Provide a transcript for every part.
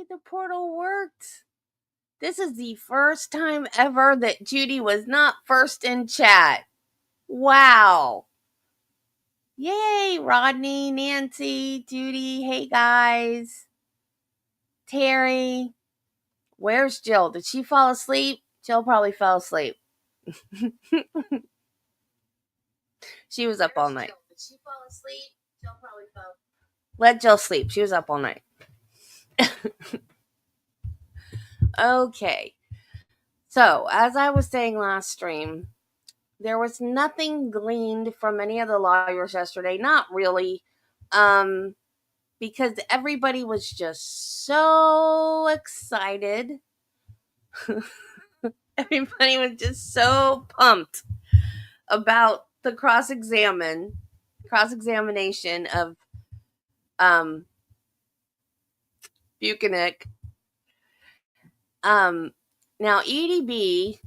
the portal worked. This is the first time ever that Judy was not first in chat. Wow. Yay, Rodney, Nancy, Judy, hey guys. Terry. Where's Jill? Did she fall asleep? Jill probably fell asleep. She was up all night. Did she fall asleep? Jill probably fell. Let Jill sleep. She was up all night. Okay. So, as I was saying last stream, there was nothing gleaned from any of the lawyers yesterday. Not really. Because everybody was just so excited. Everybody was just so pumped about the cross-examination of Buchanan. Now EDB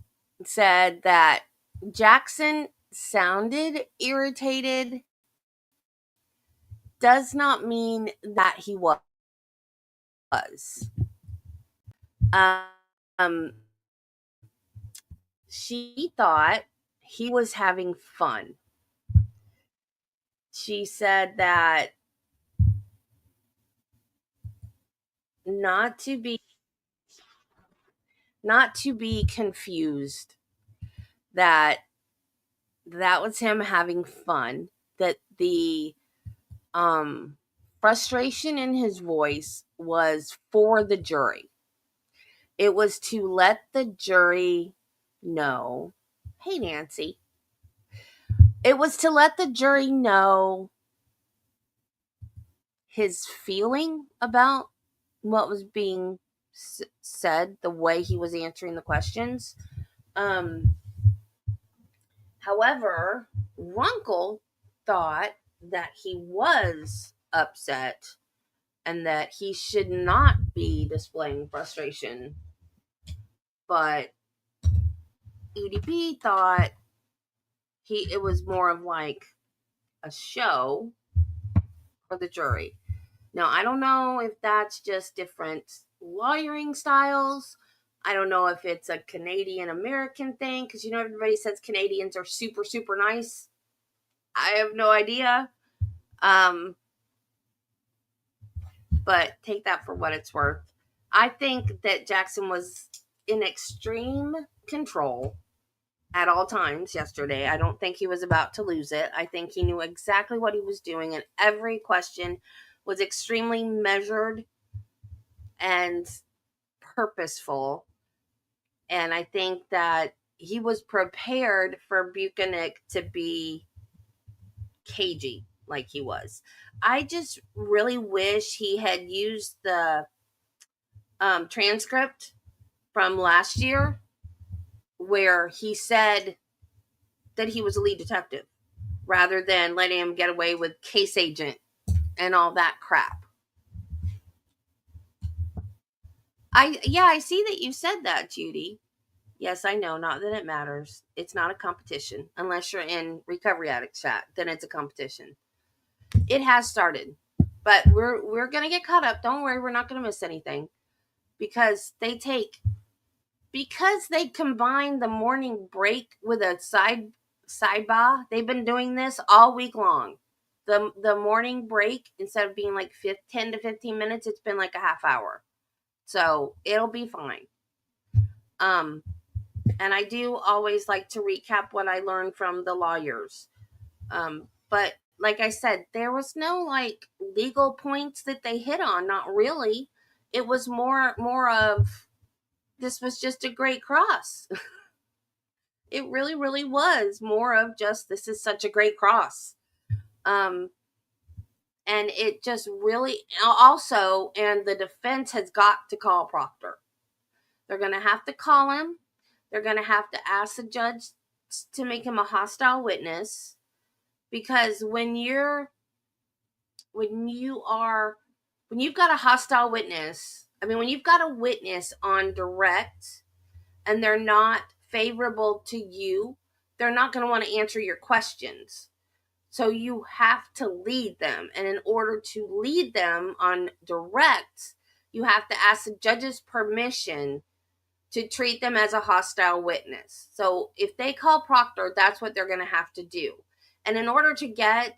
said that Jackson sounded irritated. Does not mean that he was. She thought he was having fun. She said that not to be confused, that was him having fun, that the frustration in his voice was for the jury. It was to let the jury know, hey Nancy, it was to let the jury know his feeling about what was being said, the way he was answering the questions. However, Runkle thought that he was upset and that he should not be displaying frustration. But EDP thought it was more of like a show for the jury. Now, I don't know if that's just different lawyering styles. I don't know if it's a Canadian-American thing, because everybody says Canadians are super, super nice. I have no idea. But take that for what it's worth. I think that Jackson was in extreme control at all times yesterday. I don't think he was about to lose it. I think he knew exactly what he was doing, and every question was extremely measured and purposeful. And I think that he was prepared for Buchanan to be cagey like he was. I just really wish he had used the transcript from last year where he said that he was a lead detective rather than letting him get away with case agent and all that crap. I see that you said that, Judy. Yes, I know. Not that it matters. It's not a competition. Unless you're in Recovery Addict chat, then it's a competition. It has started. But we're going to get caught up. Don't worry, we're not going to miss anything. Because they combine the morning break with a sidebar. They've been doing this all week long. The morning break, instead of being like 10 to 15 minutes, it's been like a half hour. So it'll be fine. And I do always like to recap what I learned from the lawyers. But like I said, there was no like legal points that they hit on. Not really. It was more of, this was just a great cross. It really, really was more of just, this is such a great cross. And it just really also, and the defense has got to call Proctor. They're going to have to call him. They're going to have to ask the judge to make him a hostile witness, because when you've got a hostile witness, when you've got a witness on direct and they're not favorable to you, they're not going to want to answer your questions. So you have to lead them. And in order to lead them on direct, you have to ask the judge's permission to treat them as a hostile witness. So if they call Proctor, that's what they're going to have to do. And in order to get,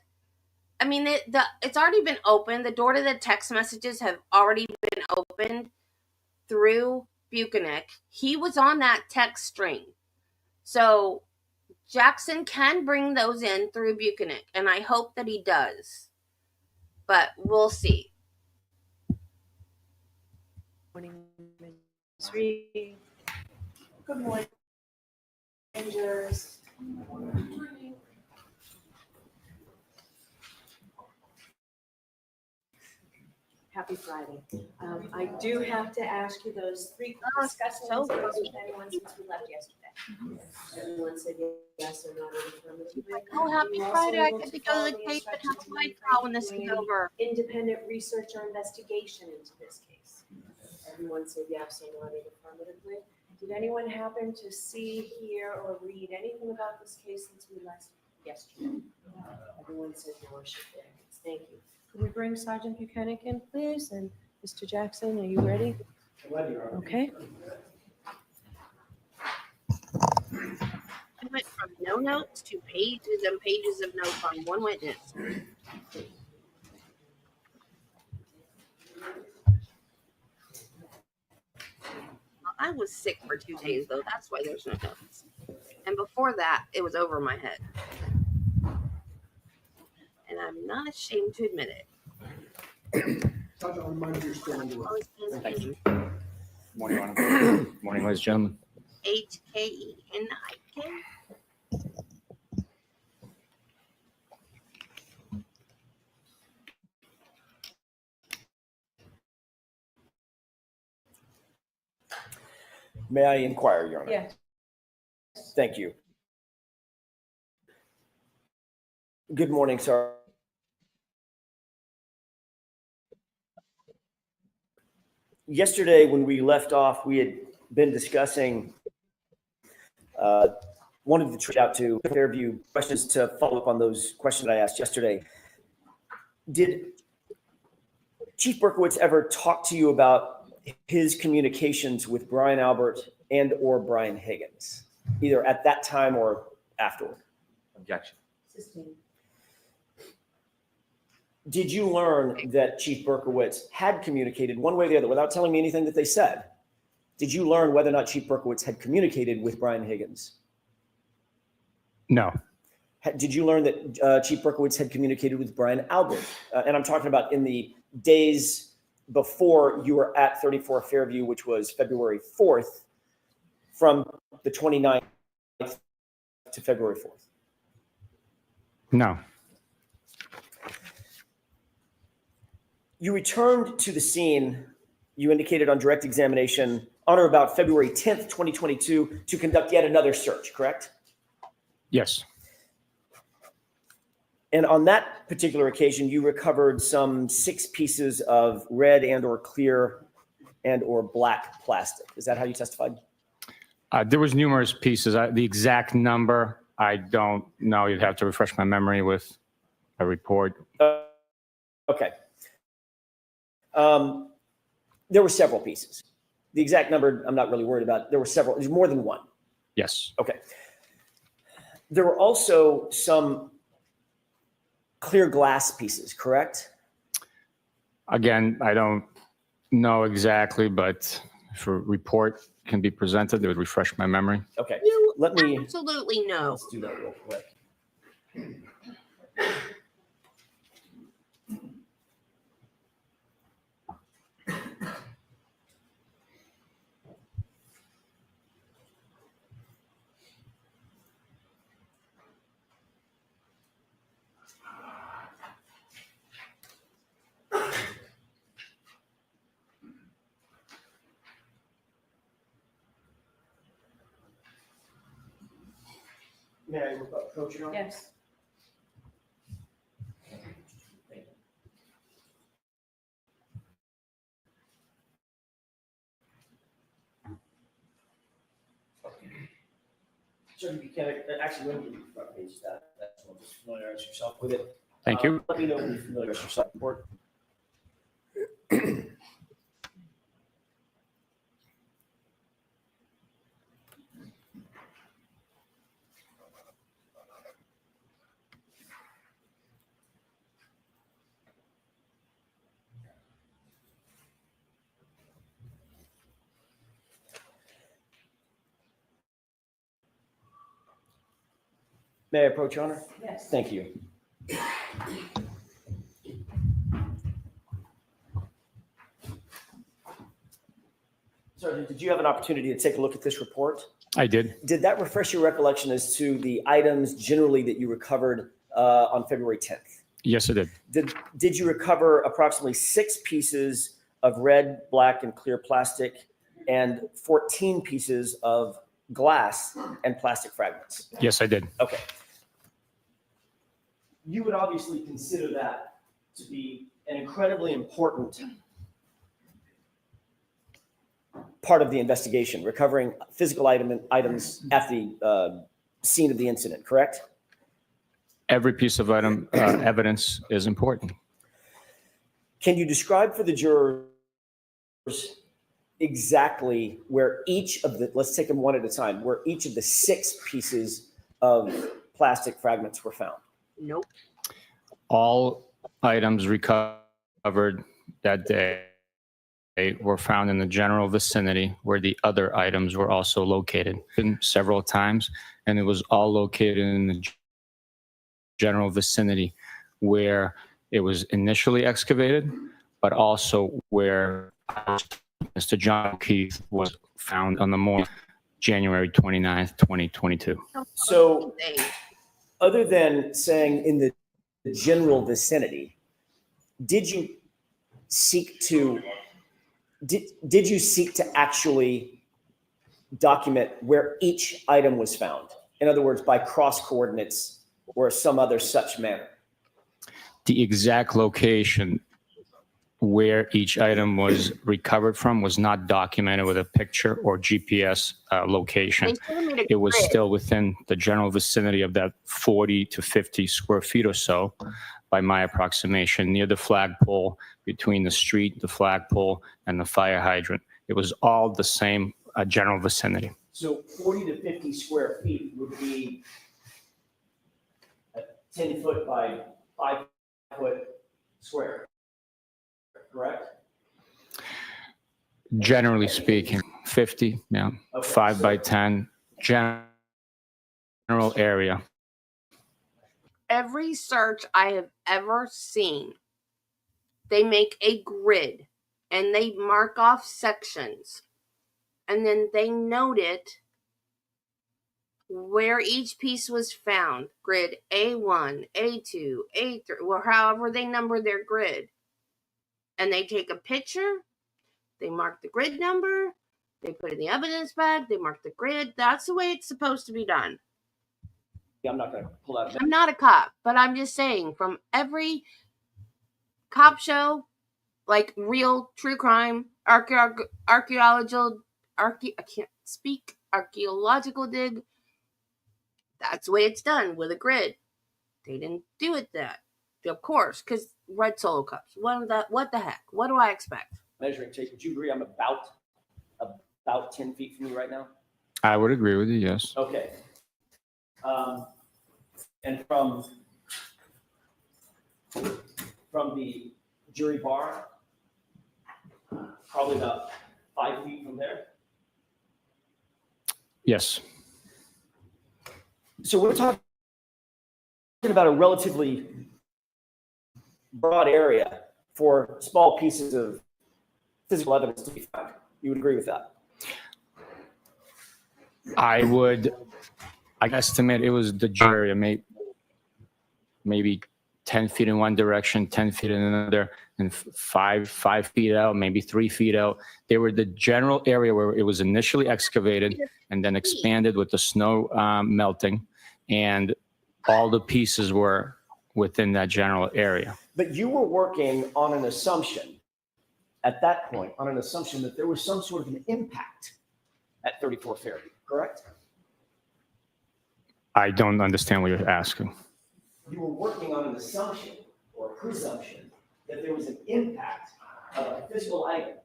I mean, it's already been opened. The door to the text messages have already been opened through Buchanan. He was on that text string. So Jackson can bring those in through Buchanan, and I hope that he does. But we'll see. Morning, Ms. Reed. Good morning, strangers. Happy Friday. I do have to ask you those three discussing so with funny. anyone since we left yesterday. Everyone said yes or no to affirmative. Oh, happy You also Friday. I able get to to go follow to the the Cape and have instructions a white from cow when this is doing over. Independent research or investigation into this case. Everyone said yes or nodded affirmatively. Did anyone happen to see, hear, or read anything about this case since we last yesterday? Everyone said no or should be. Thank you. Could we bring Sergeant Buchanan in, please? And Mr. Jackson, are you ready? Ready. Okay. I went from no notes to pages and pages of notes on one witness. I was sick for 2 days, though. That's why there's no notes. And before that, it was over my head. And I'm not ashamed to admit it. Thank you. Morning, Your Honor. Morning, ladies and gentlemen. HKENIK. May I inquire, Your Honor? Yes. Thank you. Good morning, sir. Yesterday, when we left off, we had been discussing, wanted to reach out to Fairview questions to follow up on those questions I asked yesterday. Did Chief Berkowitz ever talk to you about his communications with Brian Albert and or Brian Higgins, either at that time or afterward? Objection. Sustained. Did you learn that Chief Berkowitz had communicated one way or the other without telling me anything that they said? Did you learn whether or not Chief Berkowitz had communicated with Brian Higgins? No. Did you learn that Chief Berkowitz had communicated with Brian Albert? And I'm talking about in the days before you were at 34 Fairview, which was February 4th, from the 29th to February 4th. No. You returned to the scene, you indicated on direct examination, on or about February 10th, 2022, to conduct yet another search, correct? Yes. And on that particular occasion, you recovered some 6 pieces of red and or clear and or black plastic. Is that how you testified? There was numerous pieces. The exact number, I don't know. You'd have to refresh my memory with a report. Okay. There were several pieces. The exact number, I'm not really worried about. There were several. There's more than one. Yes. Okay. There were also some clear glass pieces, correct? Again, I don't know exactly, but if a report can be presented, it would refresh my memory. Okay. You Let me absolutely know. let's do that real quick. May I approach you? Yes. So you can actually let me front page that's one. Just familiarize yourself with it. Thank you. Let me know when you familiarize yourself with it. May I approach, Your Honor? Yes. Thank you. Sergeant, did you have an opportunity to take a look at this report? I did. Did that refresh your recollection as to the items generally that you recovered on February 10th? Yes, I did. Did you recover approximately 6 pieces of red, black, and clear plastic and 14 pieces of glass and plastic fragments? Yes, I did. Okay. You would obviously consider that to be an incredibly important part of the investigation, recovering physical items at the scene of the incident, correct? Every piece of evidence is important. Can you describe for the jurors exactly where each of the, let's take them one at a time, where each of the 6 pieces of plastic fragments were found? Nope. All items recovered that day were found in the general vicinity where the other items were also located several times, and it was all located in the general vicinity where it was initially excavated, but also where Mr. John Keith was found on the morning, January 29th, 2022. So other than saying in the general vicinity, did you seek to actually document where each item was found? In other words, by cross coordinates or some other such manner? The exact location where each item was recovered from was not documented with a picture or GPS location. It was still within the general vicinity of that 40 to 50 square feet or so, by my approximation, near the flagpole, between the street, the flagpole, and the fire hydrant. It was all the same general vicinity. So 40 to 50 square feet would be a 10 foot by 5 foot square, correct? Generally speaking, 50, yeah, Okay. 5 by 10, general area. Every search I have ever seen, they make a grid and they mark off sections, and then they note it where each piece was found. Grid A1, A2, A3, or however they number their grid. And they take a picture, they mark the grid number, they put it in the evidence bag, they mark the grid. That's the way it's supposed to be done. I'm not going to pull out. I'm not a cop, but I'm just saying, from every cop show, like real true crime, archaeological dig, that's the way it's done, with a grid. They didn't do it that, of course, because red Solo cups. What the heck? What do I expect? Measuring tape, would you agree I'm about 10 feet from you right now? I would agree with you, yes. Okay. And from the jury bar, probably about 5 feet from there. Yes. So we're talking about a relatively broad area for small pieces of physical evidence to be found. You would agree with that? I estimate it was the jury, maybe 10 feet in one direction, 10 feet in another, and 5 feet out, maybe 3 feet out. They were the general area where it was initially excavated and then expanded with the snow melting, and all the pieces were within that general area. But you were working on an assumption at that point, on an assumption that there was some sort of an impact at 34 Fairview, correct? I don't understand what you're asking. You were working on an assumption or presumption that there was an impact of a physical item,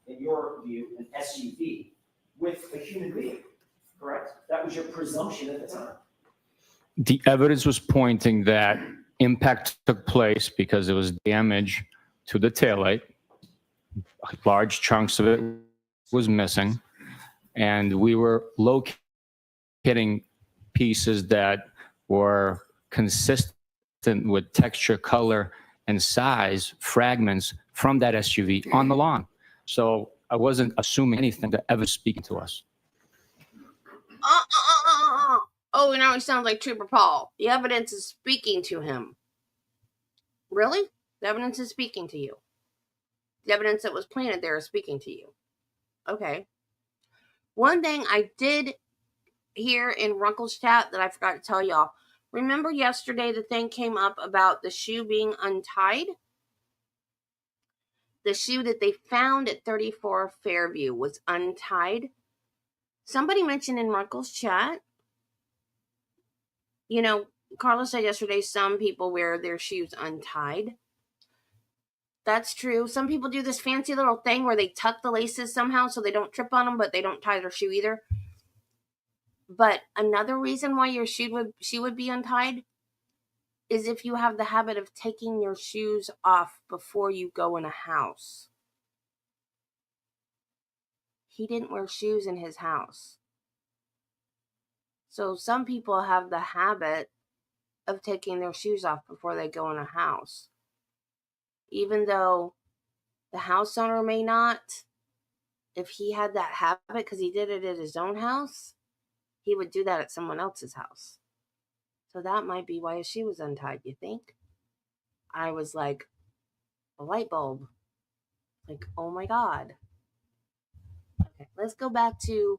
in your view, an SUV, with a human being, correct? That was your presumption at the time. The evidence was pointing that impact took place because there was damage to the taillight. Large chunks of it was missing, and we were locating pieces that were consistent with texture, color, and size fragments from that SUV on the lawn. So I wasn't assuming anything that ever speaking to us. Oh, now he sounds like Trooper Paul. The evidence is speaking to him. Really? The evidence is speaking to you. The evidence that was planted there is speaking to you. Okay. One thing I did hear in Runkle's chat that I forgot to tell y'all. Remember yesterday the thing came up about the shoe being untied? The shoe that they found at 34 Fairview was untied. Somebody mentioned in Runkle's chat, you know, Carla said yesterday some people wear their shoes untied. That's true. Some people do this fancy little thing where they tuck the laces somehow so they don't trip on them, but they don't tie their shoe either. But another reason why your shoe would be untied is if you have the habit of taking your shoes off before you go in a house. He didn't wear shoes in his house. So some people have the habit of taking their shoes off before they go in a house. Even though the house owner may not, if he had that habit because he did it at his own house, he would do that at someone else's house. So that might be why his shoe was untied, you think? I was like, a light bulb. Like, oh my God. Okay, let's go back to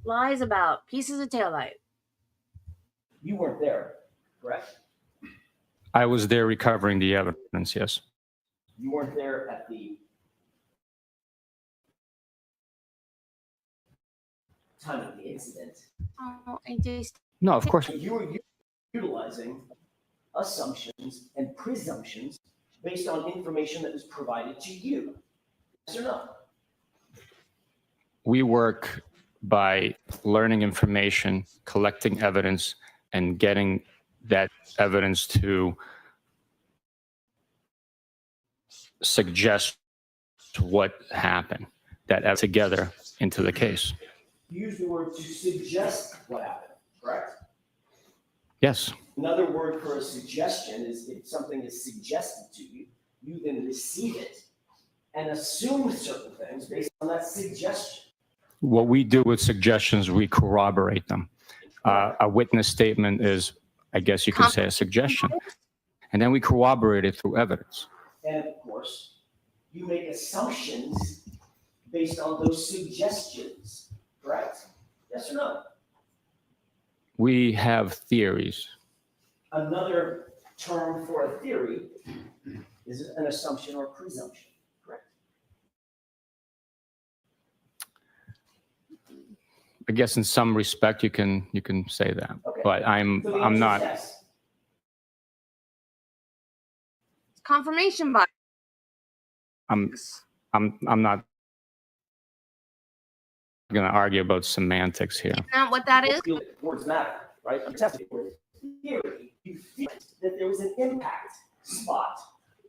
lies about pieces of taillight. You weren't there, correct? I was there recovering the evidence, yes. You weren't there at the time of the incident. Oh, I just... No, of course. You were utilizing assumptions and presumptions based on information that was provided to you. Yes or no? We work by learning information, collecting evidence, and getting that evidence to suggest what happened, that together into the case. You use the word to suggest what happened, correct? Yes. Another word for a suggestion is if something is suggested to you, you then receive it and assume certain things based on that suggestion. What we do with suggestions, we corroborate them. A witness statement is, I guess you could say, a suggestion. And then we corroborate it through evidence. And of course, you make assumptions based on those suggestions, correct? Yes or no? We have theories. Another term for a theory is an assumption or presumption, correct? I guess in some respect you can say that, Okay. but So the I'm answer is not. yes. Confirmation bias. I'm not going to argue about semantics here. Isn't that what that is? Words matter, right? I'm testing words. Theory, you feel that there was an impact spot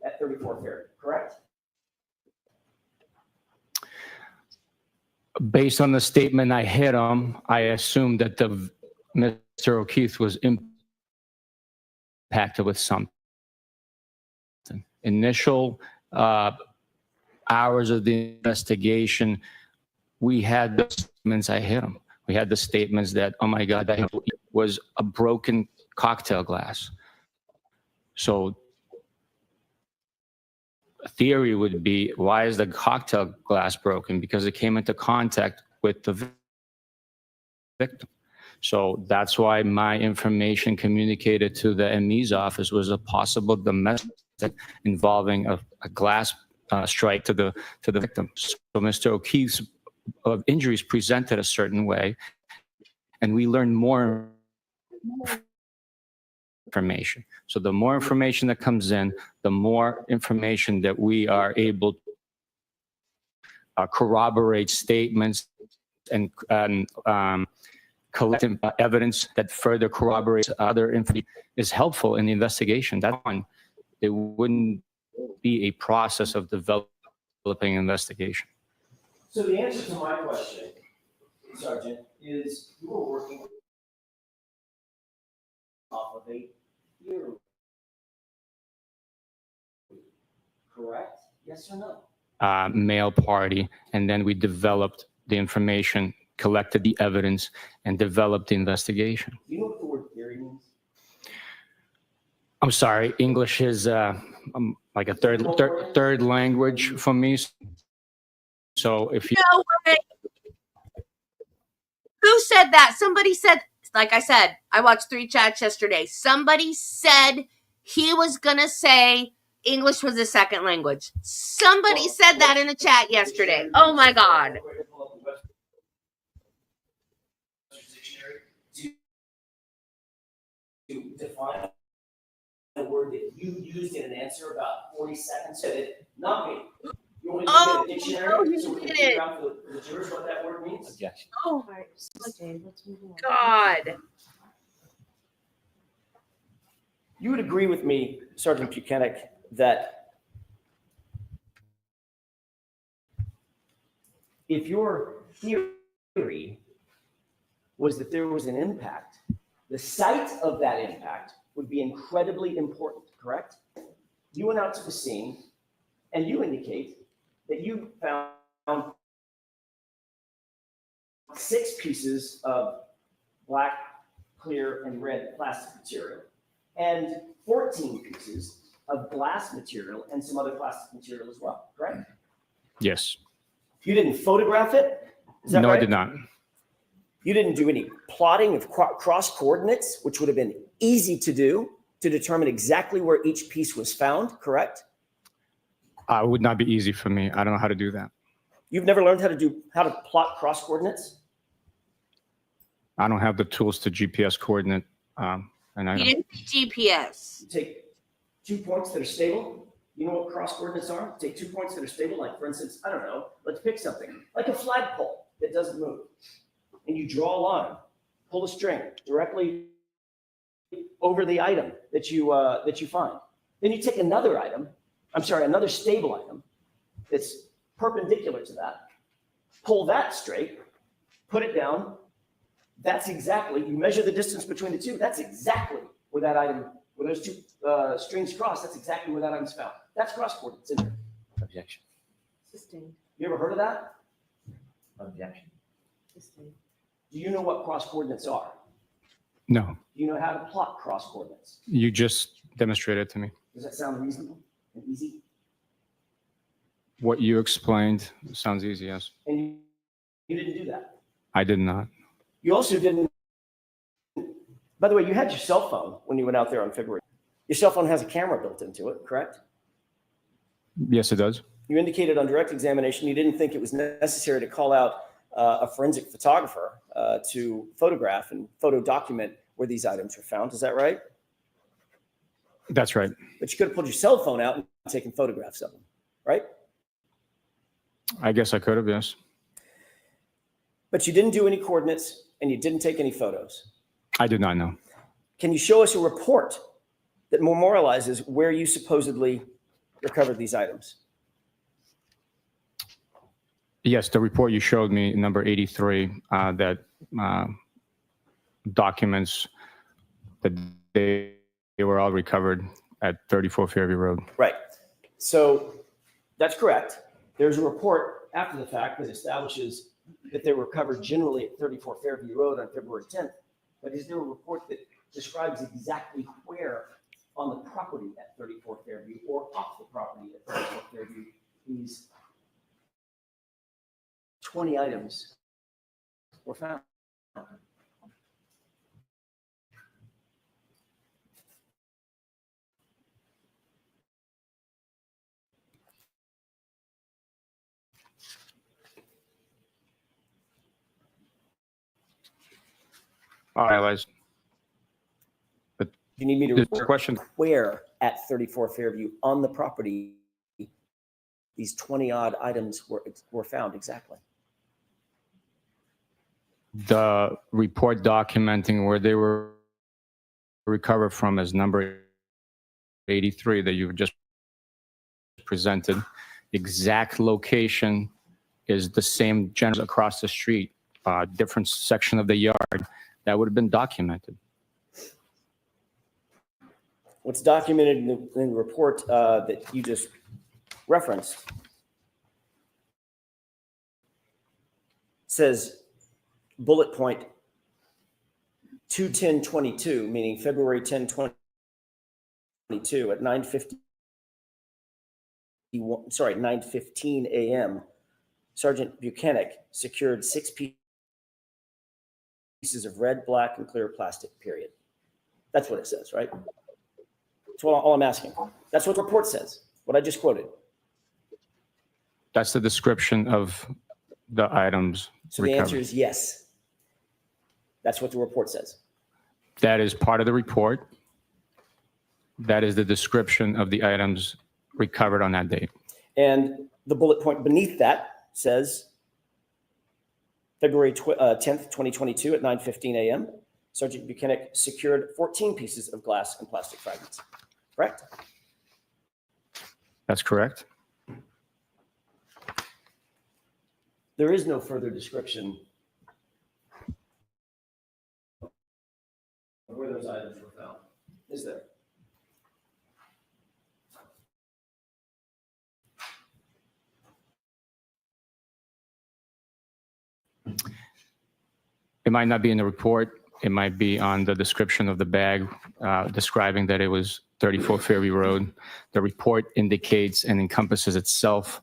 at 34 Fairview, correct? Based on the statement I hit him, I assumed that Mr. O'Keefe was impacted with something. Initial hours of the investigation, we had the statements I hit him. We had the statements that, oh my God, that was a broken cocktail glass. So a theory would be, why is the cocktail glass broken? Because it came into contact with the victim. So that's why my information communicated to the ME's office was a possible domestic involving a glass strike to the victim. So Mr. O'Keefe's injuries presented a certain way, and we learned more information. So the more information that comes in, the more information that we are able to corroborate statements and collect evidence that further corroborates other information is helpful in the investigation. That one, it wouldn't be a process of developing an investigation. So the answer to my question, Sergeant, is you were working with off of a earring. Correct? Yes or no? Male party, and then we developed the information, collected the evidence, and developed the investigation. Do you know what the word earring means? I'm sorry, English is like a third language for me. So if you No way. Who said that? Somebody said, like I said, I watched 3 chats yesterday. Somebody said he was going to say English was a second language. Somebody said that in the chat yesterday. Oh my God. To define the word that you used in an answer about 40 seconds ago, not me. You want me to get a dictionary so we can figure out for the jurors what that word means? Objection. Oh All right, sustained, let's move on. God. You would agree with me, Sergeant Buchanan, that if your theory was that there was an impact, the site of that impact would be incredibly important, correct? You went out to the scene and you indicate that you found 6 pieces of black, clear, and red plastic material and 14 pieces of glass material and some other plastic material as well, correct? Yes. You didn't photograph it? Is that No, right? I did not. You didn't do any plotting of cross coordinates, which would have been easy to do to determine exactly where each piece was found, correct? It would not be easy for me. I don't know how to do that. You've never learned how to plot cross coordinates? I don't have the tools to GPS coordinate an He item. didn't say GPS. You take 2 points that are stable. You know what cross coordinates are? Take 2 points that are stable, like for instance, I don't know, let's pick something, like a flagpole that doesn't move. And you draw a line, pull a string directly over the item that you find. Then you take another stable item that's perpendicular to that, pull that straight, put it down. That's exactly, you measure the distance between the two. That's exactly where that item, where those 2 strings cross, that's exactly where that item's found. That's cross coordinates, isn't it? Objection. Sustained, You ever heard of that? Objection. sustained. Do you know what cross coordinates are? No, Do you know how to plot cross coordinates? you just demonstrated it to me. Does that sound reasonable and easy? What you explained sounds easy, yes. And you didn't do that. I did not. You also didn't, by the way, you had your cell phone when you went out there on February. Your cell phone has a camera built into it, correct? Yes, it does. You indicated on direct examination you didn't think it was necessary to call out a forensic photographer to photograph and photo document where these items were found. Is that right? That's right. But you could have pulled your cell phone out and taken photographs of them, right? I guess I could have, yes. But you didn't do any coordinates and you didn't take any photos. I did not know. Can you show us a report that memorializes where you supposedly recovered these items? Yes, the report you showed me, number 83, that documents that they were all recovered at 34 Fairview Road. Right. So that's correct. There's a report after the fact that establishes that they were recovered generally at 34 Fairview Road on February 10th. But is there a report that describes exactly where on the property at 34 Fairview or off the property at 34 Fairview these 20 items were found? All right, Les. You need me to Is there a report question? where at 34 Fairview on the property these 20 odd items were found exactly? The report documenting where they were recovered from is number 83 that you've just presented. Exact location is the same general across the street, different section of the yard. That would have been documented. What's documented in the report that you just referenced says bullet point 2/10/22, meaning February 10, 2022 at 9:15 a.m. Sergeant Buchanan secured 6 pieces of red, black, and clear plastic, period. That's what it says, right? That's all I'm asking. That's what the report says, what I just quoted. That's the description of the items So the recovered. answer is yes. That's what the report says. That is part of the report. That is the description of the items recovered on that date. And the bullet point beneath that says February 10th, 2022 at 9:15 a.m. Sergeant Buchanan secured 14 pieces of glass and plastic fragments. Correct? That's correct. There is no further description of where those items were found, is there? It might not be in the report. It might be on the description of the bag, describing that it was 34 Fairview Road. The report indicates and encompasses itself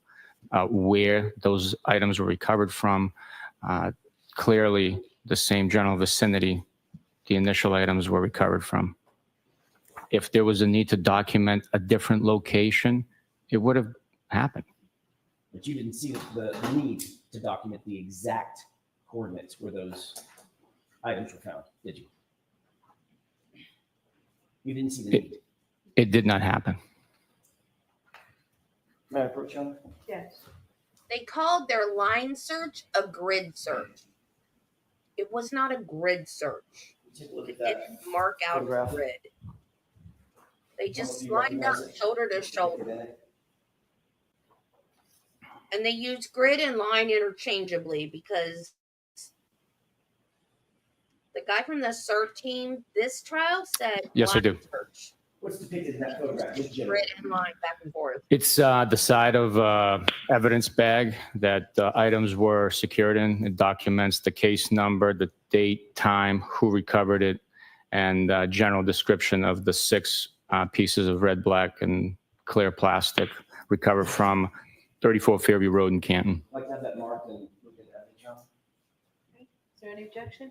where those items were recovered from. Clearly, the same general vicinity the initial items were recovered from. If there was a need to document a different location, it would have happened. But you didn't see the need to document the exact coordinates where those items were found, did you? You didn't see the need. It did not happen. May I approach you? Yes. They called their line search a grid search. It was not a grid search. Take a look at It that. didn't mark out a photograph. grid. They just You lined up recognize it? shoulder to shoulder. And they use grid and line interchangeably because the guy from the CERT team, this trial said Yes, I line do. search. What's depicted in that photograph? Which general? Grid and line back and forth. It's the side of evidence bag that items were secured in. It documents the case number, the date, time, who recovered it, and general description of the 6 pieces of red, black, and clear plastic recovered from 34 Fairview Road in Canton. I'd like to have that marked and look at that, John. Is there any objection?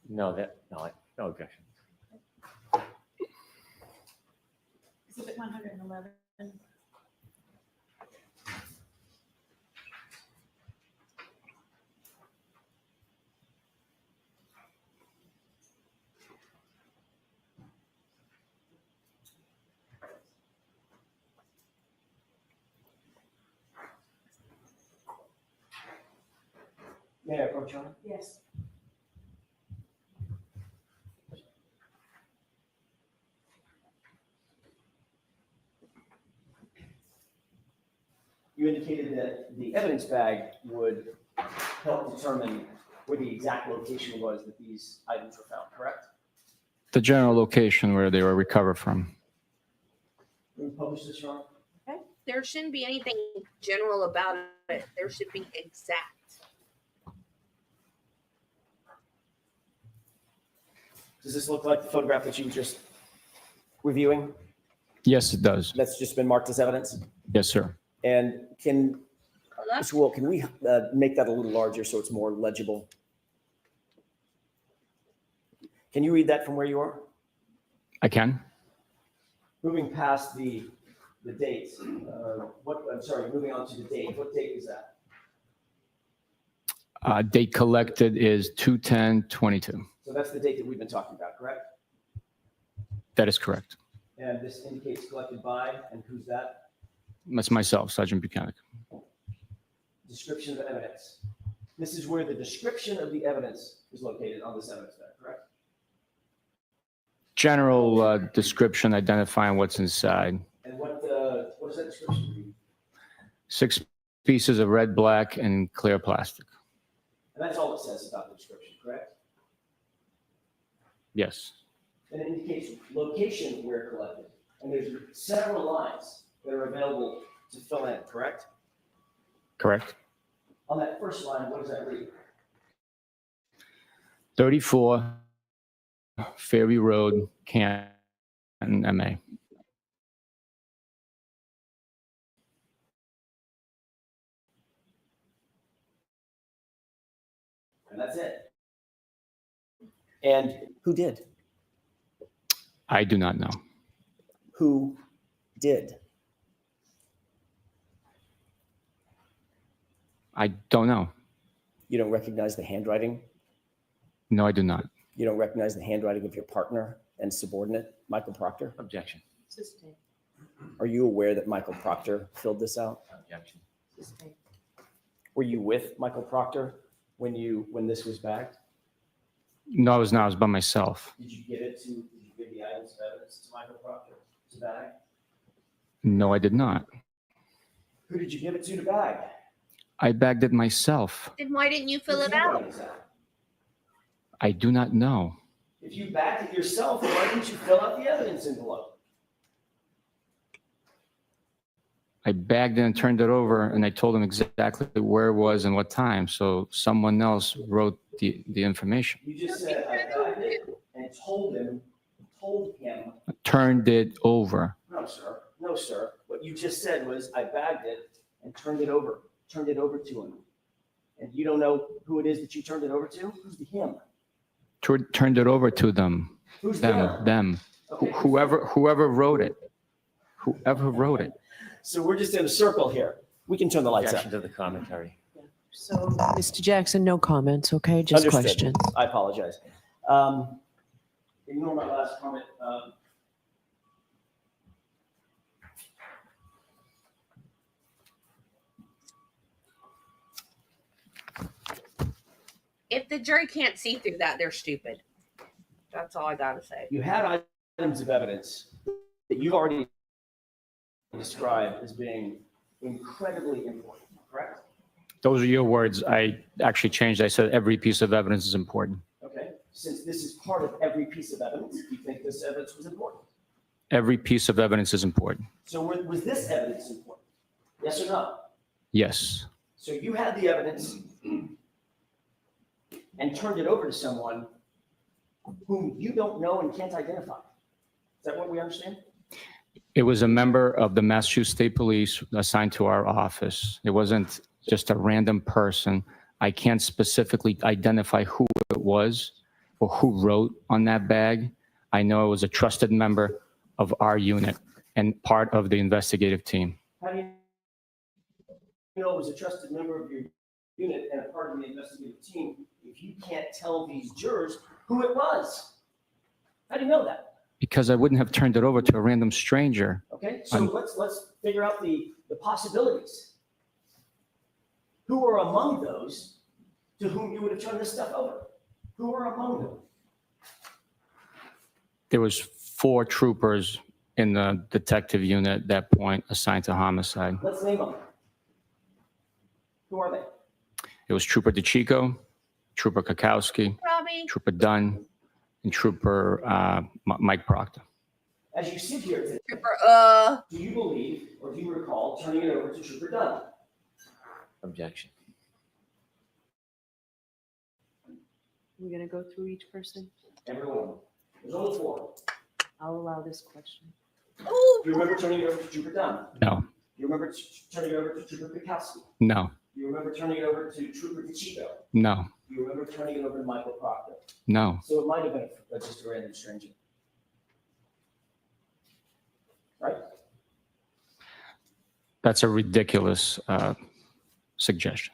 No objection. Exhibit 111. May I approach you? Yes. You indicated that the evidence bag would help determine where the exact location was that these items were found, correct? The general location where they were recovered from. Can we publish this, Ron? There shouldn't be anything general about it. There should be exact. Does this look like the photograph that you were just reviewing? Yes, it does. That's just been marked as evidence? Yes, sir. And can, Oh, that's Mr. Will, can we make that a little larger so it's more legible? Can you read that from where you are? I can. Moving past the dates, moving on to the date. What date is that? Date collected is 2/10/22. So that's the date that we've been talking about, correct? That is correct. And this indicates collected by, and who's that? That's myself, Sergeant Buchanan. Description of evidence. This is where the description of the evidence is located on this evidence bag, correct? General description identifying what's inside. And what does that description read? 6 pieces of red, black, and clear plastic. And that's all it says about the description, correct? Yes. and it indicates location where collected. And there's several lines that are available to fill in, correct? Correct. On that first line, what does that read? 34 Ferry Road, Canton, MA. And that's it. And who did? I do not know. Who did? I don't know. You don't recognize the handwriting? No, I do not. You don't recognize the handwriting of your partner and subordinate, Michael Proctor? Objection. Sustained. Are you aware that Michael Proctor filled this out? Objection. Sustained. Were you with Michael Proctor when this was bagged? No, I was not. I was by myself. Did you give the items of evidence to Michael Proctor to bag? No, I did not. Who did you give it to bag? I bagged it myself. Then why didn't you fill Whose it out? handwriting is that? I do not know. If you bagged it yourself, why didn't you fill out the evidence envelope? I bagged it and turned it over, and I told him exactly where it was and what time. So someone else wrote the information. You just said, I bagged it and told him. Turned it over. No, sir. No, sir. What you just said was, I bagged it and turned it over to him. And you don't know who it is that you turned it over to? Who's the him? Turned it over to them. Who's Them. Okay. Whoever wrote it. Whoever wrote it. So we're just in a circle here. We can turn the lights Objection up. to the commentary. So, Mr. Jackson, no comments, okay? Just Understood. questions. I apologize. Ignore my last comment. If the jury can't see through that, they're stupid. That's all I gotta say. You had items of evidence that you've already described as being incredibly important, correct? Those are your words. I actually changed. I said every piece of evidence is important. Okay. Since this is part of every piece of evidence, do you think this evidence was important? Every piece of evidence is important. So was this evidence important? Yes or no? Yes. So you had the evidence and turned it over to someone whom you don't know and can't identify. Is that what we understand? It was a member of the Massachusetts State Police assigned to our office. It wasn't just a random person. I can't specifically identify who it was or who wrote on that bag. I know it was a trusted member of our unit and part of the investigative team. How do you know it was a trusted member of your unit and a part of the investigative team if you can't tell these jurors who it was? How do you know that? Because I wouldn't have turned it over to a random stranger. Okay, so let's figure out the possibilities. Who are among those to whom you would have turned this stuff over? Who are among them? There was 4 troopers in the detective unit at that point assigned to homicide. Let's name them. Who are they? It was Trooper DeChico, Trooper Kakowski, Robbie, Trooper Dunn, and Trooper Mike Proctor. As you sit here today, Trooper, do you believe or do you recall turning it over to Trooper Dunn? Objection. We're going to go through each person. Every one of them. There's only 4. I'll allow this question. oh, Do you remember turning it over to Trooper Dunn? No, Do you remember turning it over to Trooper Pikowski? no, Do you remember turning it over to Trooper DeChico? no, Do you remember turning it over to Michael Proctor? no. So it might have been just a random stranger. Right? That's a ridiculous suggestion.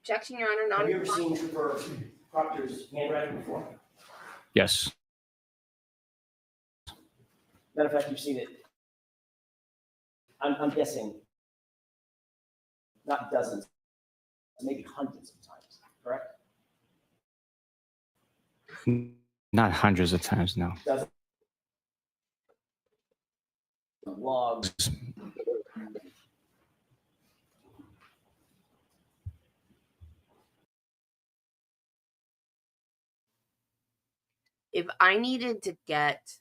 objection, Your Honor, Have you ever non. seen Trooper Proctor's handwriting before? Yes, Matter of fact, you've seen it. I'm guessing not dozens, maybe hundreds of times, correct? not hundreds of times, no. Dozens. Logs. If I needed to get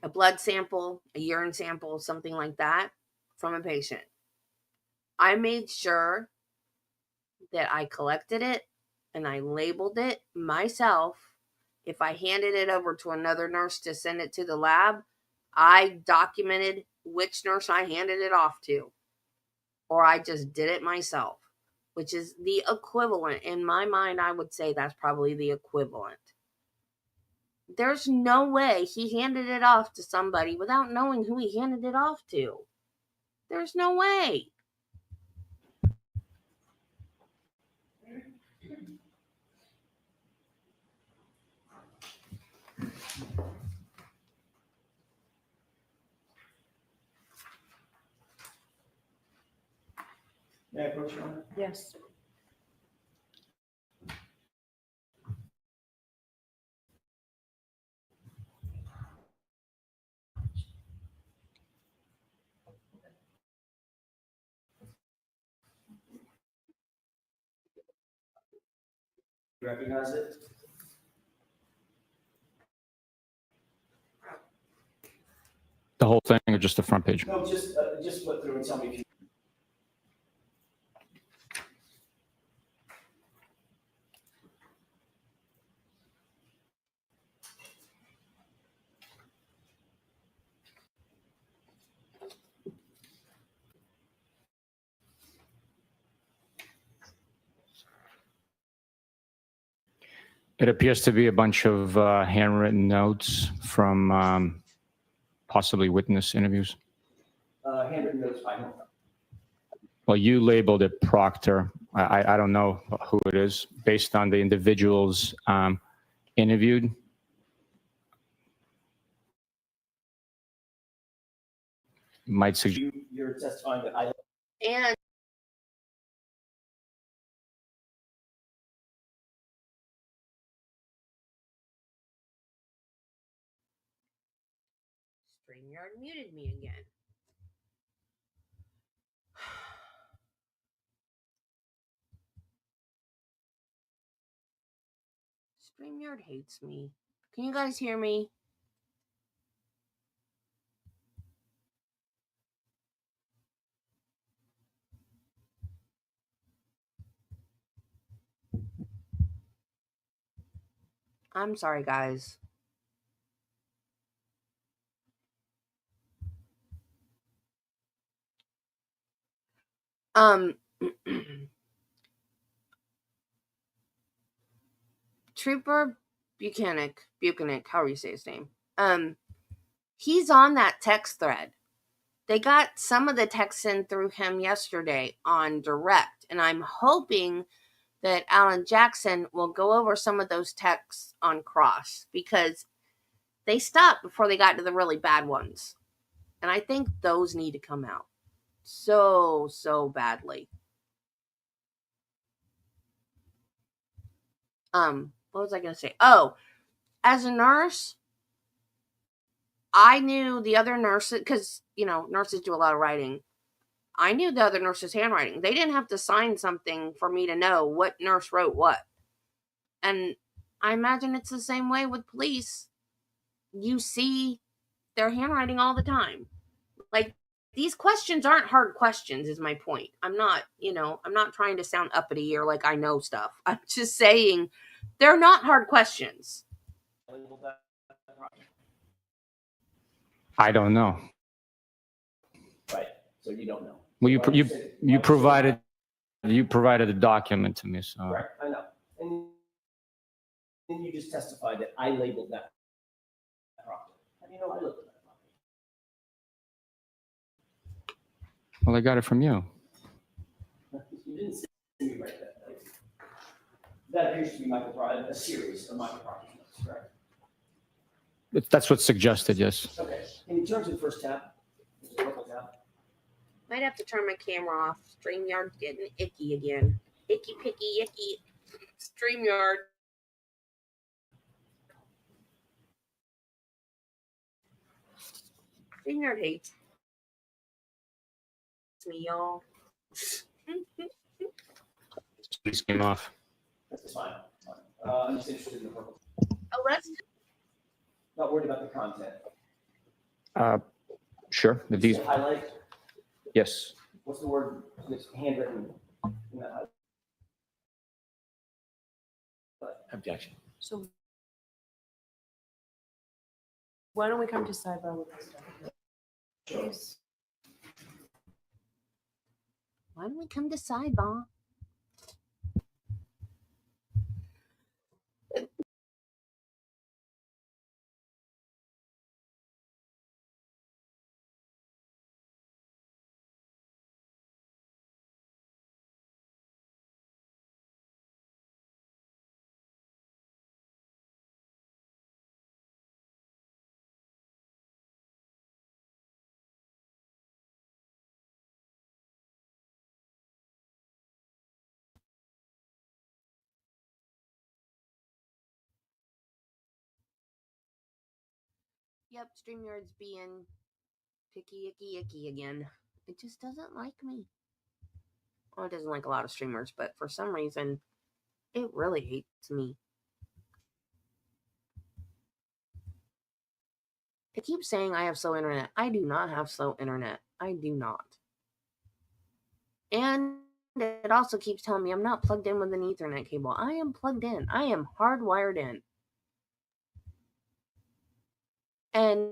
a blood sample, a urine sample, something like that from a patient, I made sure that I collected it and I labeled it myself. If I handed it over to another nurse to send it to the lab, I documented which nurse I handed it off to, or I just did it myself, which is the equivalent. In my mind, I would say that's probably the equivalent. There's no way he handed it off to somebody without knowing who he handed it off to. There's no way. May I approach you on that? Yes. You recognize it? The whole thing or just the front page? No, just flip through and tell me if you. It appears to be a bunch of handwritten notes from possibly witness interviews. Handwritten notes by whom? Well, you labeled it Proctor. I don't know who it is based on the individuals interviewed. Might suggest. You're testifying that I. And StreamYard muted me again. StreamYard hates me. Can you guys hear me? I'm sorry, guys. Trooper Buchanan, however you say his name. He's on that text thread. They got some of the texts in through him yesterday on direct, and I'm hoping that Alan Jackson will go over some of those texts on cross because they stopped before they got to the really bad ones. And I think those need to come out so badly. What was I going to say? Oh, as a nurse, I knew the other nurses, because, nurses do a lot of writing. I knew the other nurse's handwriting. They didn't have to sign something for me to know what nurse wrote what. And I imagine it's the same way with police. You see their handwriting all the time. Like, these questions aren't hard questions, is my point. I'm not trying to sound uppity or like I know stuff. I'm just saying they're not hard questions. I don't know. Right. So you don't know. Well, you provided a document to me, so. Correct. I know. And then you just testified that I labeled that Proctor. How do you know I labeled that Proctor? Well, I got it from you. You didn't say me right that. That appears to be a series of Michael Proctor's notes, correct? That's what's suggested, yes. Okay. Can you turn to the first tab? There's a purple tab. Might have to turn my camera off. StreamYard's getting icky again. Icky, picky, icky. StreamYard. StreamYard hates me, y'all. Please came off. That's fine. I'm just interested in the purpose. Oh, let's Not worried about the content. Sure. If these, Just a highlight. yes. What's the word that's handwritten in that highlight? Objection. So why don't we come to sidebar with this stuff? Please. Why don't we come to sidebar? Yep, StreamYard's being picky, icky again. It just doesn't like me. Well, it doesn't like a lot of streamers, but for some reason, it really hates me. It keeps saying I have slow internet. I do not have slow internet. I do not. And it also keeps telling me I'm not plugged in with an Ethernet cable. I am plugged in. I am hardwired in. And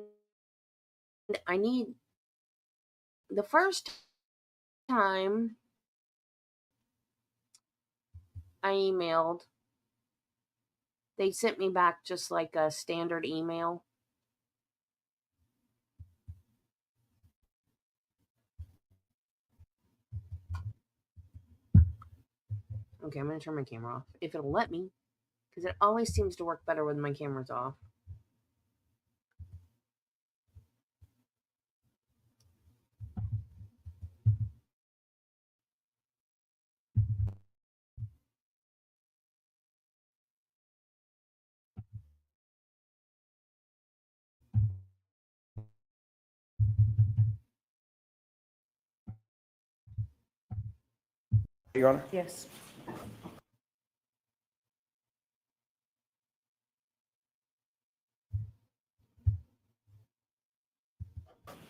I need the first time I emailed, they sent me back just like a standard email. Okay, I'm going to turn my camera off if it'll let me, because it always seems to work better when my camera's off. Your Honor? Yes.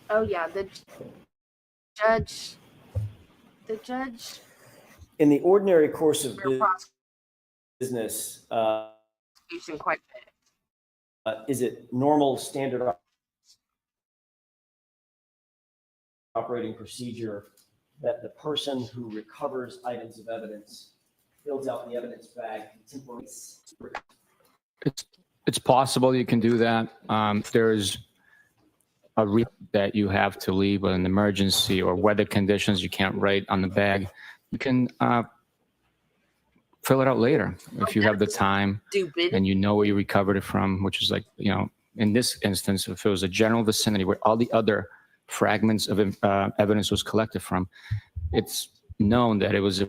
Oh, yeah, the judge. In the ordinary course of We're business, prosecution quite a bit. is it normal standard operating procedure that the person who recovers items of evidence fills out the evidence bag temporarily? It's possible you can do that. There's a that you have to leave with an emergency or weather conditions you can't write on the bag. You can fill it out later if you have the time Stupid. and you know where you recovered it from, which is like, in this instance, if it was a general vicinity where all the other fragments of evidence was collected from, it's known that it was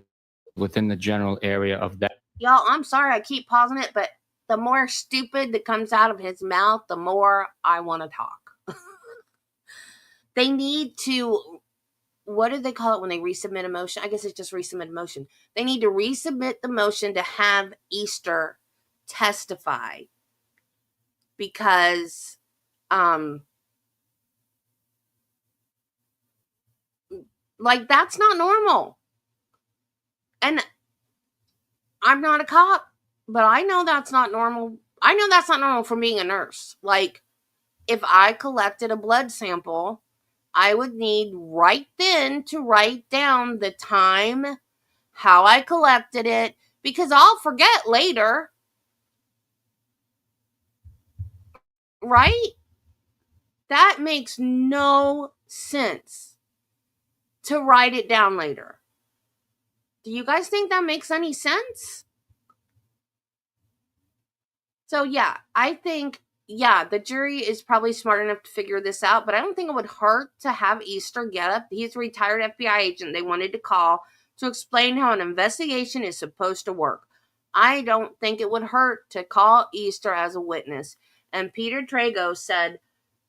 within the general area of that. Y'all, I'm sorry I keep pausing it, but the more stupid that comes out of his mouth, the more I want to talk. They need to, what do they call it when they resubmit a motion? I guess it's just resubmit a motion. They need to resubmit the motion to have Easter testify, because like, that's not normal. And I'm not a cop, but I know that's not normal. I know that's not normal for being a nurse. Like, if I collected a blood sample, I would need right then to write down the time, how I collected it, because I'll forget later. Right? That makes no sense to write it down later. Do you guys think that makes any sense? So yeah, I think, the jury is probably smart enough to figure this out, but I don't think it would hurt to have Easter get up. He's a retired FBI agent they wanted to call to explain how an investigation is supposed to work. I don't think it would hurt to call Easter as a witness. And Peter Trago said,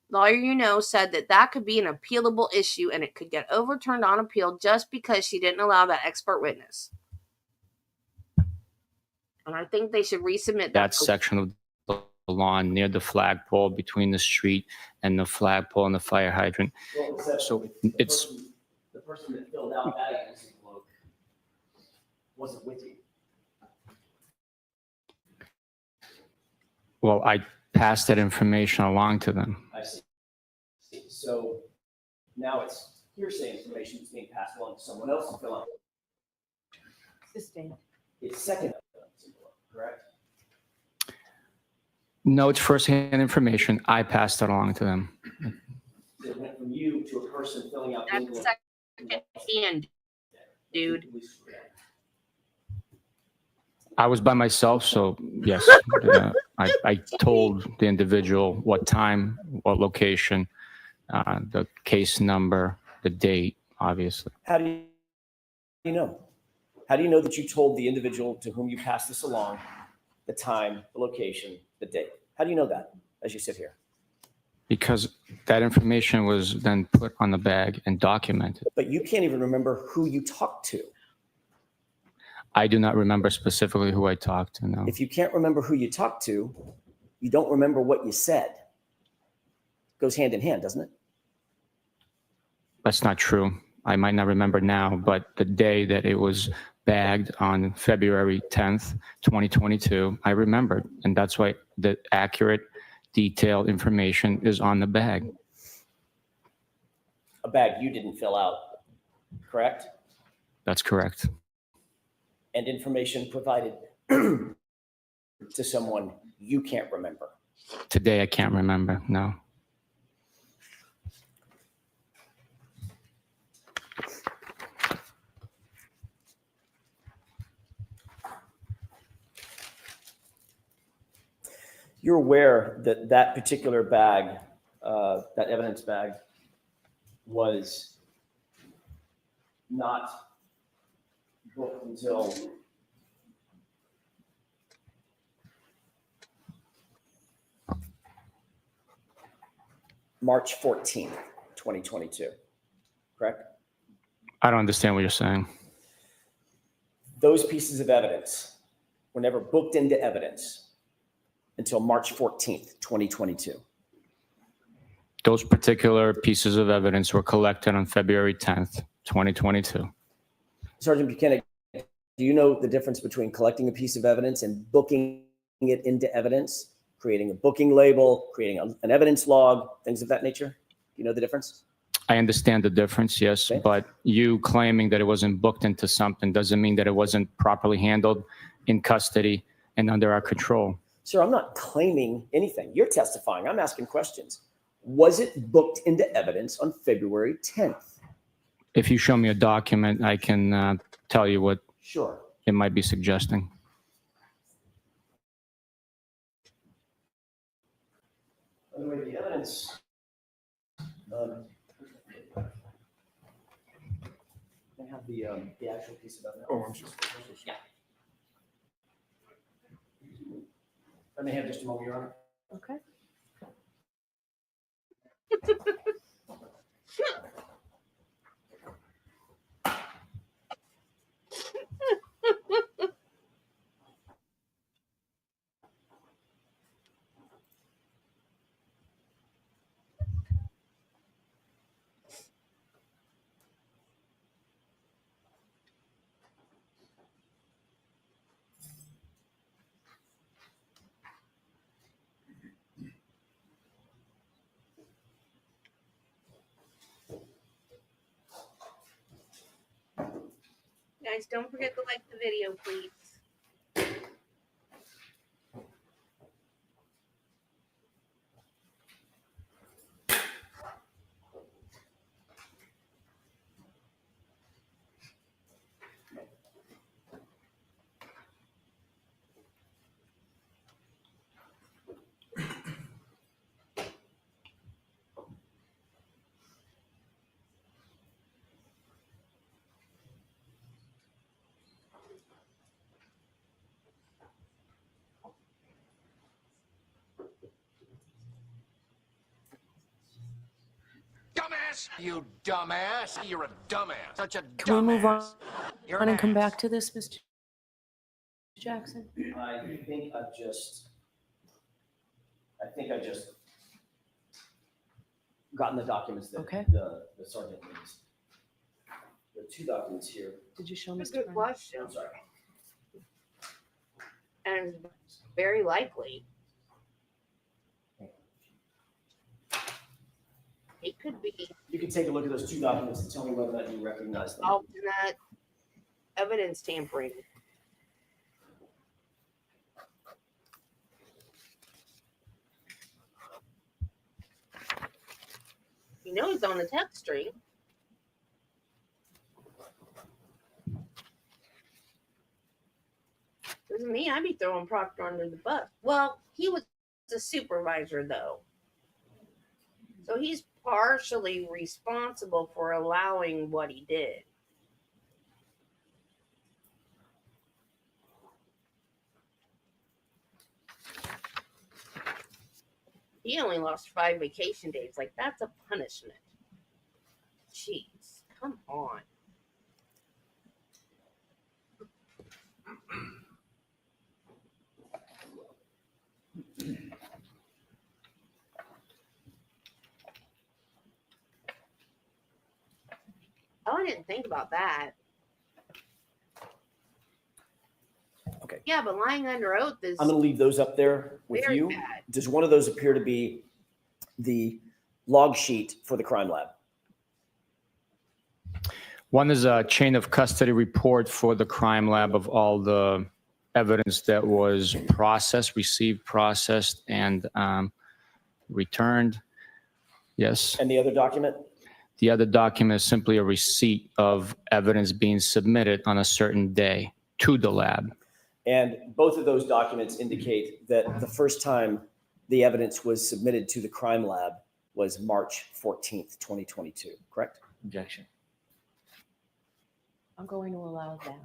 lawyer said that could be an appealable issue and it could get overturned on appeal just because she didn't allow that expert witness. And I think they should resubmit that section of the lawn near the flagpole between the street and the flagpole and the fire hydrant. Well, except So the it's, person that filled out that envelope wasn't with you. well, I passed that information along to them. I see. So now it's hearsay information that's being passed along to someone else to fill out. Sustained. It's second envelope, correct? No, it's firsthand information. I passed it along to them. It went from you to a person filling out the That's envelope. second hand, dude. I was by myself, so yes, I told the individual what time, what location, the case number, the date, obviously. How do you know? How do you know that you told the individual to whom you passed this along the time, the location, the date? How do you know that as you sit here? Because that information was then put on the bag and documented. But you can't even remember who you talked to. I do not remember specifically who I talked to, no. If you can't remember who you talked to, you don't remember what you said. Goes hand in hand, doesn't it? That's not true. I might not remember now, but the day that it was bagged on February 10th, 2022, I remembered. And that's why the accurate, detailed information is on the bag. A bag you didn't fill out, correct? That's correct. And information provided to someone you can't remember. Today, I can't remember, no. You're aware that that particular bag, that evidence bag, was not booked until March 14th, 2022, correct? I don't understand what you're saying. Those pieces of evidence were never booked into evidence until March 14th, 2022. Those particular pieces of evidence were collected on February 10th, 2022. Sergeant Buchanan, do you know the difference between collecting a piece of evidence and booking it into evidence, creating a booking label, creating an evidence log, things of that nature? Do you know the difference? I understand the difference, yes, Okay. but you claiming that it wasn't booked into something doesn't mean that it wasn't properly handled in custody and under our control. Sir, I'm not claiming anything. You're testifying. I'm asking questions. Was it booked into evidence on February 10th? If you show me a document, I can tell you what Sure. it might be suggesting. By the way, the evidence, I have the actual piece of evidence. Oh, I'm sorry. Yeah. I may have just a moment, Your Honor. Okay. Guys, don't forget to like the video, please. Dumbass! You dumbass! You're a dumbass. Such a dumbass. Can we move on You're and come an back ass. to this, Mr. Jackson? I think I just gotten the documents that Okay. the sergeant needs. There are two documents here. Did you show That's a Mr. good Brown? question. I'm sorry. And very likely. It could be You can take a look at those two documents and tell me whether or not you recognize them. alternate evidence tampering. You know he's on the text string. Doesn't mean I'd be throwing Proctor under the bus. Well, he was a supervisor though. So he's partially responsible for allowing what he did. He only lost 5 vacation days. Like, that's a punishment. Jeez, come on. Oh, I didn't think about that. Okay. Yeah, but lying under oath is I'm going to leave those up there with very you. bad. Does one of those appear to be the log sheet for the crime lab? One is a chain of custody report for the crime lab of all the evidence that was processed, received, processed, and returned. Yes. And the other document? The other document is simply a receipt of evidence being submitted on a certain day to the lab. And both of those documents indicate that the first time the evidence was submitted to the crime lab was March 14th, 2022, correct? Objection. I'm going to allow that.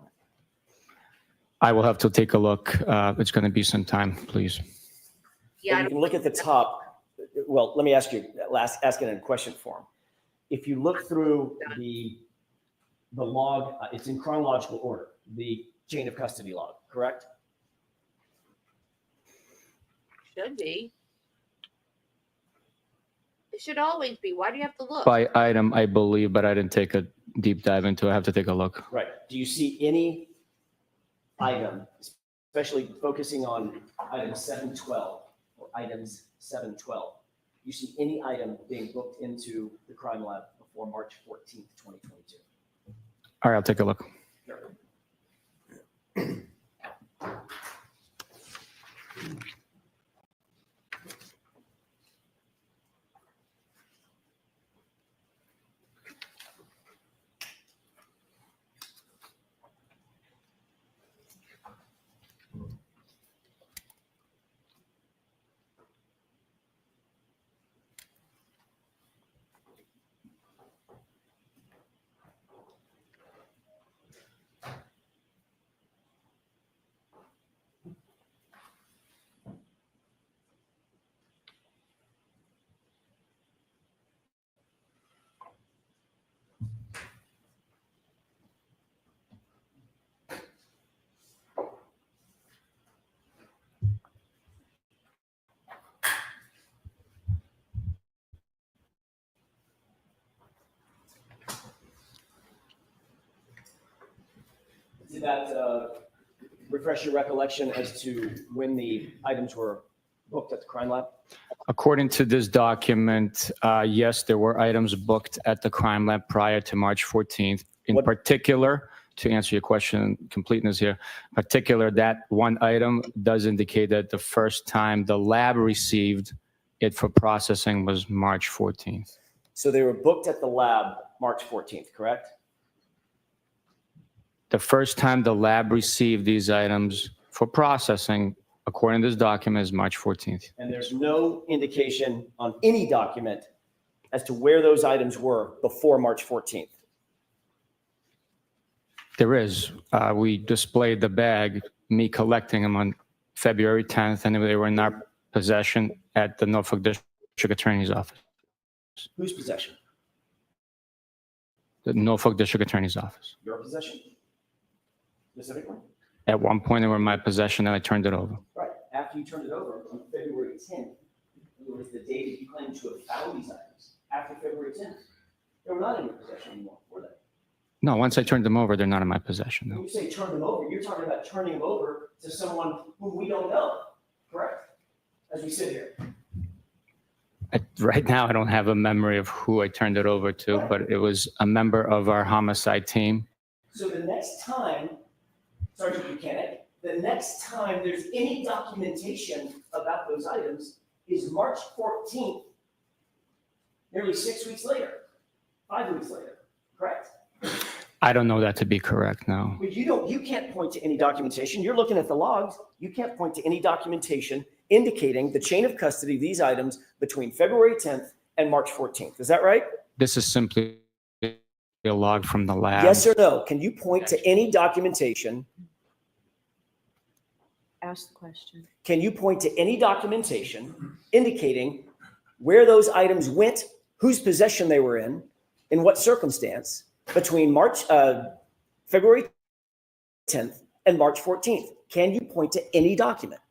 I will have to take a look. It's going to be some time, please. Yeah, I You don't can look at the top. Well, let me ask you, ask it in question form. If you look through the log, it's in chronological order, the chain of custody log, correct? should be. It should always be. Why do you have to look? By item, I believe, but I didn't take a deep dive into it. I have to take a look. Right. Do you see any item, especially focusing on item 712 or items 712? You see any item being booked into the crime lab before March 14th, 2022? All right, I'll take a look. Sure. Did that refresh your recollection as to when the items were booked at the crime lab? According to this document, yes, there were items booked at the crime lab prior to March 14th. In What- particular, to answer your question, completeness here, particular, that one item does indicate that the first time the lab received it for processing was March 14th. So they were booked at the lab March 14th, correct? The first time the lab received these items for processing, according to this document, is March 14th. And there's no indication on any document as to where those items were before March 14th. There is. We displayed the bag, me collecting them on February 10th, and they were in our possession at the Norfolk District Attorney's office. Whose possession? The Norfolk District Attorney's office. Your possession? Specifically? At one point, they were in my possession, and I turned it over. Right, after you turned it over on February 10th, it was the day that you claimed to have found these items. After February 10th, they were not in your possession anymore, were they? No, once I turned them over, they're not in my possession. When No. you say turn them over, you're talking about turning them over to someone whom we don't know, correct? As we sit here. Right now, I don't have a memory of who I turned it over to, but it was a member of our homicide team. So the next time, Sergeant Buchanan, the next time there's any documentation about those items is March 14th, nearly 6 weeks later, 5 weeks later, correct? I don't know that to be correct, no. But you can't point to any documentation. You're looking at the logs. You can't point to any documentation indicating the chain of custody of these items between February 10th and March 14th. Is that right? This is simply a log from the lab. Yes or no? Can you point to any documentation? Ask the question. Can you point to any documentation indicating where those items went, whose possession they were in what circumstance, between February 10th and March 14th? Can you point to any document?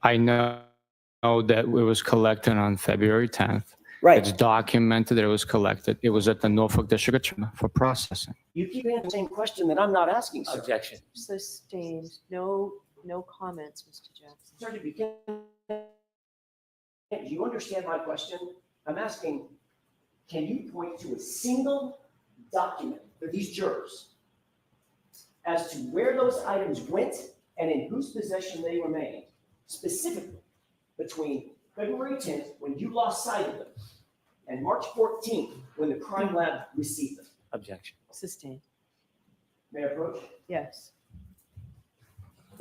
I know that it was collected on February 10th. Right. It's documented that it was collected. It was at the Norfolk District Attorney for processing. You keep answering the same question that I'm not asking, sir. Objection. Sustained. No comments, Mr. Jackson. Sergeant Buchanan, do you understand my question? I'm asking, can you point to a single document for these jurors as to where those items went and in whose possession they remained, specifically between February 10th, when you lost sight of them, and March 14th, when the crime lab received them? Objection. Sustained. May I approach? Yes.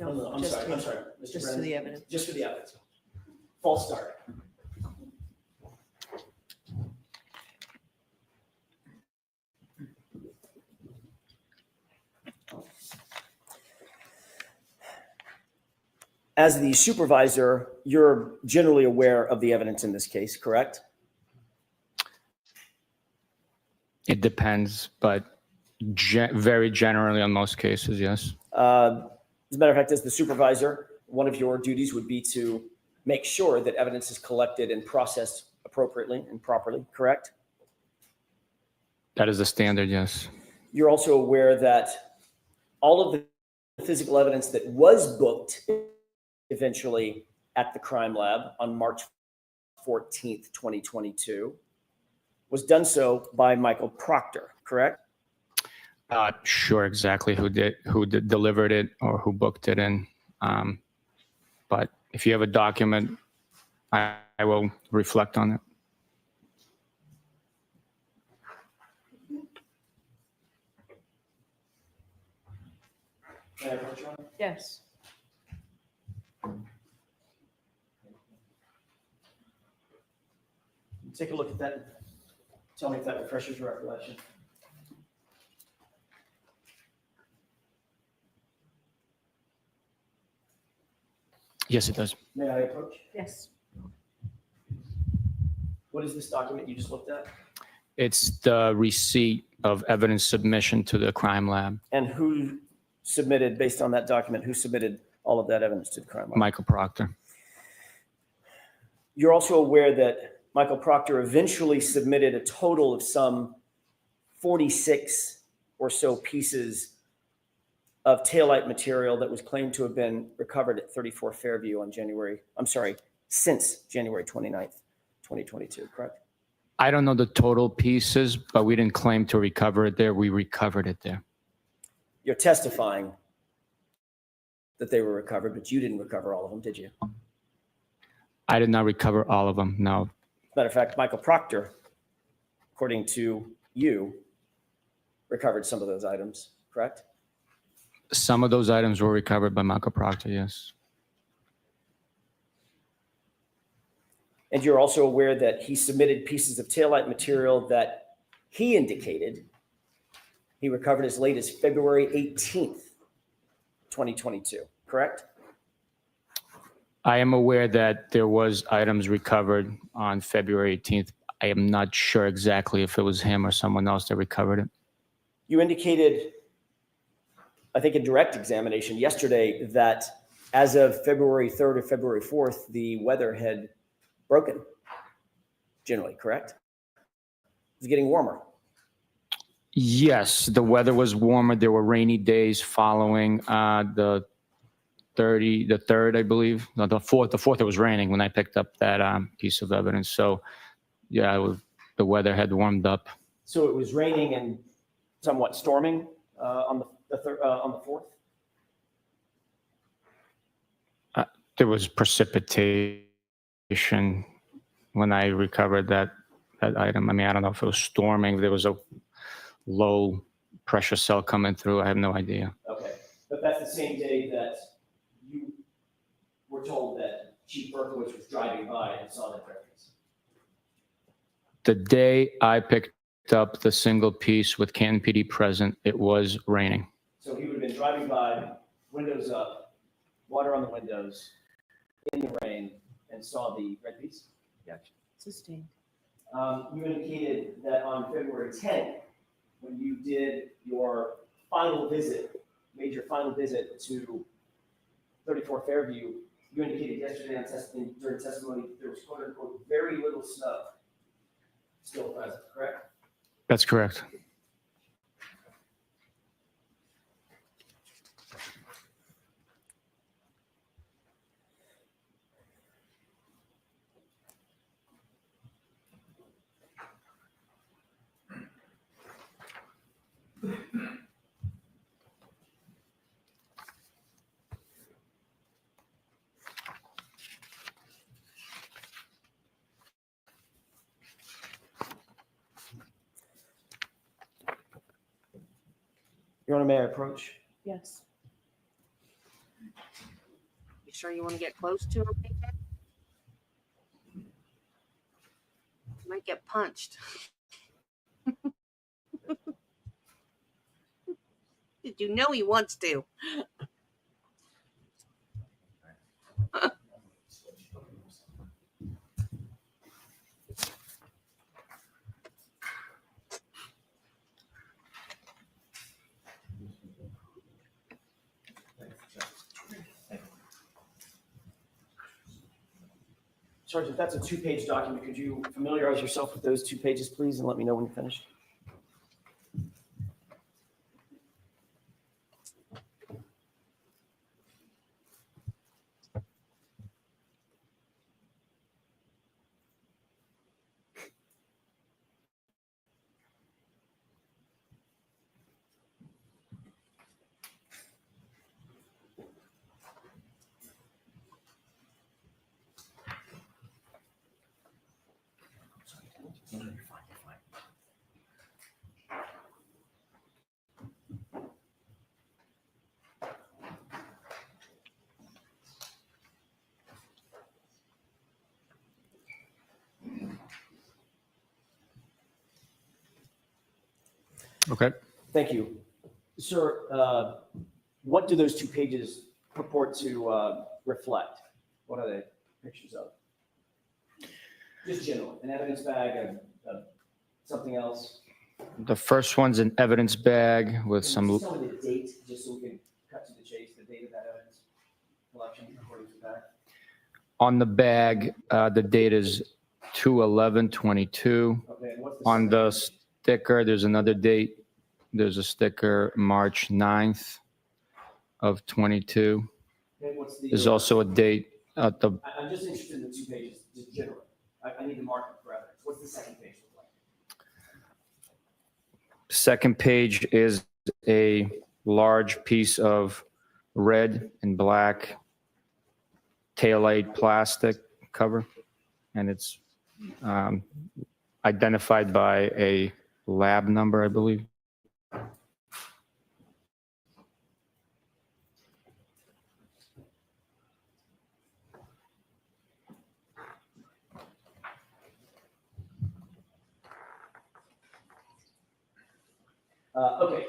I'm just sorry, to- Mr. Just for Brennan. the evidence. Just for the evidence. False start. As the supervisor, you're generally aware of the evidence in this case, correct? It depends, but very generally on most cases, yes. As a matter of fact, as the supervisor, one of your duties would be to make sure that evidence is collected and processed appropriately and properly, correct? That is the standard, yes. You're also aware that all of the physical evidence that was booked eventually at the crime lab on March 14th, 2022, was done so by Michael Proctor, correct? Not sure exactly who delivered it or who booked it in. But if you have a document, I will reflect on it. Yes. Take a look at that. And tell me if that refreshes your recollection. Yes, it does. May I approach? Yes. What is this document you just looked at? It's the receipt of evidence submission to the crime lab. And who submitted, based on that document, who submitted all of that evidence to the crime lab? Michael Proctor. You're also aware that Michael Proctor eventually submitted a total of some 46 or so pieces of taillight material that was claimed to have been recovered at 34 Fairview on since January 29th, 2022, correct? I don't know the total pieces, but we didn't claim to recover it there. We recovered it there. You're testifying that they were recovered, but you didn't recover all of them, did you? I did not recover all of them, no. Matter of fact, Michael Proctor, according to you, recovered some of those items, correct? Some of those items were recovered by Michael Proctor, yes. And you're also aware that he submitted pieces of taillight material that he indicated he recovered as late as February 18th, 2022, correct? I am aware that there was items recovered on February 18th. I am not sure exactly if it was him or someone else that recovered it. You indicated, I think in direct examination yesterday, that as of February 3rd or February 4th, the weather had broken, generally, correct? It was getting warmer. Yes, the weather was warmer. There were rainy days following the 3rd, I believe. No, the 4th, it was raining when I picked up that piece of evidence. So, yeah, the weather had warmed up. So it was raining and somewhat storming on the 4th? There was precipitation when I recovered that item. I mean, I don't know if it was storming. There was a low pressure cell coming through. I have no idea. Okay, but that's the same day that you were told that Chief Berkowitz was driving by and saw that difference. The day I picked up the single piece with Canton PD present, it was raining. So he would have been driving by, windows up, water on the windows, in the rain, and saw the red piece? Sustained. You indicated that on February 10th, when you did your final visit, made your final visit to 34 Fairview, you indicated yesterday during testimony there was quote unquote very little snow still present, correct? That's correct. Your Honor, may I approach? Yes. You sure you want to get close to him? AJ? You might get punched. Did you know he wants to? Sergeant, that's a 2-page document. Could you familiarize yourself with those 2 pages, please, and let me know when you're finished? Okay. Thank you. Sir, what do those 2 pages purport to reflect? What are they pictures of? Just general, an evidence bag, something else? The first one's an evidence bag with Can you some. just tell me the date, just so we can cut to the chase, the date of that evidence collection according to that? On the bag, the date is 2/11/22. Okay, and what's the On the second sticker, there's another date. There's a sticker March 9th of 22. page? Okay, what's the? There's also a date at the I'm just interested in the 2 pages, just generally. I need to mark it for evidence. What's the second page look like? second page is a large piece of red and black taillight plastic cover, and it's identified by a lab number, I believe. Okay,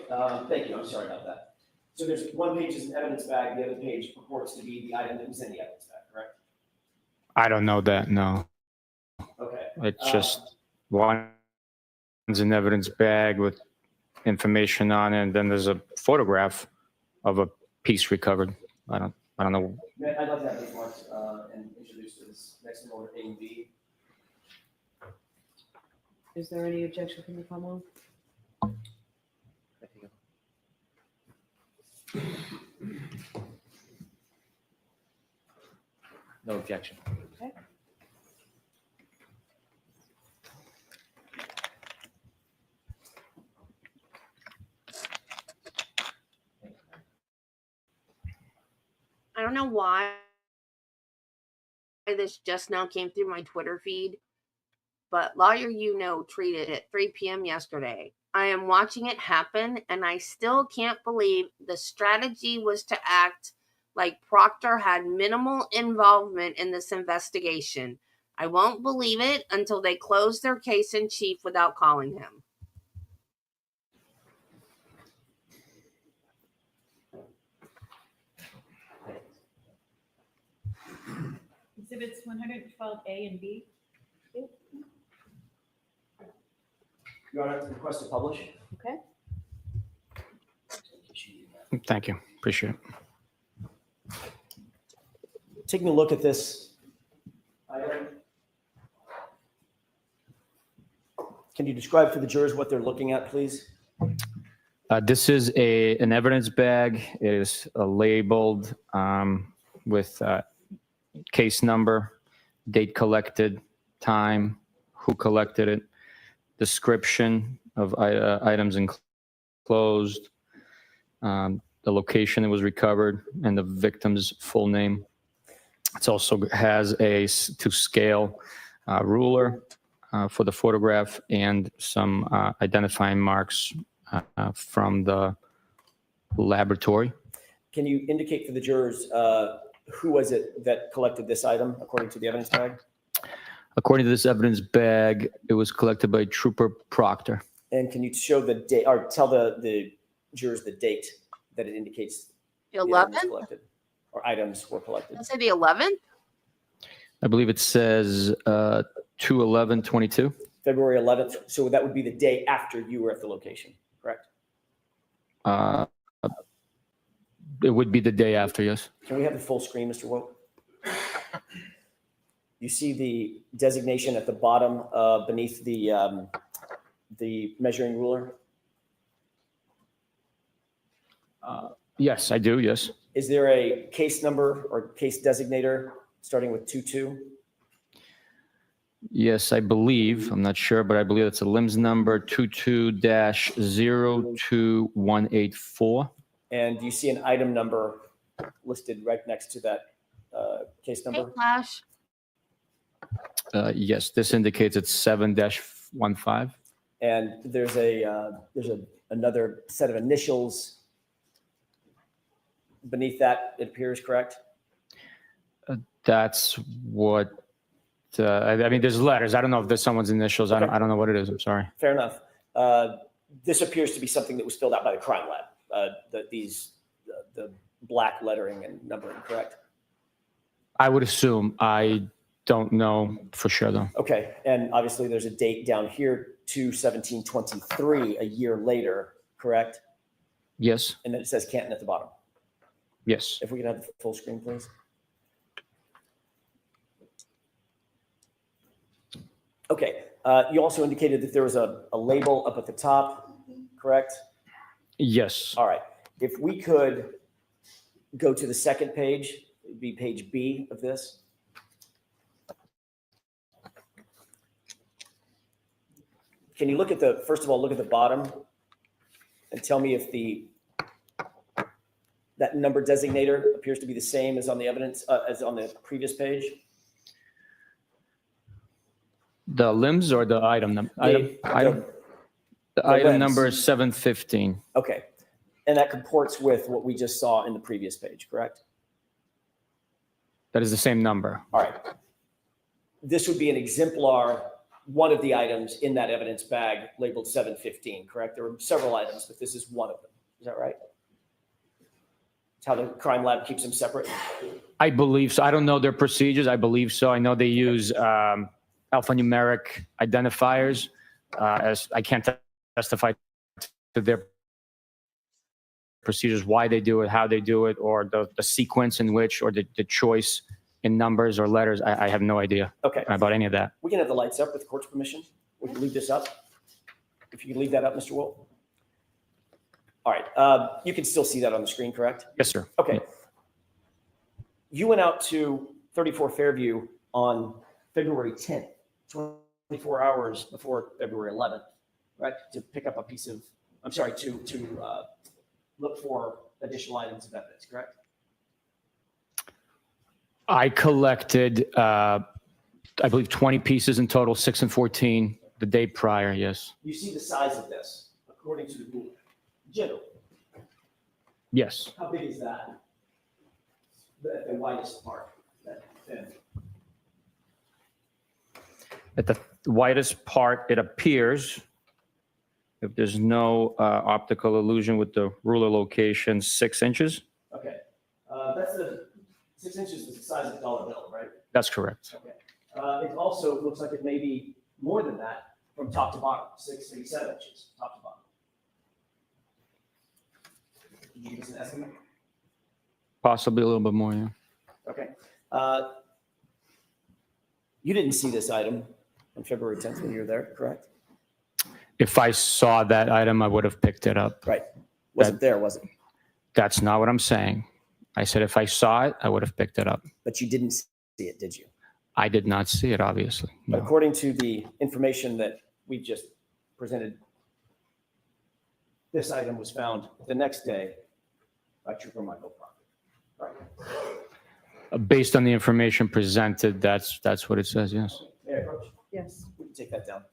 thank you. I'm sorry about that. So there's 1 page is an evidence bag, the other page purports to be the item that was in the evidence bag, correct? I don't know that, no. Okay. It's just one's an evidence bag with information on it. And then there's a photograph of a piece recovered. I don't know. I'd like to have these marks and introduced as next in order A and B. Is there any objection from the Commonwealth? No objection. Okay. I don't know why this just now came through my Twitter feed, but Lawyer tweeted at 3 p.m. yesterday. I am watching it happen, and I still can't believe the strategy was to act like Proctor had minimal involvement in this investigation. I won't believe it until they close their case in chief without calling him. Exhibits 112A and B. Your Honor, request to publish. Okay. Thank you. Appreciate it. Taking a look at this item, can you describe for the jurors what they're looking at, please? This is an evidence bag. It is labeled with case number, date collected, time, who collected it, description of items enclosed, the location it was recovered, and the victim's full name. It also has a to scale ruler for the photograph and some identifying marks from the laboratory. Can you indicate for the jurors who was it that collected this item according to the evidence bag? According to this evidence bag, it was collected by Trooper Proctor. And can you show the date or tell the jurors the date that it indicates The the item was 11th? collected or items were collected? Let's say the 11th. I believe it says 2/11/22. February 11th. So that would be the day after you were at the location, correct? It would be the day after, yes. Can we have the full screen, Mr. Woke? You see the designation at the bottom beneath the measuring ruler? Yes, I do, yes. Is there a case number or case designator starting with 22? Yes, I believe, I'm not sure, but I believe it's a LIMS number 22-02184. And do you see an item number listed right next to that case Hey, number? Flash. Yes, this indicates it's 7-15. And there's another set of initials beneath that, it appears, correct? That's what, I mean, there's letters. I don't know if there's someone's initials. I don't know what it is. I'm sorry. Fair enough. This appears to be something that was filled out by the crime lab. The black lettering and numbering, correct? I would assume. I don't know for sure, though. Okay, and obviously there's a date down here, 2/17/23, a year later, correct? Yes, And then it says Canton at the bottom. yes. If we could have the full screen, please. Okay, you also indicated that there was a label up at the top, correct? Yes. All right, if we could go to the second page, it'd be page B of this. Can you look at first of all, look at the bottom and tell me if that number designator appears to be the same as on the evidence, as on the previous page? The limbs or the item number? The Item limbs. number is 715. Okay, and that comports with what we just saw in the previous page, correct? That is the same number. All right. This would be an exemplar, one of the items in that evidence bag labeled 715, correct? There were several items, but this is one of them. Is that right? It's how the crime lab keeps them separate? I believe so. I don't know their procedures. I believe so. I know they use alphanumeric identifiers. As I can't testify their procedures, why they do it, how they do it, or the sequence in which, or the choice in numbers or letters. I have no idea Okay. about any of that. We can have the lights up with the court's permission. We can leave this up. If you can leave that up, Mr. Wolf. All right. You can still see that on the screen, correct? Yes, sir. Okay. You went out to 34 Fairview on February 10th, 24 hours before February 11th, right? To pick up a piece of, I'm sorry, to look for additional items of evidence, correct? I collected, I believe, 20 pieces in total, 6 and 14, the day prior, yes. You see the size of this, according to the ruler. Generally, Yes. how big is that? The widest part, that thin. At the widest part, it appears, if there's no optical illusion with the ruler location, 6 inches. Okay. That's the 6 inches is the size of a dollar bill, right? That's correct. Okay. It also looks like it may be more than that from top to bottom, 6 maybe 7 inches, top to bottom. Can you give us an estimate? Possibly a little bit more, yeah. Okay. You didn't see this item on February 10th when you were there, correct? If I saw that item, I would have picked it up. Right. Wasn't there, was it? That's not what I'm saying. I said if I saw it, I would have picked it up. But you didn't see it, did you? I did not see it, obviously. But No. according to the information that we just presented, this item was found the next day by Trooper Michael Proctor. Right. Based on the information presented, that's what it says, yes. May I approach? Yes. We can take that down.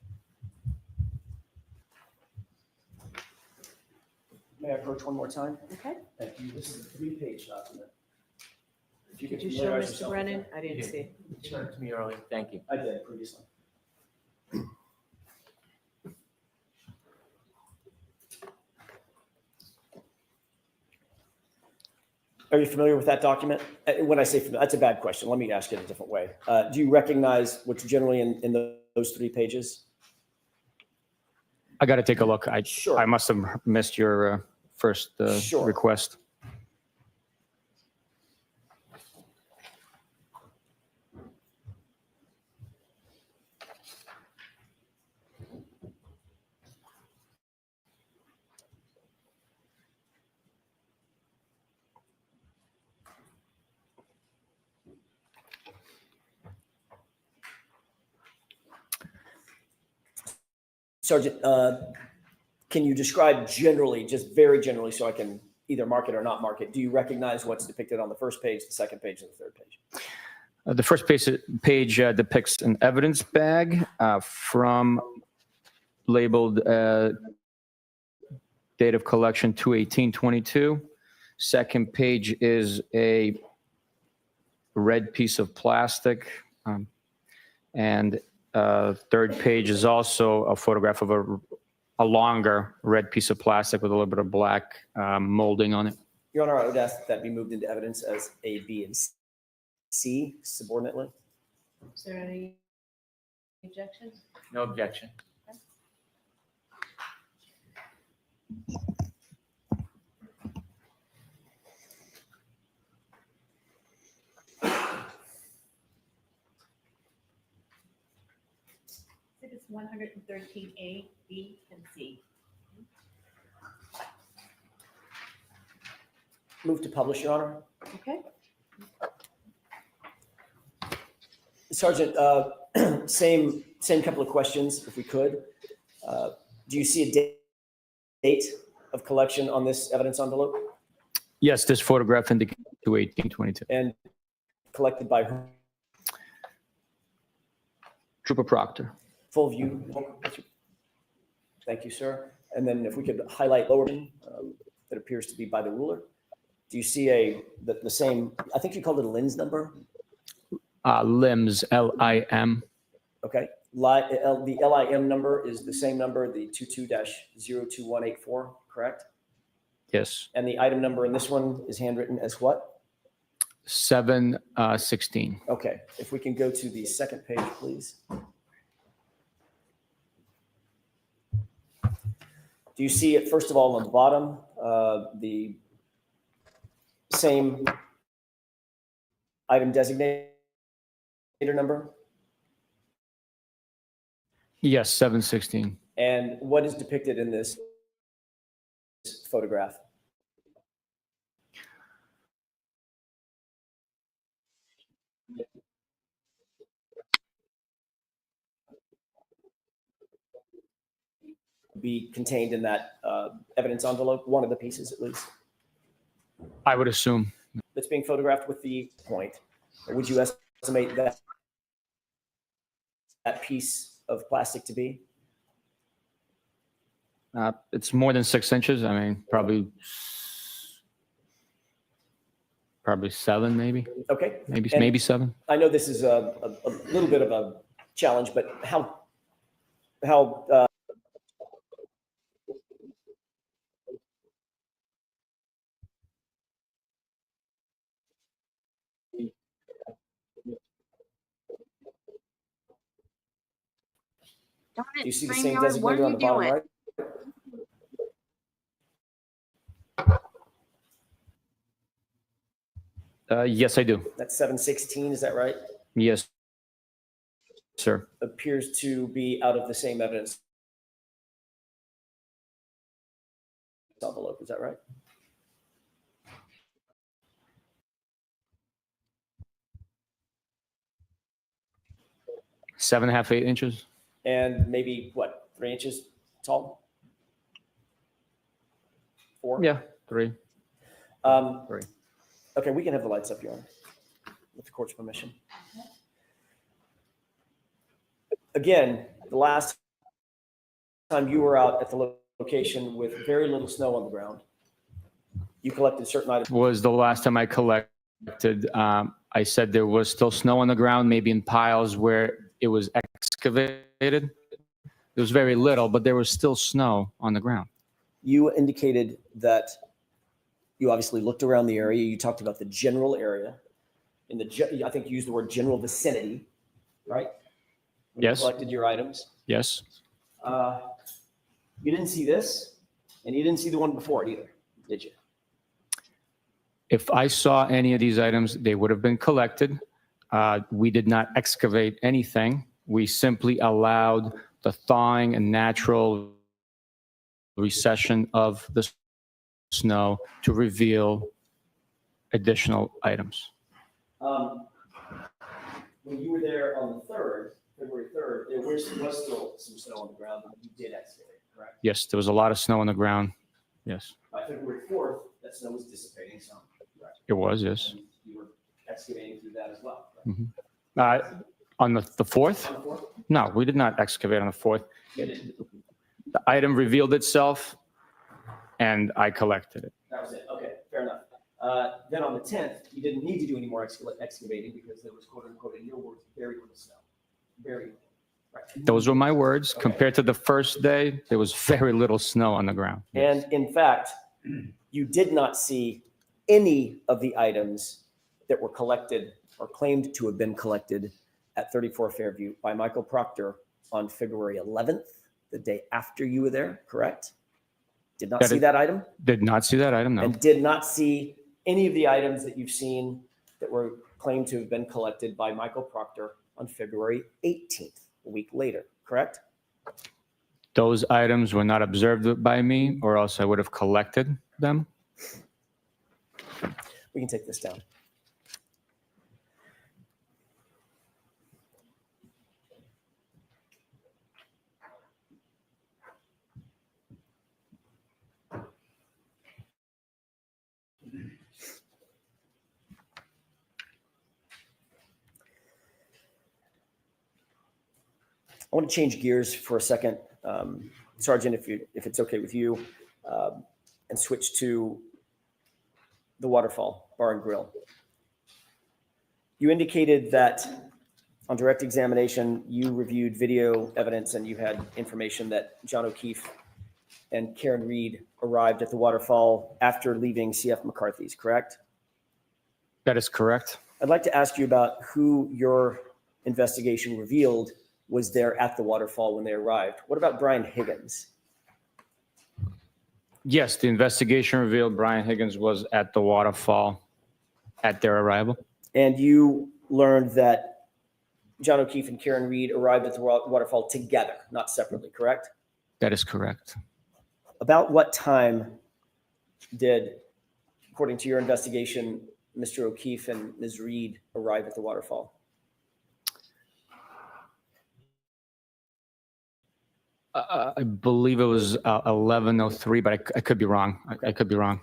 May I approach one more time? Okay. Thank you. This is a 3-page document. If you Did could you show familiarize Mr. yourself with Brennan? that. I didn't see. You showed it to me earlier. Thank you. I did previously. Are you familiar with that document? When I say familiar, that's a bad question. Let me ask it a different way. Do you recognize what's generally in those 3 pages? I got to take a look. Sure. I must have missed your first Sure. request. Sergeant, can you describe generally, just very generally, so I can either mark it or not mark it? Do you recognize what's depicted on the first page, the second page, and the third page? The first page depicts an evidence bag from labeled date of collection 2/18/22. Second page is a red piece of plastic. And third page is also a photograph of a longer red piece of plastic with a little bit of black molding on it. Your Honor, I would ask that be moved into evidence as A, B, and C subordinately. Is there any objections? No objection. Exhibits 113A, B, and C. Move to publish, Your Honor. Okay. Sergeant, same couple of questions, if we could. Do you see a date of collection on this evidence envelope? Yes, this photograph indicates 2/18/22. And collected by whom? Trooper Proctor. Full view. Thank you, sir. And then if we could highlight lower, that appears to be by the ruler. Do you see the same, I think you called it a lens number? Limbs, LIM. Okay. The LIM number is the same number, the 22-02184, correct? Yes. And the item number in this one is handwritten as what? 7/16. Okay. If we can go to the second page, please. Do Do you see it, first of all, on the bottom, the same item designator number? Yes, 716. And what is depicted in this photograph? Be contained in that evidence envelope, one of the pieces at least, I would assume. that's being photographed with the point. Would you estimate that piece of plastic to be? It's more than 6 inches. I mean, probably 7, maybe. Okay. Maybe And maybe 7. I know this is a little bit of a challenge, but how Darn do it, you see the same StreamYard, what designator are on you the bottom doing? right? Yes, I do. That's 716, is that right? Yes, sir. Appears to be out of the same evidence envelope, is that right? Seven and a half, 8 inches. And maybe what, 3 inches tall? 4? Yeah, 3. Um, 3. okay, we can have the lights up, Your Honor, with the court's permission. Again, the last time you were out at the location with very little snow on the ground, you collected certain items. Was the last time I collected. I said there was still snow on the ground, maybe in piles where it was excavated. There was very little, but there was still snow on the ground. You indicated that you obviously looked around the area. You talked about the general area. I think you used the word general vicinity, right? When Yes. You collected your items. Yes. You didn't see this, and you didn't see the one before it either, did you? If I saw any of these items, they would have been collected. We did not excavate anything. We simply allowed the thawing and natural recession of the snow to reveal additional items. When you were there on the 3rd, February 3rd, there was still some snow on the ground, and you did excavate, correct? Yes, there was a lot of snow on the ground. Yes, By February 4th, that snow was dissipating some, correct? it was, yes. And you were excavating through that as well, correct? On the 4th? On the 4th? No, we did not excavate on the 4th. You didn't. The item revealed itself, and I collected it. That was it. Okay, fair enough. Then on the 10th, you didn't need to do any more excavating because there was, quote unquote, in your words, very little snow. Very little. Right. Those were my words. Okay. Compared to the first day, there was very little snow on the ground. And in fact, you did not see any of the items that were collected or claimed to have been collected at 34 Fairview by Michael Proctor on February 11th, the day after you were there, correct? Did not see that item? Did not see that item, no. And did not see any of the items that you've seen that were claimed to have been collected by Michael Proctor on February 18th, a week later, correct? Those items were not observed by me, or else I would have collected them. We can take this down. I want to change gears for a second, Sergeant, if it's okay with you, and switch to the Waterfall Bar and Grill. You indicated that on direct examination, you reviewed video evidence and you had information that John O'Keefe and Karen Reed arrived at the Waterfall after leaving CF McCarthy's, correct? That is correct. I'd like to ask you about who your investigation revealed was there at the Waterfall when they arrived. What about Brian Higgins? Yes, the investigation revealed Brian Higgins was at the waterfall at their arrival. And you learned that John O'Keefe and Karen Reed arrived at the waterfall together, not separately, correct? That is correct. About what time did, according to your investigation, Mr. O'Keefe and Ms. Reed arrive at the waterfall? I believe it was 11:03, but I could be wrong. I could be wrong.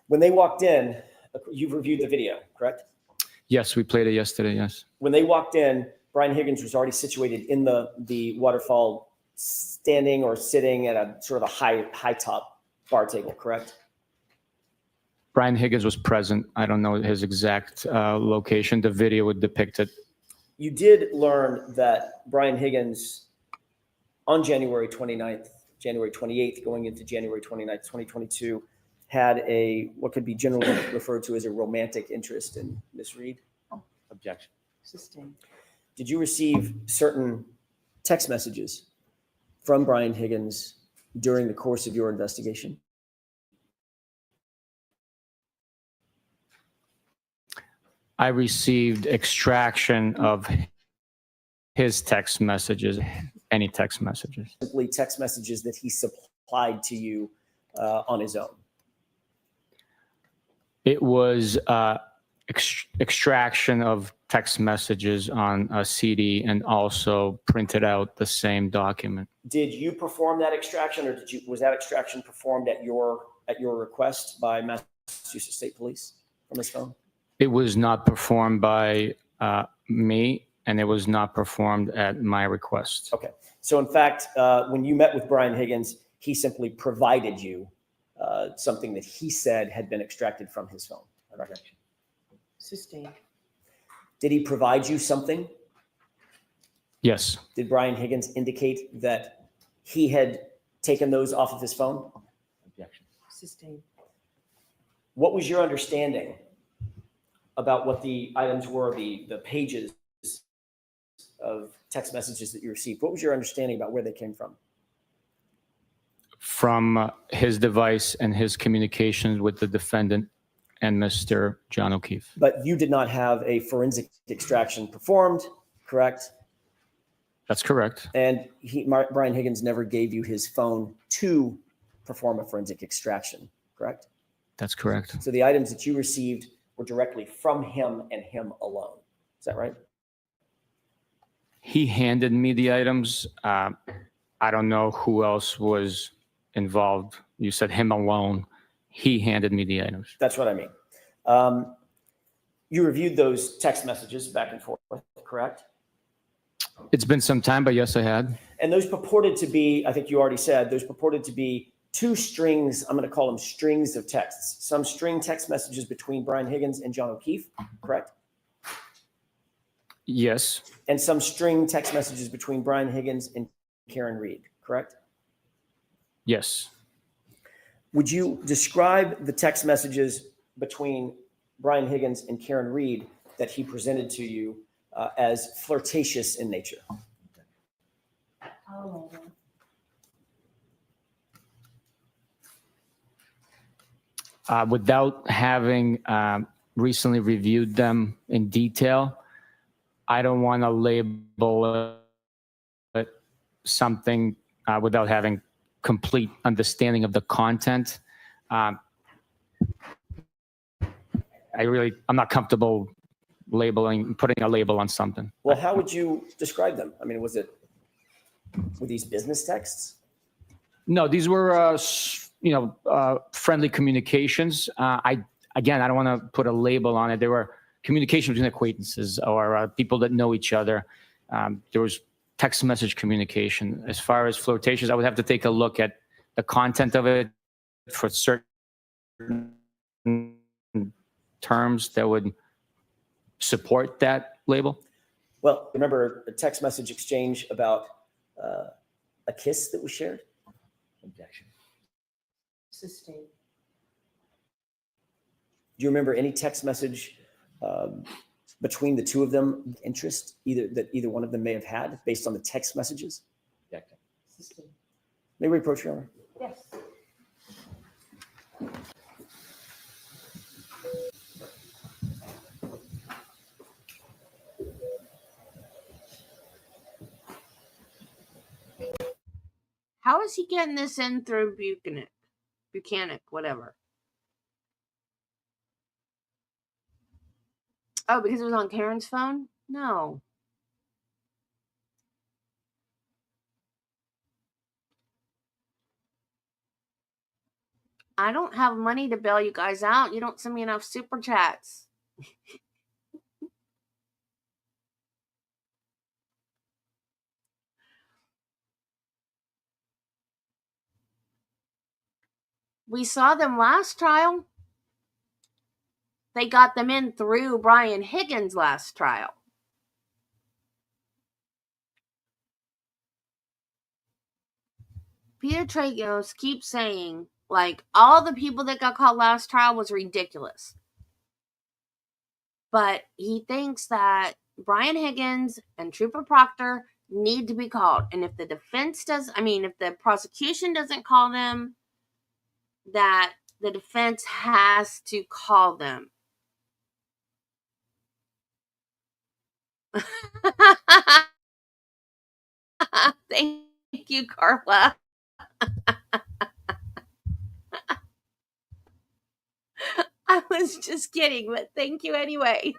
When they walked in, you've reviewed the video, correct? Yes, we played it yesterday, yes. When they walked in, Brian Higgins was already situated in the waterfall, standing or sitting at a sort of a high top bar table, correct? Brian Higgins was present. I don't know his exact location. The video would depict it. You did learn that Brian Higgins, on January 29th, January 28th, going into January 29th, 2022, had what could be generally referred to as a romantic interest in Ms. Reed. Objection. Sustained. Did you receive certain text messages from Brian Higgins during the course of your investigation? I received extraction of his text messages, any text messages. Simply text messages that he supplied to you on his own. It was extraction of text messages on a CD and also printed out the same document. Did you perform that extraction, or was that extraction performed at your request by Massachusetts State Police from his phone? It was not performed by me, and it was not performed at my request. Okay. So in fact, when you met with Brian Higgins, he simply provided you something that he said had been extracted from his phone. Objection. Sustained. Did he provide you something? Yes. Did Brian Higgins indicate that he had taken those off of his phone? Objection. Sustained. What was your understanding about what the items were, the pages of text messages that you received? What was your understanding about where they came from? From his device and his communications with the defendant and Mr. John O'Keefe. But you did not have a forensic extraction performed, correct? That's correct. And Brian Higgins never gave you his phone to perform a forensic extraction, correct? That's correct. So the items that you received were directly from him and him alone. Is that right? He handed me the items. I don't know who else was involved. You said him alone. He handed me the items. That's what I mean. You reviewed those text messages back and forth, correct? It's been some time, but yes, I had. And those purported to be, I think you already said, those purported to be two strings, I'm going to call them strings of texts. Some string text messages between Brian Higgins and John O'Keefe, correct? Yes. And some string text messages between Brian Higgins and Karen Reed, correct? Yes. Would you describe the text messages between Brian Higgins and Karen Reed that he presented to you as flirtatious in nature? Oh, Without having recently reviewed them in detail, I don't want to label it something without having complete understanding of the content. I'm not comfortable putting a label on something. Well, how would you describe them? I mean, were these business texts? No, these were, friendly communications. I don't want to put a label on it. There were communication between acquaintances or people that know each other. There was text message communication. As far as flirtations, I would have to take a look at the content of it for certain terms that would support that label. Well, remember a text message exchange about a kiss that was shared? Objection. Sustained. Do you remember any text message between the two of them, interest that either one of them may have had based on the text messages? Objection. Sustained. May we approach, Your Honor? Yes. How is he getting this in through Buchanan, whatever? Oh, because it was on Karen's phone? No. I don't have money to bail you guys out. You don't send me enough super chats. We saw them last trial. They got them in through Brian Higgins' last trial. Peter Tragos keeps saying, like, all the people that got called last trial was ridiculous. But he thinks that Brian Higgins and Trooper Proctor need to be called. And if the if the prosecution doesn't call them, that the defense has to call them. Thank you, Carla. I was just kidding, but thank you anyway.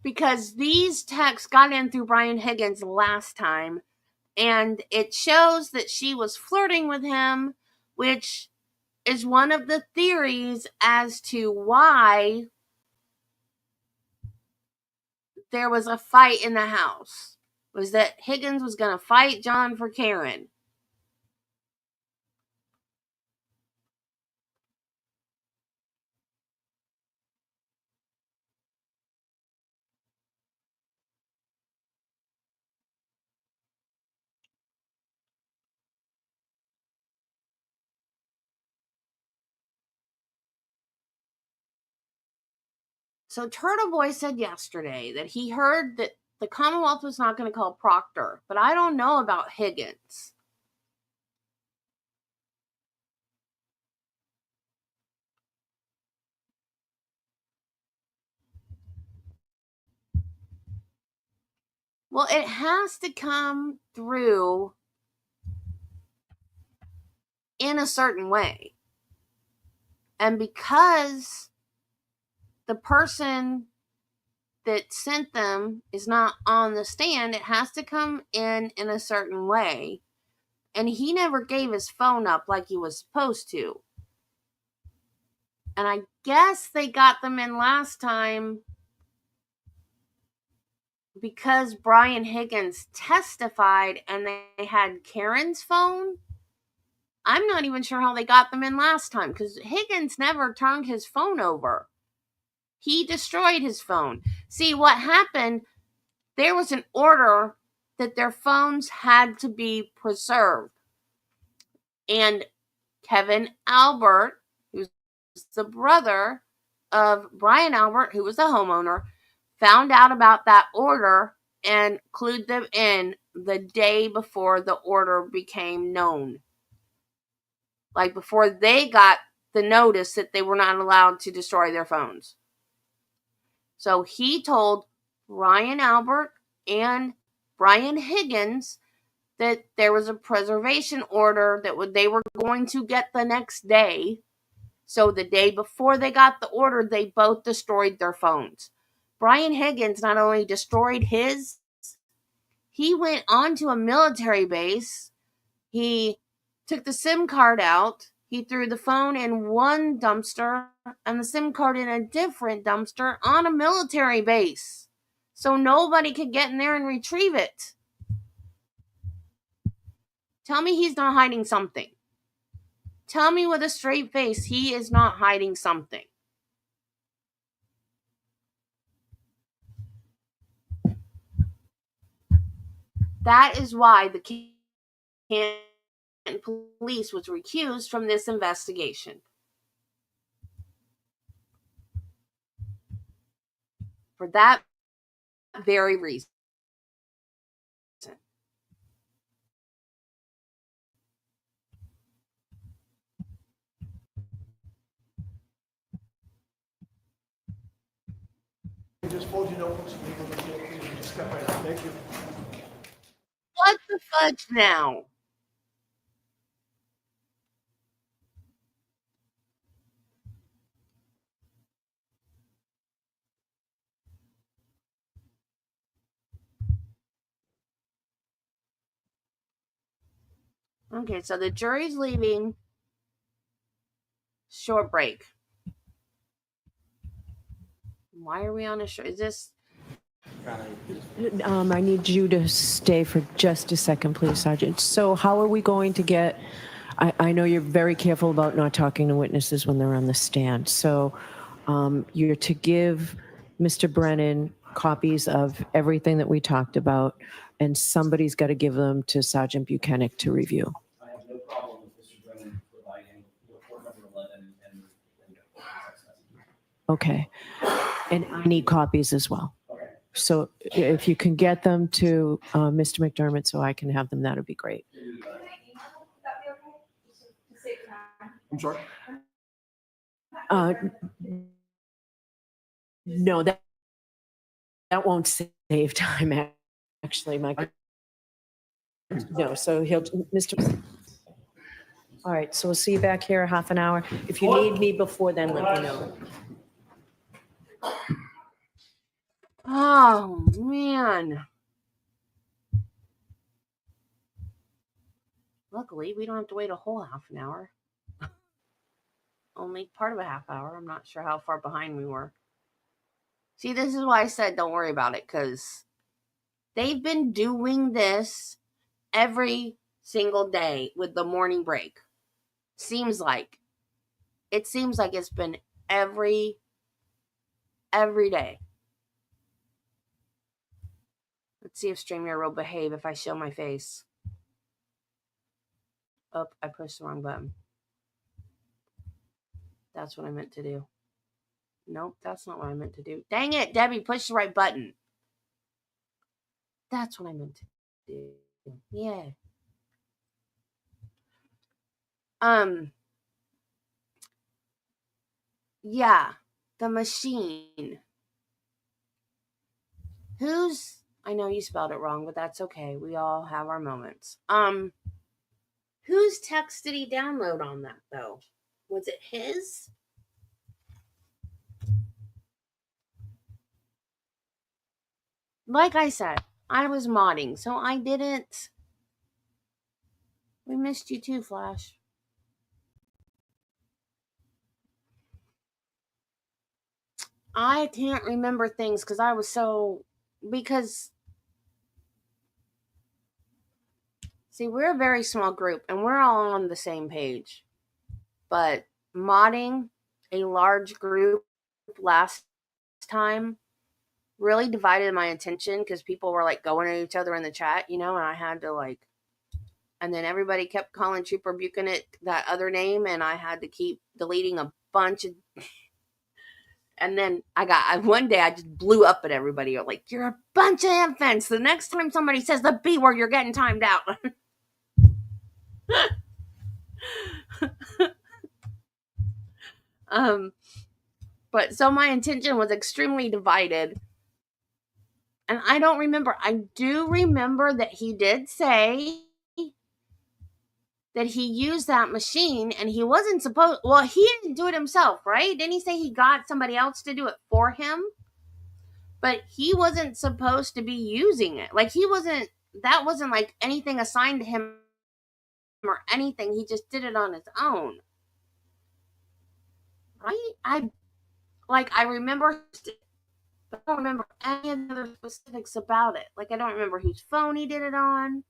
Because these texts got in through Brian Higgins last time, and it shows that she was flirting with him, which is one of the theories as to why there was a fight in the house. Was that Higgins was going to fight John for Karen. So Turtle Boy said yesterday that he heard that the Commonwealth was not going to call Proctor, but I don't know about Higgins. Well, it has to come through in a certain way. And because the person that sent them is not on the stand, it has to come in a certain way. And he never gave his phone up like he was supposed to. And I guess they got them in last time because Brian Higgins testified and they had Karen's phone. I'm not even sure how they got them in last time because Higgins never turned his phone over. He destroyed his phone. See, what happened, there was an order that their phones had to be preserved. And Kevin Albert, who's the brother of Brian Albert, who was the homeowner, found out about that order and clued them in the day before the order became known. Like before they got the notice that they were not allowed to destroy their phones. So he told Ryan Albert and Brian Higgins that there was a preservation order that they were going to get the next day. So the day before they got the order, they both destroyed their phones. Brian Higgins not only destroyed his, he went onto a military base. He took the SIM card out. He threw the phone in one dumpster and the SIM card in a different dumpster on a military base. So nobody could get in there and retrieve it. Tell me he's not hiding something. Tell me with a straight face he is not hiding something. That is why the Canton police was recused from this investigation. For that very reason. just fold your notebooks and leave them with you, please, and just step right up. Thank you. What the fudge now? Okay, so the jury's leaving. Short break. Why are we on a short? Is this? I need you to stay for just a second, please, Sergeant. So how are we going to get, I know you're very careful about not talking to witnesses when they're on the stand. So you're to give Mr. Brennan copies of everything that we talked about, and somebody's got to give them to Sergeant Buchanan to review. I have no problem with Mr. Brennan providing report number 11 and text messages. Okay. And I need copies as well. Okay. So if you can get them to Mr. McDermott so I can have them, that would be great. I'm sorry? No, that won't save time, actually, Mike. No, so he'll, Mr. All right, so we'll see you back here half an hour. If you need me before then, let me know. Oh man. Luckily, we don't have to wait a whole half an hour. Only part of a half hour. I'm not sure how far behind we were. See, this is why I said don't worry about it, because they've been doing this every single day with the morning break. Seems like it's been every day. Let's see if StreamYard will behave if I show my face. Oh, I pushed the wrong button. That's what I meant to do. Nope, that's not what I meant to do. Dang it, Debbie, push the right button. That's what I meant to do. Yeah. Yeah, the machine. I know you spelled it wrong, but that's okay. We all have our moments. Whose text did he download on that though? Was it his? Like I said, I was modding, so I didn't. We missed you too, Flash. I can't remember things because I was so. See, we're a very small group and we're all on the same page. But modding a large group last time really divided my attention because people were like going at each other in the chat, and I had to and then everybody kept calling Trooper Buchanan that other name, and I had to keep deleting a bunch of. And then one day I just blew up at everybody. You're like, you're a bunch of infants. The next time somebody says the B word, you're getting timed out. But so my attention was extremely divided. And I don't remember. I do remember that he did say that he used that machine and he wasn't supposed. Well, he didn't do it himself, right? Didn't he say he got somebody else to do it for him? But he wasn't supposed to be using it. That wasn't like anything assigned to him or anything. He just did it on his own. Right? I remember, but I don't remember any of the other specifics about it. I don't remember whose phone he did it on.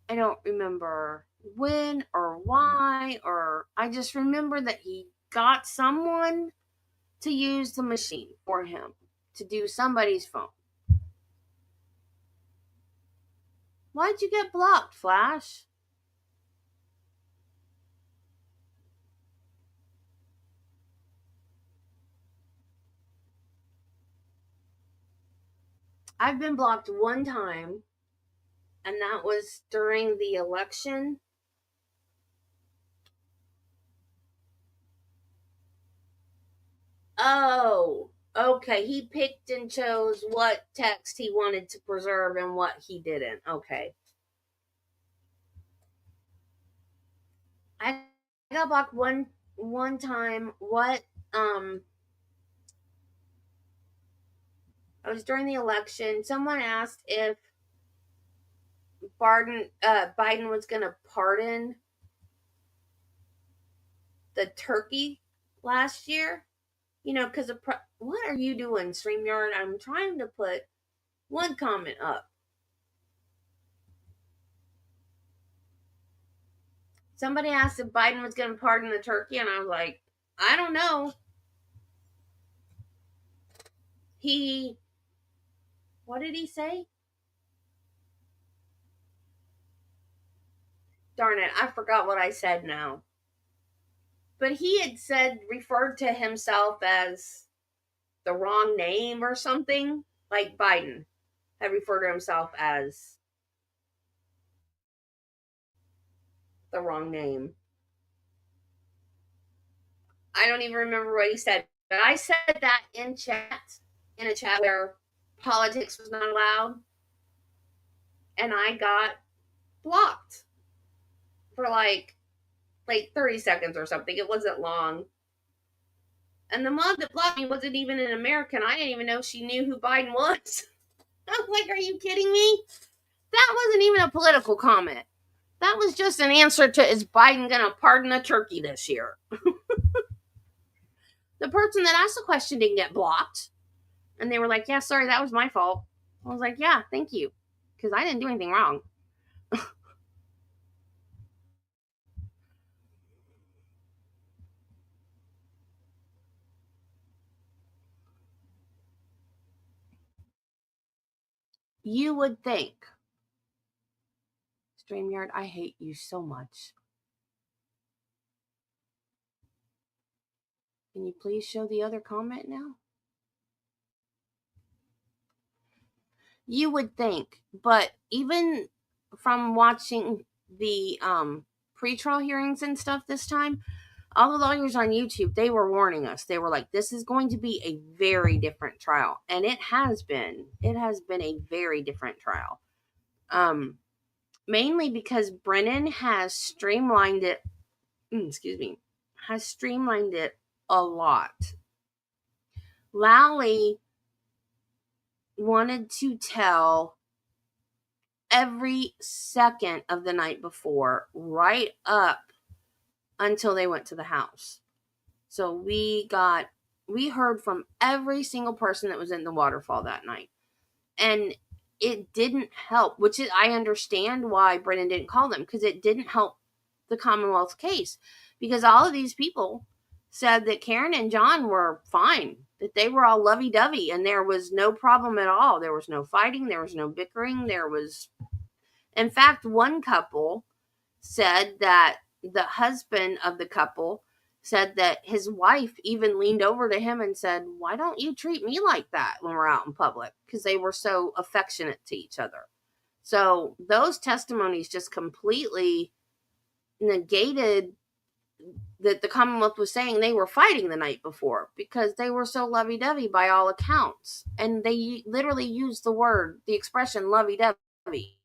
I don't remember when or why, or I just remember that he got someone to use the machine for him to do somebody's phone. Why'd you get blocked, Flash? I've been blocked one time, and that was during the election. Oh, Okay, he picked and chose what text he wanted to preserve and what he didn't. Okay. I got blocked one time. What I was during the election. Someone asked if Biden was going to pardon the turkey last year. You know, because what are you doing, StreamYard? I'm trying to put one comment up. Somebody asked if Biden was going to pardon the turkey, and I was like, I don't know. What did he say? Darn it, I forgot what I said now. But he had referred to himself as the wrong name or something. Like Biden had referred to himself as the wrong name. I don't even remember what he said. But I said that in a chat where politics was not allowed. And I got blocked for like 30 seconds or something. It wasn't long. And the mom that blocked me wasn't even an American. I didn't even know she knew who Biden was. I was like, are you kidding me? That wasn't even a political comment. That was just an answer to, is Biden going to pardon the turkey this year? The person that asked the question didn't get blocked. And they were like, yeah, sorry, that was my fault. I was like, yeah, thank you. Because I didn't do anything wrong. You would think. StreamYard, I hate you so much. Can you please show the other comment now? You would think, but even from watching the pretrial hearings and stuff this time, all the lawyers on YouTube, they were warning us. They were like, this is going to be a very different trial. And it has been. It has been a very different trial. Mainly because Brennan has streamlined it, has streamlined it a lot. Lally wanted to tell every second of the night before, right up until they went to the house. So we heard from every single person that was in the waterfall that night. And it didn't help, which is, I understand why Brennan didn't call them, because it didn't help the Commonwealth case. Because all of these people said that Karen and John were fine, that they were all lovey-dovey, and there was no problem at all. There was no fighting, there was no bickering, in fact, one couple said that the husband of the couple said that his wife even leaned over to him and said, why don't you treat me like that when we're out in public? Because they were so affectionate to each other. So those testimonies just completely negated that the Commonwealth was saying they were fighting the night before, because they were so lovey-dovey by all accounts. And they literally used the expression lovey-dovey.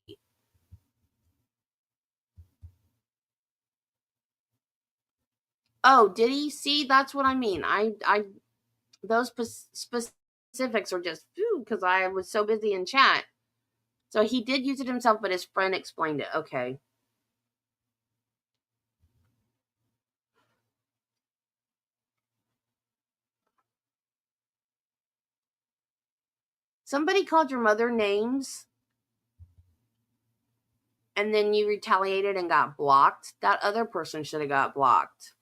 Oh, did he? See, that's what I mean. Those specifics are just because I was so busy in chat. So he did use it himself, but his friend explained it. Okay. Somebody called your mother names and then you retaliated and got blocked. That other person should have got blocked.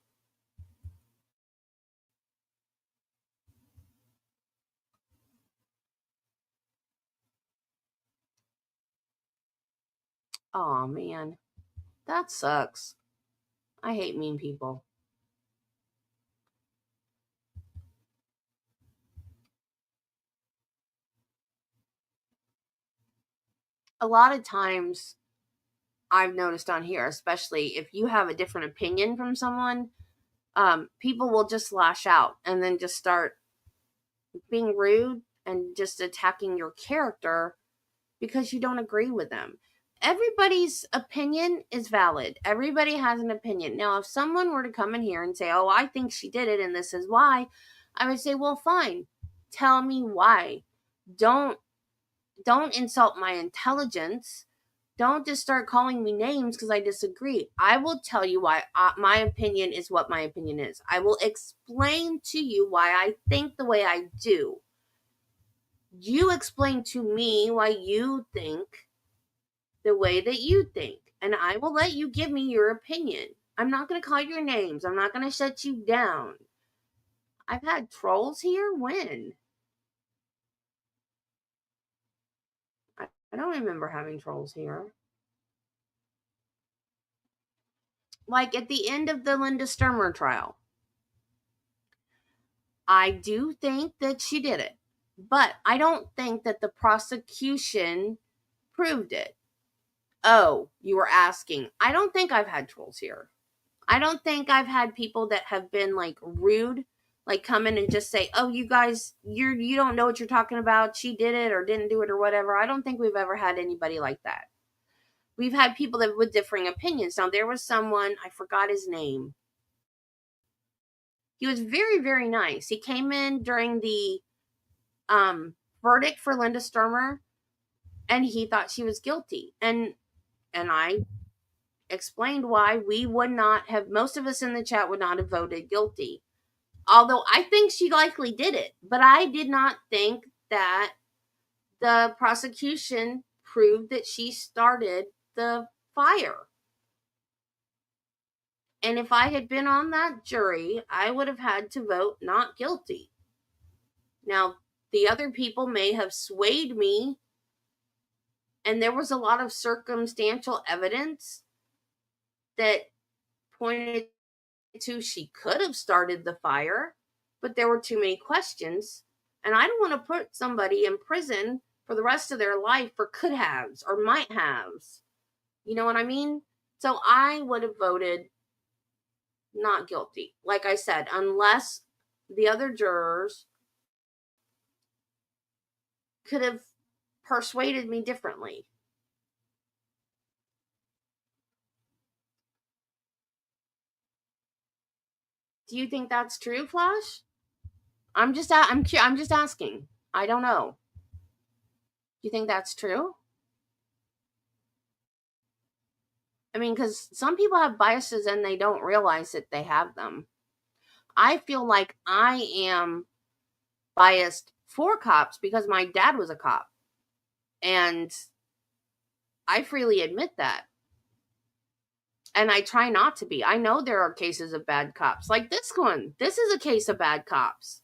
Oh man, that sucks. I hate mean people. A lot of times I've noticed on here, especially if you have a different opinion from someone, people will just lash out and then just start being rude and just attacking your character because you don't agree with them. Everybody's opinion is valid. Everybody has an opinion. Now, if someone were to come in here and say, "Oh, I think she did it and this is why," I would say, "Well, fine. Tell me why. Don't insult my intelligence. Don't just start calling me names because I disagree. I will tell you why my opinion is what my opinion is. I will explain to you why I think the way I do. You explain to me why you think the way that you think, and I will let you give me your opinion. I'm not going to call your names. I'm not going to shut you down." I've had trolls here. When? I don't remember having trolls here. Like at the end of the Linda Sturmer trial. I do think that she did it, but I don't think that the prosecution proved it. Oh, you were asking. I don't think I've had trolls here. I don't think I've had people that have been like rude, like come in and just say, "Oh, you guys, you don't know what you're talking about. She did it or didn't do it or whatever." I don't think we've ever had anybody like that. We've had people that with differing opinions. Now there was someone, I forgot his name. He was very, very nice. He came in during the verdict for Linda Sturmer, and he thought she was guilty. And I explained why we would not have, most of us in the chat would not have voted guilty. Although I think she likely did it, but I did not think that the prosecution proved that she started the fire. And if I had been on that jury, I would have had to vote not guilty. Now, the other people may have swayed me, and there was a lot of circumstantial evidence that pointed to she could have started the fire, but there were too many questions. And I don't want to put somebody in prison for the rest of their life for could haves or might haves. You know what I mean? So I would have voted not guilty. Like I said, unless the other jurors could have persuaded me differently. Do you think that's true, Flash? I'm just asking. I don't know. Do you think that's true? I mean, because some people have biases and they don't realize that they have them. I feel like I am biased for cops because my dad was a cop. And I freely admit that. And I try not to be. I know there are cases of bad cops. Like this one. This is a case of bad cops.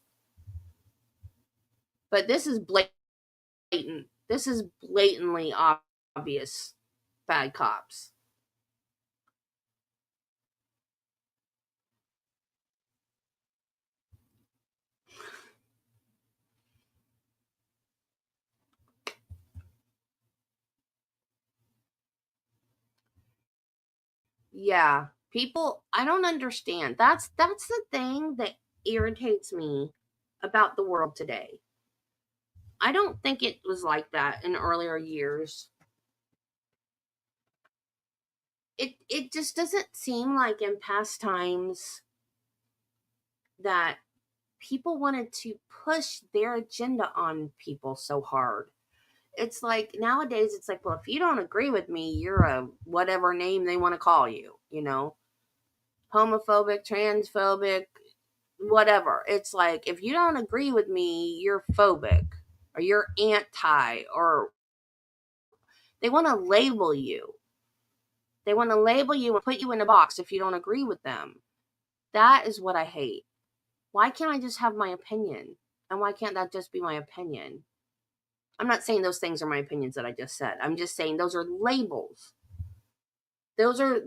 But this is blatant. This is blatantly obvious bad cops. Yeah, people, I don't understand. That's the thing that irritates me about the world today. I don't think it was like that in earlier years. It just doesn't seem like in past times that people wanted to push their agenda on people so hard. It's like nowadays it's like, well, if you don't agree with me, you're a whatever name they want to call you, you know, homophobic, transphobic, whatever. It's like, if you don't agree with me, you're phobic or you're anti, or they want to label you. They want to label you and put you in a box if you don't agree with them. That is what I hate. Why can't I just have my opinion? And why can't that just be my opinion? I'm not saying those things are my opinions that I just said. I'm just saying those are labels. Those are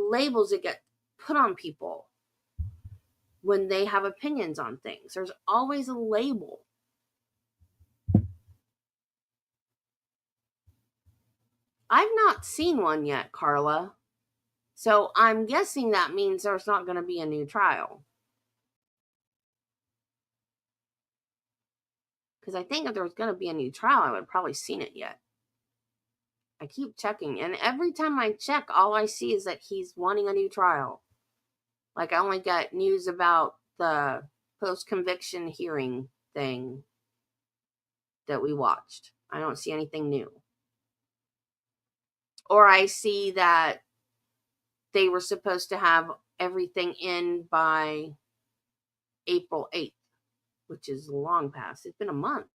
labels that get put on people when they have opinions on things. There's always a label. I've not seen one yet, Carla. So I'm guessing that means there's not going to be a new trial. Because I think if there was going to be a new trial, I would have probably seen it yet. I keep checking, and every time I check, all I see is that he's wanting a new trial. Like, I only got news about the post-conviction hearing thing that we watched. I don't see anything new. Or I see that they were supposed to have everything in by April 8th, which is long past. It's been a month.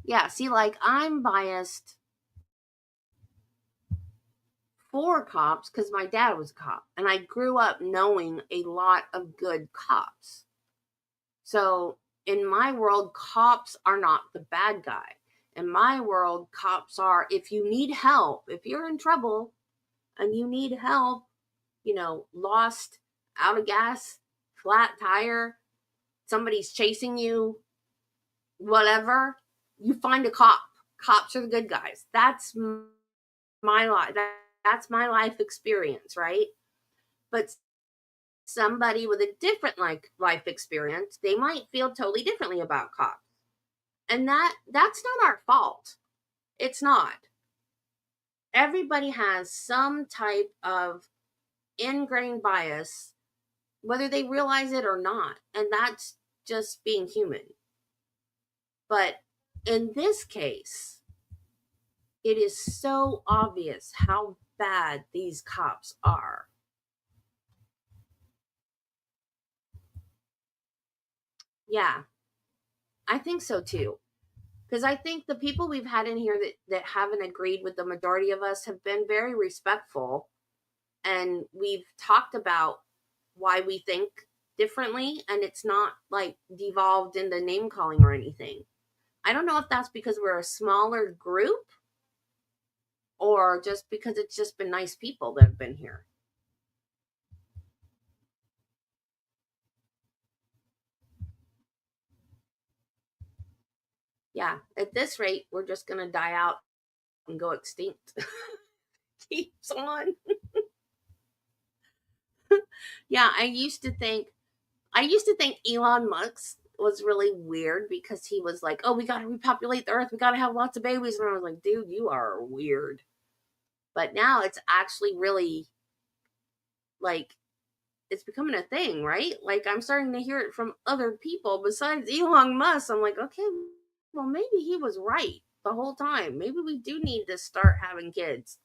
Yeah, see, like, I'm biased for cops because my dad was a cop, and I grew up knowing a lot of good cops. So in my world, cops are not the bad guy. In my world, cops are, if you need help, if you're in trouble and you need help, lost, out of gas, flat tire, somebody's chasing you, whatever, you find a cop. Cops are the good guys. That's my life. That's my life experience, right? But somebody with a different life experience, they might feel totally differently about cops. And that's not our fault. It's not. Everybody has some type of ingrained bias, whether they realize it or not. And that's just being human. But in this case, it is so obvious how bad these cops are. Yeah, I think so too. Because I think the people we've had in here that haven't agreed with the majority of us have been very respectful. And we've talked about why we think differently. And it's not like devolved into name calling or anything. I don't know if that's because we're a smaller group or just because it's just been nice people that have been here. Yeah, at this rate, we're just going to die out and go extinct. Keeps on. Yeah, I used to think Elon Musk was really weird because he was like, oh, we got to repopulate the earth. We got to have lots of babies. And I was like, dude, you are weird. But now it's actually really like, it's becoming a thing, right? Like, I'm starting to hear it from other people besides Elon Musk. I'm like, okay, well, maybe he was right the whole time. Maybe we do need to start having kids.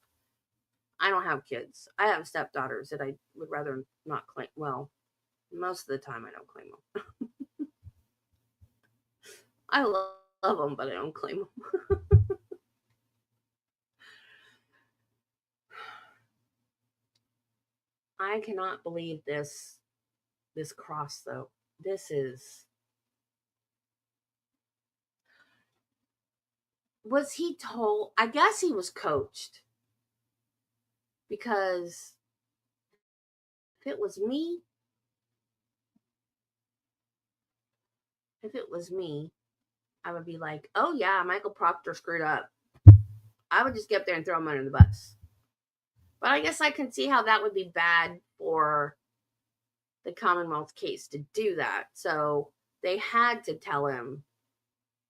I don't have kids. I have stepdaughters that I would rather not claim. Well, most of the time I don't claim them. I love them, but I don't claim them. I cannot believe this cross though. This is, was he told? I guess he was coached, because if it was me, I would be like, oh yeah, Michael Proctor screwed up. I would just get up there and throw him under the bus. But I guess I can see how that would be bad for the Commonwealth case to do that. So they had to tell him,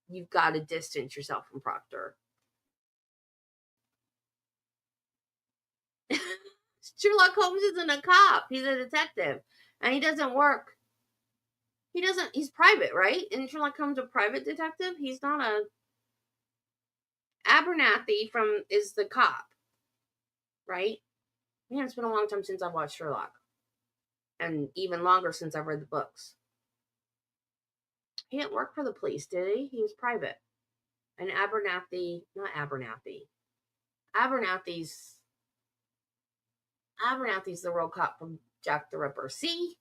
you've got to distance yourself from Proctor. Sherlock Holmes isn't a cop. He's a detective. And he doesn't work. He's private, right? And Sherlock Holmes a private detective? He's not a... Abernathy is the cop, right? Man, it's been a long time since I've watched Sherlock. And even longer since I've read the books. He didn't work for the police, did he? He was private. And Abernathy's the real cop from Jack the Ripper. See?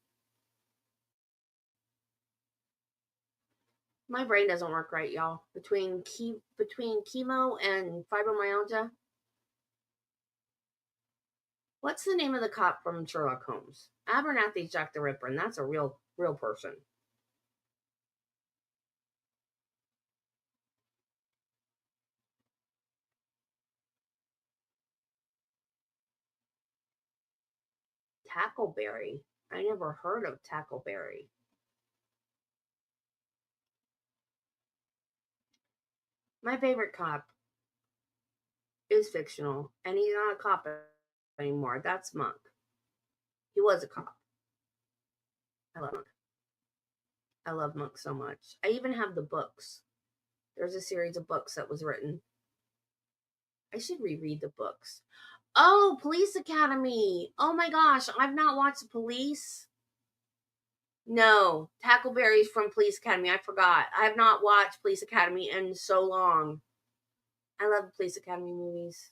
My brain doesn't work right, y'all. Between chemo and fibromyalgia. What's the name of the cop from Sherlock Holmes? Abernathy's Jack the Ripper, and that's a real person. Tackleberry. I never heard of Tackleberry. My favorite cop is fictional, and he's not a cop anymore. That's Monk. He was a cop. I love Monk. I love Monk so much. I even have the books. There's a series of books that was written. I should reread the books. Oh, Police Academy. Oh my gosh, I've not watched Police. No, Tackleberry's from Police Academy. I forgot. I have not watched Police Academy in so long. I love the Police Academy movies.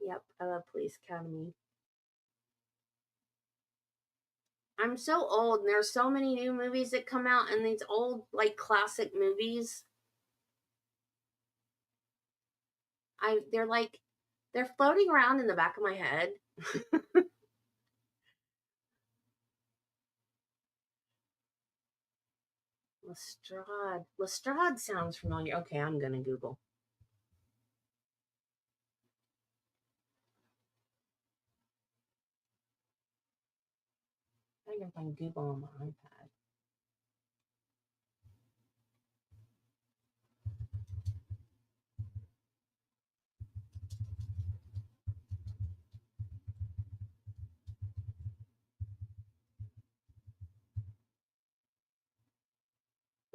Yep, I love Police Academy. I'm so old, and there's so many new movies that come out, and these old, like, classic movies. They're floating around in the back of my head. Lestrade. Lestrade sounds familiar. Okay, I'm gonna Google. I can find Google on my iPad.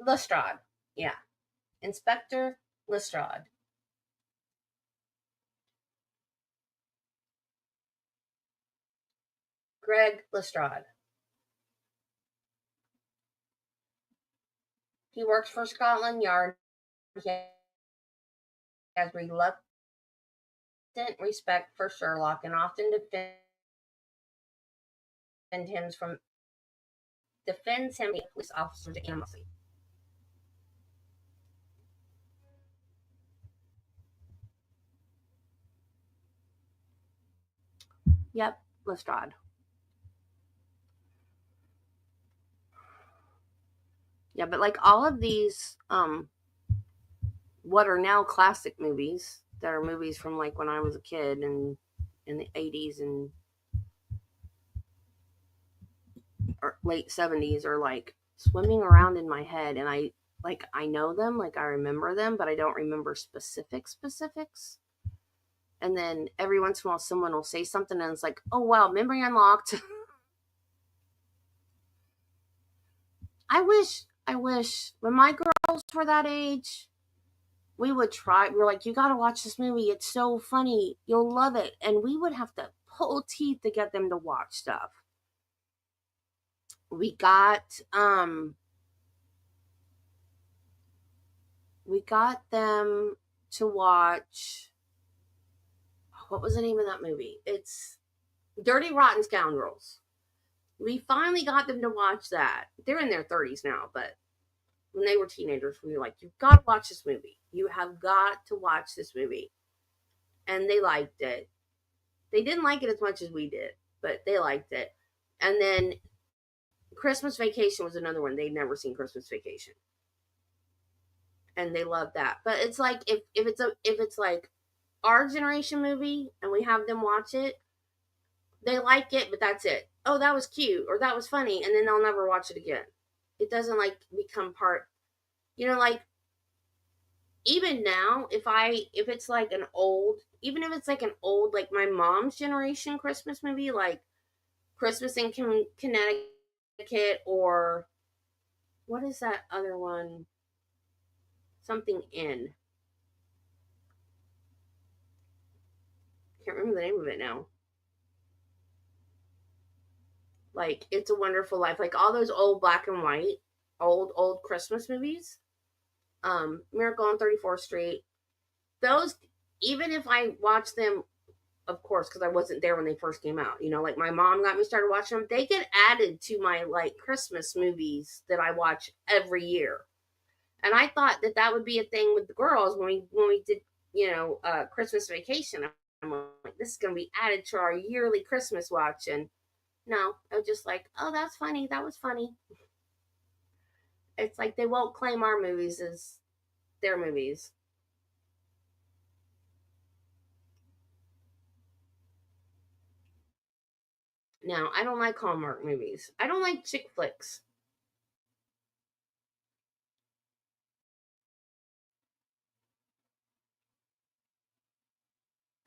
Lestrade. Yeah. Inspector Lestrade. Greg Lestrade. He works for Scotland Yard. He has reluctant respect for Sherlock and often defends him from police officers' animosity. Yep, Lestrade. Yeah, but like all of these what are now classic movies that are movies from like when I was a kid and in the 80s and or late 70s are like swimming around in my head, and I know them, like I remember them, but I don't remember specifics. And then every once in a while someone will say something and it's like, oh wow, memory unlocked. I wish when my girls were that age, we would try. We're like, you got to watch this movie. It's so funny. You'll love it. And we would have to pull teeth to get them to watch stuff. We got them to watch, what was the name of that movie? It's Dirty Rotten Scoundrels. We finally got them to watch that. They're in their 30s now, but when they were teenagers, we were like, you've got to watch this movie. You have got to watch this movie. And they liked it. They didn't like it as much as we did, but they liked it. And then Christmas Vacation was another one. They'd never seen Christmas Vacation. And they loved that. But it's like if it's like our generation movie and we have them watch it, they like it, but that's it. Oh, that was cute or that was funny, and then they'll never watch it again. It doesn't like become part, like even now, if it's like an old, even if it's like an old, like my mom's generation Christmas movie, like Christmas in Connecticut, or what is that other one? Something in. Can't remember the name of it now. Like It's a Wonderful Life, like all those old black and white, old Christmas movies. Miracle on 34th Street. Those, even if I watch them, of course, because I wasn't there when they first came out. Like my mom got me started watching them. They get added to my like Christmas movies that I watch every year. And I thought that would be a thing with the girls when we did, Christmas Vacation. I'm like, this is gonna be added to our yearly Christmas watch, and no, I was just like, oh, that's funny. That was funny. It's like they won't claim our movies as their movies. Now, I don't like Hallmark movies. I don't like chick flicks.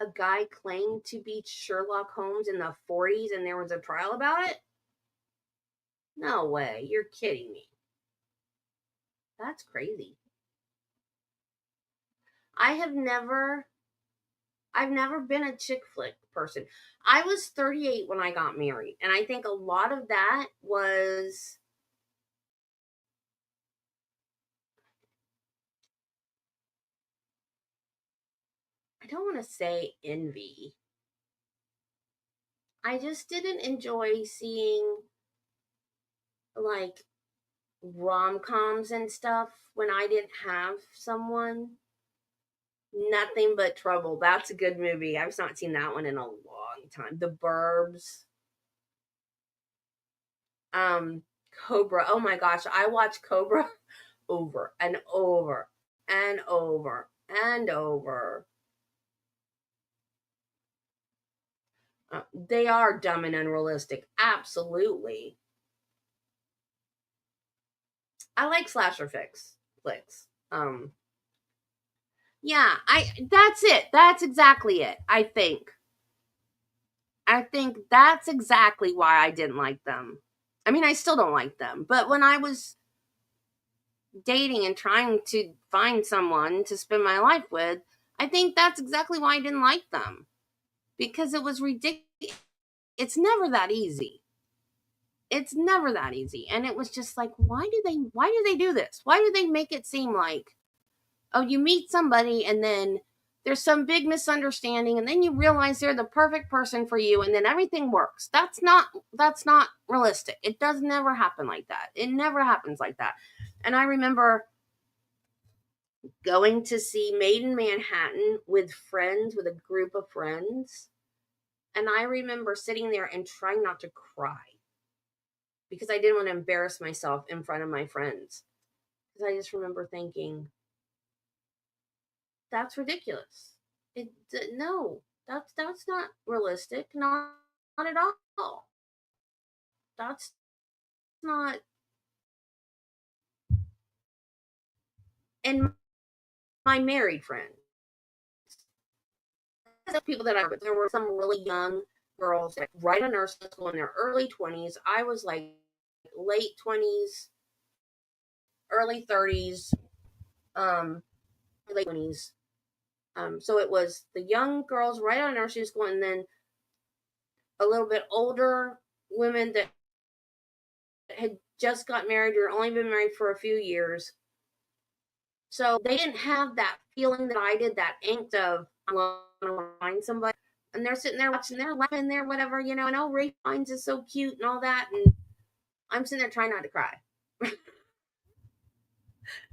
A guy claimed to be Sherlock Holmes in the 40s and there was a trial about it? No way. You're kidding me. That's crazy. I've never been a chick flick person. I was 38 when I got married, and I think a lot of that was I don't want to say envy. I just didn't enjoy seeing like rom-coms and stuff when I didn't have someone. Nothing But Trouble. That's a good movie. I've not seen that one in a long time. The Burbs. Cobra. Oh my gosh, I watched Cobra over and over and over and over. They are dumb and unrealistic. Absolutely. I like slasher flicks. Yeah, that's it. That's exactly it. I think that's exactly why I didn't like them. I mean, I still don't like them, but when I was dating and trying to find someone to spend my life with, I think that's exactly why I didn't like them. Because it was ridiculous. It's never that easy. It's never that easy. And it was just like, why do they do this? Why do they make it seem like, oh, you meet somebody and then there's some big misunderstanding and then you realize they're the perfect person for you and then everything works. That's not realistic. It does never happen like that. It never happens like that. And I remember going to see Made in Manhattan with a group of friends. And I remember sitting there and trying not to cry because I didn't want to embarrass myself in front of my friends. Because I just remember thinking, that's ridiculous. No, that's not realistic. Not at all. That's not. And my married friends, the people that there were some really young girls like right in nursing school in their early 20s. I was like late 20s, early 30s, late 20s. So it was the young girls right out of nursing school, and then a little bit older women that had just got married or only been married for a few years. So they didn't have that feeling that I did, that angst of I want to find somebody. And they're sitting there watching, they're laughing, they're whatever, and oh, Ray Fiennes is so cute and all that. And I'm sitting there trying not to cry.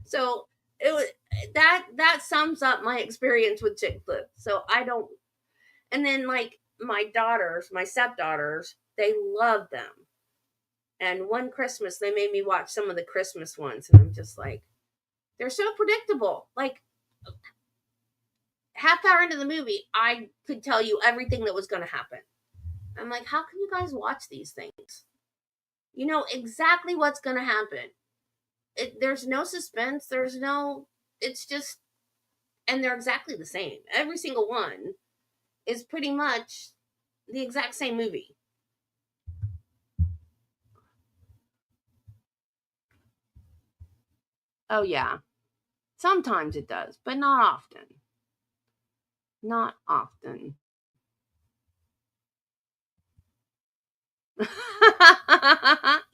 So it was that sums up my experience with chick flicks. So I don't. And then like my stepdaughters, they love them. And one Christmas they made me watch some of the Christmas ones, and I'm just like, they're so predictable. Like half hour into the movie, I could tell you everything that was going to happen. I'm like, how can you guys watch these things? You know exactly what's going to happen. There's no suspense. It's just, and they're exactly the same. Every single one is pretty much the exact same movie. Oh, yeah. Sometimes it does, but not often. Not often.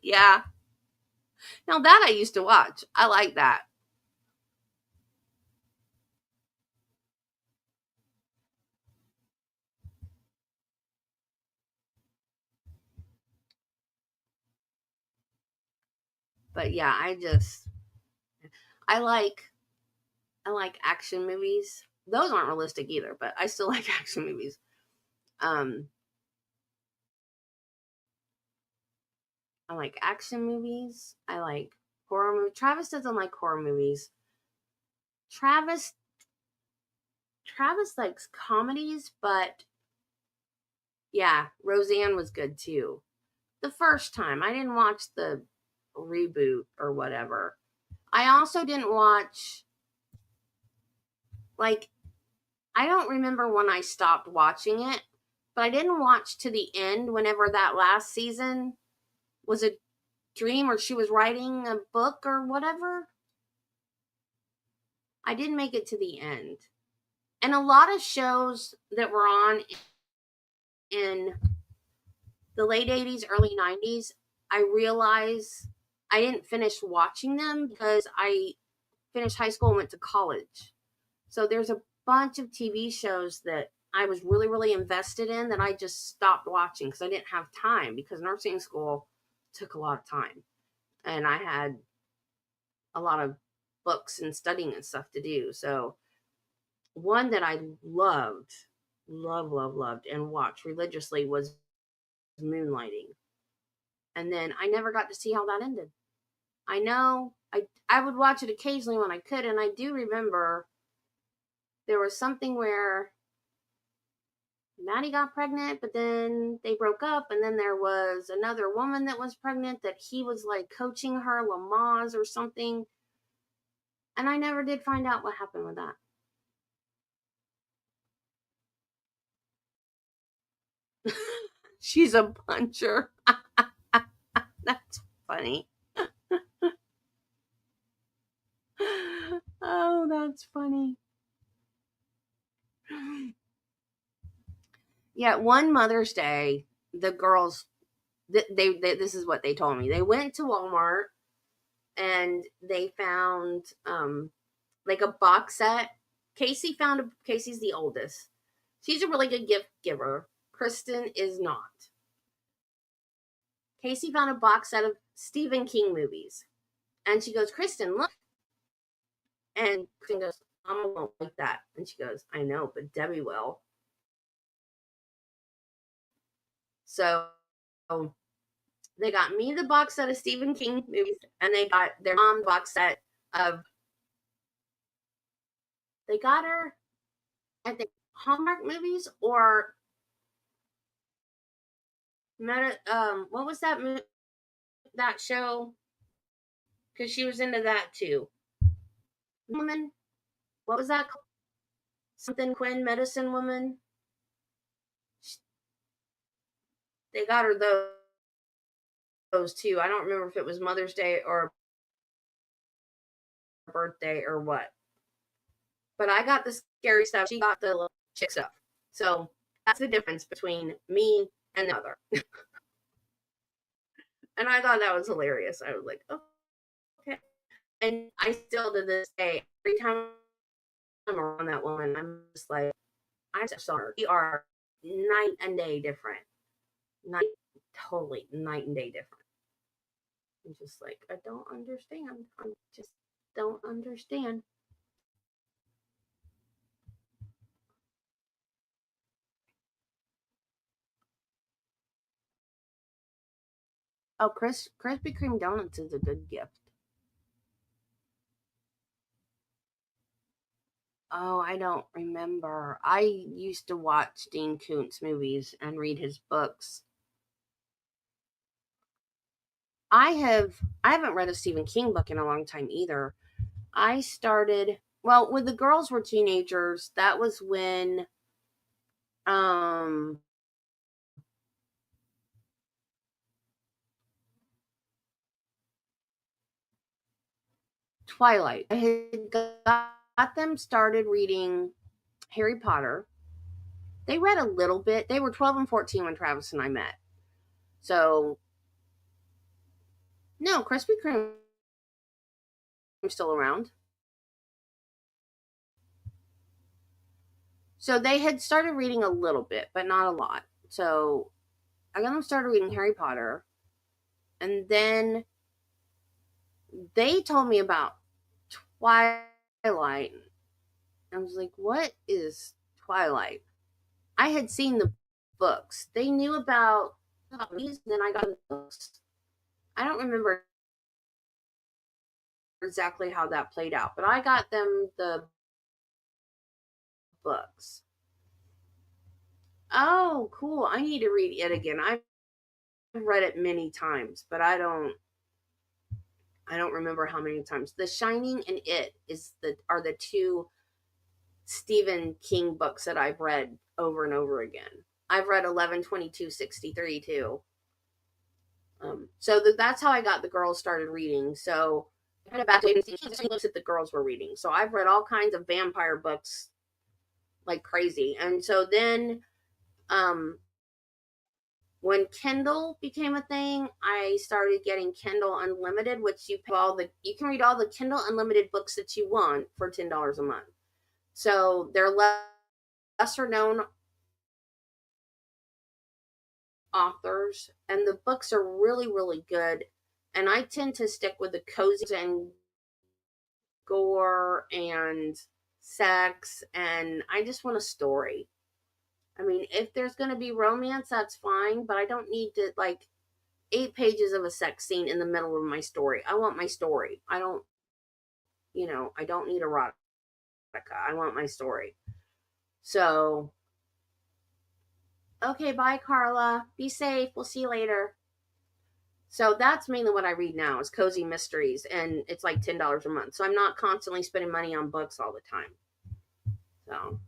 Yeah. Now that I used to watch. I like that. But yeah, I like action movies. Those aren't realistic either, but I still like action movies. I like action movies. I like horror movies. Travis doesn't like horror movies. Travis likes comedies, but Yeah, Roseanne was good too. The first time. I didn't watch the reboot or whatever. I also didn't watch, like, I don't remember when I stopped watching it, but I didn't watch to the end whenever that last season was a dream or she was writing a book or whatever. I didn't make it to the end. And a lot of shows that were on in the late 80s, early 90s, I realize I didn't finish watching them because I finished high school and went to college. So there's a bunch of TV shows that I was really, really invested in that I just stopped watching because I didn't have time, because nursing school took a lot of time. And I had a lot of books and studying and stuff to do. So one that I loved, loved, and watched religiously was Moonlighting. And then I never got to see how that ended. I know I would watch it occasionally when I could, and I do remember there was something where Maddie got pregnant, but then they broke up, and then there was another woman that was pregnant that he was like coaching her, Lamaze or something. And I never did find out what happened with that. She's a puncher. That's funny. Oh, that's funny. Yeah, one Mother's Day, the girls, they this is what they told me. They went to Walmart and they found like a box set. Casey's the oldest. She's a really good gift giver. Kristen is not. Casey found a box set of Stephen King movies. And she goes, Kristen, look. And Kristen goes, Mama won't like that. And she goes, I know, but Debbie will. So they got me the box set of Stephen King movies, and they got their mom the box set of. They got her, I think, Hallmark movies or what was that show? Because she was into that too. Woman, what was that called? Something Quinn, Medicine Woman. They got her those too. I don't remember if it was Mother's Day or birthday or what. But I got the scary stuff. She got the little chick stuff. So that's the difference between me and the other. And I thought that was hilarious. I was like, oh, okay. And I still to this day, every time I'm around that woman, I'm just like, I'm so sorry. We are night and day different. Totally night and day different. I'm just like, I don't understand. I just don't understand. Oh, Krispy Kreme donuts is a good gift. Oh, I don't remember. I used to watch Dean Koontz movies and read his books. I haven't read a Stephen King book in a long time either. I started, well, when the girls were teenagers, that was when um Twilight. I had got them started reading Harry Potter. They read a little bit. They were 12 and 14 when Travis and I met. So, no, Krispy Kreme is still around. So they had started reading a little bit, but not a lot. So I got them started reading Harry Potter. And then they told me about Twilight. I was like, what is Twilight? I had seen the books. They knew about these, and then I got the books. I don't remember exactly how that played out, but I got them the books. Oh, cool. I need to read it again. I've read it many times, but I don't remember how many times. The Shining and It are the two Stephen King books that I've read over and over again. I've read 11/22/63 too. So that's how I got the girls started reading. So kind of back to Stephen books that the girls were reading. So I've read all kinds of vampire books like crazy. And so then when Kindle became a thing, I started getting Kindle Unlimited, which you can read all the Kindle Unlimited books that you want for $10 a month. So they're lesser known authors, and the books are really, really good. And I tend to stick with the cozy and gore and sex, and I just want a story. I mean, if there's going to be romance, that's fine, but I don't need to 8 pages of a sex scene in the middle of my story. I want my story. I don't need erotica. I want my story. So, okay, bye, Carla. Be safe. We'll see you later. So that's mainly what I read now is cozy mysteries, and it's like $10 a month. So I'm not constantly spending money on books all the time. So.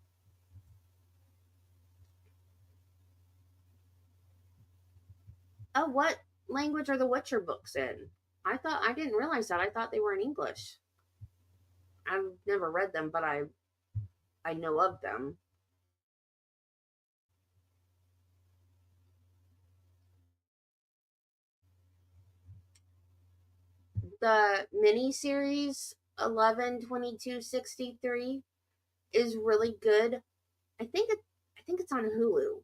Oh, what language are the Witcher books in? I didn't realize that. I thought they were in English. I've never read them, but I know of them. The mini series 11/22/63 is really good. I think it's on Hulu.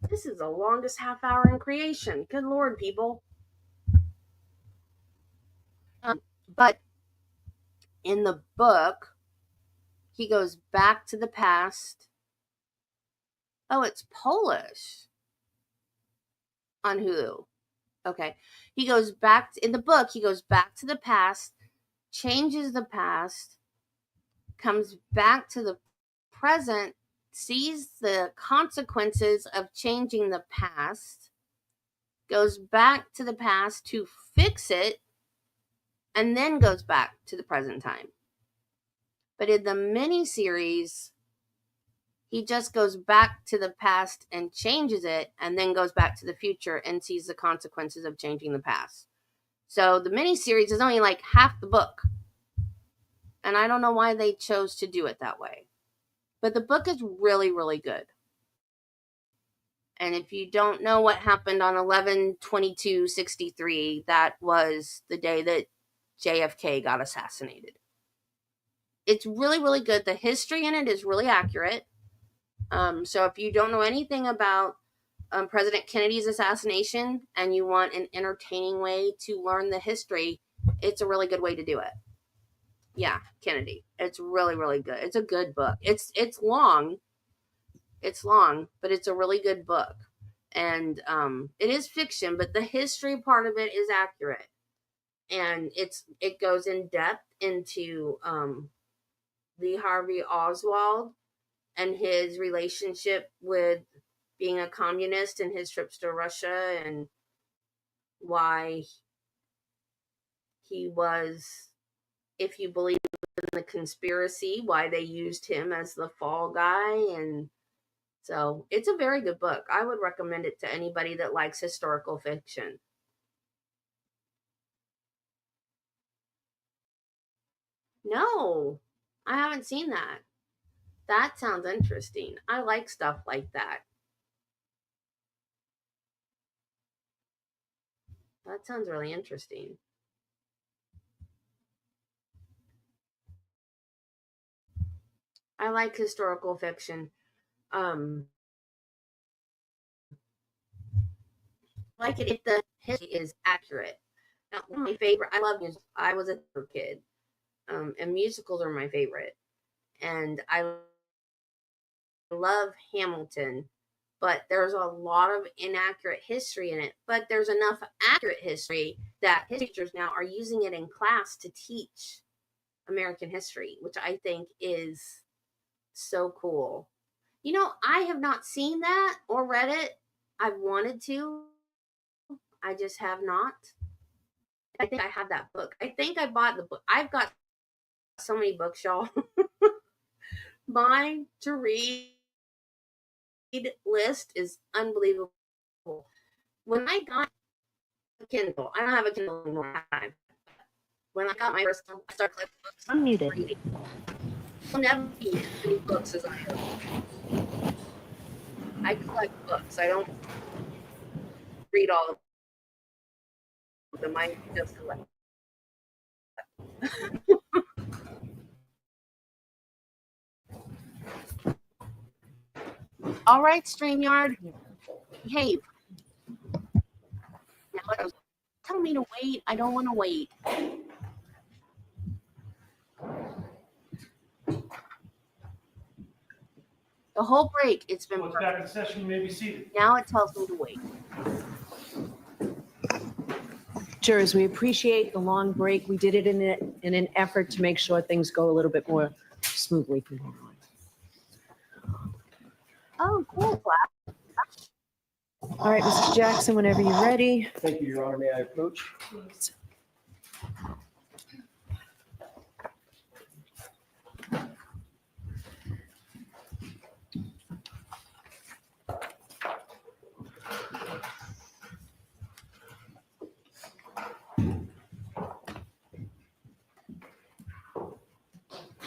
This is the longest half hour in creation. Good Lord, people. But in the book, he goes back to the past. Oh, it's Polish on Hulu. Okay. In the book, he goes back to the past, changes the past, comes back to the present, sees the consequences of changing the past, goes back to the past to fix it, and then goes back to the present time. But in the mini-series, he just goes back to the past and changes it, and then goes back to the future and sees the consequences of changing the past. So the mini-series is only like half the book. And I don't know why they chose to do it that way. But the book is really, really good. And if you don't know what happened on 11/22/63, that was the day that JFK got assassinated. It's really, really good. The history in it is really accurate. So if you don't know anything about President Kennedy's assassination and you want an entertaining way to learn the history, it's a really good way to do it. Yeah, Kennedy. It's really, really good. It's a good book. It's long. It's long, but it's a really good book. And it is fiction, but the history part of it is accurate. And it goes in depth into Lee Harvey Oswald and his relationship with being a communist and his trips to Russia and why he was, if you believe in the conspiracy, why they used him as the fall guy. And so it's a very good book. I would recommend it to anybody that likes historical fiction. No, I haven't seen that. That sounds interesting. I like stuff like that. That sounds really interesting. I like historical fiction. Like it if the history is accurate. Now, one of my favorite, I love musicals. I was a kid, and musicals are my favorite. And I love Hamilton, but there's a lot of inaccurate history in it. But there's enough accurate history that history teachers now are using it in class to teach American history, which I think is So cool. You know, I have not seen that or read it. I've wanted to. I just have not. I think I have that book. I think I bought the book. I've got so many books, y'all. Mine to read list is unbelievable. When I got a Kindle, I don't have a Kindle anymore. When I got my first one, I started collecting books. I'm reading. I'll never be as many books as I have. I collect books. I don't read all of them. I just collect. All right, StreamYard, behave. Now, tell me to wait. I don't want to wait. The whole break, it's been Once perfect. back in session, you may be seated. Now it tells me to wait. Jurors, we appreciate the long break. We did it in an effort to make sure things go a little bit more smoothly from here on. Oh, cool. All right, Mr. Jackson, whenever you're ready. Thank you, Your Honor. May I approach?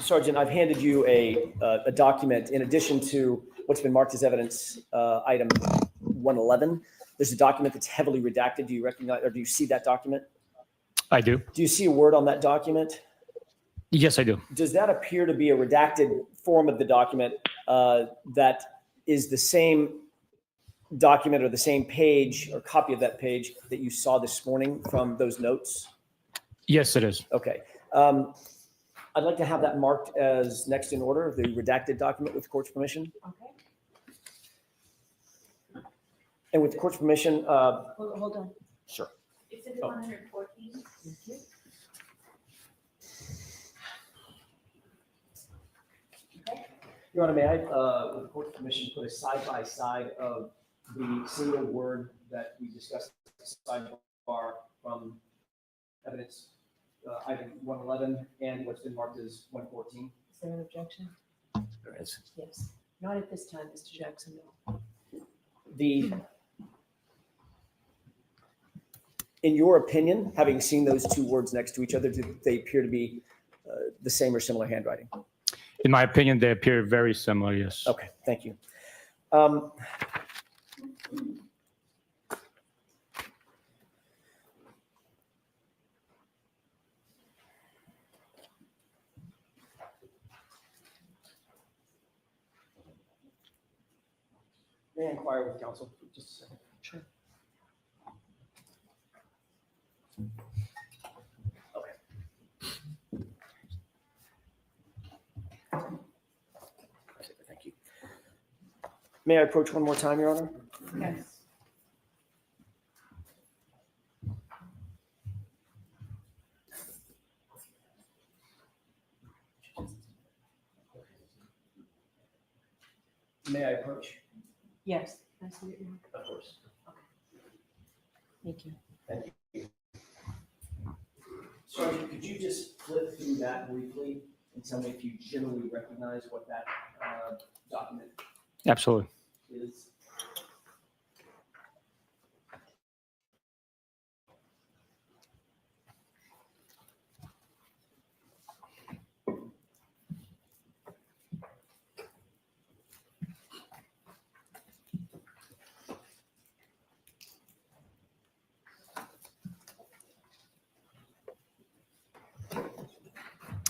Sergeant, I've handed you a document in addition to what's been marked as evidence, item 111. There's a document that's heavily redacted. Do you recognize, or do you see that document? I do. Do you see a word on that document? Yes, I do. Does that appear to be a redacted form of the document that is the same document or the same page or copy of that page that you saw this morning from those notes? Yes, it is. Okay. I'd like to have that marked as next in order, the redacted document with the court's permission. Okay. And with the court's permission, Hold on. sure. Exhibit Oh. 114. Your Honor, may I, with the court's permission, put a side-by-side of the single word that we discussed sidebar from evidence item 111 and what's been marked as 114? Is there an objection? There is. Yes. Not at this time, Mr. Jackson, no. In your opinion, having seen those two words next to each other, do they appear to be the same or similar handwriting? In my opinion, they appear very similar, yes. Okay, thank you. May I inquire with counsel for just a second? Sure. Thank you. May I approach one more time, Your Honor? Yes. May I approach? Yes. Nice to meet you. Of course. Thank you. Thank you. Sergeant, could you just flip through that briefly and tell me if you generally recognize what that document Absolutely. is?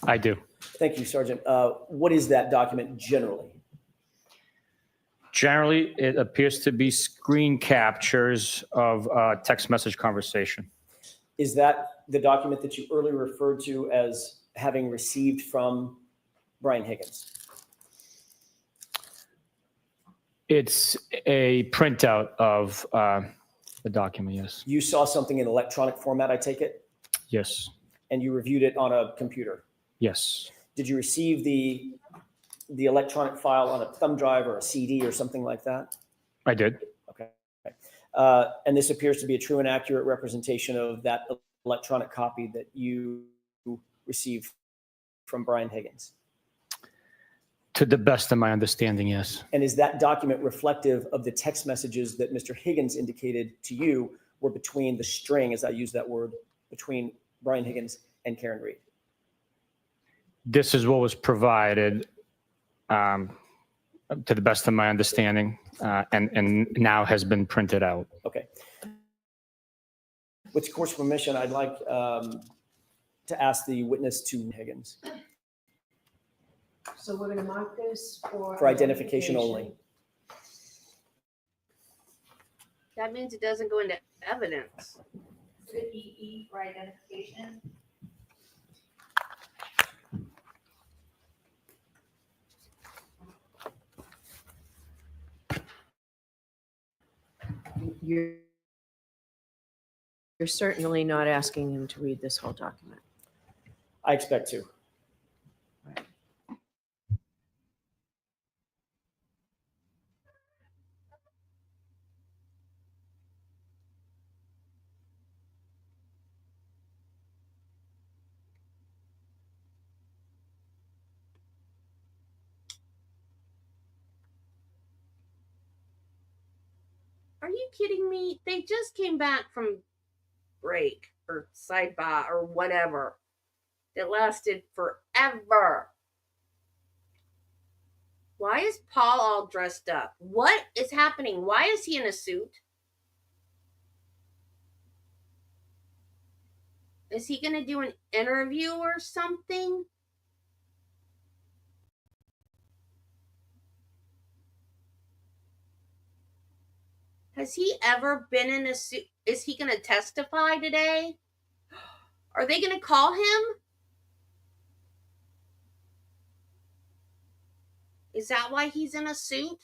I do. Thank you, Sergeant. What is that document generally? Generally, it appears to be screen captures of text message conversation. Is that the document that you earlier referred to as having received from Brian Higgins? It's a printout of the document, yes. You saw something in electronic format, I take it, Yes. and you reviewed it on a computer. Yes. Did you receive the the electronic file on a thumb drive or a CD or something like that? I did. Okay. And this appears to be a true and accurate representation of that electronic copy that you received from Brian Higgins. To the best of my understanding, yes. And is that document reflective of the text messages that Mr. Higgins indicated to you were between the string, as I use that word, between Brian Higgins and Karen Reed? This is what was provided, to the best of my understanding, and now has been printed out. Okay. With court's permission, I'd like to ask the witness to Higgins So we're gonna mark this for identification only. That means it doesn't go into evidence. Should be E for identification. You're certainly not asking him to read this whole document. I expect to. Are you kidding me? They just came back from break or sidebar or whatever. That lasted forever. Why is Paul all dressed up? What is happening? Why is he in a suit? Is he going to do an interview or something? Has he ever been in a suit? Is he going to testify today? Are they going to call him? Is that why he's in a suit?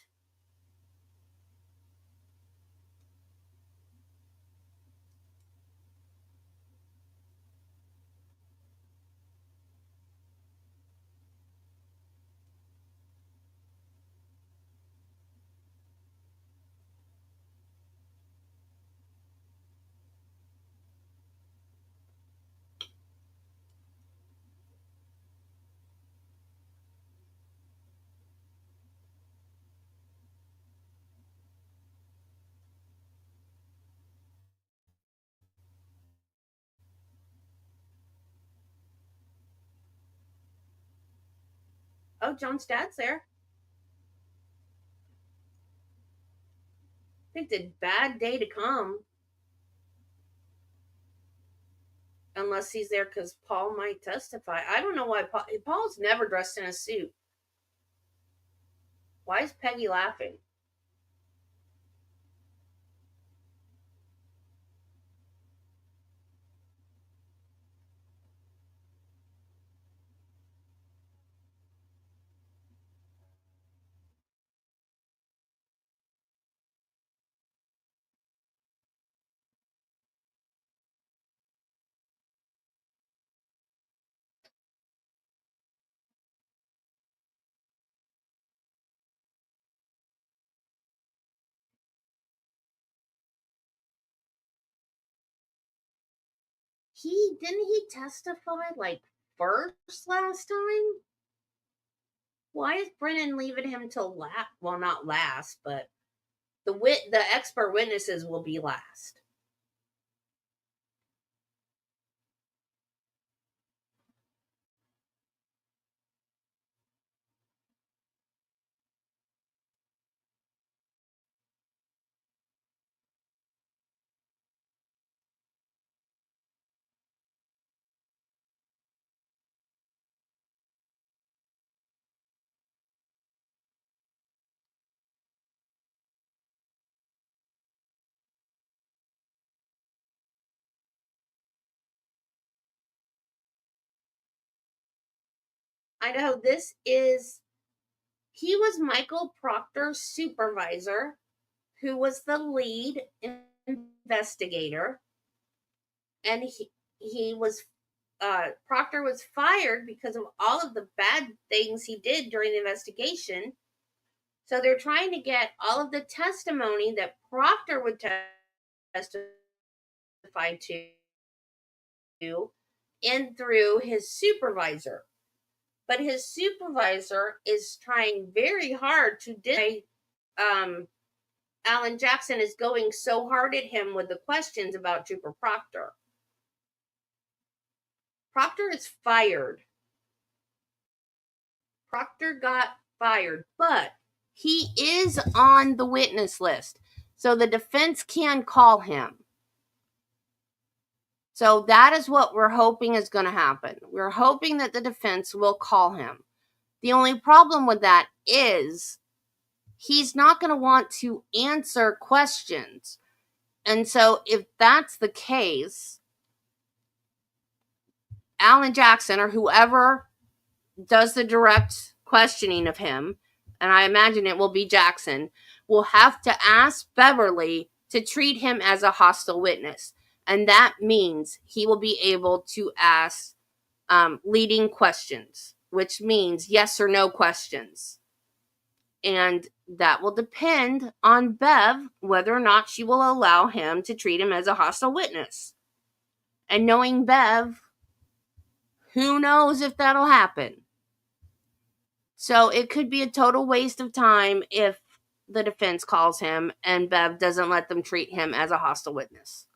Oh, John's dad's there. I think it's a bad day to come. Unless he's there because Paul might testify. I don't know why Paul's never dressed in a suit. Why is Peggy laughing? Didn't he testify like first last time? Why is Brennan leaving him till last? Well, not last, but the expert witnesses will be last. Idaho, he was Michael Proctor's supervisor, who was the lead investigator, and he was Proctor was fired because of all of the bad things he did during the investigation. So they're trying to get all of the testimony that Proctor would testify to in through his supervisor. But his supervisor is trying very hard to deny Alan Jackson is going so hard at him with the questions about Trooper Proctor. Proctor is fired. Proctor got fired, but he is on the witness list. So the defense can call him. So that is what we're hoping is going to happen. We're hoping that the defense will call him. The only problem with that is he's not going to want to answer questions. And so if that's the case, Alan Jackson or whoever does the direct questioning of him, and I imagine it will be Jackson, will have to ask Beverly to treat him as a hostile witness. And that means he will be able to ask leading questions, which means yes or no questions. And that will depend on Bev whether or not she will allow him to treat him as a hostile witness. And knowing Bev, who knows if that'll happen. So it could be a total waste of time if the defense calls him and Bev doesn't let them treat him as a hostile witness.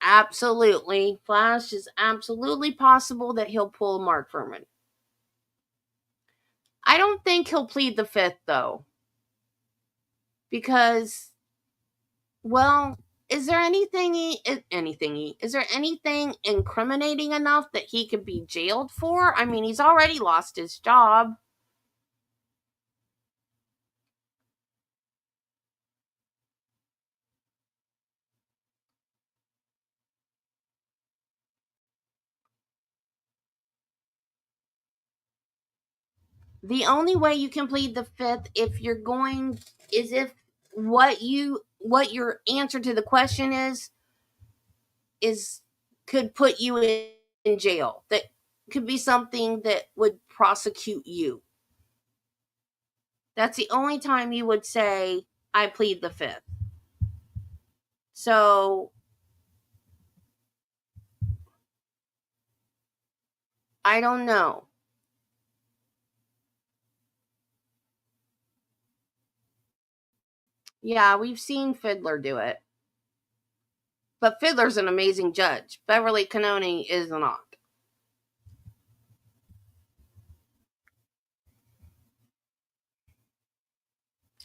Absolutely. Flash is absolutely possible that he'll pull Mark Furman. I don't think he'll plead the fifth, though. Because, well, is there anything incriminating enough that he could be jailed for? I mean, he's already lost his job. The only way you can plead the fifth is if what your answer to the question is could put you in jail. That could be something that would prosecute you. That's the only time you would say, I plead the fifth. So, I don't know. Yeah, we've seen Fiddler do it. But Fiddler's an amazing judge. Beverly Cannoni is not.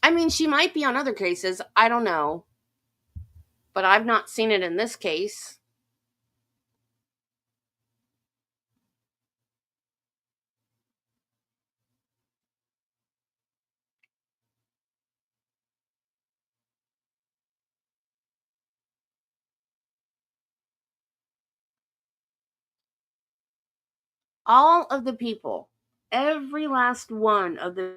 I mean, she might be on other cases. I don't know. But I've not seen it in this case. All of the people, every last one of the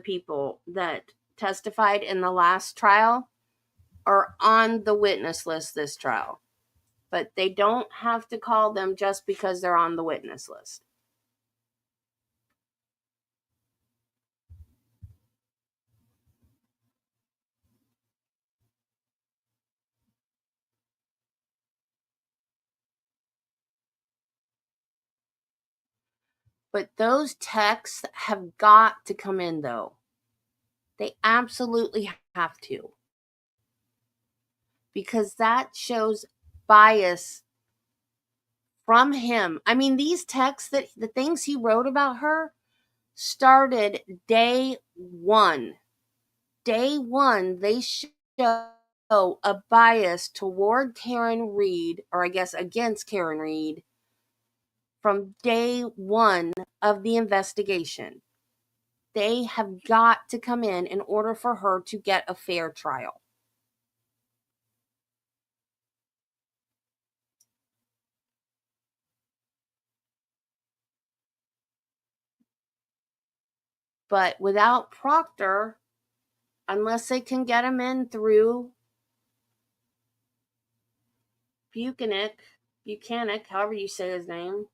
people that testified in the last trial are on the witness list this trial. But they don't have to call them just because they're on the witness list. But those texts have got to come in, though. They absolutely have to. Because that shows bias from him. I mean, these texts, the things he wrote about her, started day one. Day one, they show a bias toward Karen Reed, or I guess against Karen Reed, from day one of the investigation. They have got to come in order for her to get a fair trial. But without Proctor, unless they can get him in through Buchanan, Buchanan, however you say his name.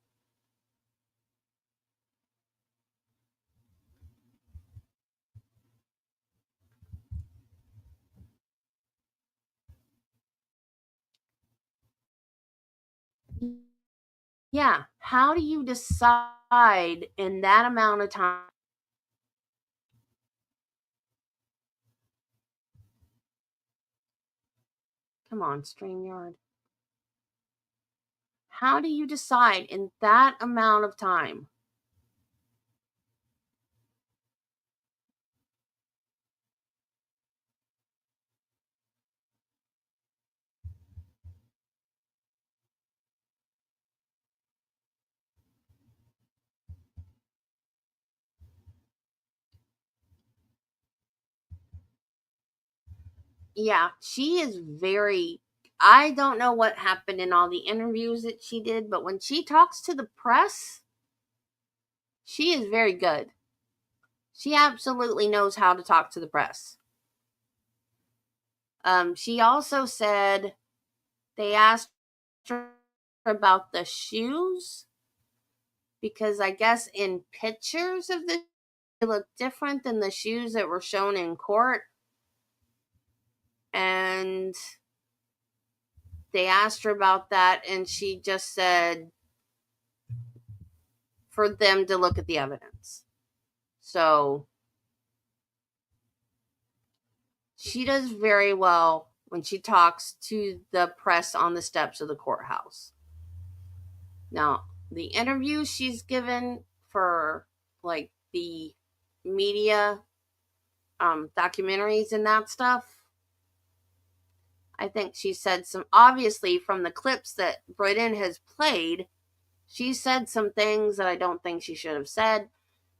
Yeah. How do you decide in that amount of time? Come on, StreamYard. How do you decide in that amount of time? Yeah, she is very. I don't know what happened in all the interviews that she did, but when she talks to the press, she is very good. She absolutely knows how to talk to the press. She also said they asked her about the shoes because I guess in pictures of the they look different than the shoes that were shown in court. And they asked her about that, and she just said for them to look at the evidence. So she does very well when she talks to the press on the steps of the courthouse. Now, the interviews she's given for like the media documentaries and that stuff, I think she said some, obviously from the clips that Britton has played, she said some things that I don't think she should have said,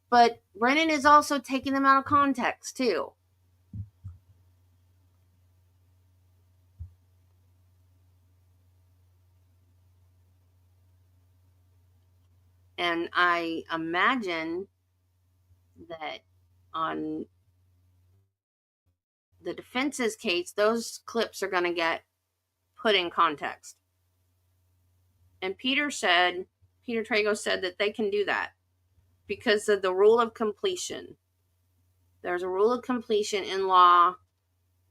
but Brennan is also taking them out of context too. And I imagine that on the defense's case, those clips are going to get put in context. And Peter Trago said that they can do that because of the rule of completion. There's a rule of completion in law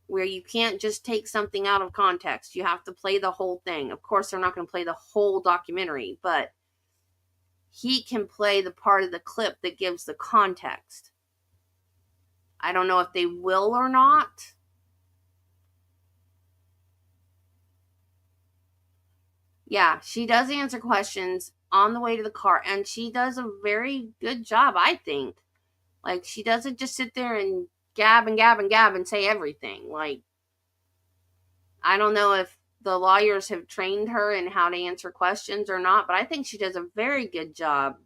where you can't just take something out of context. You have to play the whole thing. Of course, they're not going to play the whole documentary, but he can play the part of the clip that gives the context. I don't know if they will or not. Yeah, she does answer questions on the way to the car, and she does a very good job, I think. Like, she doesn't just sit there and gab and gab and gab and say everything. Like, I don't know if the lawyers have trained her in how to answer questions or not, but I think she does a very good job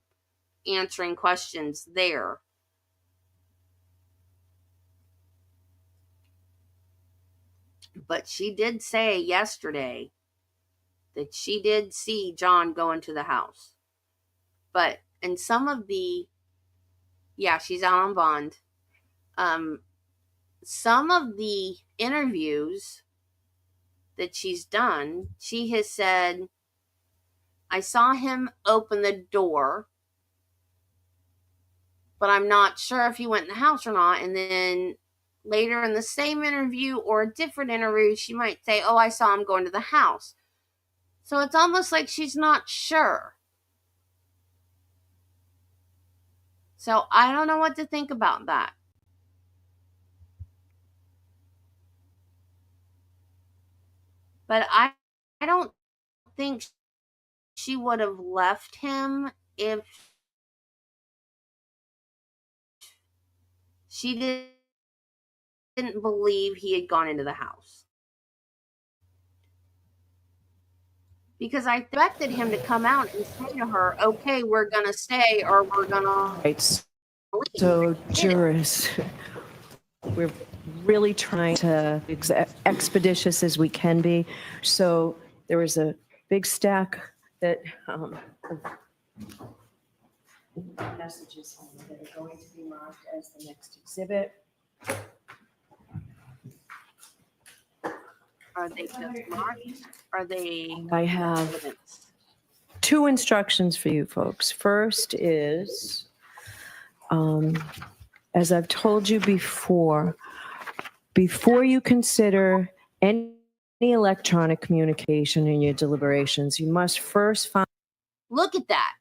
answering questions there. But she did say yesterday that she did see John go into the house. But in some of the, yeah, she's out on bond. Some of the interviews that she's done, she has said, I saw him open the door, but I'm not sure if he went in the house or not. And then later in the same interview or a different interview, she might say, oh, I saw him go into the house. So it's almost like she's not sure. So I don't know what to think about that. But I don't think she would have left him if she didn't believe he had gone into the house. Because I expected him to come out and say to her, okay, we're going to stay or we're going to Right. leave. So, jurors, we're really trying to be expeditious as we can be. So there was a big stack that messages that are going to be marked as the next exhibit. Are they just marked? Are they I have evidence? 2 instructions for you folks. First is, as I've told you before you consider any electronic communication in your deliberations, you must first find. Look at that.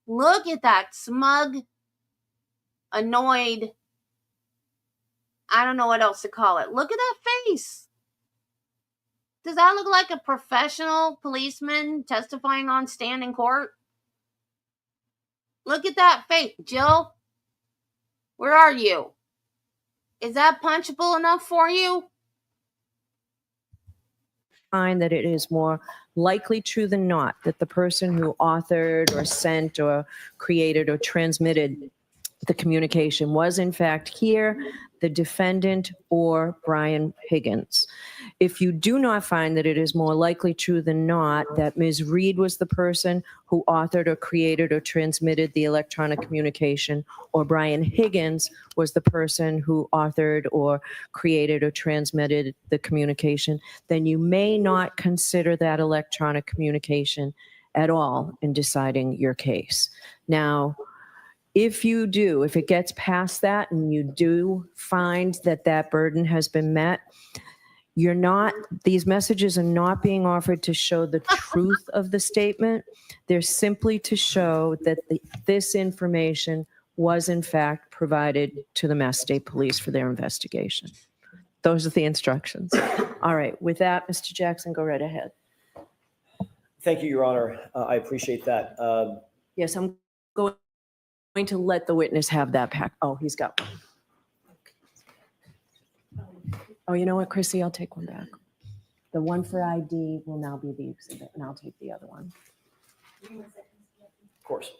Look at that smug, annoyed. I don't know what else to call it. Look at that face. Does that look like a professional policeman testifying on stand in court? Look at that face. Jill, where are you? Is that punchable enough for you? Find that it is more likely true than not that the person who authored or sent or created or transmitted the communication was in fact here, the defendant, or Brian Higgins. If you do not find that it is more likely true than not that Ms. Reed was the person who authored or created or transmitted the electronic communication, or Brian Higgins was the person who authored or created or transmitted the communication, then you may not consider that electronic communication at all in deciding your case. Now, if it gets past that and you do find that that burden has been met, these messages are not being offered to show the truth of the statement. They're simply to show that this information was in fact provided to the Mass State Police for their investigation. Those are the instructions. All right, with that, Mr. Jackson, go right ahead. Thank you, Your Honor. I appreciate that. Yes, I'm going to let the witness have that pack. Oh, he's got one. Oh, you know what, Chrissy, I'll take one back. The one for ID will now be the exhibit, and I'll take the other one. Of course.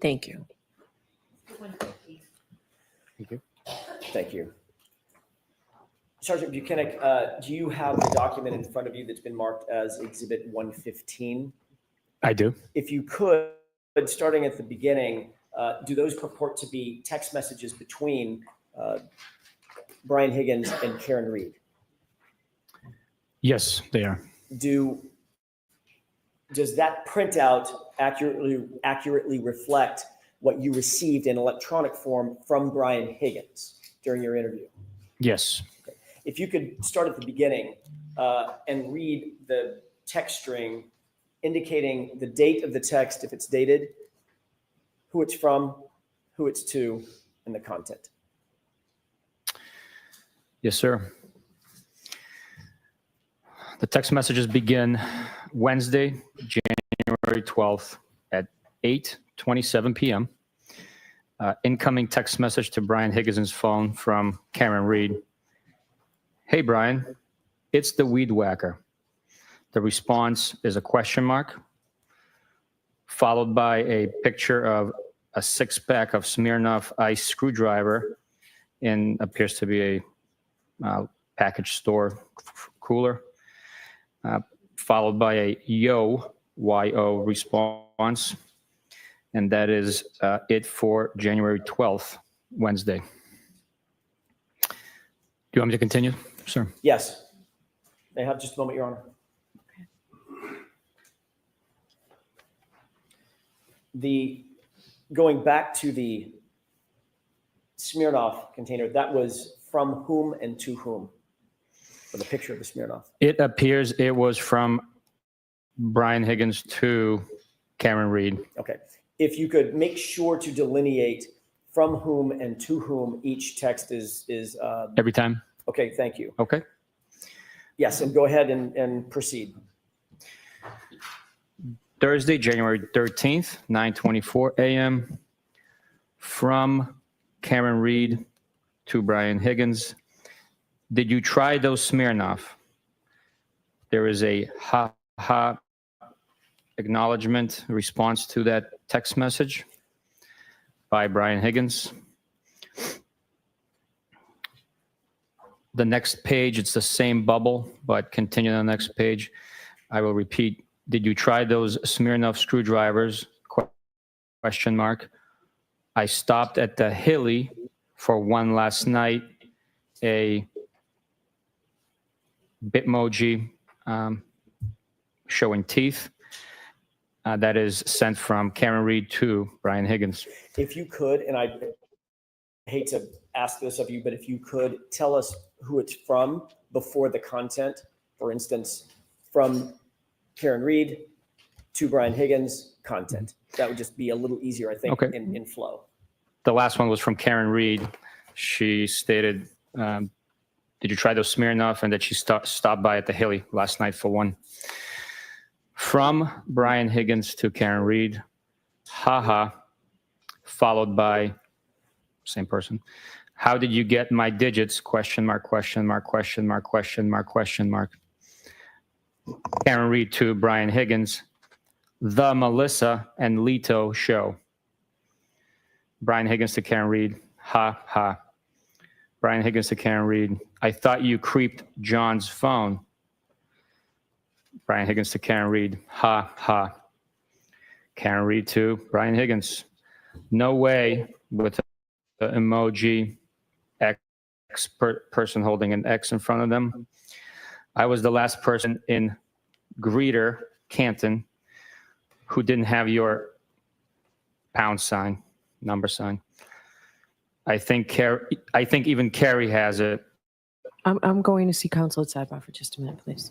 Thank you. Thank you. Thank you. Sergeant Buchanan, do you have the document in front of you that's been marked as Exhibit 115? I do. If you could, starting at the beginning, do those purport to be text messages between Brian Higgins and Karen Reed? Yes, they are. Does that printout accurately reflect what you received in electronic form from Brian Higgins during your interview? Yes. Okay. If you could start at the beginning and read the text string indicating the date of the text, if it's dated, who it's from, who it's to, and the content. Yes, sir. The text messages begin Wednesday, January 12th at 8:27 p.m. Incoming text message to Brian Higgins' phone from Karen Reed. Hey, Brian, it's the weed whacker. The response is a question mark, followed by a picture of a 6-pack of Smirnoff Ice screwdriver in appears to be a package store cooler, followed by a Y-O response. And that is it for January 12th, Wednesday. Do you want me to continue, sir? Yes. May I have just a moment, Your Honor? Going back to the Smirnoff container, that was from whom and to whom? For the picture of the Smirnoff. It appears it was from Brian Higgins to Karen Reed. Okay. If you could make sure to delineate from whom and to whom each text is Every time? okay, thank you. Okay. Yes, and go ahead and proceed. Thursday, January 13th, 9:24 a.m. From Karen Reed to Brian Higgins. Did you try those Smirnoff? There is a ha acknowledgement response to that text message by Brian Higgins. The next page, it's the same bubble, but continue on the next page. I will repeat. Did you try those Smirnoff screwdrivers? Question mark. I stopped at the Hilly for one last night, a Bitmoji showing teeth. That is sent from Karen Reed to Brian Higgins. If you could, and I hate to ask this of you, but if you could tell us who it's from before the content, for instance, from Karen Reed to Brian Higgins content, that would just be a little easier, I think, Okay. in flow. The last one was from Karen Reed. She stated, did you try those Smirnoff? And that she stopped by at the Hilly last night for one. From Brian Higgins to Karen Reed, haha, followed by same person. How did you get my digits? Question mark, question mark, question mark, question mark, question mark. Karen Reed to Brian Higgins, the Melissa and Leto show. Brian Higgins to Karen Reed, ha, ha. Brian Higgins to Karen Reed, I thought you creeped John's phone. Brian Higgins to Karen Reed, ha, ha. Karen Reed to Brian Higgins, no way, with the emoji X person holding an X in front of them. I was the last person in Greeter, Canton, who didn't have your pound sign, number sign. I think even Carrie has it. I'm going to see counsel at sidebar for just a minute, please.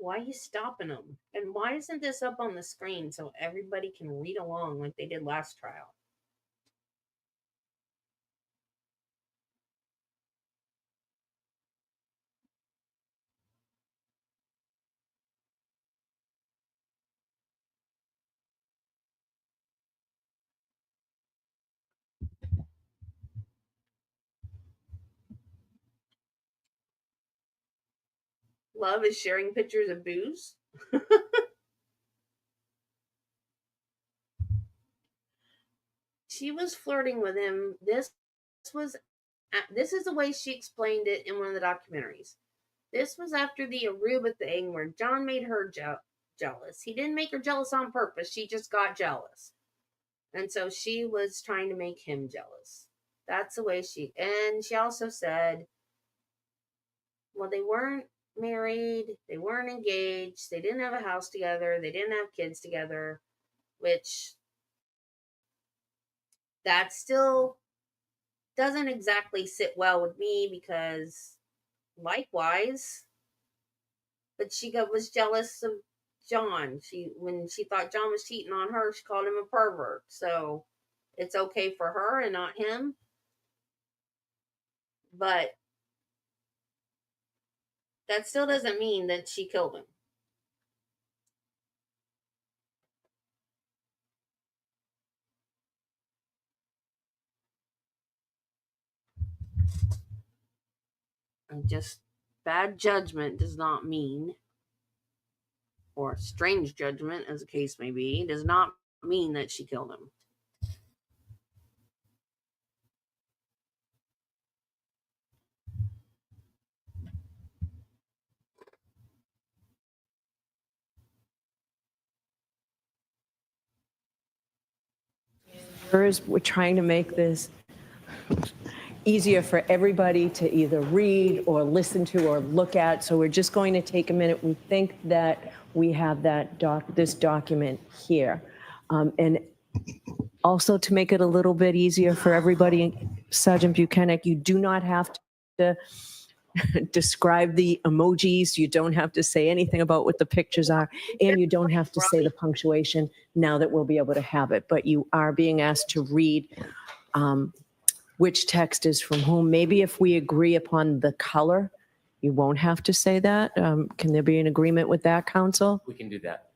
Why are you stopping them? And why isn't this up on the screen so everybody can read along like they did last trial? Love is sharing pictures of booze. She was flirting with him. This is the way she explained it in one of the documentaries. This was after the Aruba thing where John made her jealous. He didn't make her jealous on purpose. She just got jealous. And so she was trying to make him jealous. That's the way and she also said, well, they weren't married, they weren't engaged, they didn't have a house together, they didn't have kids together, which that still doesn't exactly sit well with me because likewise, but she was jealous of John. When she thought John was cheating on her, she called him a pervert. So it's okay for her and not him. But that still doesn't mean that she killed him. And just bad judgment does not mean, or strange judgment, as the case may be, does not mean that she killed him. We're trying to make this easier for everybody to either read or listen to or look at. So we're just going to take a minute. We think that we have this document here. And also to make it a little bit easier for everybody, Sergeant Buchanan, you do not have to describe the emojis. You don't have to say anything about what the pictures are, and you don't have to say the punctuation now that we'll be able to have it. But you are being asked to read which text is from whom. Maybe if we agree upon the color, you won't have to say that. Can there be an agreement with that, counsel? We can do that.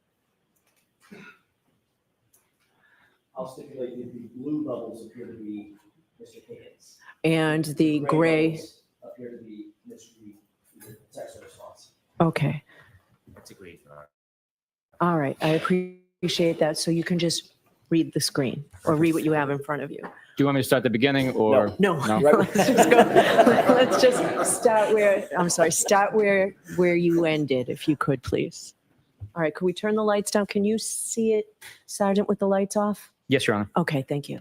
I'll stipulate that the blue bubbles appear to be Mr. Higgins. And the gray. bubbles appear to be Mr. Reed, the text response. Okay. That's agreed. All right. I appreciate that. So you can just read the screen or read what you have in front of you. Do you want me to start at the beginning or? No, No? let's just go. Let's just start where you ended, if you could, please. All right, could we turn the lights down? Can you see it, Sergeant, with the lights off? Yes, Your Honor. Okay, thank you.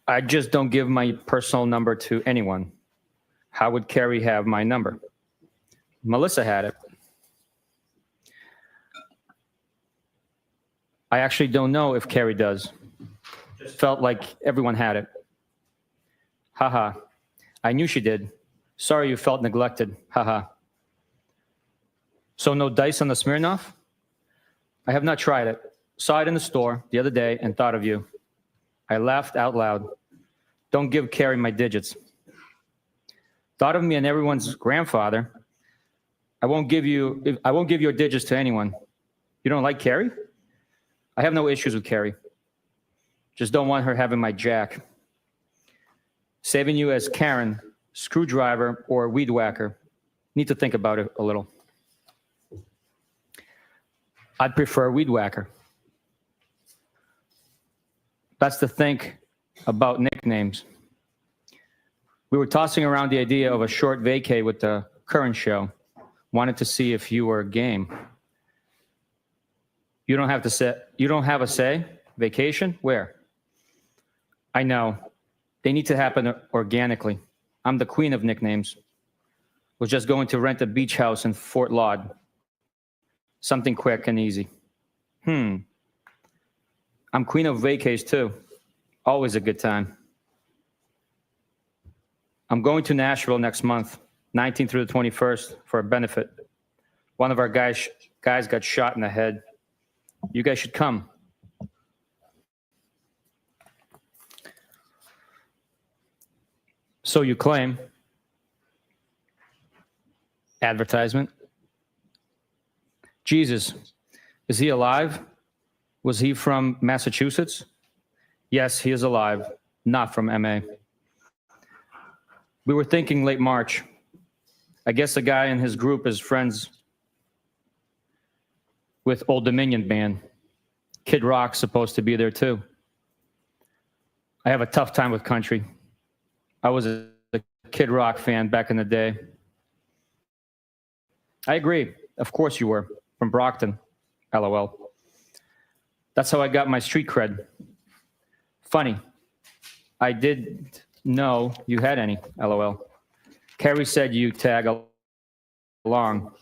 I just don't give my personal number to anyone. How would Carrie have my number? Melissa had it. I actually don't know if Carrie does. Just felt like everyone had it. Haha. I knew she did. Sorry you felt neglected. Haha. So no dice on the Smirnoff? I have not tried it. Saw it in the store the other day and thought of you. I laughed out loud. Don't give Carrie my digits. Thought of me and everyone's grandfather. I won't give your digits to anyone. You don't like Carrie? I have no issues with Carrie. Just don't want her having my jack. Saving you as Karen, screwdriver, or weed whacker. Need to think about it a little. I'd prefer weed whacker. That's to think about nicknames. We were tossing around the idea of a short vacay with the current show. Wanted to see if you were game. You don't have a say? Vacation? Where? I know. They need to happen organically. I'm the queen of nicknames. Was just going to rent a beach house in Fort Laud. Something quick and easy. I'm queen of vacays too. Always a good time. I'm going to Nashville next month, 19th through the 21st, for a benefit. One of our guys got shot in the head. You guys should come. So you claim. Advertisement. Jesus, is he alive? Was he from Massachusetts? Yes, he is alive, not from MA. We were thinking late March. I guess the guy in his group is friends with Old Dominion Band. Kid Rock's supposed to be there too. I have a tough time with country. I was a Kid Rock fan back in the day. I agree. Of course you were. From Brockton. LOL. That's how I got my street cred. Funny. I didn't know you had any. LOL. Carrie said you tag along.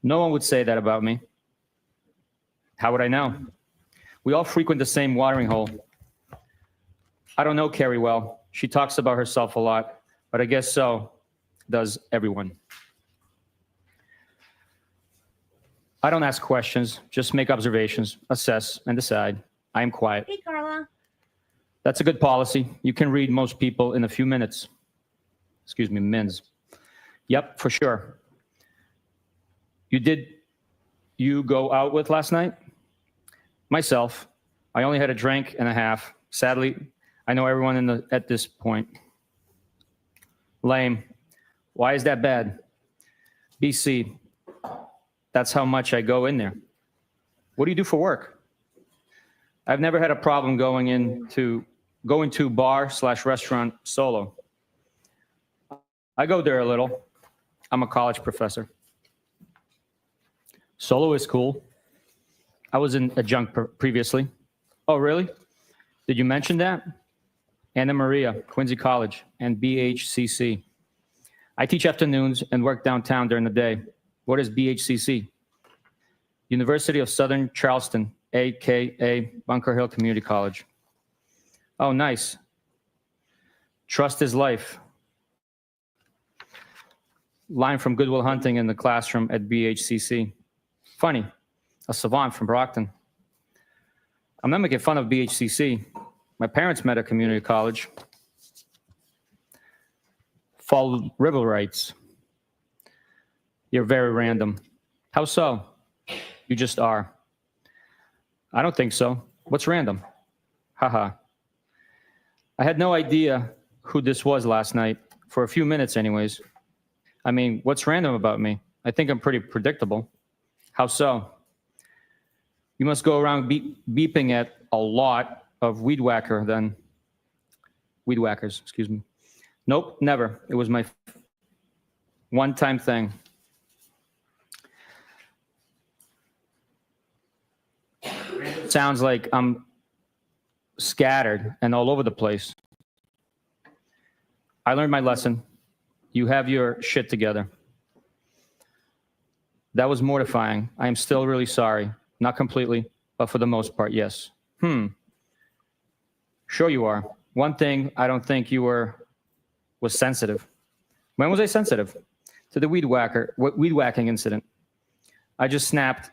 No one would say that about me. How would I know? We all frequent the same watering hole. I don't know Carrie well. She talks about herself a lot, but I guess so does everyone. I don't ask questions, just make observations, assess, and decide. I am quiet. Hey, Carla. That's a good policy. You can read most people in a few minutes. Excuse me, mins. Yep, for sure. You go out with last night? Myself. I only had a drink and a half. Sadly, I know everyone at this point. Lame. Why is that bad? BC. That's how much I go in there. What do you do for work? I've never had a problem going to bar/restaurant solo. I go there a little. I'm a college professor. Solo is cool. I was in adjunct previously. Oh, really? Did you mention that? Anna Maria, Quincy College, and BHCC. I teach afternoons and work downtown during the day. What is BHCC? University of Southern Charleston, a.k.a. Bunker Hill Community College. Oh, nice. Trust is life. Line from Good Will Hunting in the classroom at BHCC. Funny, a savant from Brockton. I'm not making fun of BHCC. My parents met at community college. Fall River writes, you're very random. How so? You just are. I don't think so. What's random? Haha. I had no idea who this was last night, for a few minutes anyways. I mean, what's random about me? I think I'm pretty predictable. How so? You must go around beeping at a lot of weed whackers, excuse me. Nope, never. It was my one-time thing. Sounds like I'm scattered and all over the place. I learned my lesson. You have your shit together. That was mortifying. I am still really sorry. Not completely, but for the most part, yes. Sure you are. One thing I don't think you was sensitive. When was I sensitive? To the weed whacking incident. I just snapped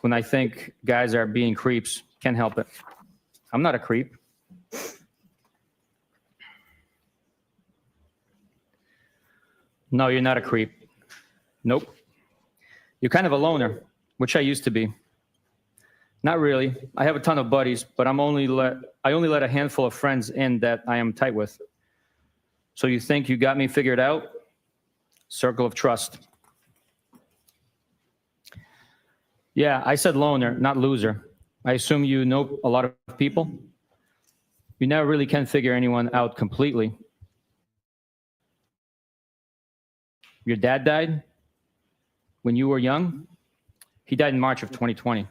when I think guys are being creeps. Can't help it. I'm not a creep. No, you're not a creep. Nope. You're kind of a loner, which I used to be. Not really. I have a ton of buddies, but I only let a handful of friends in that I am tight with. So you think you got me figured out? Circle of trust. Yeah, I said loner, not loser. I assume you know a lot of people? You never really can figure anyone out completely. Your dad died when you were young? He died in March of 2020.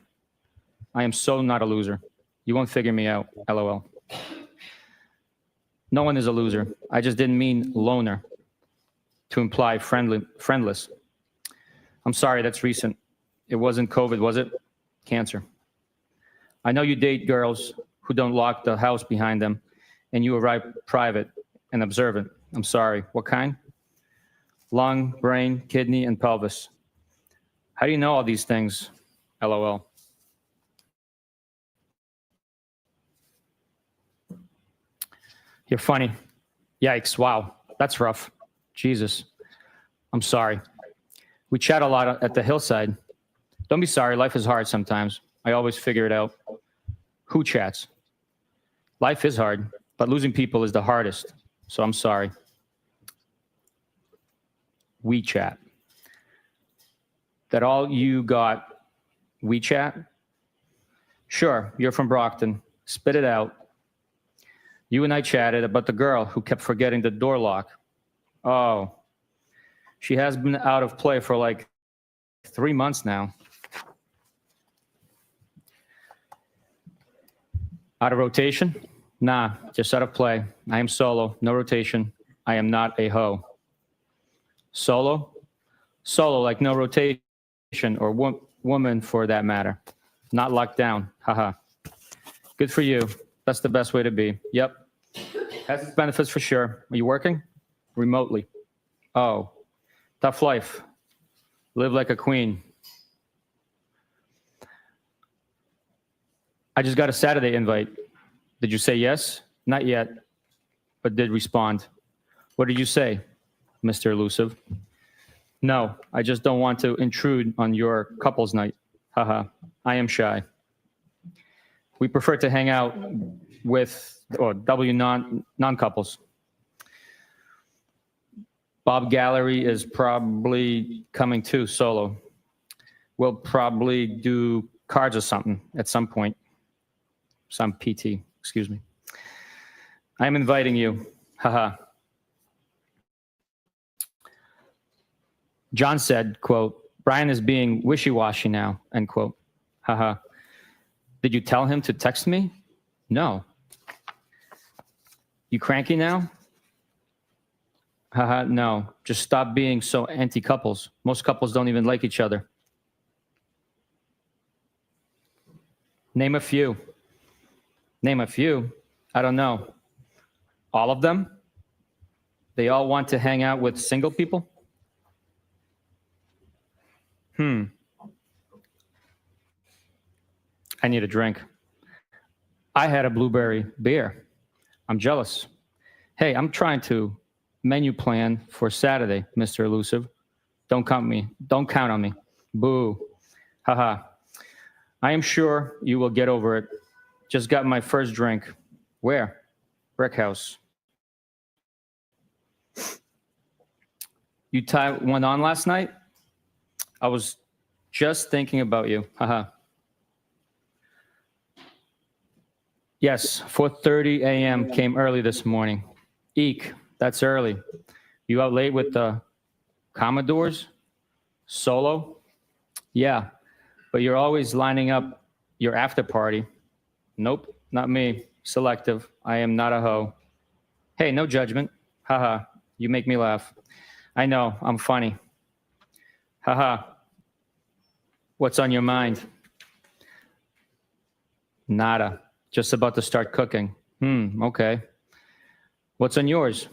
I am so not a loser. You won't figure me out, LOL. No one is a loser. I just didn't mean loner to imply friendless. I'm sorry, that's recent. It wasn't COVID, was it? Cancer. I know you date girls who don't lock the house behind them, and you arrive private and observant. I'm sorry. What kind? Lung, brain, kidney, and pelvis. How do you know all these things? LOL. You're funny. Yikes, wow. That's rough. Jesus. I'm sorry. We chat a lot at the hillside. Don't be sorry. Life is hard sometimes. I always figure it out. Who chats? Life is hard, but losing people is the hardest. So I'm sorry. We chat. That all you got? We chat? Sure, you're from Brockton. Spit it out. You and I chatted about the girl who kept forgetting the door lock. Oh, she has been out of play for like 3 months now. Out of rotation? Nah, just out of play. I am solo, no rotation. I am not a hoe. Solo? Solo, like no rotation, or woman for that matter. Not locked down, haha. Good for you. That's the best way to be. Yep. Has its benefits for sure. Are you working? Remotely. Oh, tough life. Live like a queen. I just got a Saturday invite. Did you say yes? Not yet, but did respond. What did you say, Mr. Elusive? No, I just don't want to intrude on your couple's night. Haha, I am shy. We prefer to hang out with non-couples. Bob Gallery is probably coming too, solo. We'll probably do cards or something at some point. Some PT, excuse me. I am inviting you, haha. John said, quote, Brian is being wishy-washy now, end quote. Haha. Did you tell him to text me? No. You cranky now? Haha, no. Just stop being so anti-couples. Most couples don't even like each other. Name a few. Name a few? I don't know. All of them? They all want to hang out with single people? I need a drink. I had a blueberry beer. I'm jealous. Hey, I'm trying to menu plan for Saturday, Mr. Elusive. Don't count on me. Boo. Haha. I am sure you will get over it. Just got my first drink. Where? Brick House. You tied one on last night? I was just thinking about you. Haha. Yes, 4:30 a.m. came early this morning. Eek, that's early. You out late with the Commodores? Solo? Yeah, but you're always lining up your after party. Nope, not me. Selective. I am not a hoe. Hey, no judgment. Haha, you make me laugh. I know, I'm funny. Haha. What's on your mind? Nada. Just about to start cooking. Okay. What's on yours?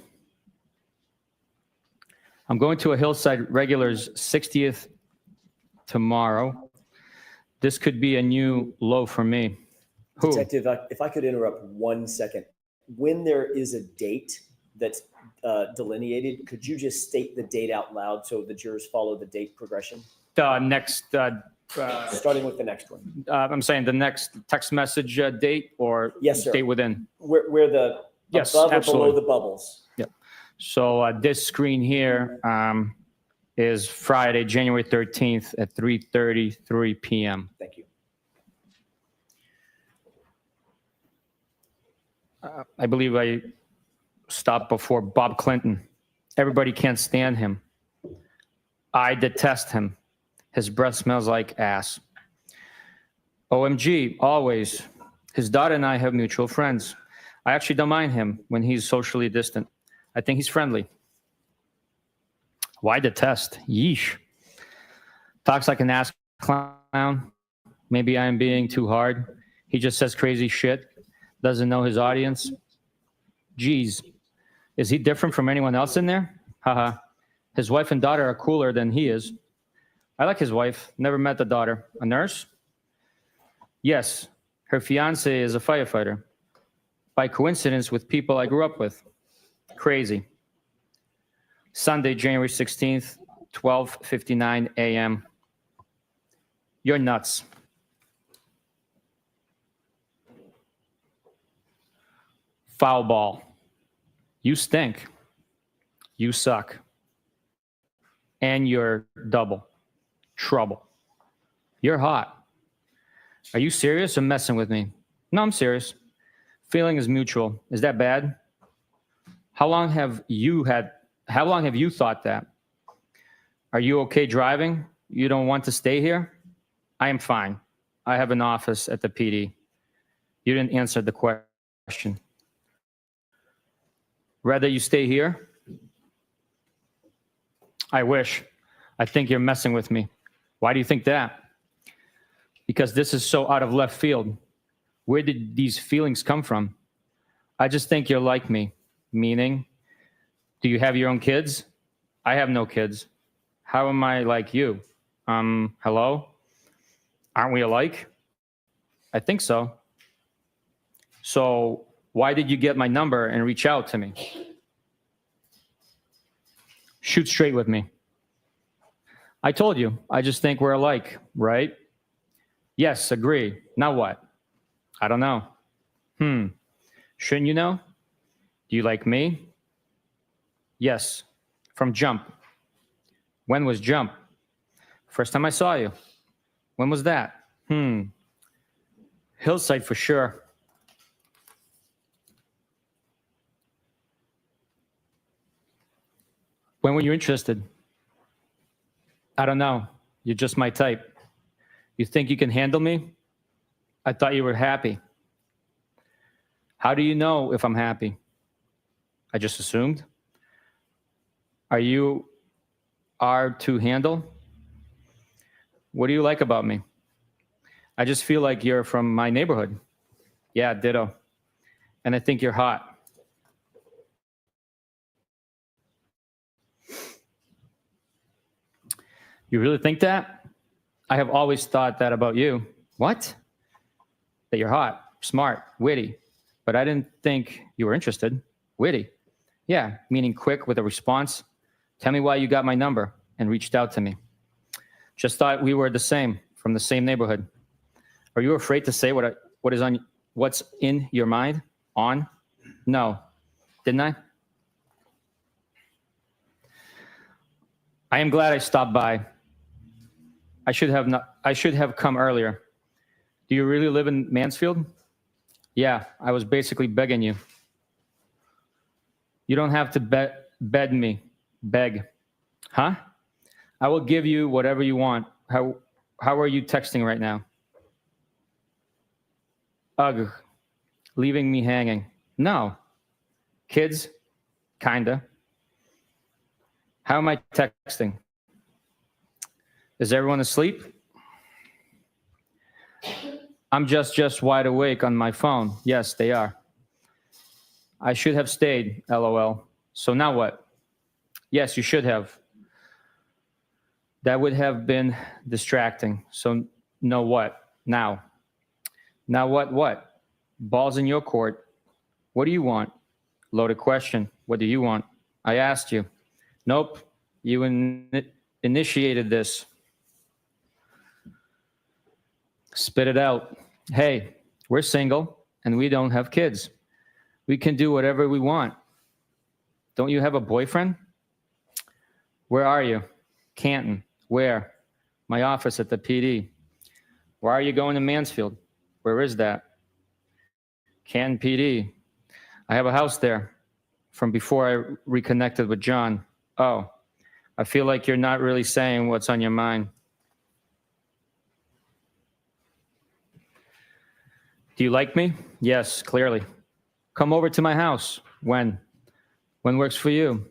I'm going to a Hillside Regulars 60th tomorrow. This could be a new low for me. Who? Detective, if I could interrupt 1 second. When there is a date that's delineated, could you just state the date out loud so the jurors follow the date progression? Next, Starting with the next one. I'm saying the next text message date or Yes, sir. date within. Where the Yes, above absolutely. or below the bubbles. Yep. So this screen here is Friday, January 13th at 3:33 p.m. Thank you. I believe I stopped before Bob Clinton. Everybody can't stand him. I detest him. His breath smells like ass. OMG, always. His daughter and I have mutual friends. I actually don't mind him when he's socially distant. I think he's friendly. Why detest? Yeesh. Talks like an ass clown. Maybe I'm being too hard. He just says crazy shit. Doesn't know his audience. Geez. Is he different from anyone else in there? Haha. His wife and daughter are cooler than he is. I like his wife. Never met the daughter. A nurse? Yes. Her fiance is a firefighter. By coincidence with people I grew up with. Crazy. Sunday, January 16th, 12:59 a.m. You're nuts. Foul ball. You stink. You suck. And you're double. Trouble. You're hot. Are you serious or messing with me? No, I'm serious. Feeling is mutual. Is that bad? How long have you thought that? Are you okay driving? You don't want to stay here? I am fine. I have an office at the PD. You didn't answer the question. Rather you stay here? I wish. I think you're messing with me. Why do you think that? Because this is so out of left field. Where did these feelings come from? I just think you're like me. Meaning, do you have your own kids? I have no kids. How am I like you? Hello? Aren't we alike? I think so. So why did you get my number and reach out to me? Shoot straight with me. I told you, I just think we're alike, right? Yes, agree. Now what? I don't know. Shouldn't you know? Do you like me? Yes, from jump. When was jump? First time I saw you. When was that? Hillside for sure. When were you interested? I don't know. You're just my type. You think you can handle me? I thought you were happy. How do you know if I'm happy? I just assumed. Are you to handle? What do you like about me? I just feel like you're from my neighborhood. Yeah, ditto. And I think you're hot. You really think that? I have always thought that about you. What? That you're hot, smart, witty. But I didn't think you were interested. Witty. Yeah, meaning quick with a response. Tell me why you got my number and reached out to me. Just thought we were the same, from the same neighborhood. Are you afraid to say what's in your mind? On? No. Didn't I? I am glad I stopped by. I should have come earlier. Do you really live in Mansfield? Yeah, I was basically begging you. You don't have to beg me. Beg. Huh? I will give you whatever you want. How are you texting right now? Ugh. Leaving me hanging. No. Kids? Kinda. How am I texting? Is everyone asleep? I'm just wide awake on my phone. Yes, they are. I should have stayed, LOL. So now what? Yes, you should have. That would have been distracting. So no what? Now. Now what? Ball's in your court. What do you want? Loaded question. What do you want? I asked you. Nope. You initiated this. Spit it out. Hey, we're single and we don't have kids. We can do whatever we want. Don't you have a boyfriend? Where are you? Canton. Where? My office at the PD. Why are you going to Mansfield? Where is that? Canton PD. I have a house there from before I reconnected with John. Oh, I feel like you're not really saying what's on your mind. Do you like me? Yes, clearly. Come over to my house. When? When works for you?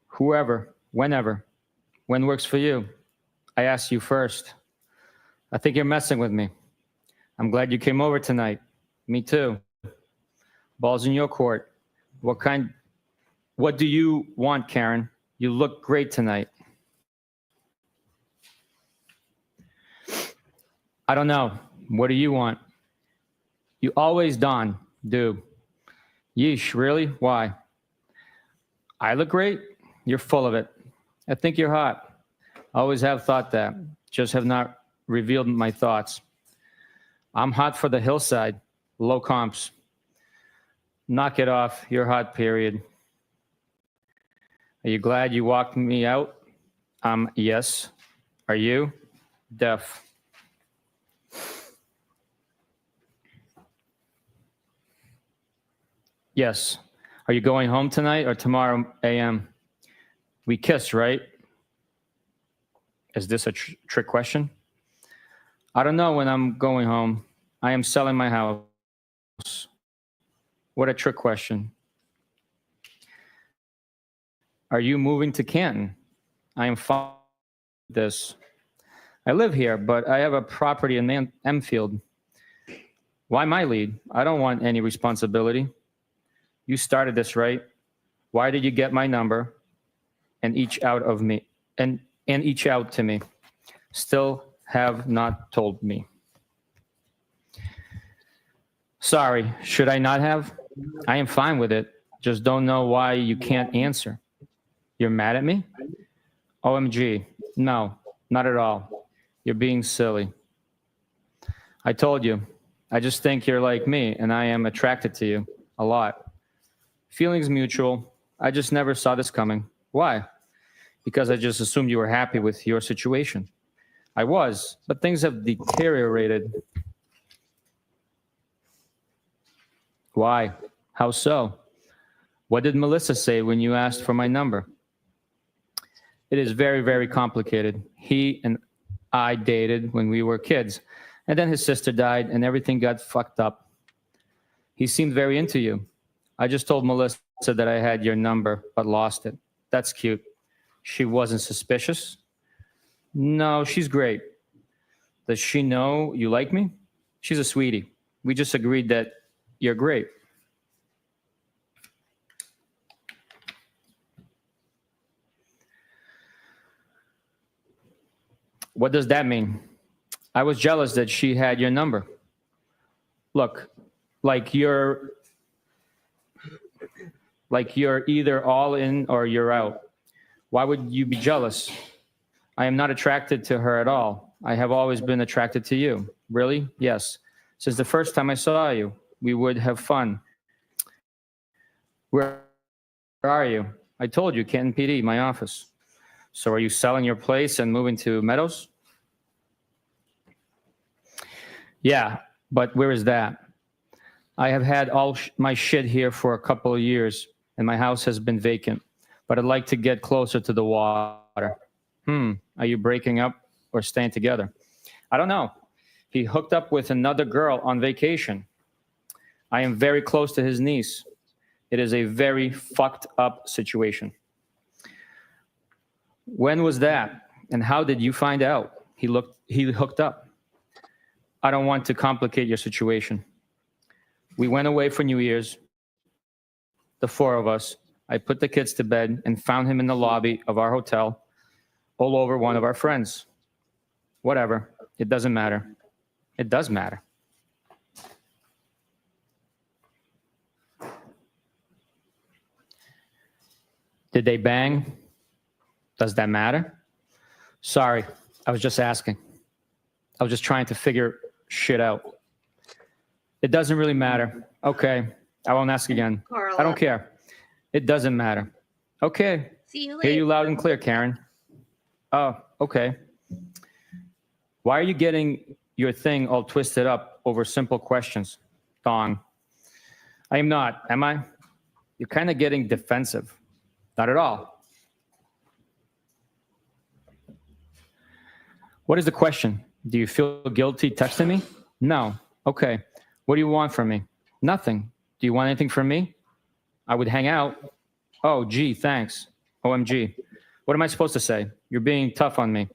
Whoever, whenever. When works for you? I asked you first. I think you're messing with me. I'm glad you came over tonight. Me too. Ball's in your court. What do you want, Karen? You look great tonight. I don't know. What do you want? You always do. Yeesh, really? Why? I look great? You're full of it. I think you're hot. I always have thought that. Just have not revealed my thoughts. I'm hot for the hillside. Low comps. Knock it off. You're hot, period. Are you glad you walked me out? Yes. Are you? Def. Yes. Are you going home tonight or tomorrow AM? We kissed, right? Is this a trick question? I don't know when I'm going home. I am selling my house. What a trick question. Are you moving to Canton? I am fine with this. I live here, but I have a property in Enfield. Why my lead? I don't want any responsibility. You started this, right? Why did you get my number and each out of me and each out to me? Still have not told me. Sorry, should I not have? I am fine with it. Just don't know why you can't answer. You're mad at me? OMG. No, not at all. You're being silly. I told you. I just think you're like me and I am attracted to you a lot. Feelings mutual. I just never saw this coming. Why? Because I just assumed you were happy with your situation. I was, but things have deteriorated. Why? How so? What did Melissa say when you asked for my number? It is very, very complicated. He and I dated when we were kids, and then his sister died and everything got fucked up. He seemed very into you. I just told Melissa that I had your number, but lost it. That's cute. She wasn't suspicious? No, she's great. Does she know you like me? She's a sweetie. We just agreed that you're great. What does that mean? I was jealous that she had your number. Look, like you're either all in or you're out. Why would you be jealous? I am not attracted to her at all. I have always been attracted to you. Really? Yes. Since the first time I saw you, we would have fun. Where are you? I told you, Canton PD, my office. So are you selling your place and moving to Meadows? Yeah, but where is that? I have had all my shit here for a couple of years, and my house has been vacant, but I'd like to get closer to the water. Are you breaking up or staying together? I don't know. He hooked up with another girl on vacation. I am very close to his niece. It is a very fucked up situation. When was that? And how did you find out he hooked up? I don't want to complicate your situation. We went away for New Year's, the four of us. I put the kids to bed and found him in the lobby of our hotel, all over one of our friends. Whatever. It doesn't matter. It does matter. Did they bang? Does that matter? Sorry, I was just asking. I was just trying to figure shit out. It doesn't really matter. Okay, I won't ask again. Carla. I don't care. It doesn't matter. Okay, See you hear later. you loud and clear, Karen. Oh, okay. Why are you getting your thing all twisted up over simple questions, Dong? I am not, am I? You're kind of getting defensive. Not at all. What is the question? Do you feel guilty texting me? No. Okay. What do you want from me? Nothing. Do you want anything from me? I would hang out. Oh, gee, thanks. OMG. What am I supposed to say? You're being tough on me.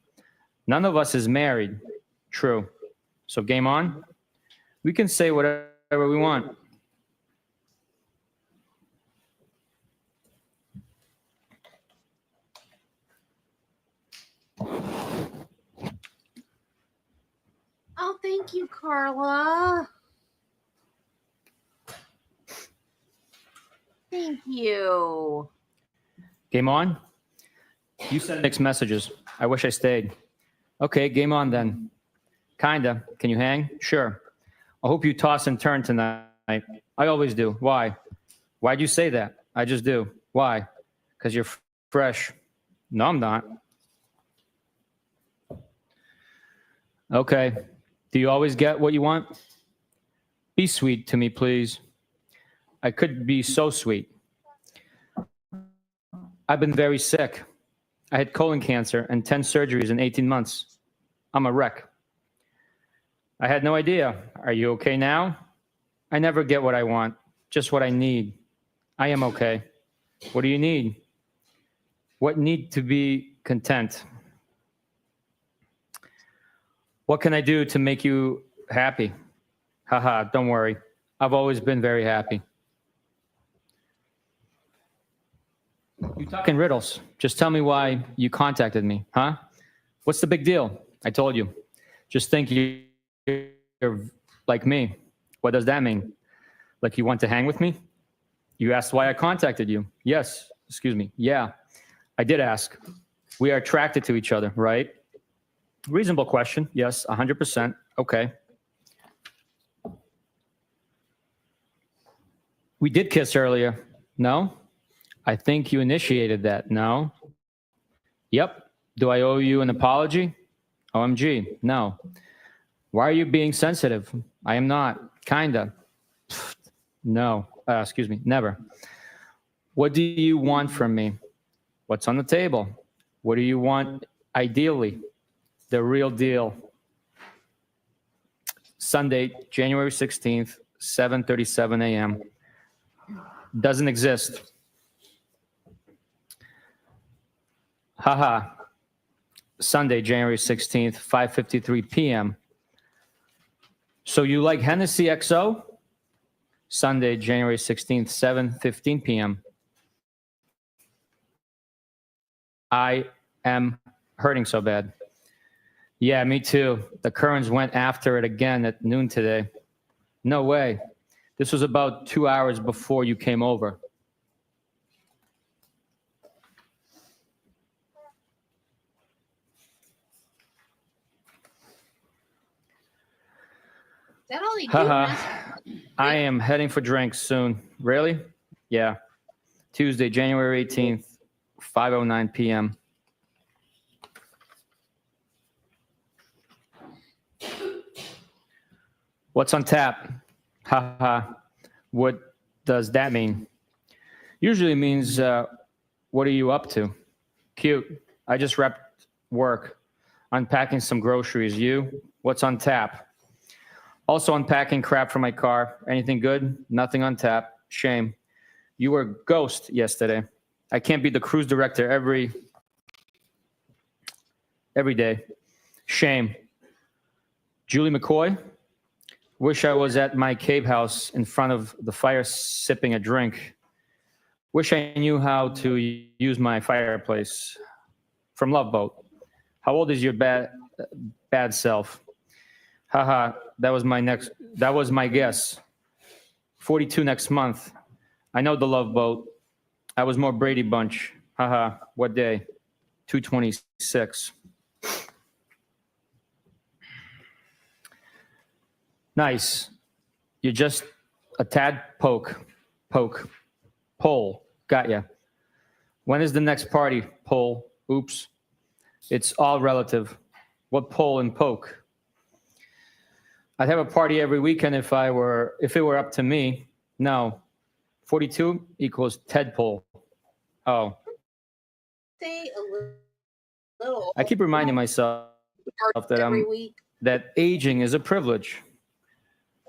None of us is married. True. So game on? We can say whatever we want. Oh, thank you, Carla. Thank you. Game on? You sent mixed messages. I wish I stayed. Okay, game on then. Kinda. Can you hang? Sure. I hope you toss and turn tonight. I always do. Why? Why'd you say that? I just do. Why? Because you're fresh. No, I'm not. Okay. Do you always get what you want? Be sweet to me, please. I could be so sweet. I've been very sick. I had colon cancer and 10 surgeries in 18 months. I'm a wreck. I had no idea. Are you okay now? I never get what I want, just what I need. I am okay. What do you need? What need to be content? What can I do to make you happy? Haha, don't worry. I've always been very happy. You talk in riddles. Just tell me why you contacted me, huh? What's the big deal? I told you. Just think you're like me. What does that mean? Like you want to hang with me? You asked why I contacted you. Yes, excuse me. Yeah, I did ask. We are attracted to each other, right? Reasonable question. Yes, 100%. Okay. We did kiss earlier. No? I think you initiated that. No? Yep. Do I owe you an apology? OMG. No. Why are you being sensitive? I am not. Kinda. No. Excuse me. Never. What do you want from me? What's on the table? What do you want ideally? The real deal. Sunday, January 16th, 7:37 a.m. Doesn't exist. Haha. Sunday, January 16th, 5:53 p.m. So you like Hennessy XO? Sunday, January 16th, 7:15 p.m. I am hurting so bad. Yeah, me too. The Currens went after it again at noon today. No way. This was about 2 hours before you came over. Is that all they do? Haha. I am heading for drinks soon. Really? Yeah. Tuesday, January 18th, 5:09 p.m. What's on tap? Haha. What does that mean? Usually means, what are you up to? Cute. I just wrapped work, unpacking some groceries. You? What's on tap? Also unpacking crap for my car. Anything good? Nothing on tap. Shame. You were a ghost yesterday. I can't be the cruise director every day. Shame. Julie McCoy? Wish I was at my cave house in front of the fire sipping a drink. Wish I knew how to use my fireplace. From Love Boat. How old is your bad self? Haha, that was my guess. 42 next month. I know the Love Boat. I was more Brady Bunch. Haha, what day? 226. Nice. You're just a tad poke. Pole. Got ya. When is the next party? Pole. Oops. It's all relative. What pole and poke? I'd have a party every weekend if it were up to me. No. 42 equals Ted pole. Oh. Stay a little. I keep reminding myself that every week. that aging is a privilege.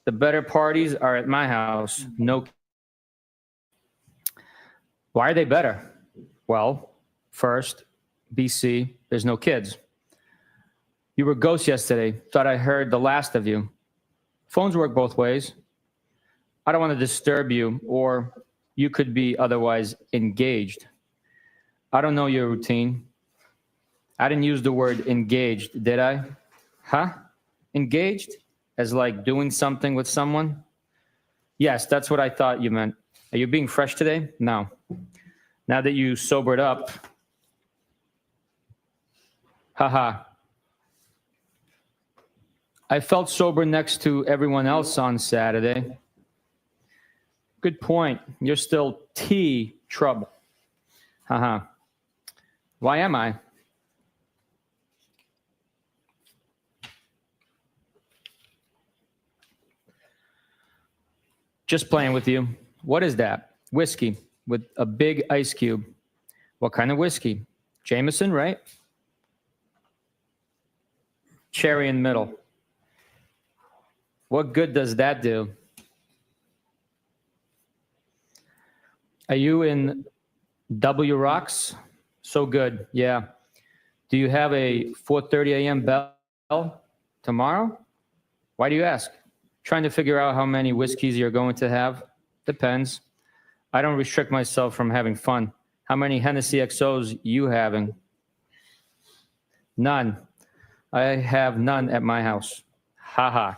The better parties are at my house. No. Why are they better? Well, first, BC, there's no kids. You were ghost yesterday. Thought I heard the last of you. Phones work both ways. I don't want to disturb you, or you could be otherwise engaged. I don't know your routine. I didn't use the word engaged, did I? Huh? Engaged? As like doing something with someone? Yes, that's what I thought you meant. Are you being fresh today? No. Now that you sobered up. Haha. I felt sober next to everyone else on Saturday. Good point. You're still trouble. Haha. Why am I? Just playing with you. What is that? Whiskey with a big ice cube. What kind of whiskey? Jameson, right? Cherry in middle. What good does that do? Are you in W Rocks? So good, yeah. Do you have a 4:30 a.m. bell tomorrow? Why do you ask? Trying to figure out how many whiskeys you're going to have? Depends. I don't restrict myself from having fun. How many Hennessy XOs you having? None. I have none at my house. Haha.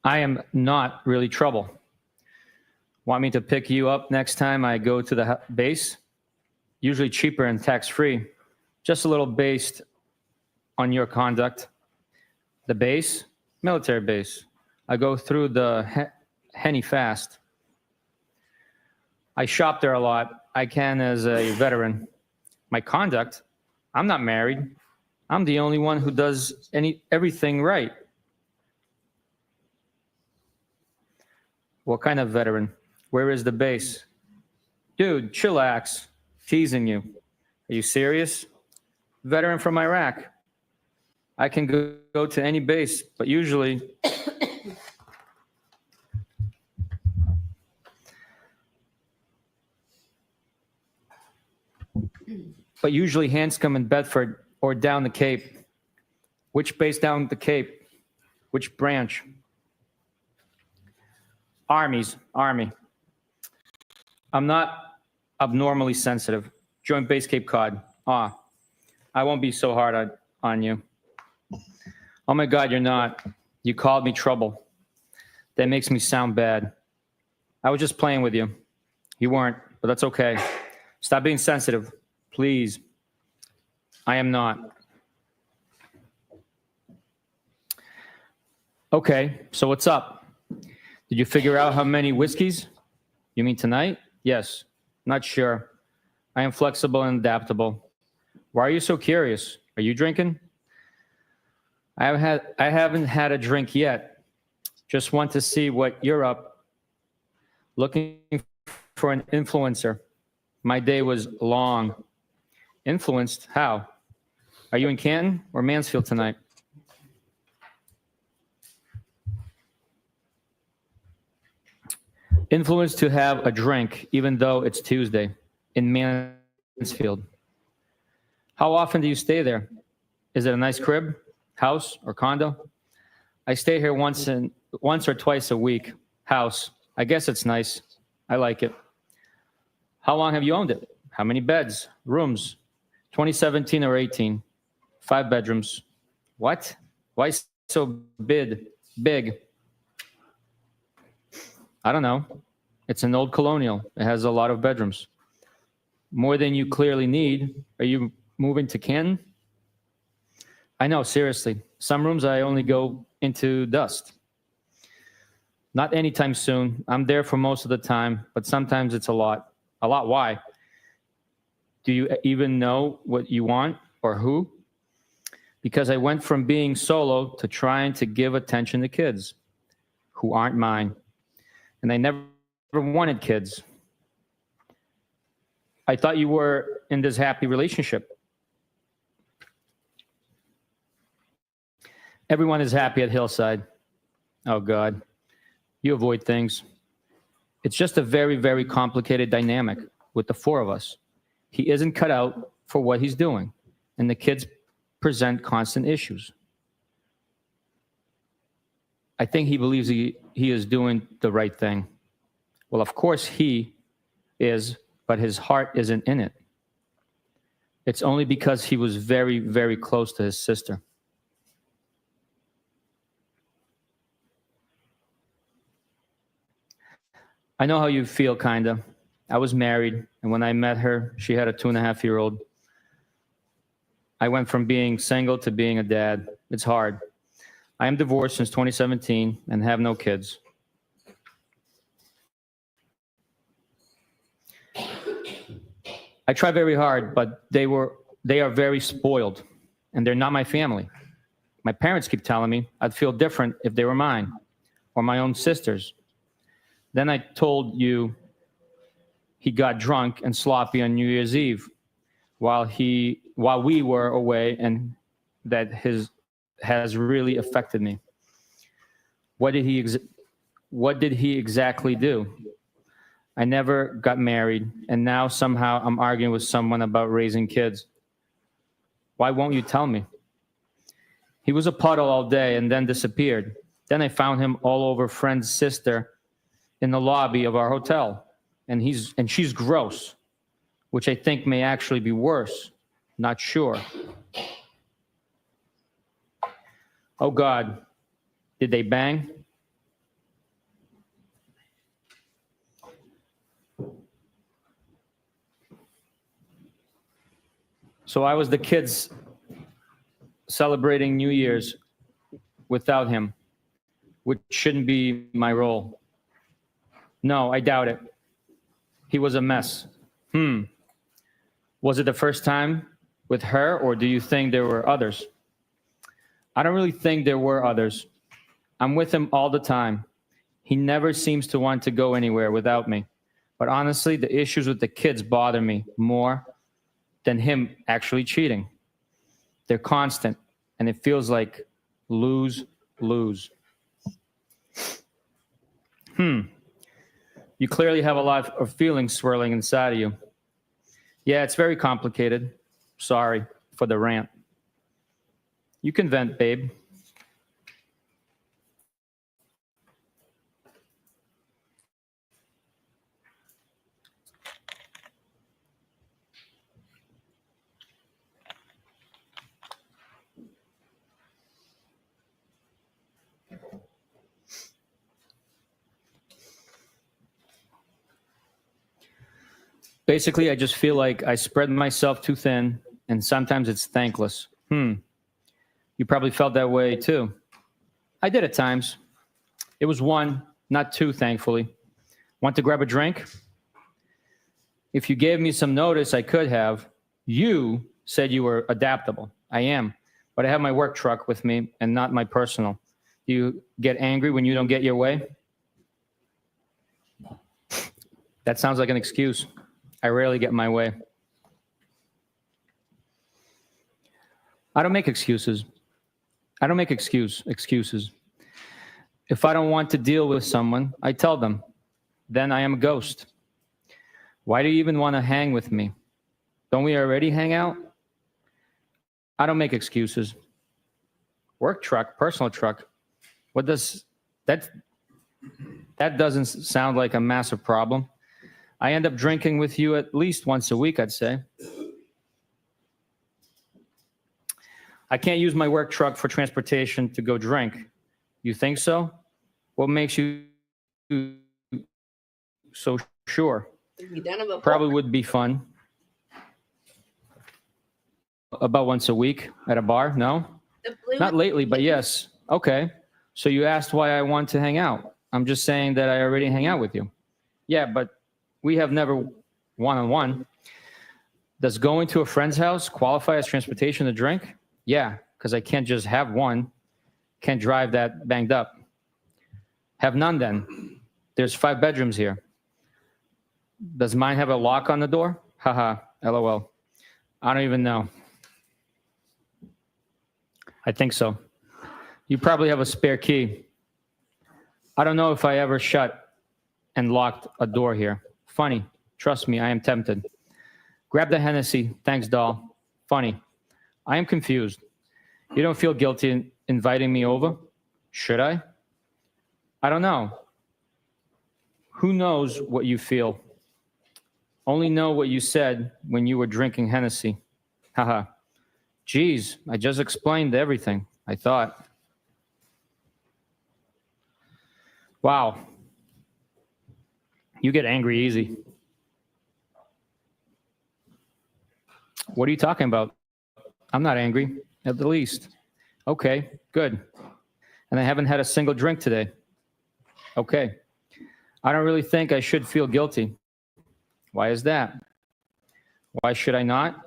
I am not really trouble. Want me to pick you up next time I go to the base? Usually cheaper and tax-free. Just a little based on your conduct. The base? Military base. I go through the Henny fast. I shop there a lot. I can as a veteran. My conduct? I'm not married. I'm the only one who does everything right. What kind of veteran? Where is the base? Dude, chillax. Teasing you. Are you serious? Veteran from Iraq. I can go to any base, but usually Hanscom in Bedford or down the Cape. Which base down the Cape? Which branch? Army. I'm not abnormally sensitive. Joint Base Cape Cod. I won't be so hard on you. Oh my God, you're not. You called me trouble. That makes me sound bad. I was just playing with you. You weren't, but that's okay. Stop being sensitive, please. I am not. Okay, so what's up? Did you figure out how many whiskeys? You mean tonight? Yes. Not sure. I am flexible and adaptable. Why are you so curious? Are you drinking? I haven't had a drink yet. Just want to see what you're up. Looking for an influencer. My day was long. Influenced? How? Are you in Canton or Mansfield tonight? Influenced to have a drink, even though it's Tuesday, in Mansfield. How often do you stay there? Is it a nice crib, house, or condo? I stay here once or twice a week. House. I guess it's nice. I like it. How long have you owned it? How many beds, rooms? 2017 or 18? 5 bedrooms. What? Why so big? I don't know. It's an old colonial. It has a lot of bedrooms. More than you clearly need. Are you moving to Canton? I know, seriously. Some rooms I only go into dust. Not anytime soon. I'm there for most of the time, but sometimes it's a lot. A lot, why? Do you even know what you want or who? Because I went from being solo to trying to give attention to kids who aren't mine. And I never wanted kids. I thought you were in this happy relationship. Everyone is happy at Hillside. Oh, God. You avoid things. It's just a very, very complicated dynamic with the 4 of us. He isn't cut out for what he's doing, and the kids present constant issues. I think he believes he is doing the right thing. Well, of course he is, but his heart isn't in it. It's only because he was very, very close to his sister. I know how you feel, kinda. I was married, and when I met her, she had a 2.5-year-old. I went from being single to being a dad. It's hard. I am divorced since 2017 and have no kids. I try very hard, but they are very spoiled, and they're not my family. My parents keep telling me I'd feel different if they were mine or my own sisters. Then I told you he got drunk and sloppy on New Year's Eve while we were away, and that has really affected me. What did he exactly do? I never got married, and now somehow I'm arguing with someone about raising kids. Why won't you tell me? He was a puddle all day and then disappeared. Then I found him all over friend's sister in the lobby of our hotel, and she's gross, which I think may actually be worse. Not sure. Oh God, did they bang? So I was the kids celebrating New Year's without him, which shouldn't be my role. No, I doubt it. He was a mess. Was it the first time with her, or do you think there were others? I don't really think there were others. I'm with him all the time. He never seems to want to go anywhere without me. But honestly, the issues with the kids bother me more than him actually cheating. They're constant, and it feels like lose. You clearly have a lot of feelings swirling inside of you. Yeah, it's very complicated. Sorry for the rant. You can vent, babe. Basically, I just feel like I spread myself too thin, and sometimes it's thankless. You probably felt that way too. I did at times. It was 1, not 2, thankfully. Want to grab a drink? If you gave me some notice, I could have. You said you were adaptable. I am. but I have my work truck with me and not my personal. Do you get angry when you don't get your way? That sounds like an excuse. I rarely get my way. I don't make excuses. I don't make excuses. If I don't want to deal with someone, I tell them. Then I am a ghost. Why do you even want to hang with me? Don't we already hang out? I don't make excuses. Work truck, personal truck. What does that doesn't sound like a massive problem. I end up drinking with you at least once a week, I'd say. I can't use my work truck for transportation to go drink. You think so? What makes you so sure? You done it before? Probably would be fun. About once a week at a bar? No? The blue Not lately, but yes. Okay. So you asked why I want to hang out. I'm just saying that I already hang out with you. Yeah, but we have never one-on-one. Does going to a friend's house qualify as transportation to drink? Yeah, because I can't just have one. Can't drive that banged up. Have none then. There's 5 bedrooms here. Does mine have a lock on the door? Haha, LOL. I don't even know. I think so. You probably have a spare key. I don't know if I ever shut and locked a door here. Funny. Trust me, I am tempted. Grab the Hennessy. Thanks, doll. Funny. I am confused. You don't feel guilty in inviting me over? Should I? I don't know. Who knows what you feel? Only know what you said when you were drinking Hennessy. Haha. Geez, I just explained everything, I thought. Wow. You get angry easy. What are you talking about? I'm not angry, at the least. Okay, good. And I haven't had a single drink today. Okay. I don't really think I should feel guilty. Why is that? Why should I not?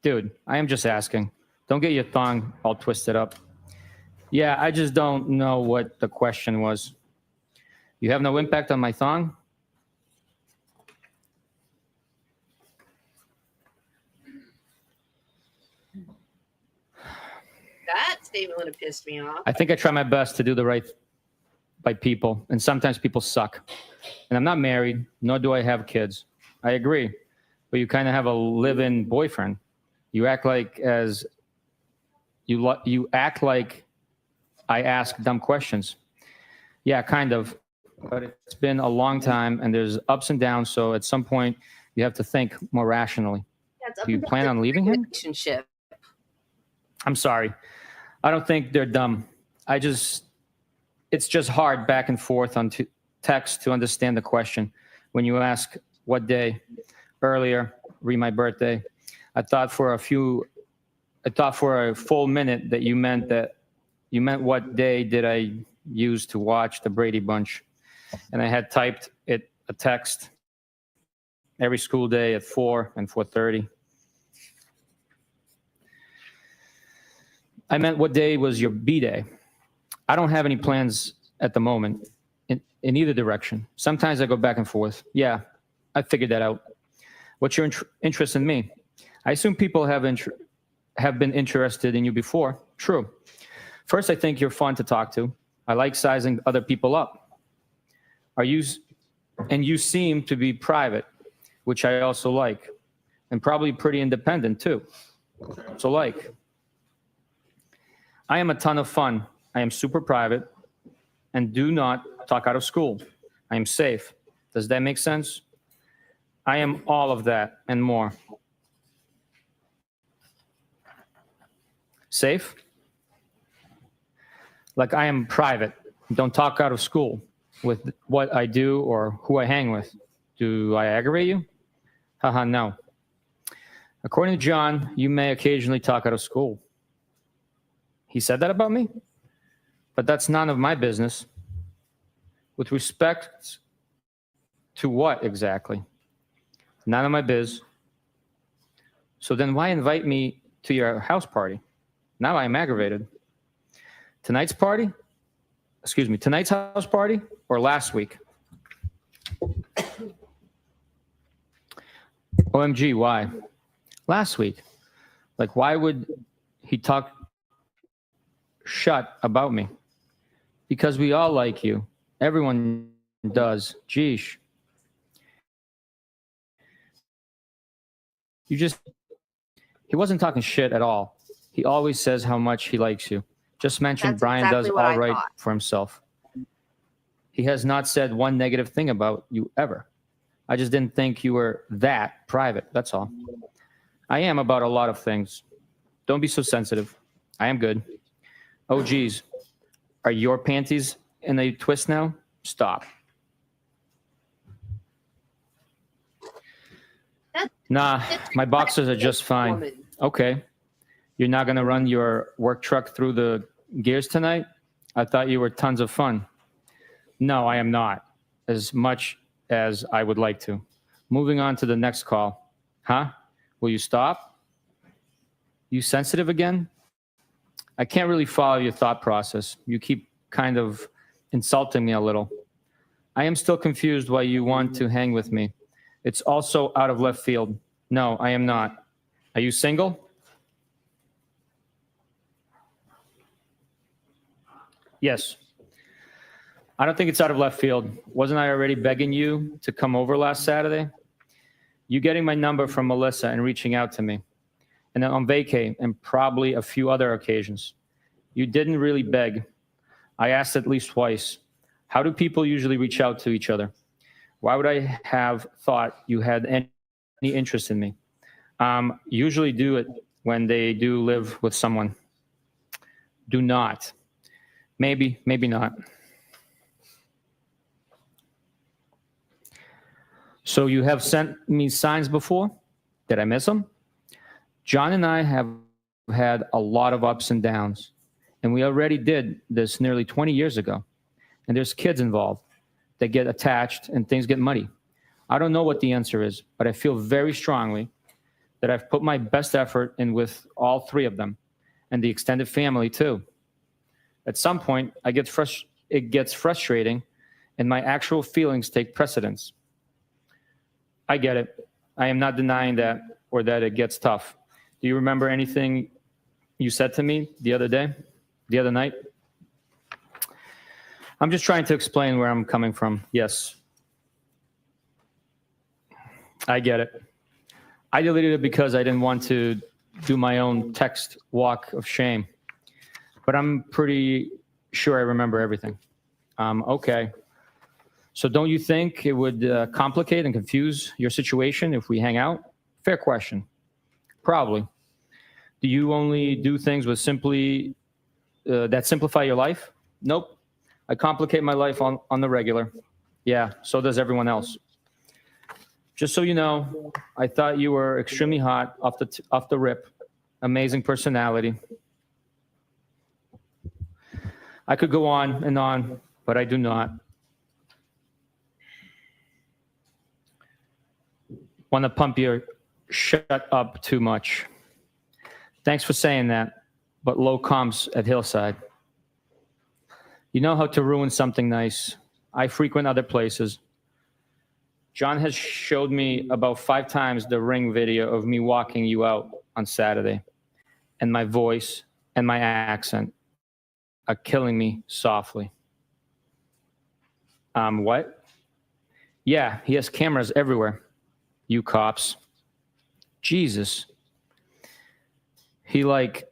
Dude, I am just asking. Don't get your thong all twisted up. Yeah, I just don't know what the question was. You have no impact on my thong? That statement would have pissed me off. I think I try my best to do the right by people, and sometimes people suck. And I'm not married, nor do I have kids. I agree, but you kind of have a live-in boyfriend. You act like you act like I ask dumb questions. Yeah, kind of. But it's been a long time, and there's ups and downs. So at some point, you have to think more rationally. Yeah, it's up Do you and down plan to on leaving him? relationship. I'm sorry. I don't think they're dumb. It's just hard back and forth on text to understand the question. When you ask what day earlier, read my birthday, I thought for a full minute that you meant what day did I use to watch the Brady Bunch. And I had typed it a text every school day at 4 and 4:30. I meant what day was your B-day. I don't have any plans at the moment in either direction. Sometimes I go back and forth. Yeah, I figured that out. What's your interest in me? I assume people have been interested in you before. True. First, I think you're fun to talk to. I like sizing other people up. And you seem to be private, which I also like, and probably pretty independent too. So like, I am a ton of fun. I am super private and do not talk out of school. I am safe. Does that make sense? I am all of that and more. Safe? Like I am private. Don't talk out of school with what I do or who I hang with. Do I aggravate you? Haha, no. According to John, you may occasionally talk out of school. He said that about me? But that's none of my business. With respect to what exactly? None of my biz. So then why invite me to your house party? Now I am aggravated. Tonight's house party or last week? OMG, why? Last week. Like, why would he talk shut about me? Because we all like you. Everyone does. Geesh. He wasn't talking shit at all. He always says how much he likes you. Just mentioned That's Brian exactly does what all I right thought. for himself. He has not said one negative thing about you ever. I just didn't think you were that private. That's all. I am about a lot of things. Don't be so sensitive. I am good. Oh, geez. Are your panties in a twist now? Stop. Nah, my boxers are just fine. Woman. Okay. You're not going to run your work truck through the gears tonight? I thought you were tons of fun. No, I am not, as much as I would like to. Moving on to the next call. Huh? Will you stop? You sensitive again? I can't really follow your thought process. You keep kind of insulting me a little. I am still confused why you want to hang with me. It's also out of left field. No, I am not. Are you single? Yes. I don't think it's out of left field. Wasn't I already begging you to come over last Saturday? You getting my number from Melissa and reaching out to me. And then on vacay and probably a few other occasions. You didn't really beg. I asked at least twice. How do people usually reach out to each other? Why would I have thought you had any interest in me? Usually do it when they do live with someone. Do not. Maybe, maybe not. So you have sent me signs before? Did I miss them? John and I have had a lot of ups and downs, and we already did this nearly 20 years ago. And there's kids involved that get attached and things get muddy. I don't know what the answer is, but I feel very strongly that I've put my best effort in with all three of them and the extended family too. At some point, it gets frustrating and my actual feelings take precedence. I get it. I am not denying that or that it gets tough. Do you remember anything you said to me the other night? I'm just trying to explain where I'm coming from. Yes. I get it. I deleted it because I didn't want to do my own text walk of shame. But I'm pretty sure I remember everything. Okay. So don't you think it would complicate and confuse your situation if we hang out? Fair question. Probably. Do you only do things with that simplify your life? Nope. I complicate my life on the regular. Yeah, so does everyone else. Just so you know, I thought you were extremely hot off the rip. Amazing personality. I could go on and on, but I do not. Want to pump your shut up too much. Thanks for saying that, but low comps at Hillside. You know how to ruin something nice. I frequent other places. John has showed me about 5 times the Ring video of me walking you out on Saturday. And my voice and my accent are killing me softly. What? Yeah, he has cameras everywhere. You cops. Jesus. He like,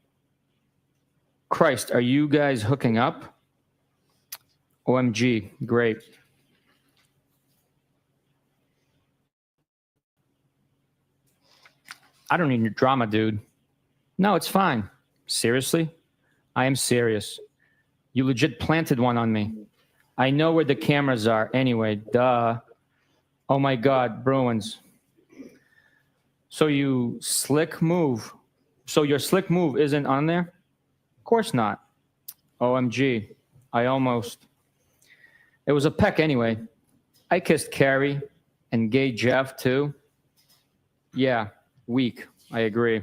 Christ, are you guys hooking up? OMG, great. I don't need your drama, dude. No, it's fine. Seriously? I am serious. You legit planted one on me. I know where the cameras are anyway, duh. Oh my God, Bruins. So your slick move isn't on there? Of course not. OMG, I almost. It was a peck anyway. I kissed Carrie and gay Jeff too. Yeah, weak, I agree.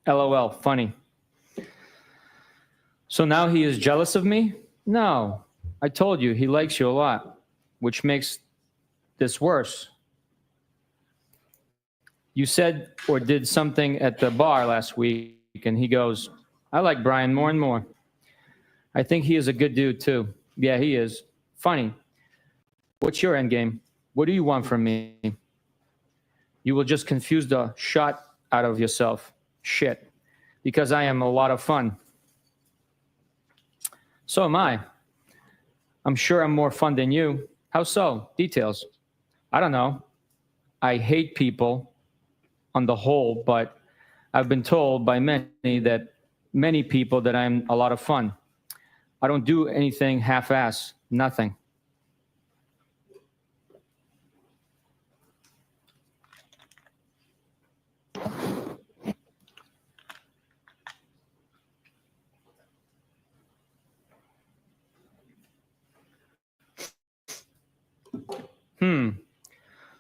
LOL, funny. So now he is jealous of me? No. I told you he likes you a lot, which makes this worse. You said or did something at the bar last week, and he goes, I like Brian more and more. I think he is a good dude, too. Yeah, he is. Funny. What's your end game? What do you want from me? You will just confuse the shot out of yourself. Shit. Because I am a lot of fun. So am I. I'm sure I'm more fun than you. How so? Details. I don't know. I hate people on the whole, but I've been told by many people that I'm a lot of fun. I don't do anything half-ass, nothing.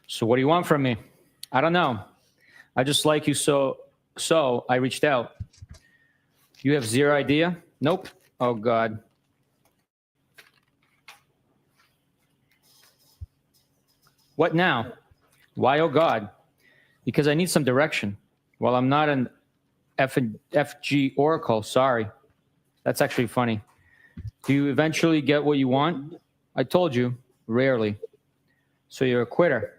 So what do you want from me? I don't know. I just like you so I reached out. You have zero idea? Nope. Oh God. What now? Why oh God? Because I need some direction. Well, I'm not an FG oracle, sorry. That's actually funny. Do you eventually get what you want? I told you, rarely. So you're a quitter,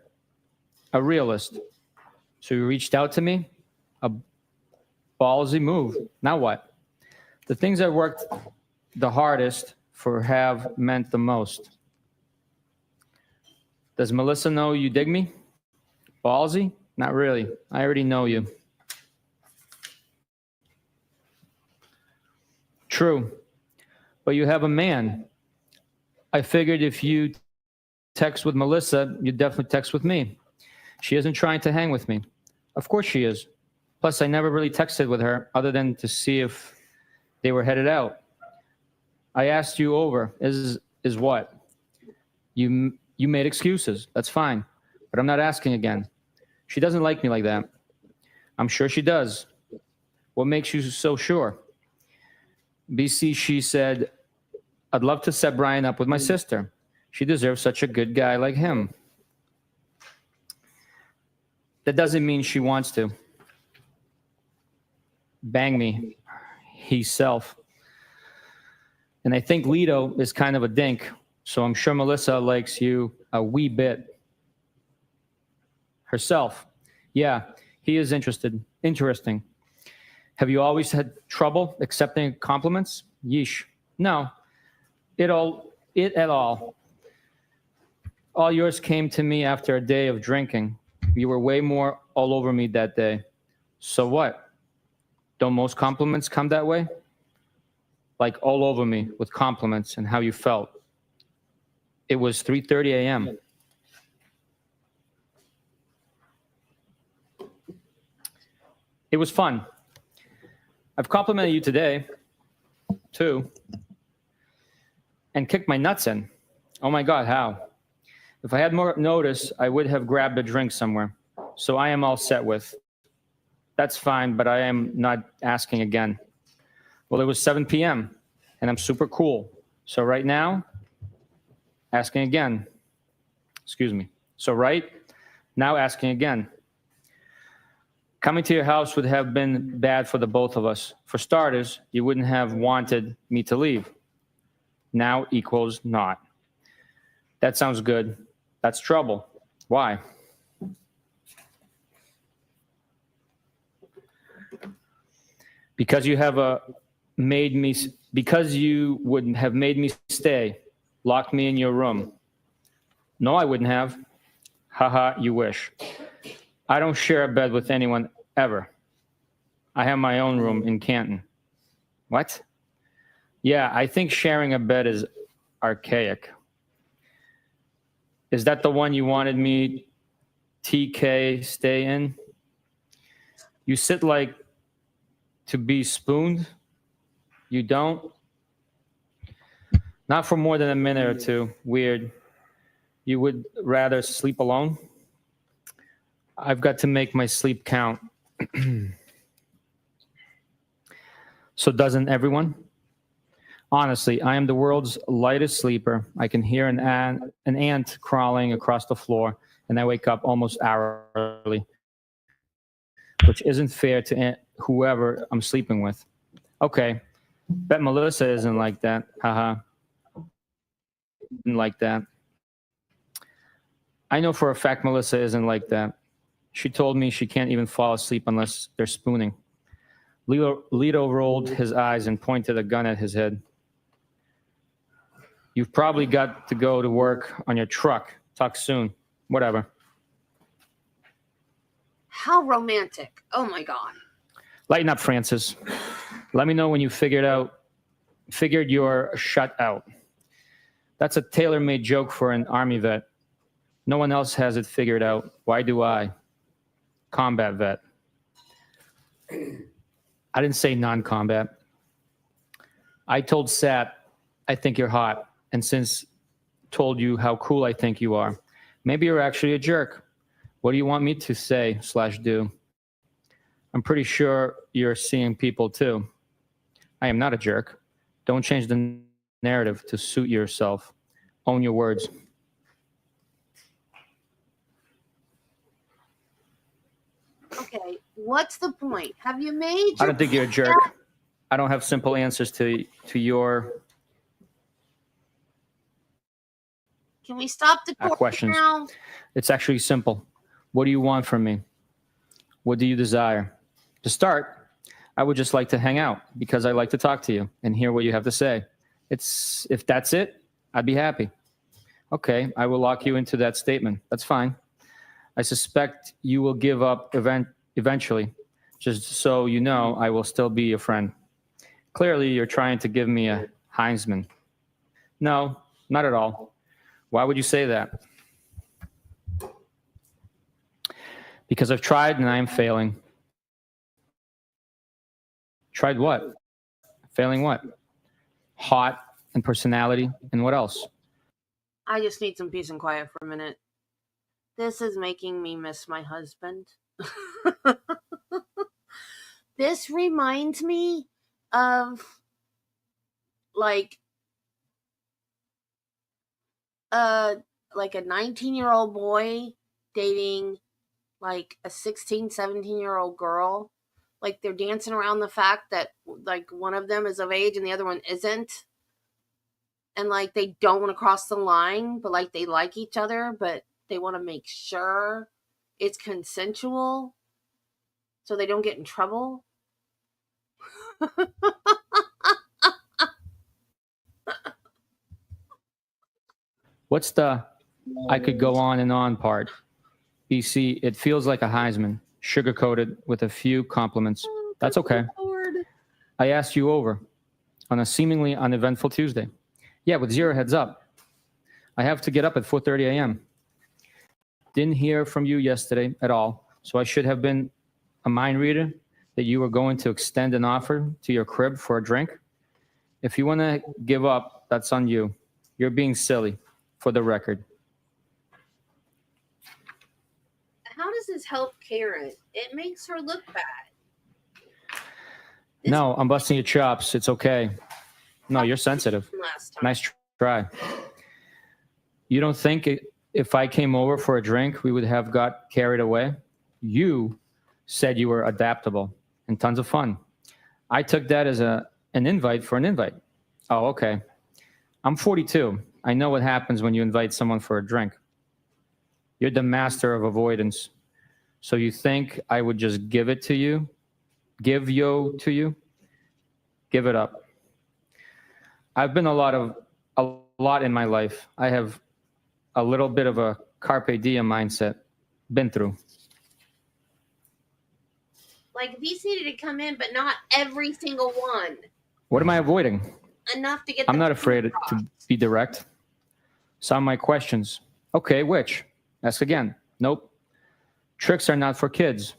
a realist. So you reached out to me? A ballsy move. Now what? The things I worked the hardest for have meant the most. Does Melissa know you dig me? Ballsy? Not really. I already know you. True. But you have a man. I figured if you text with Melissa, you'd definitely text with me. She isn't trying to hang with me. Of course she is. Plus, I never really texted with her other than to see if they were headed out. I asked you over. Is what? You made excuses. That's fine. But I'm not asking again. She doesn't like me like that. I'm sure she does. What makes you so sure? BC, she said, I'd love to set Brian up with my sister. She deserves such a good guy like him. That doesn't mean she wants to. Bang me, he-self. And I think Lito is kind of a dink, so I'm sure Melissa likes you a wee bit. Herself. Yeah, he is interesting. Have you always had trouble accepting compliments? Yeesh. No. It at all. All yours came to me after a day of drinking. You were way more all over me that day. So what? Don't most compliments come that way? Like all over me with compliments and how you felt. It was 3:30 a.m. It was fun. I've complimented you today, too, and kicked my nuts in. Oh my God, how? If I had more notice, I would have grabbed a drink somewhere. So I am all set with. That's fine, but I am not asking again. Well, it was 7 p.m., and I'm super cool. So right now, asking again. Excuse me. So right now, asking again. Coming to your house would have been bad for the both of us. For starters, you wouldn't have wanted me to leave. Now equals not. That sounds good. That's trouble. Why? Because you would have made me stay, locked me in your room. No, I wouldn't have. Haha, you wish. I don't share a bed with anyone ever. I have my own room in Canton. What? Yeah, I think sharing a bed is archaic. Is that the one you wanted me, TK, stay in? You sit like to be spooned? You don't? Not for more than a minute or two. Weird. You would rather sleep alone? I've got to make my sleep count. So doesn't everyone? Honestly, I am the world's lightest sleeper. I can hear an ant crawling across the floor, and I wake up almost hourly, which isn't fair to whoever I'm sleeping with. Okay, bet Melissa isn't like that. Haha. Isn't like that. I know for a fact Melissa isn't like that. She told me she can't even fall asleep unless they're spooning. Lito rolled his eyes and pointed a gun at his head. You've probably got to go to work on your truck. Talk soon. Whatever. How romantic. Oh my God. Lighten up, Francis. Let me know when you figured you're shut out. That's a tailor-made joke for an Army vet. No one else has it figured out. Why do I? Combat vet. I didn't say non-combat. I told Sat, I think you're hot. And since told you how cool I think you are, maybe you're actually a jerk. What do you want me to say / do? I'm pretty sure you're seeing people too. I am not a jerk. Don't change the narrative to suit yourself. Own your words. Okay, what's the point? Have you made I your don't think you're a point jerk. yet? I don't have simple answers to your Can we stop the court questions. now? It's actually simple. What do you want from me? What do you desire? To start, I would just like to hang out because I like to talk to you and hear what you have to say. If that's it, I'd be happy. Okay, I will lock you into that statement. That's fine. I suspect you will give up eventually. Just so you know, I will still be your friend. Clearly, you're trying to give me a Heisman. No, not at all. Why would you say that? Because I've tried and I am failing. Tried what? Failing what? Hot and personality and what else? I just need some peace and quiet for a minute. This is making me miss my husband. This reminds me of like a 19-year-old boy dating like a 16, 17-year-old girl. Like they're dancing around the fact that like one of them is of age and the other one isn't. And like they don't want to cross the line, but like they like each other, but they want to make sure it's consensual so they don't get in trouble. What's the I could go on and on part? BC, it feels like a Heisman, sugar-coated with a few compliments. That's okay. Lord. I asked you over on a seemingly uneventful Tuesday. Yeah, with 0 heads up. I have to get up at 4:30 a.m. Didn't hear from you yesterday at all, so I should have been a mind reader that you were going to extend an offer to your crib for a drink. If you want to give up, that's on you. You're being silly, for the record. How does this help Karen? It makes her look bad. No, I'm busting your chops. It's okay. No, you're sensitive. Last time. Nice try. You don't think if I came over for a drink, we would have got carried away? You said you were adaptable and tons of fun. I took that as an invite for an invite. Oh, okay. I'm 42. I know what happens when you invite someone for a drink. You're the master of avoidance. So you think I would just give it to you? Give yo to you? Give it up. I've been a lot in my life. I have a little bit of a carpe diem mindset. Been through. Like these needed to come in, but not every single one. What am I avoiding? Enough to get. I'm the not point afraid across. to be direct. Some of my questions. Okay, which? Ask again. Nope. Tricks are not for kids.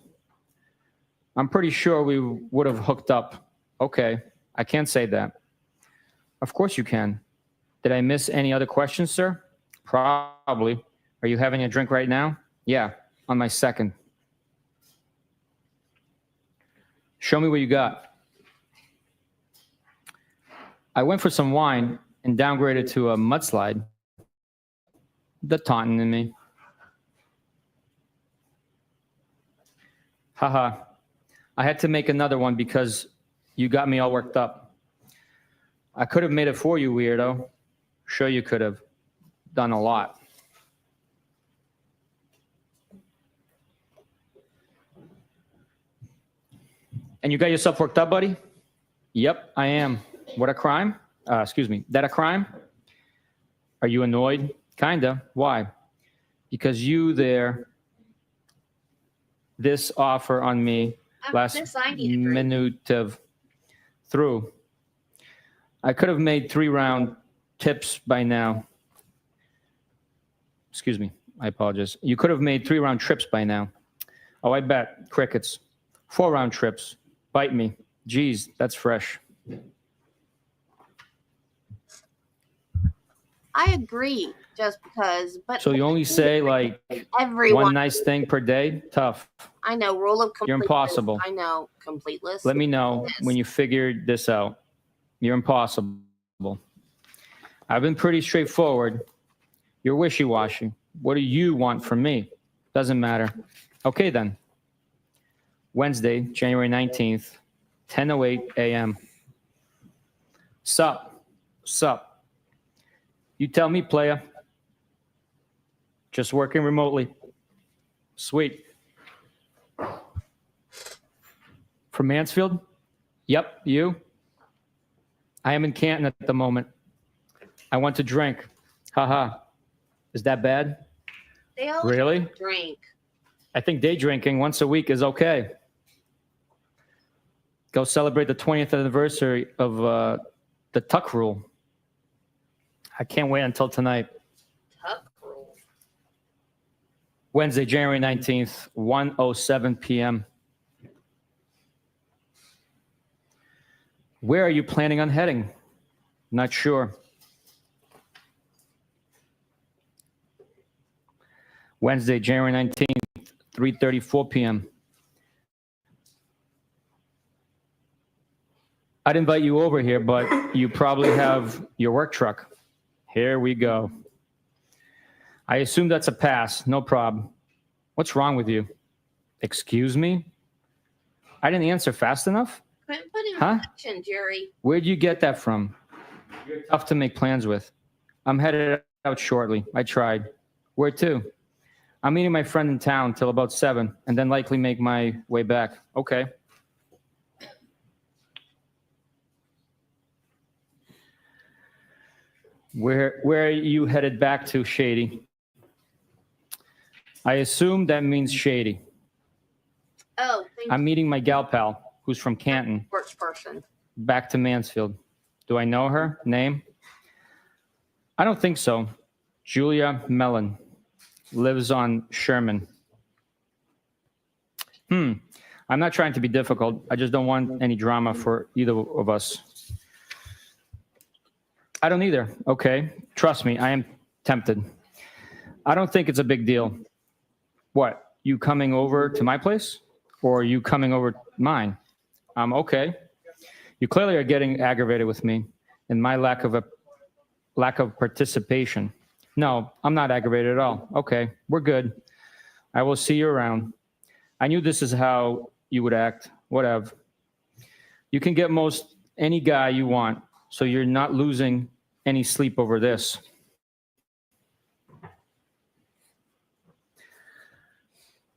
I'm pretty sure we would have hooked up. Okay, I can't say that. Of course you can. Did I miss any other questions, sir? Probably. Are you having a drink right now? Yeah, on my second. Show me what you got. I went for some wine and downgraded to a mudslide. The taunting in me. Haha. I had to make another one because you got me all worked up. I could have made it for you, weirdo. Sure you could have. Done a lot. And you got yourself worked up, buddy? Yep, I am. What a crime? Excuse me. That a crime? Are you annoyed? Kinda. Why? Because you there, this offer on me last This I need to drink. minute of through. I could have made 3-round tips by now. Excuse me. I apologize. You could have made 3-round trips by now. Oh, I bet. Crickets. 4-round trips. Bite me. Geez, that's fresh. I agree, just because. But So you only say like everyone. one nice thing per day? Tough. I know. Rule of complete. You're impossible. I know. Complete list. Let me know when you figured this out. You're impossible. I've been pretty straightforward. You're wishy-washy. What do you want from me? Doesn't matter. Okay, then. Wednesday, January 19th, 10:08 a.m. Sup? Sup? You tell me, playa. Just working remotely. Sweet. From Mansfield? Yep, you? I am in Canton at the moment. I want to drink. Haha. Is that bad? They always Really? drink. I think day drinking once a week is okay. Go celebrate the 20th anniversary of the Tuck Rule. I can't wait until tonight. Tuck rule. Wednesday, January 19th, 1:07 p.m. Where are you planning on heading? Not sure. Wednesday, January 19th, 3:34 p.m. I'd invite you over here, but you probably have your work truck. Here we go. I assume that's a pass. No problem. What's wrong with you? Excuse me? I didn't answer fast enough? Couldn't put in Huh? action, Jerry. Where'd you get that from? You're tough to make plans with. I'm headed out shortly. I tried. Where to? I'm meeting my friend in town till about 7 and then likely make my way back. Okay. Where are you headed back to, Shady? I assume that means Shady. Oh, thank I'm meeting my gal pal, who's from Canton, sports person. back to Mansfield. Do I know her? Name? I don't think so. Julia Mellon. Lives on Sherman. I'm not trying to be difficult. I just don't want any drama for either of us. I don't either. Okay. Trust me, I am tempted. I don't think it's a big deal. What? You coming over to my place? Or are you coming over to mine? Okay. You clearly are getting aggravated with me and my lack of participation. No, I'm not aggravated at all. Okay, we're good. I will see you around. I knew this is how you would act. Whatever. You can get most any guy you want, so you're not losing any sleep over this.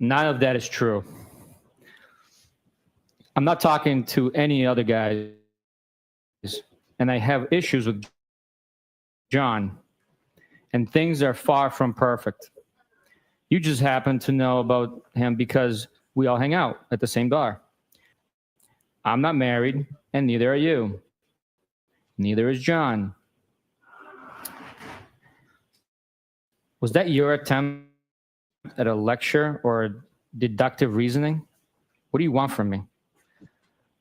None of that is true. I'm not talking to any other guys, and I have issues with John. And things are far from perfect. You just happen to know about him because we all hang out at the same bar. I'm not married, and neither are you. Neither is John. Was that your attempt at a lecture or deductive reasoning? What do you want from me?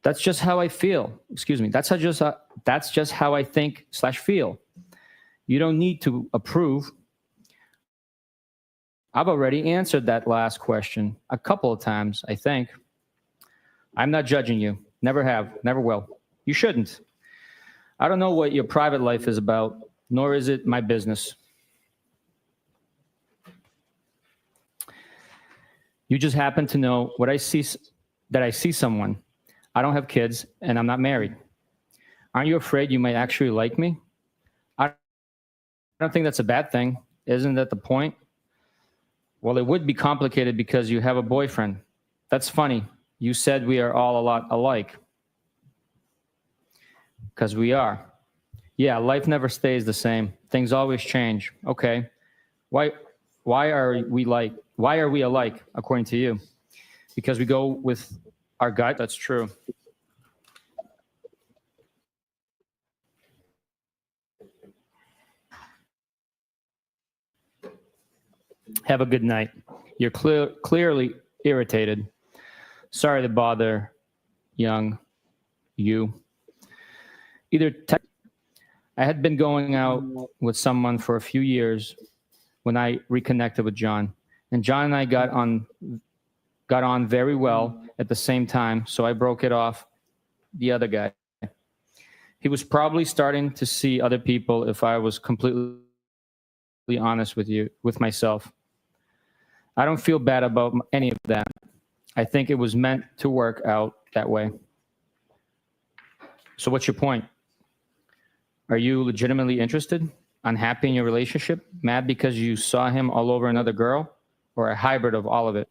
That's just how I feel. Excuse me. That's just how I think/feel. You don't need to approve. I've already answered that last question a couple of times, I think. I'm not judging you. Never have, never will. You shouldn't. I don't know what your private life is about, nor is it my business. You just happen to know what I see, that I see someone. I don't have kids and I'm not married. Aren't you afraid you might actually like me? I don't think that's a bad thing. Isn't that the point? Well, it would be complicated because you have a boyfriend. That's funny. You said we are all a lot alike. Because we are. Yeah, life never stays the same. Things always change. Okay. Why are we alike according to you? Because we go with our gut. That's true. Have a good night. You're clearly irritated. Sorry to bother young you. I had been going out with someone for a few years when I reconnected with John. And John and I got on very well at the same time, so I broke it off the other guy. He was probably starting to see other people, if I was completely honest with myself. I don't feel bad about any of that. I think it was meant to work out that way. So what's your point? Are you legitimately interested? Unhappy in your relationship? Mad because you saw him all over another girl? Or a hybrid of all of it?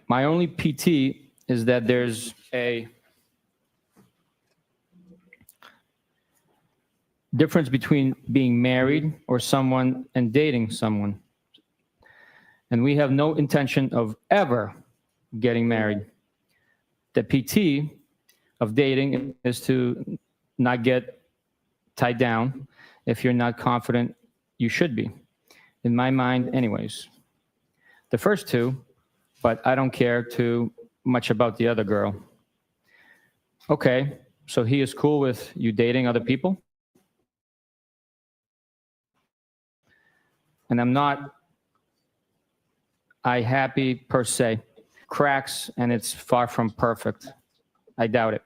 My only PT is that there's a difference between being married or someone and dating someone. And we have no intention of ever getting married. The PT of dating is to not get tied down if you're not confident you should be. In my mind, anyways. The first two, but I don't care too much about the other girl. Okay, so he is cool with you dating other people? And I happy per se. Cracks, and it's far from perfect. I doubt it.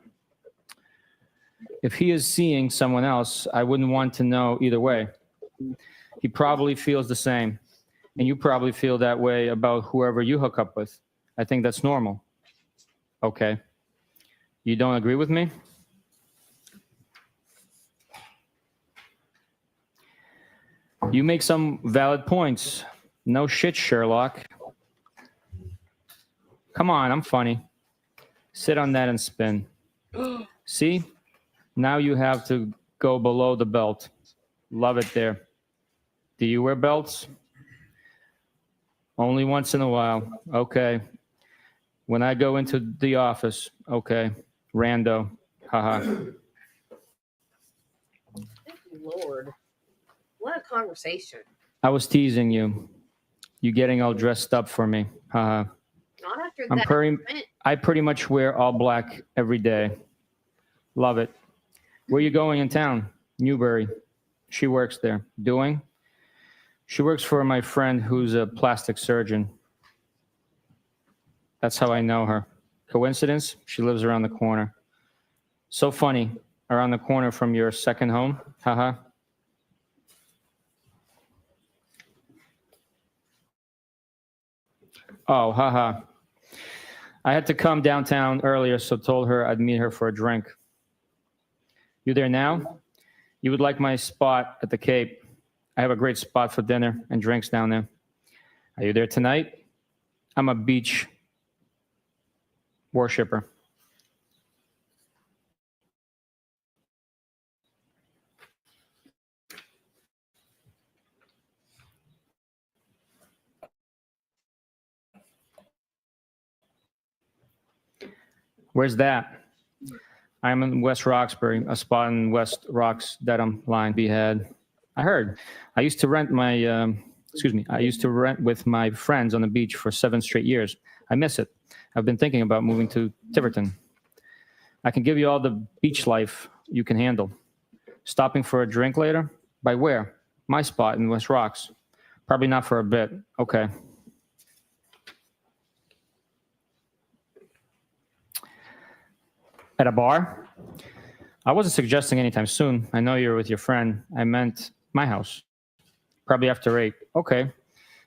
If he is seeing someone else, I wouldn't want to know either way. He probably feels the same. And you probably feel that way about whoever you hook up with. I think that's normal. Okay. You don't agree with me? You make some valid points. No shit, Sherlock. Come on, I'm funny. Sit on that and spin. See? Now you have to go below the belt. Love it there. Do you wear belts? Only once in a while. Okay. When I go into the office. Okay. Rando. Haha. Lord. What a conversation. I was teasing you. You getting all dressed up for me. Haha. Not after that. I pretty much wear all black every day. Love it. Where you going in town? Newbury. She works there. Doing? She works for my friend who's a plastic surgeon. That's how I know her. Coincidence? She lives around the corner. So funny. Around the corner from your second home? Haha. Oh, haha. I had to come downtown earlier, so told her I'd meet her for a drink. You there now? You would like my spot at the Cape. I have a great spot for dinner and drinks down there. Are you there tonight? I'm a beach worshiper. Where's that? I'm in West Roxbury, a spot in West Rocks, Dedham line, Behead. I heard. I used to rent with my friends on the beach for 7 straight years. I miss it. I've been thinking about moving to Tiverton. I can give you all the beach life you can handle. Stopping for a drink later? By where? My spot in West Rocks. Probably not for a bit. Okay. At a bar? I wasn't suggesting anytime soon. I know you're with your friend. I meant my house. Probably after 8. Okay.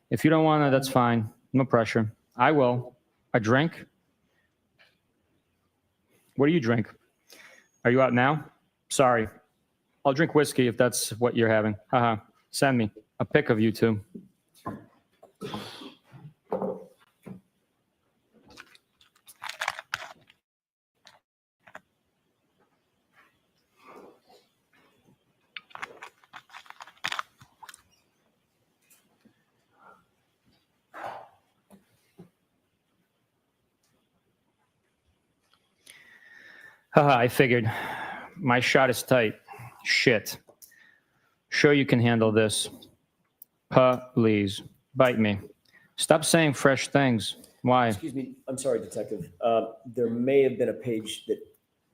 If you don't want to, that's fine. No pressure. I will. A drink? What do you drink? Are you out now? Sorry. I'll drink whiskey if that's what you're having. Haha. Send me a pic of you two. Haha, I figured. My shot is tight. Shit. Sure you can handle this. Please. Bite me. Stop saying fresh things. Why? Excuse me, I'm sorry, Detective. There may have been a page that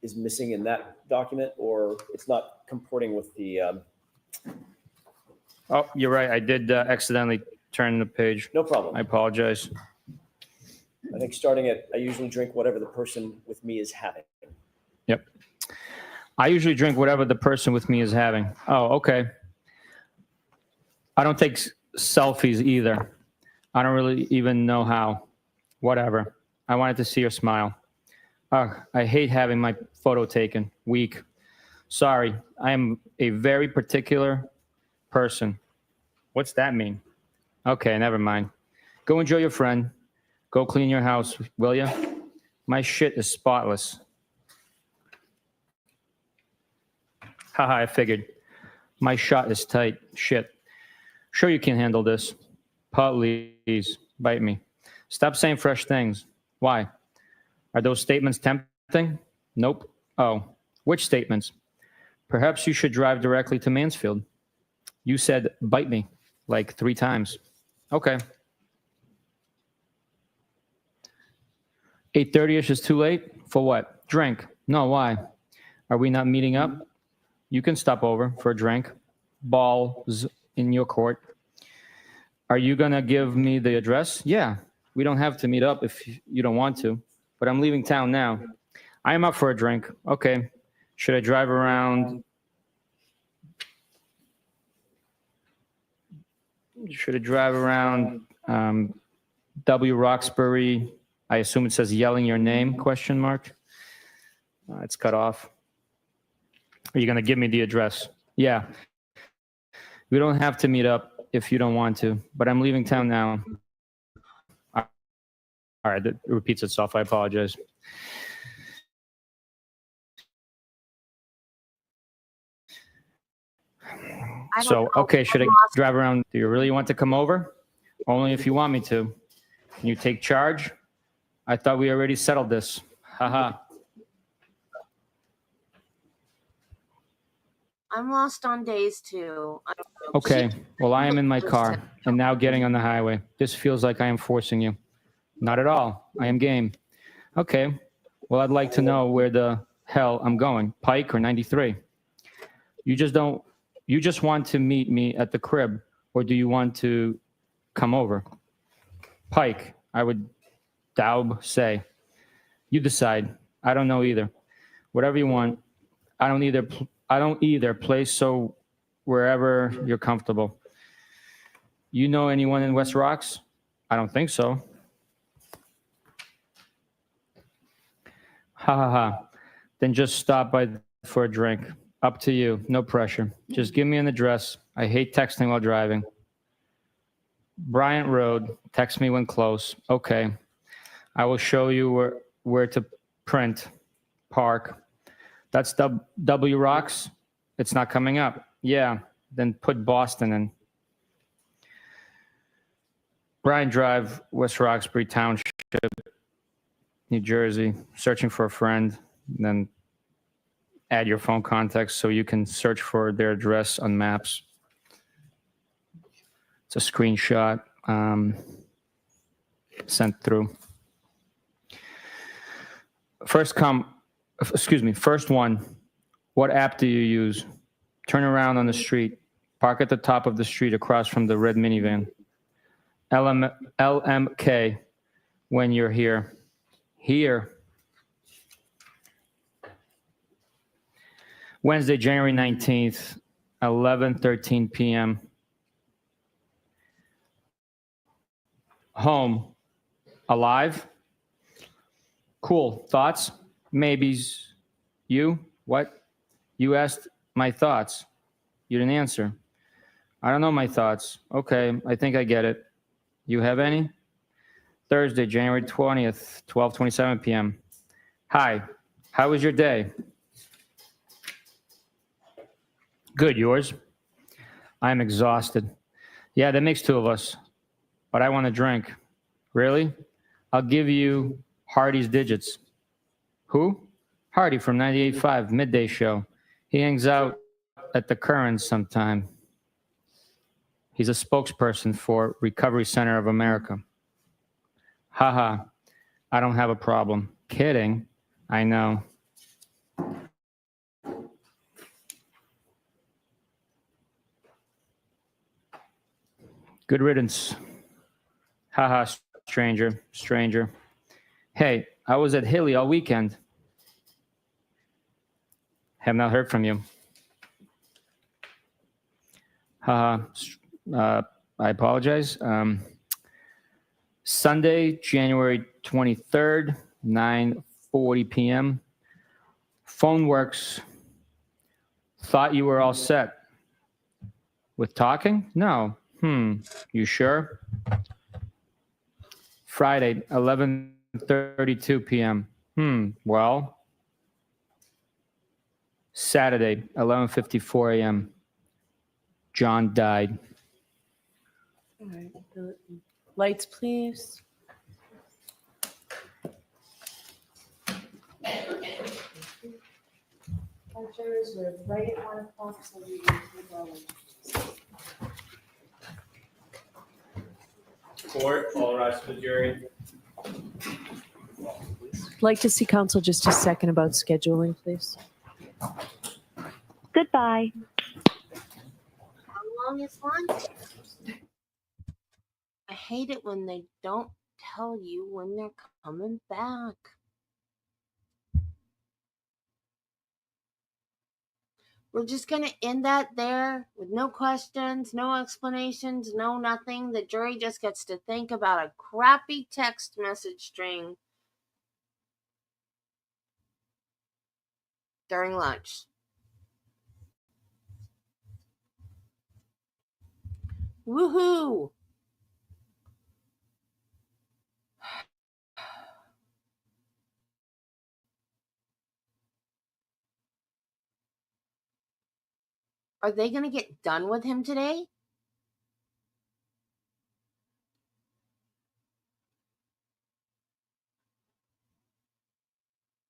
is missing in that document, or it's not comporting with the, Oh, you're right. I did accidentally turn the page. no problem. I apologize. I think starting at, I usually drink whatever the person with me is having. Yep. I usually drink whatever the person with me is having. Oh, okay. I don't take selfies either. I don't really even know how. Whatever. I wanted to see your smile. Ugh, I hate having my photo taken. Weak. Sorry. I am a very particular person. What's that mean? Okay, never mind. Go enjoy your friend. Go clean your house, will ya? My shit is spotless. Haha, I figured. My shot is tight. Shit. Sure you can handle this. Please, bite me. Stop saying fresh things. Why? Are those statements tempting? Nope. Oh, which statements? Perhaps you should drive directly to Mansfield. You said bite me like 3 times. Okay. 8:30ish is too late? For what? Drink. No, why? Are we not meeting up? You can stop over for a drink. Balls in your court. Are you going to give me the address? Yeah. We don't have to meet up if you don't want to, but I'm leaving town now. I am up for a drink. Okay. Should I drive around? Should I drive around W. Roxbury? I assume it says yelling your name, question mark. It's cut off. Are you going to give me the address? Yeah. We don't have to meet up if you don't want to, but I'm leaving town now. All right, it repeats itself. I apologize. So, okay, should I drive around? Do you really want to come over? Only if you want me to. Can you take charge? I thought we already settled this. Haha. I'm lost on days too. Okay, well, I am in my car and now getting on the highway. This feels like I am forcing you. Not at all. I am game. Okay, well, I'd like to know where the hell I'm going, Pike or 93? You just want to meet me at the crib, or do you want to come over? Pike, I would say. You decide. I don't know either. Whatever you want. I don't either. Play so wherever you're comfortable. You know anyone in West Rocks? I don't think so. Ha ha ha. Then just stop by for a drink. Up to you. No pressure. Just give me an address. I hate texting while driving. Bryant Road. Text me when close. Okay. I will show you where to print. Park. That's W Rocks. It's not coming up. Yeah. Then put Boston in. Bryant Drive, West Roxbury Township, New Jersey. Searching for a friend. Then add your phone contacts so you can search for their address on maps. It's a screenshot sent through. First one. What app do you use? Turn around on the street. Park at the top of the street across from the red minivan. LMK when you're here. Here. Wednesday, January 19th, 11:13 p.m. Home. Alive? Cool. Thoughts? Maybes. You? What? You asked my thoughts. You didn't answer. I don't know my thoughts. Okay, I think I get it. You have any? Thursday, January 20th, 12:27 p.m. Hi. How was your day? Good. Yours? I'm exhausted. Yeah, that makes two of us. But I want a drink. Really? I'll give you Hardy's digits. Who? Hardy from 98.5 Midday Show. He hangs out at the Currents sometime. He's a spokesperson for Recovery Center of America. Haha, I don't have a problem. Kidding. I know. Good riddance. Haha, stranger. Hey, I was at Hilly all weekend. Have not heard from you. Haha, I apologize. Sunday, January 23rd, 9:40 p.m. Phone works. Thought you were all set. With talking? No. You sure? Friday, 11:32 p.m. Well. Saturday, 11:54 a.m. John died. All right, lights, please. Lectures are right at 1 o'clock, so we can keep going. Court, all rise to the jury. I'd like to see counsel just a second about scheduling, please. Goodbye. How long is lunch? I hate it when they don't tell you when they're coming back. We're just going to end that there with no questions, no explanations, no nothing. The jury just gets to think about a crappy text message string during lunch. Woohoo! Are they going to get done with him today?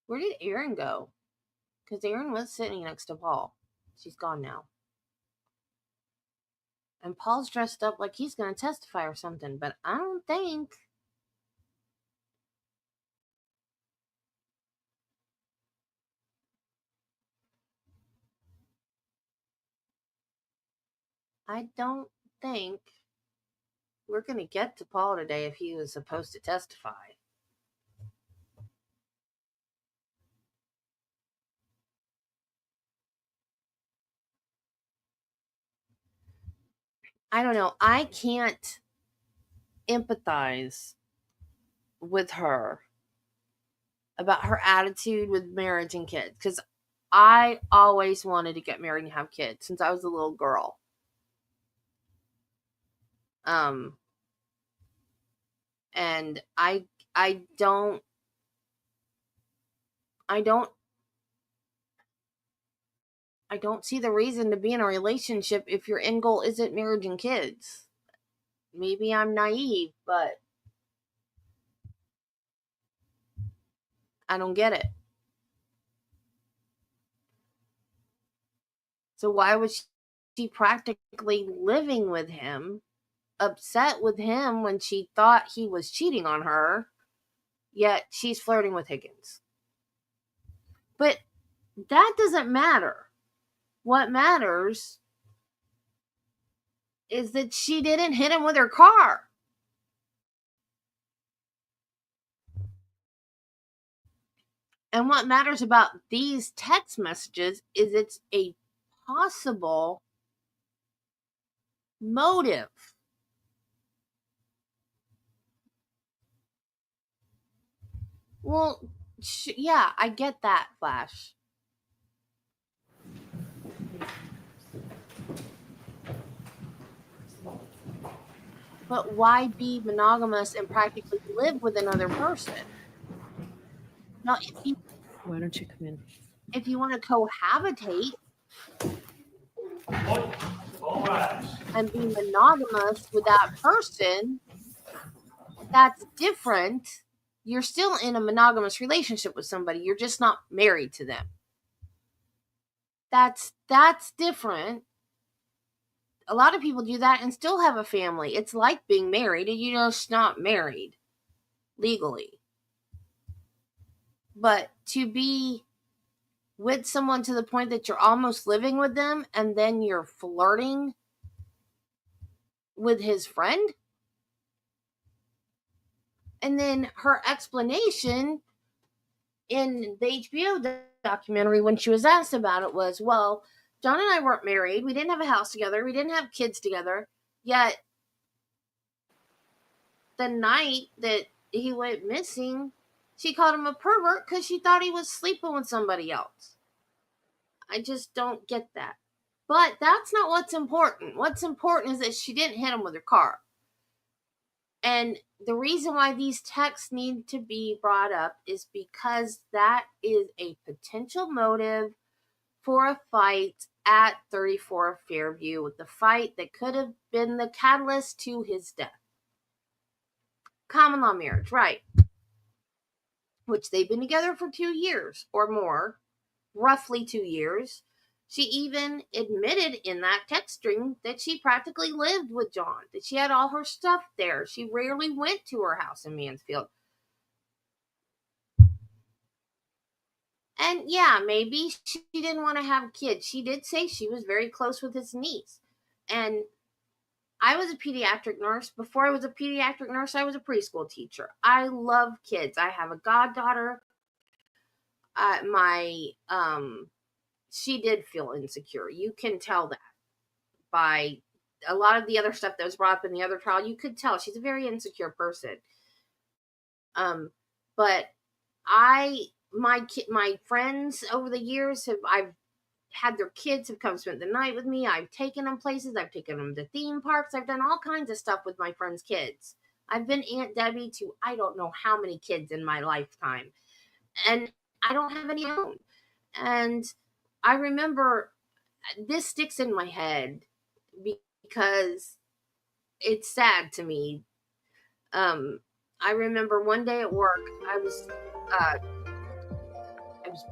Where did Erin go? Because Erin was sitting next to Paul. She's gone now. And Paul's dressed up like he's going to testify or something, but I don't think. I don't think we're going to get to Paul today if he was supposed to testify. I don't know. I can't empathize with her about her attitude with marriage and kids because I always wanted to get married and have kids since I was a little girl. And I don't see the reason to be in a relationship if your end goal isn't marriage and kids. Maybe I'm naive, but I don't get it. So why was she practically living with him, upset with him when she thought he was cheating on her, yet she's flirting with Higgins? But that doesn't matter. What matters is that she didn't hit him with her car. And what matters about these text messages is it's a possible motive. Well, yeah, I get that, Flash. But why be monogamous and practically live with another person? Now, Why don't you come in? if you want to cohabitate and be monogamous with that person, that's different. You're still in a monogamous relationship with somebody. You're just not married to them. That's different. A lot of people do that and still have a family. It's like being married, and you're just not married legally. But to be with someone to the point that you're almost living with them and then you're flirting with his friend? And then her explanation in the HBO documentary when she was asked about it was, well, John and I weren't married. We didn't have a house together. We didn't have kids together. Yet the night that he went missing, she called him a pervert because she thought he was sleeping with somebody else. I just don't get that. But that's not what's important. What's important is that she didn't hit him with her car. And the reason why these texts need to be brought up is because that is a potential motive for a fight at 34 Fairview, with the fight that could have been the catalyst to his death. Common law marriage, right? Which they've been together for 2 years or more, roughly 2 years. She even admitted in that text string that she practically lived with John, that she had all her stuff there. She rarely went to her house in Mansfield. And yeah, maybe she didn't want to have kids. She did say she was very close with his niece. And I was a pediatric nurse. Before I was a pediatric nurse, I was a preschool teacher. I love kids. I have a goddaughter. She did feel insecure. You can tell that by a lot of the other stuff that was brought up in the other trial. You could tell she's a very insecure person. But my friends over the years I've had their kids have come spend the night with me. I've taken them places. I've taken them to theme parks. I've done all kinds of stuff with my friends' kids. I've been Aunt Debbie to I don't know how many kids in my lifetime. And I don't have any own. And I remember this sticks in my head because it's sad to me. I remember one day at work, I was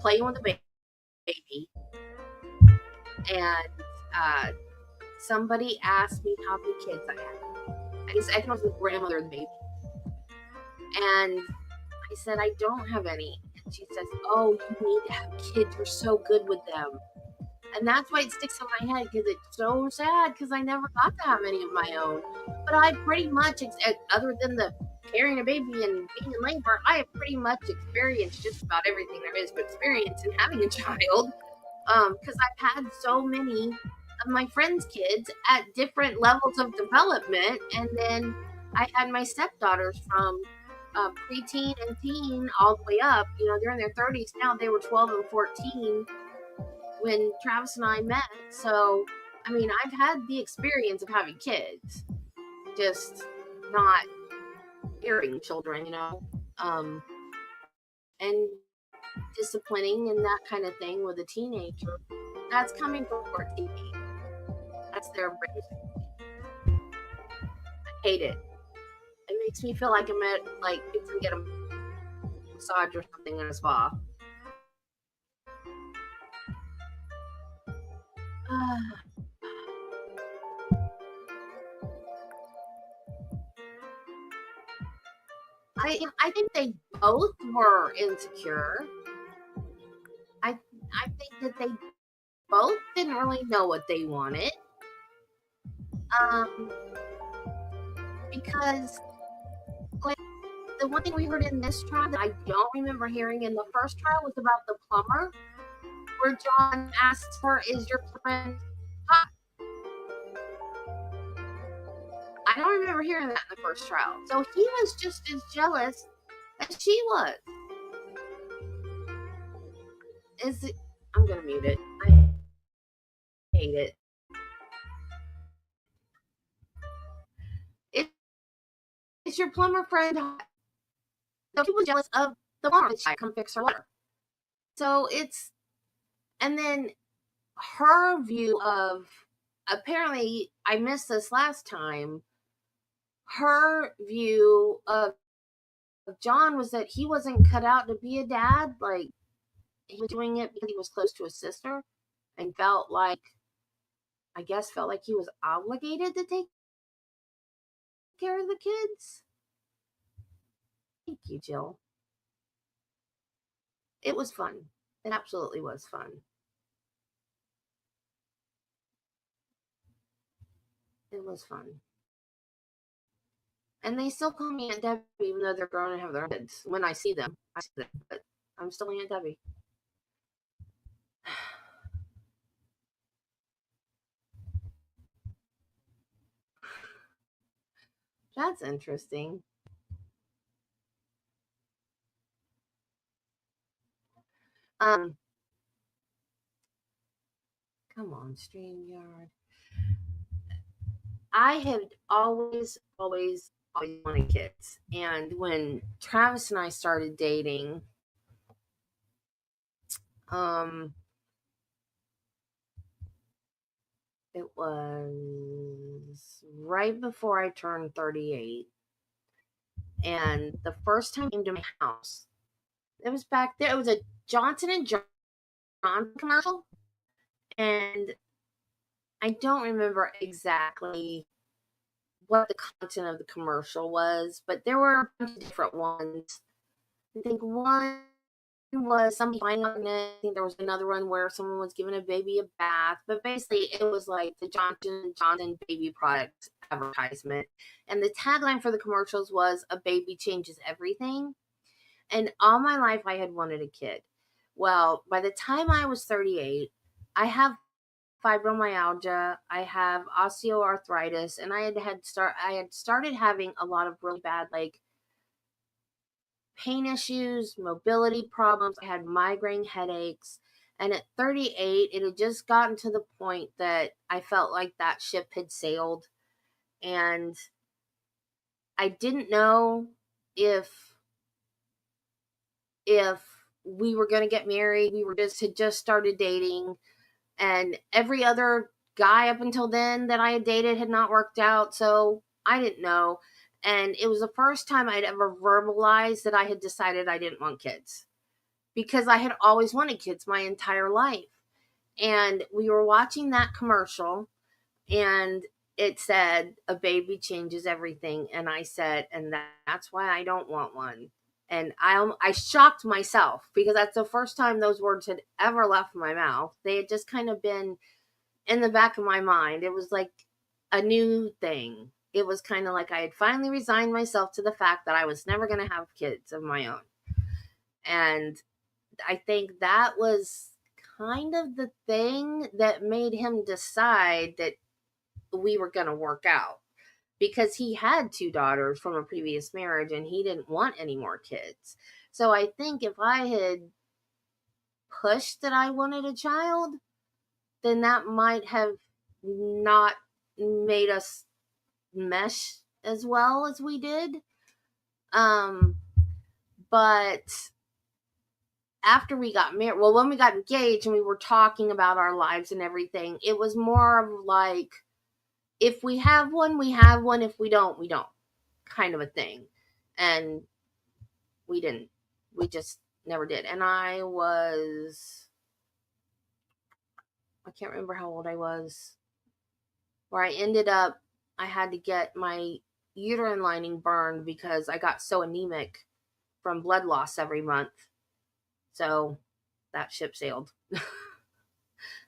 playing with a baby, and somebody asked me how many kids I had. I think I was the grandmother of the baby, and I said I don't have any. And she says, "Oh, you need to have kids. You're so good with them." And that's why it sticks in my head, because it's so sad, because I never got to have any of my own. But I pretty much, other than the carrying a baby and being in labor, I have pretty much experienced just about everything there is to experience in having a child. Because I've had so many of my friends' kids at different levels of development. And then I had my stepdaughters from preteen and teen all the way up. They're in their 30s now. They were 12 and 14 when Travis and I met. So, I've had the experience of having kids, just not bearing children, and disciplining and that kind of thing with a teenager. That's coming from 14. That's their brain. I hate it. It makes me feel like I'm at, if we get a massage or something in a spa. I think they both were insecure. I think that they both didn't really know what they wanted. Because the one thing we heard in this trial that I don't remember hearing in the first trial was about the plumber, where John asked her, "Is your friend hot?" I don't remember hearing that in the first trial. So he was just as jealous as she was. Is it? I'm gonna mute it. I hate it. Is your plumber friend hot? So he was jealous of the plumber that she come fix her water. So it's, and then her view of, apparently I missed this last time, her view of John was that he wasn't cut out to be a dad. Like, he was doing it because he was close to his sister and felt like he was obligated to take care of the kids. Thank you, Jill. It was fun. It absolutely was fun. It was fun. And they still call me Aunt Debbie, even though they're grown and have their own kids. When I see them, but I'm still Aunt Debbie. That's interesting. Come on, StreamYard. I had always wanted kids. And when Travis and I started dating, it was right before I turned 38. And the first time he came to my house, it was back there. It was a Johnson and Johnson commercial. And I don't remember exactly what the content of the commercial was, but there were a bunch of different ones. I think one was somebody flying on it. I think there was another one where someone was giving a baby a bath, but basically it was like the Johnson & Johnson baby product advertisement. And the tagline for the commercials was, "A baby changes everything." And all my life I had wanted a kid. Well, by the time I was 38, I have fibromyalgia, I have osteoarthritis, and I had started having a lot of really bad, like, pain issues, mobility problems. I had migraine headaches. And at 38, it had just gotten to the point that I felt like that ship had sailed. And I didn't know if we were going to get married. We had just started dating. And every other guy up until then that I had dated had not worked out. So I didn't know. And it was the first time I'd ever verbalized that I had decided I didn't want kids, because I had always wanted kids my entire life. And we were watching that commercial, and it said, "A baby changes everything." And I said, "And that's why I don't want one." And I shocked myself, because that's the first time those words had ever left my mouth. They had just kind of been in the back of my mind. It was like a new thing. It was kind of like I had finally resigned myself to the fact that I was never going to have kids of my own. And I think that was kind of the thing that made him decide that we were going to work out, because he had 2 daughters from a previous marriage and he didn't want any more kids. So I think if I had pushed that I wanted a child, then that might have not made us mesh as well as we did. But after we got married, well, when we got engaged and we were talking about our lives and everything, it was more of like, if we have one, we have one. If we don't, we don't, kind of a thing. And we didn't. We just never did. And I can't remember how old I was, where I ended up, I had to get my uterine lining burned because I got so anemic from blood loss every month. So that ship sailed.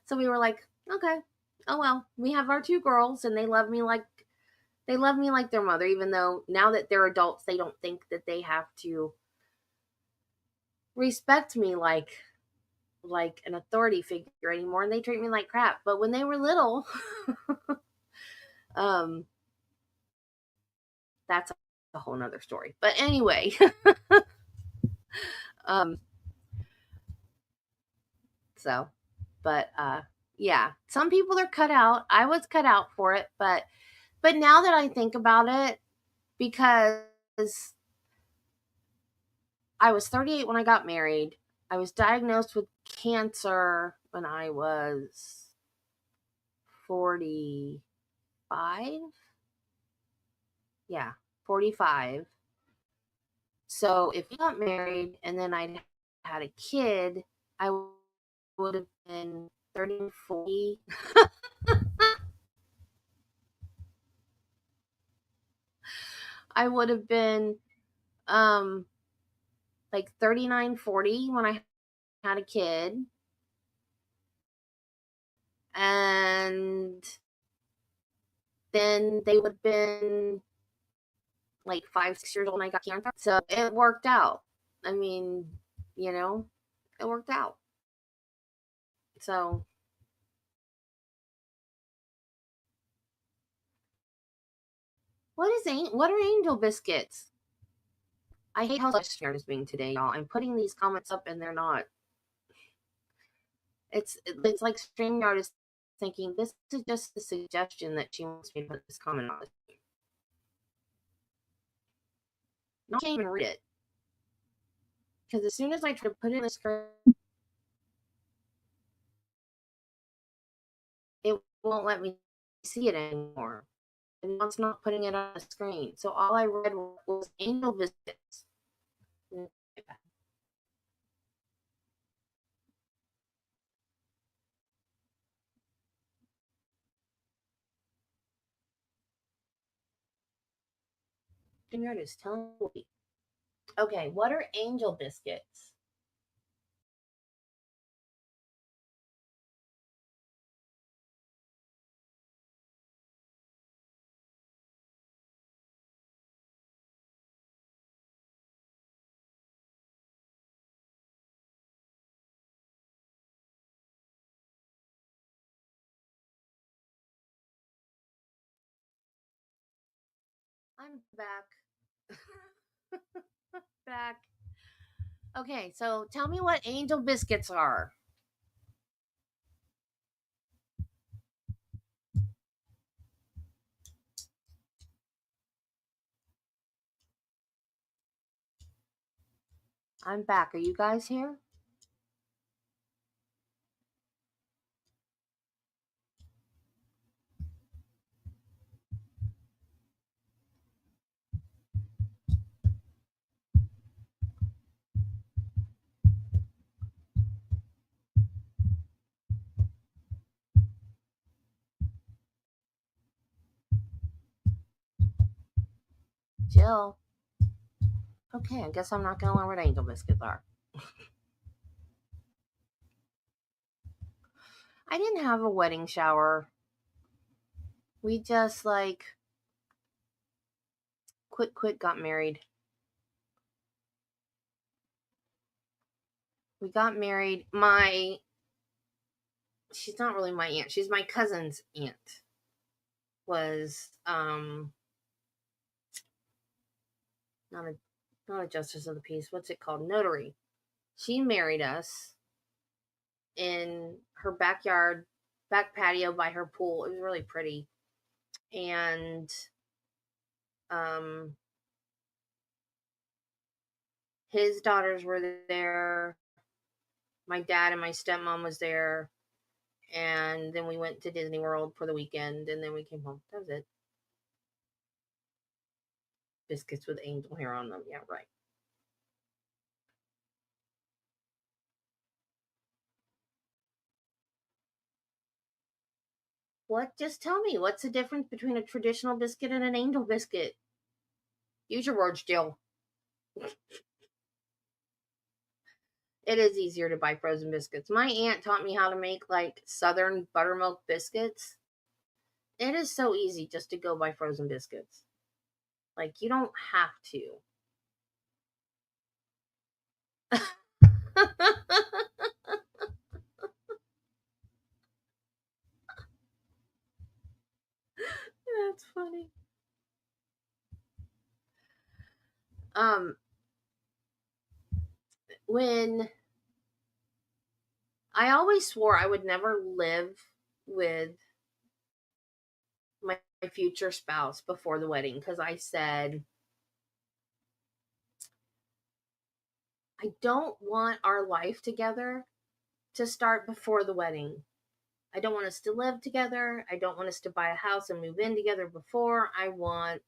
So we were like, okay, oh well, we have our 2 girls and they love me like They love me like their mother, even though now that they're adults, they don't think that they have to respect me like an authority figure anymore, and they treat me like crap. But when they were little, um, that's a whole nother story. But anyway, um, so, but yeah, some people are cut out. I was cut out for it, but now that I think about it, because I was 38 when I got married, I was diagnosed with cancer when I was 45. Yeah, 45. So if I got married and then I had a kid, I would have been 30, 40. I would have been like 39, 40 when I had a kid. And then they would have been like 5, 6 years old when I got cancer. So it worked out. I mean, it worked out. So what are angel biscuits? I hate how StreamYard is being today, y'all. I'm putting these comments up and they're not. It's like StreamYard is thinking this is just a suggestion that she wants me to put this comment on. I can't even read it. Because as soon as I try to put it in the screen, it won't let me see it anymore. And now it's not putting it on the screen. So all I read was angel biscuits. StreamYard is telling me. Okay, what are angel biscuits? I'm back. Back. Okay, so tell me what angel biscuits are. I'm back. Are you guys here? Jill. Okay, I guess I'm not going to learn what angel biscuits are. I didn't have a wedding shower. We just quick got married. We got married. She's not really my aunt. She's my cousin's aunt. Was not a justice of the peace. What's it called? Notary. She married us in her backyard, back patio by her pool. It was really pretty. And his daughters were there. My dad and my stepmom was there. And then we went to Disney World for the weekend, and then we came home. That was it. Biscuits with angel hair on them. Yeah, right. What? Just tell me. What's the difference between a traditional biscuit and an angel biscuit? Use your words, Jill. It is easier to buy frozen biscuits. My aunt taught me how to make southern buttermilk biscuits. it is so easy just to go buy frozen biscuits. Like, you don't have to. That's funny. When I always swore I would never live with my future spouse before the wedding, because I said, I don't want our life together to start before the wedding. I don't want us to live together. I don't want us to buy a house and move in together before. I want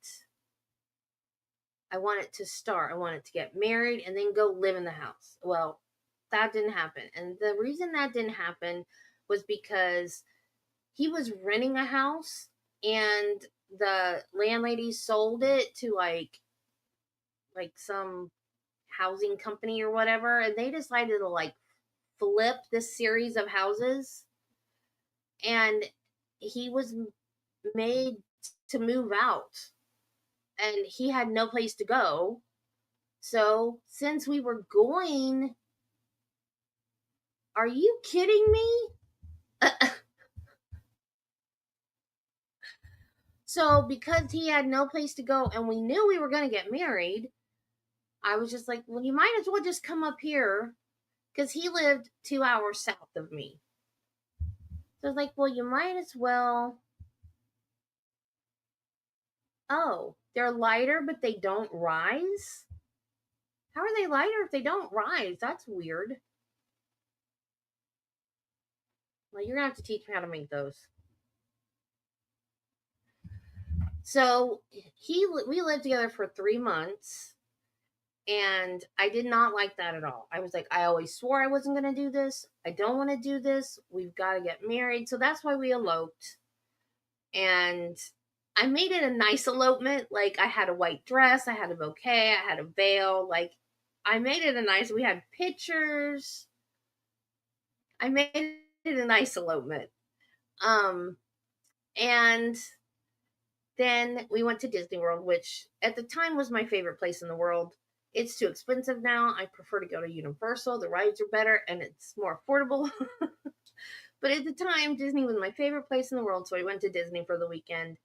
it to start. I want it to get married and then go live in the house. Well, that didn't happen. And the reason that didn't happen was because he was renting a house and the landlady sold it to like some housing company or whatever, and they decided to like flip this series of houses, and he was made to move out and he had no place to go. So since we were going, are you kidding me? So because he had no place to go and we knew we were going to get married, I was just like, well, you might as well just come up here, because he lived 2 hours south of me. So I was like, well, you might as well. Oh, they're lighter, but they don't rise? How are they lighter if they don't rise? That's weird. Well, you're going to have to teach me how to make those. So we lived together for 3 months, and I did not like that at all. I was like, I always swore I wasn't going to do this. I don't want to do this. We've got to get married. So that's why we eloped. And I made it a nice elopement. Like, I had a white dress, I had a bouquet, I had a veil. Like, I made it a nice, we had pictures. I made it a nice elopement. And then we went to Disney World, which at the time was my favorite place in the world. It's too expensive now. I prefer to go to Universal. The rides are better and it's more affordable. But at the time, Disney was my favorite place in the world, so I went to Disney for the weekend.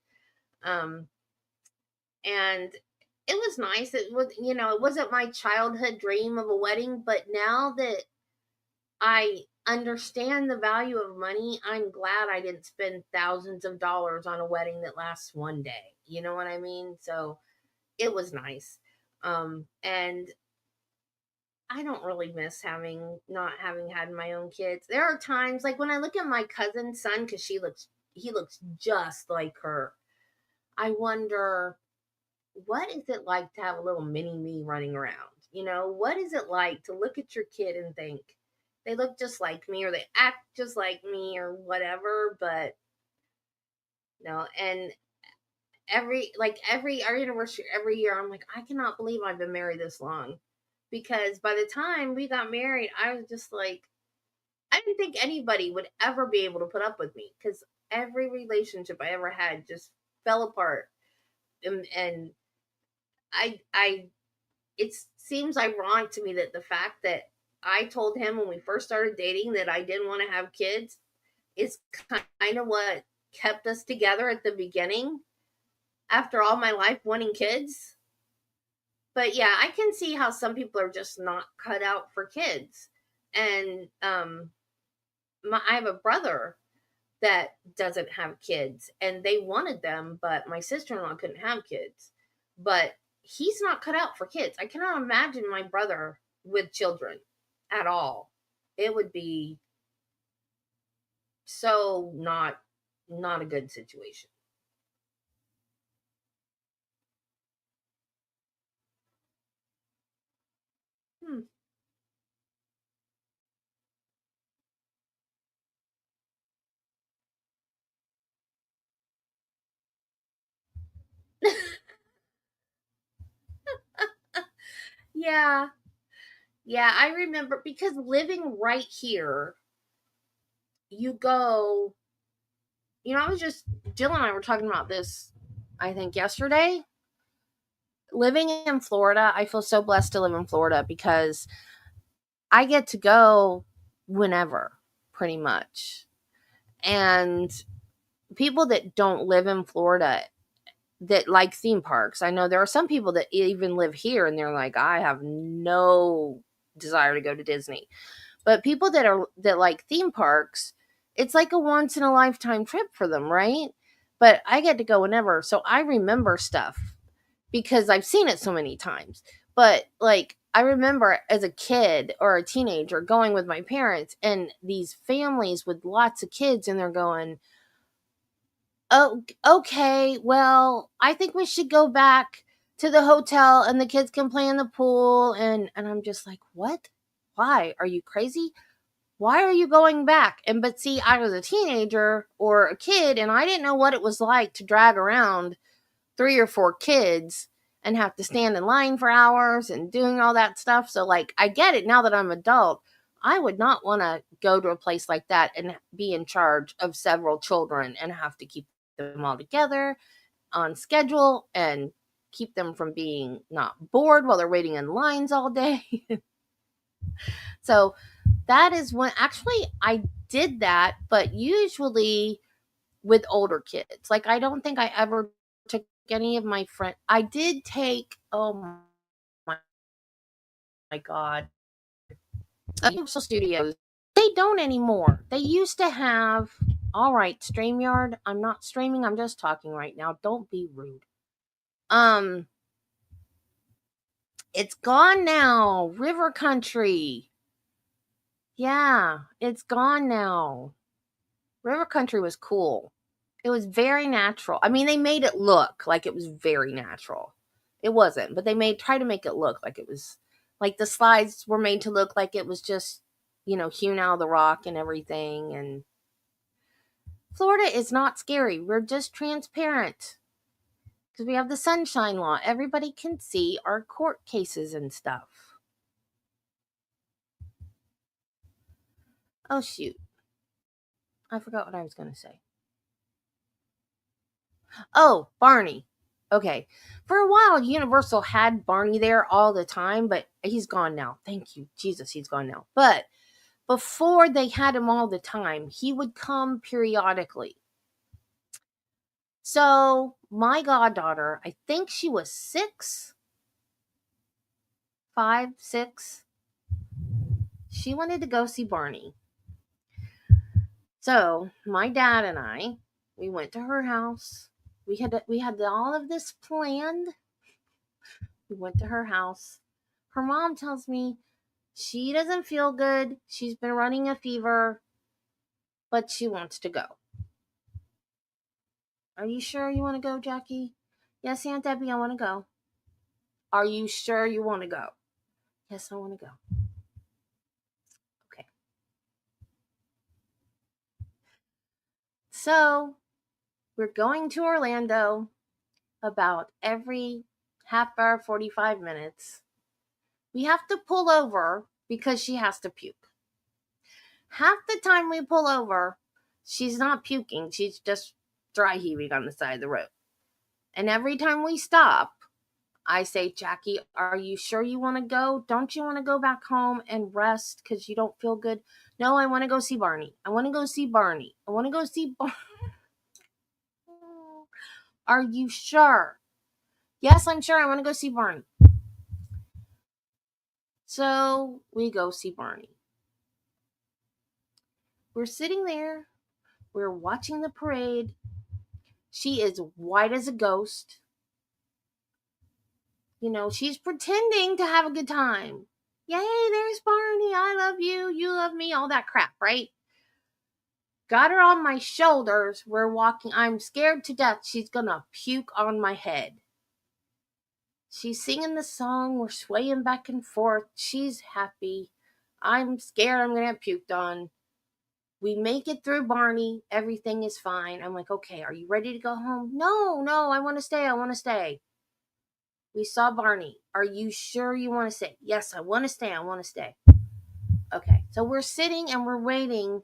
And it was nice. It was, it wasn't my childhood dream of a wedding, but now that I understand the value of money, I'm glad I didn't spend thousands of dollars on a wedding that lasts one day. You know what I mean? So it was nice. And I don't really miss not having had my own kids. There are times, like when I look at my cousin's son, because he looks just like her. I wonder, what is it like to have a little mini me running around? What is it like to look at your kid and think they look just like me, or they act just like me, or whatever? But no, and our anniversary every year, I'm like, I cannot believe I've been married this long. Because by the time we got married, I was just like, I didn't think anybody would ever be able to put up with me, because every relationship I ever had just fell apart. And it seems ironic to me that the fact that I told him when we first started dating that I didn't want to have kids is kind of what kept us together at the beginning after all my life wanting kids. But yeah, I can see how some people are just not cut out for kids. And I have a brother that doesn't have kids, and they wanted them, but my sister-in-law couldn't have kids. But he's not cut out for kids. I cannot imagine my brother with children at all. It would be so not a good situation. Hmm. Yeah. Yeah, I remember, because living right here, you go, Jill and I were talking about this, I think yesterday. Living in Florida, I feel so blessed to live in Florida because I get to go whenever, pretty much. And people that don't live in Florida that like theme parks, I know there are some people that even live here and they're like, I have no desire to go to Disney. But people that like theme parks, it's like a once in a lifetime trip for them, right? But I get to go whenever, so I remember stuff because I've seen it so many times. But like I remember as a kid or a teenager going with my parents and these families with lots of kids and they're going, "Oh, okay, well, I think we should go back to the hotel and the kids can play in the pool." And I'm just like, "What? Why? Are you crazy? Why are you going back?" And but see, I was a teenager or a kid and I didn't know what it was like to drag around 3 or 4 kids and have to stand in line for hours and doing all that stuff. So like I get it now that I'm adult. I would not want to go to a place like that and be in charge of several children and have to keep them all together on schedule and keep them from being not bored while they're waiting in lines all day. So that is when actually I did that, but usually with older kids. Like I don't think I ever took any of my friends. I did take, oh my God, Universal Studios. They don't anymore. They used to have, all right, StreamYard. I'm not streaming. I'm just talking right now. Don't be rude. It's gone now. River Country. Yeah, it's gone now. River Country was cool. It was very natural. I mean, they made it look like it was very natural. It wasn't, but they try to make it look like it was, like the slides were made to look like it was just, hewn out of the rock and everything. And Florida is not scary. We're just transparent because we have the sunshine law. Everybody can see our court cases and stuff. Oh, shoot. I forgot what I was going to say. Oh, Barney. Okay. For a while, Universal had Barney there all the time, but he's gone now. Thank you, Jesus, he's gone now. But before they had him all the time, he would come periodically. So my goddaughter, I think she was 6, 5, 6. She wanted to go see Barney. So my dad and I, we went to her house. We had all of this planned. We went to her house. Her mom tells me she doesn't feel good. She's been running a fever, but she wants to go. Are you sure you want to go, Jackie? Yes, Aunt Debbie, I want to go. Are you sure you want to go? Yes, I want to go. Okay. So we're going to Orlando about every half hour, 45 minutes. We have to pull over because she has to puke. Half the time we pull over, she's not puking. She's just dry heaving on the side of the road. And every time we stop, I say, Jackie, are you sure you want to go? Don't you want to go back home and rest because you don't feel good? No, I want to go see Barney. I want to go see Barney. I want to go see Barney. Are you sure? Yes, I'm sure. I want to go see Barney. So we go see Barney. We're sitting there. We're watching the parade. She is white as a ghost. She's pretending to have a good time. Yay, there's Barney. I love you. You love me. All that crap, right? Got her on my shoulders. We're walking. I'm scared to death. She's going to puke on my head. She's singing the song. We're swaying back and forth. She's happy. I'm scared I'm going to get puked on. We make it through Barney. Everything is fine. I'm like, okay, are you ready to go home? No, I want to stay. I want to stay. We saw Barney. Are you sure you want to stay? Yes, I want to stay. I want to stay. Okay, so we're sitting and we're waiting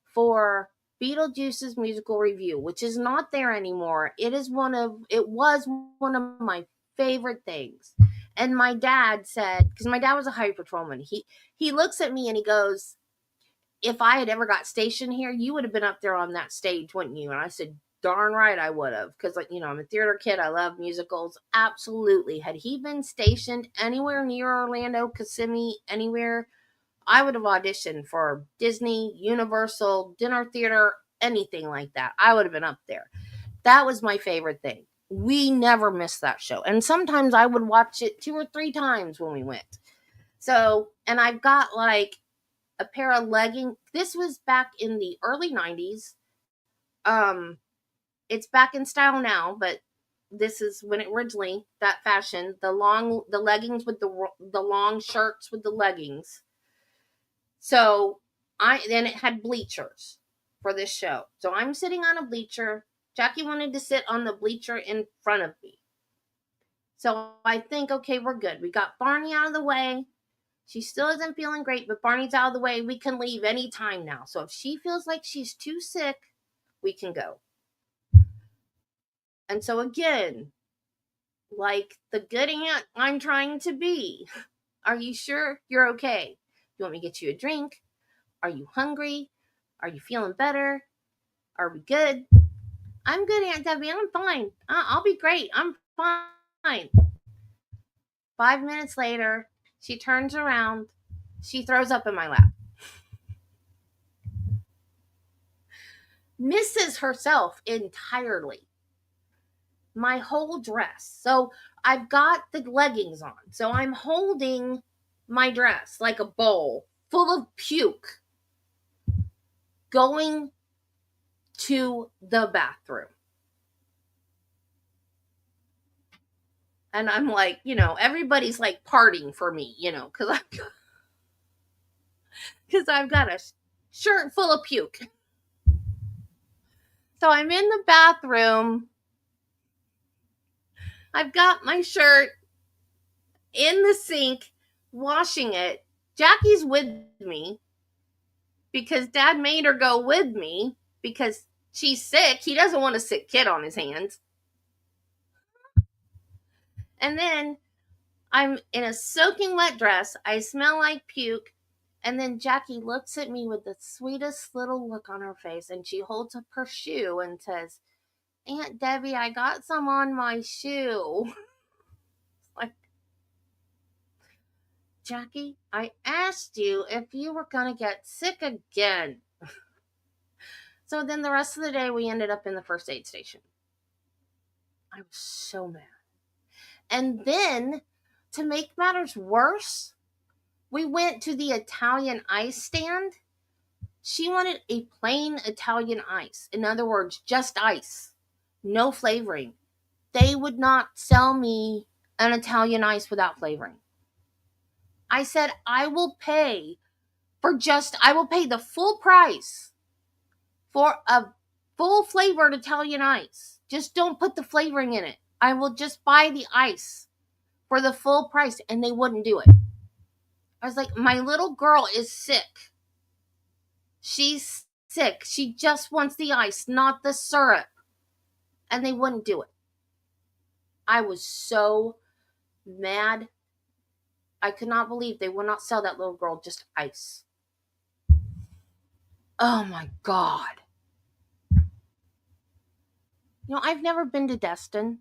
for, Beetlejuice's musical review, which is not there anymore. It was one of my favorite things. And my dad said, because my dad was a highway patrolman, he looks at me and he goes, if I had ever got stationed here, you would have been up there on that stage, wouldn't you? And I said, darn right I would have, because I'm a theater kid. I love musicals. Absolutely. Had he been stationed anywhere near Orlando, Kissimmee, anywhere, I would have auditioned for Disney, Universal, dinner theater, anything like that. I would have been up there. That was my favorite thing. We never missed that show. And sometimes I would watch it 2 or 3 times when we went. So, and I've got like a pair of leggings. This was back in the early 90s. It's back in style now, but this is when it originally, that fashion, the leggings with the long shirts with the leggings. So then it had bleachers for this show. So I'm sitting on a bleacher. Jackie wanted to sit on the bleacher in front of me. So I think, okay, we're good. We got Barney out of the way. She still isn't feeling great, but Barney's out of the way. We can leave any time now. So if she feels like she's too sick, we can go. And so again, like the good aunt I'm trying to be, are you sure you're okay? You want me to get you a drink? Are you hungry? Are you feeling better? Are we good? I'm good, Aunt Debbie. I'm fine. I'll be great. I'm fine. 5 minutes later, she turns around. She throws up in my lap. Misses herself entirely. My whole dress. So I've got the leggings on. So I'm holding my dress like a bowl full of puke going to the bathroom. And I'm like, everybody's like partying for me, because I've got a shirt full of puke. So I'm in the bathroom. I've got my shirt in the sink, washing it. Jackie's with me because Dad made her go with me because she's sick. He doesn't want a sick kid on his hands. And then I'm in a soaking wet dress. I smell like puke. And then Jackie looks at me with the sweetest little look on her face, and she holds up her shoe and says, Aunt Debbie, I got some on my shoe. Like, Jackie, I asked you if you were going to get sick again. So then the rest of the day, we ended up in the first aid station. I was so mad. And then, to make matters worse, we went to the Italian ice stand. She wanted a plain Italian ice. In other words, just ice. No flavoring. They would not sell me an Italian ice without flavoring. I said, I will pay the full price for a full flavored Italian ice. Just don't put the flavoring in it. I will just buy the ice for the full price. And they wouldn't do it. I was like, my little girl is sick. She's sick. She just wants the ice, not the syrup. And they wouldn't do it. I was so mad. I could not believe they would not sell that little girl just ice. Oh my God. I've never been to Destin.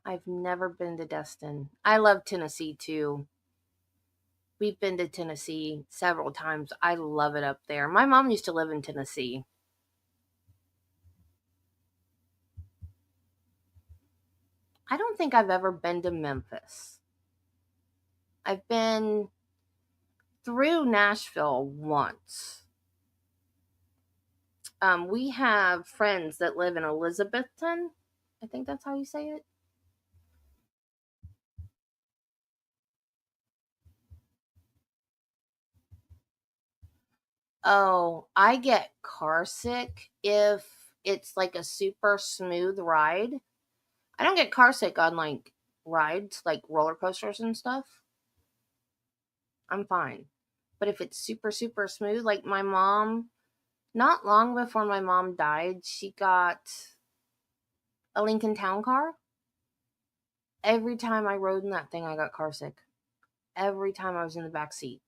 I've never been to Destin. I love Tennessee too. We've been to Tennessee several times. I love it up there. My mom used to live in Tennessee. I don't think I've ever been to Memphis. I've been through Nashville once. We have friends that live in Elizabethton. I think that's how you say it. Oh, I get car sick if it's like a super smooth ride. I don't get car sick on like rides, like roller coasters and stuff. I'm fine. But if it's super, super smooth, like my mom, not long before my mom died, she got a Lincoln Town Car. Every time I rode in that thing, I got car sick. Every time I was in the back seat.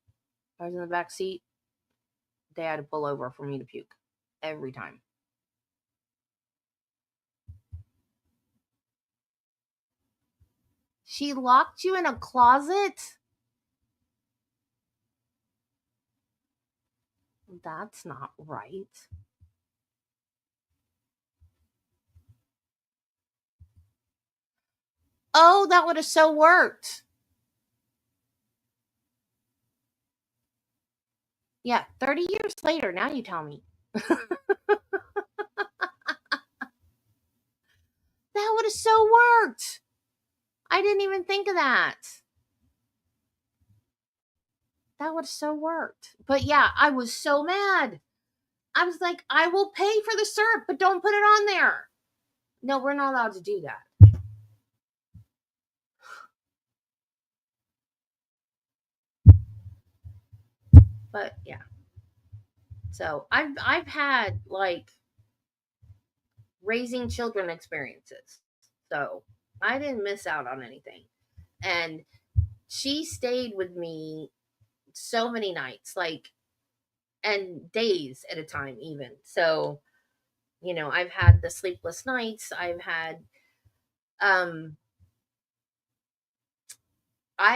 They had to pull over for me to puke. Every time. She locked you in a closet? That's not right. Oh, that would have so worked. Yeah, 30 years later, now you tell me. That would have so worked. I didn't even think of that. That would have so worked. But yeah, I was so mad. I was like, I will pay for the syrup, but don't put it on there. No, we're not allowed to do that. But yeah. So I've had like raising children experiences. So I didn't miss out on anything. And she stayed with me so many nights, like, and days at a time, even. So, you know, I've had the sleepless nights. I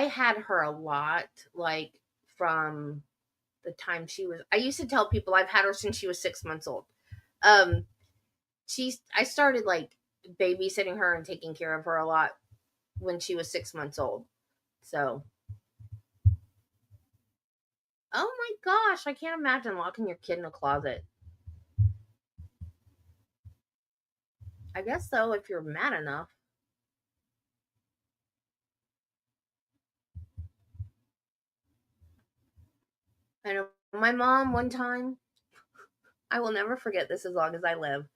had her a lot, like, from the time I used to tell people I've had her since she was 6 months old. I started like babysitting her and taking care of her a lot when she was 6 months old. So, oh my gosh, I can't imagine locking your kid in a closet. I guess so, if you're mad enough. I know my mom one time, I will never forget this as long as I live.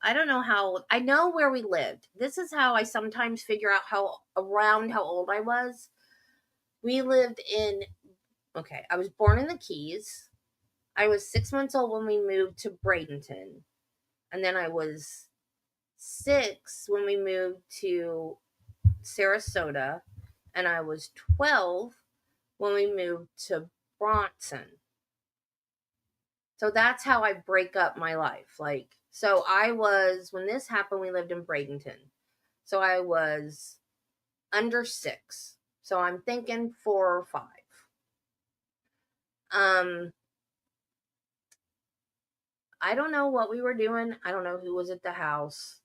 I don't know how, I know where we lived. This is how I sometimes figure out how old I was. We lived in, okay, I was born in the Keys. I was 6 months old when we moved to Bradenton. And then I was 6 when we moved to Sarasota. And I was 12 when we moved to Bronson. So that's how I break up my life. Like, so when this happened, we lived in Bradenton. So I was under 6. So I'm thinking 4 or 5. I don't know what we were doing. I don't know who was at the house.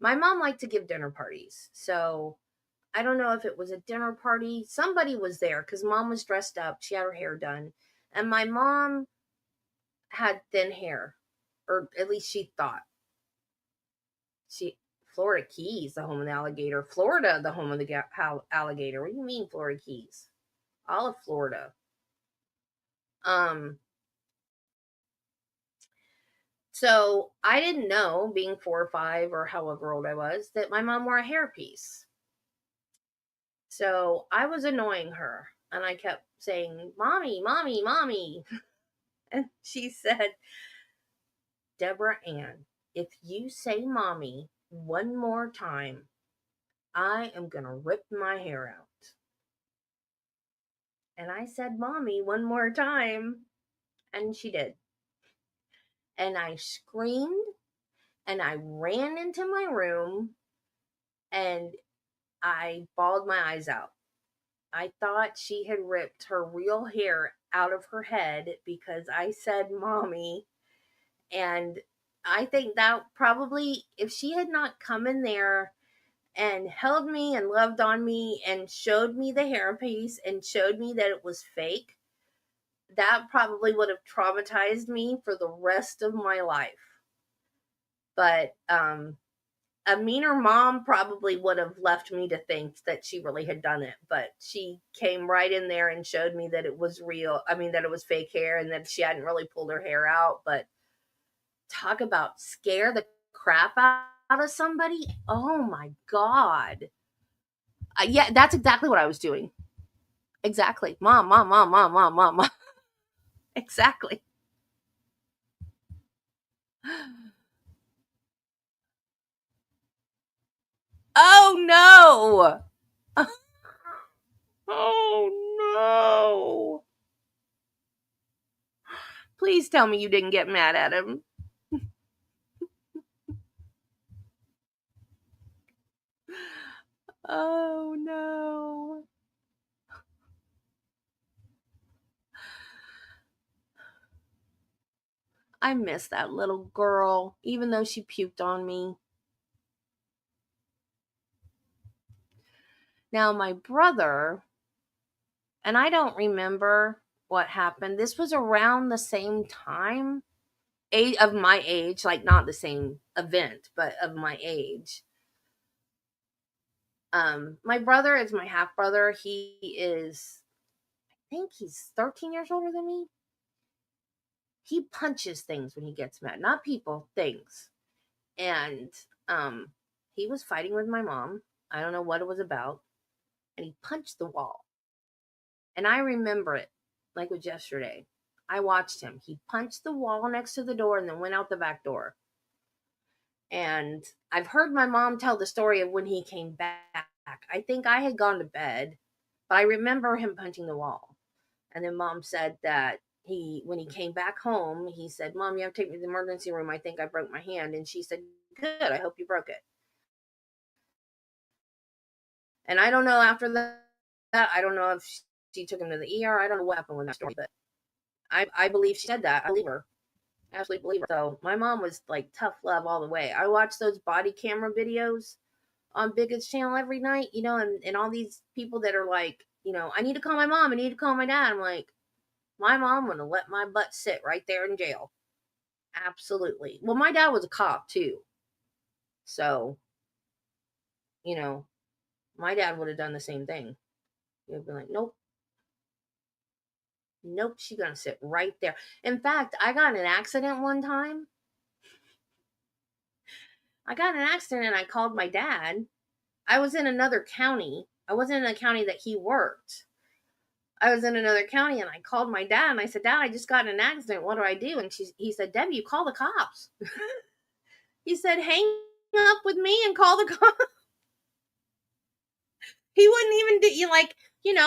My mom liked to give dinner parties. So I don't know if it was a dinner party. Somebody was there because mom was dressed up. She had her hair done. And my mom had thin hair, or at least she thought. Florida Keys, the home of the alligator. Florida, the home of the alligator. What do you mean, Florida Keys? All of Florida. So I didn't know, being 4 or 5 or however old I was, that my mom wore a hairpiece. So I was annoying her, and I kept saying, "Mommy, mommy, mommy." And she said, "Deborah Ann, if you say mommy one more time, I am going to rip my hair out." And I said, "Mommy, one more time." And she did. And I screamed, and I ran into my room, and I bawled my eyes out. I thought she had ripped her real hair out of her head because I said mommy. And I think that probably, if she had not come in there and held me and loved on me and showed me the hairpiece and showed me that it was fake, that probably would have traumatized me for the rest of my life. But a meaner mom probably would have left me to think that she really had done it, but she came right in there and showed me that it was real. I mean, that it was fake hair and that she hadn't really pulled her hair out. But talk about scare the crap out of somebody. Oh my God. Yeah, that's exactly what I was doing. Exactly. Mom. Exactly. Oh no. Oh no. Please tell me you didn't get mad at him. Oh no. I miss that little girl, even though she puked on me. Now, my brother, and I don't remember what happened. This was around the same time of my age, like not the same event, but of my age. My brother is my half brother. He is, I think he's 13 years older than me. He punches things when he gets mad, not people, things. And he was fighting with my mom. I don't know what it was about. And he punched the wall. And I remember it like it was yesterday. I watched him. He punched the wall next to the door and then went out the back door. And I've heard my mom tell the story of when he came back. I think I had gone to bed, but I remember him punching the wall. And then mom said that when he came back home, he said, "Mom, you have to take me to the emergency room. I think I broke my hand." And she said, "Good, I hope you broke it." And I don't know after that, I don't know if she took him to the ER. I don't know what happened with that story, but I believe she said that. I believe her. I absolutely believe her. So my mom was like tough love all the way. I watched those body camera videos on Bigot's channel every night, and all these people that are like, I need to call my mom. I need to call my dad. I'm like, my mom would have let my butt sit right there in jail. Absolutely. Well, my dad was a cop too. So, my dad would have done the same thing. He would have been like, nope, she's going to sit right there. In fact, I got in an accident one time. And I called my dad. I was in another county. I wasn't in the county that he worked. I was in another county and I called my dad and I said, "Dad, I just got in an accident. What do I do?" And he said, "Debbie, you call the cops." He said, "Hang up with me and call the cops." He wouldn't even do,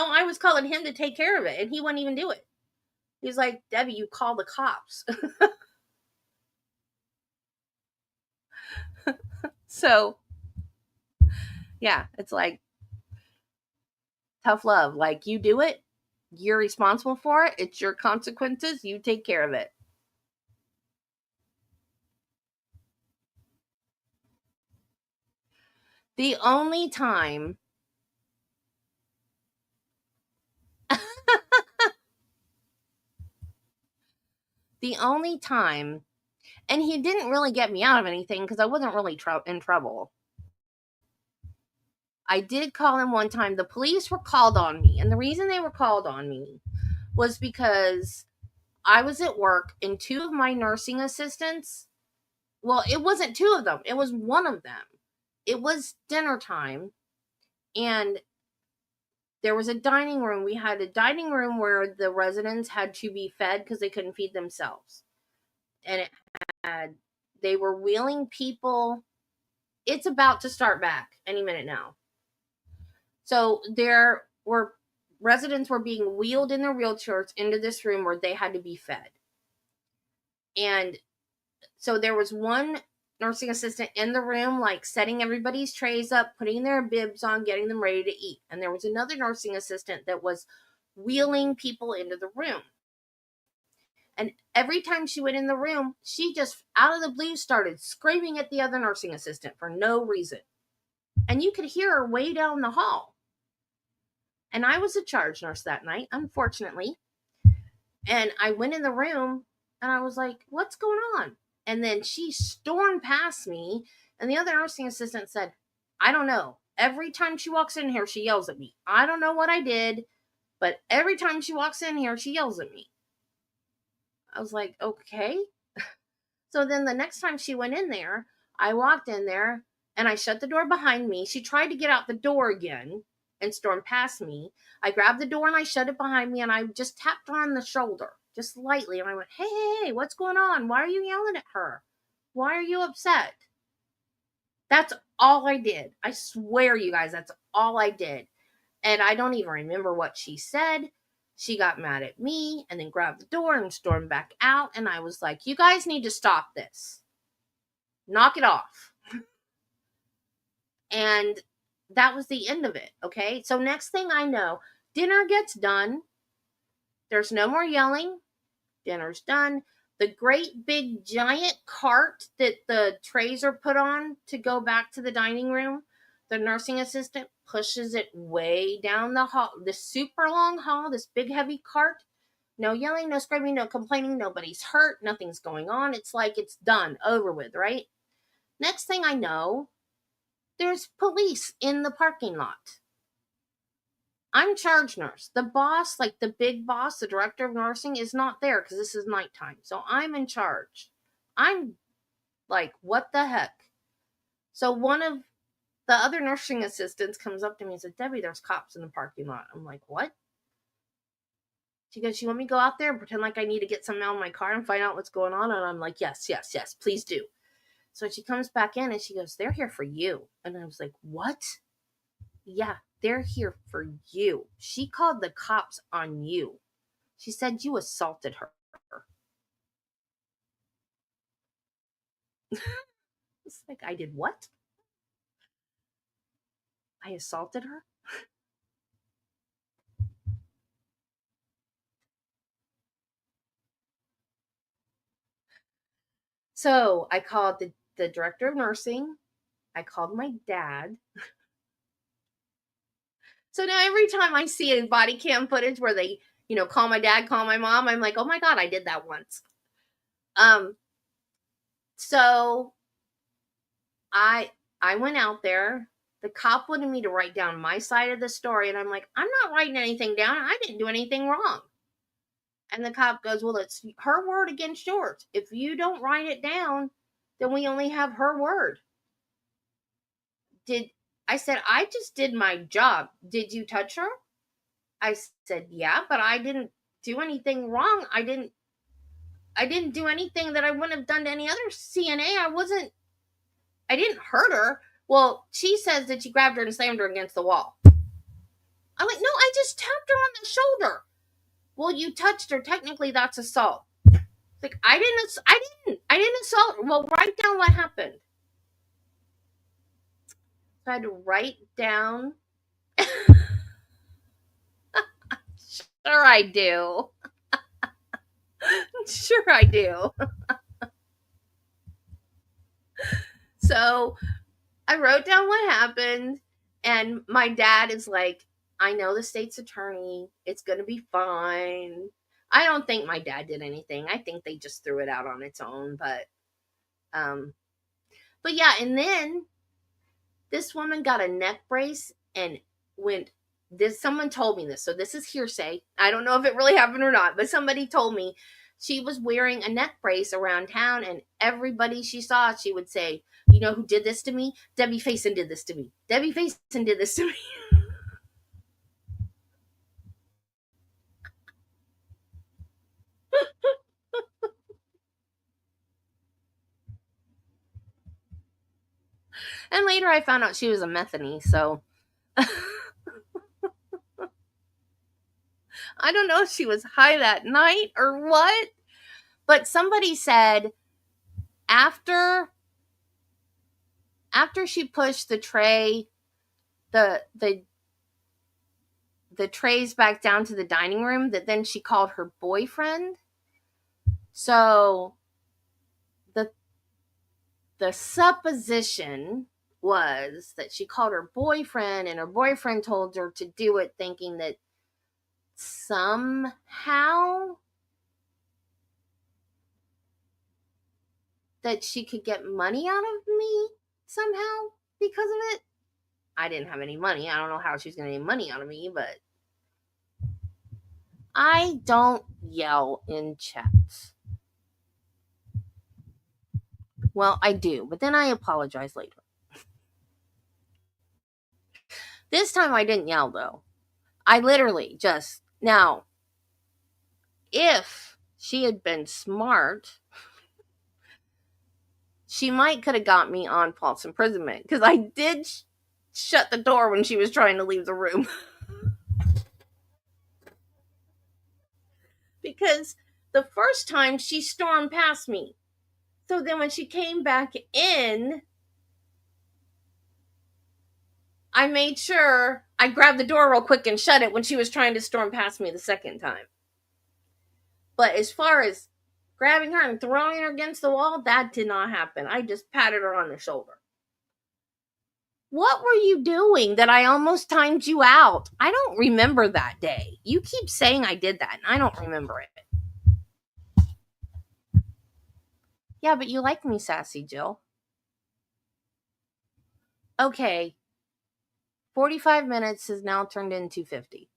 I was calling him to take care of it and he wouldn't even do it. He's like, "Debbie, you call the cops." So, yeah, it's like tough love. Like, you do it, you're responsible for it. It's your consequences. You take care of it. The only time and he didn't really get me out of anything because I wasn't really in trouble. I did call him one time. The police were called on me. And the reason they were called on me was because I was at work and two of my nursing assistants, well, it wasn't two of them, it was one of them. It was dinner time and there was a dining room. We had a dining room where the residents had to be fed because they couldn't feed themselves. And they were wheeling people. It's about to start back any minute now. So residents were being wheeled in their wheelchairs into this room where they had to be fed. And so there was one nursing assistant in the room, like setting everybody's trays up, putting their bibs on, getting them ready to eat. And there was another nursing assistant that was wheeling people into the room. And every time she went in the room, she just out of the blue started screaming at the other nursing assistant for no reason. And you could hear her way down the hall. And I was a charge nurse that night, unfortunately. And I went in the room and I was like, "What's going on?" And then she stormed past me. And the other nursing assistant said, "I don't know. Every time she walks in here, she yells at me. I don't know what I did, but every time she walks in here, she yells at me." I was like, "Okay." So then the next time she went in there, I walked in there and I shut the door behind me. She tried to get out the door again and stormed past me. I grabbed the door and I shut it behind me and I just tapped her on the shoulder, just lightly. And I went, hey, what's going on? Why are you yelling at her? Why are you upset? That's all I did. I swear, you guys, that's all I did. And I don't even remember what she said. She got mad at me and then grabbed the door and stormed back out. And I was like, you guys need to stop this. Knock it off. And that was the end of it. Okay. So next thing I know, dinner gets done. There's no more yelling. Dinner's done. The great big giant cart that the trays are put on to go back to the dining room, the nursing assistant pushes it way down the hall, this super long hall, this big heavy cart. No yelling, no screaming, no complaining, nobody's hurt, nothing's going on. It's like it's done, over with, right? Next thing I know, there's police in the parking lot. I'm charge nurse. The boss, like the big boss, the director of nursing, is not there because this is nighttime. So I'm in charge. I'm like, what the heck? So one of the other nursing assistants comes up to me and said, Debbie, there's cops in the parking lot. I'm like, what? She goes, you want me to go out there and pretend like I need to get something out of my car and find out what's going on? And I'm like, yes, please do. So she comes back in and she goes, they're here for you. And I was like, what? Yeah, they're here for you. She called the cops on you. She said you assaulted her. It's like, I did what? I assaulted her? So I called the director of nursing. I called my dad. So now every time I see a body cam footage where they, call my dad, call my mom, I'm like, oh my God, I did that once. So I went out there. The cop wanted me to write down my side of the story. And I'm like, I'm not writing anything down. I didn't do anything wrong. And the cop goes, well, it's her word against yours. If you don't write it down, then we only have her word. I said, I just did my job. Did you touch her? I said, yeah, but I didn't do anything wrong. I didn't do anything that I wouldn't have done to any other CNA. I didn't hurt her. Well, she says that you grabbed her and slammed her against the wall. I'm like, no, I just tapped her on the shoulder. Well, you touched her. Technically, that's assault. Like, I didn't assault her. Well, write down what happened. So I had to write down. Sure I do. Sure I do. So I wrote down what happened, and my dad is like, I know the state's attorney. It's going to be fine. I don't think my dad did anything. I think they just threw it out on its own, but yeah, and then this woman got a neck brace and someone told me this, so this is hearsay. I don't know if it really happened or not, but somebody told me she was wearing a neck brace around town, and everybody she saw, she would say, you know who did this to me? Debbie Faison did this to me. Debbie Faison did this to me. And later I found out she was a methany, so I don't know if she was high that night or what, but somebody said after she pushed the tray, the trays back down to the dining room, that then she called her boyfriend. So the supposition was that she called her boyfriend, and her boyfriend told her to do it, thinking that somehow that she could get money out of me somehow because of it. I didn't have any money. I don't know how she's going to get money out of me, but I don't yell in chats. Well, I do, but then I apologize later. This time I didn't yell, though. I literally just, now, if she had been smart, she might could have got me on false imprisonment because I did shut the door when she was trying to leave the room. Because the first time she stormed past me. So then when she came back in, I made sure I grabbed the door real quick and shut it when she was trying to storm past me the second time. But as far as grabbing her and throwing her against the wall, that did not happen. I just patted her on the shoulder. What were you doing that I almost timed you out? I don't remember that day. You keep saying I did that, and I don't remember it. Yeah, but you like me sassy, Jill. Okay. 45 minutes has now turned into 50.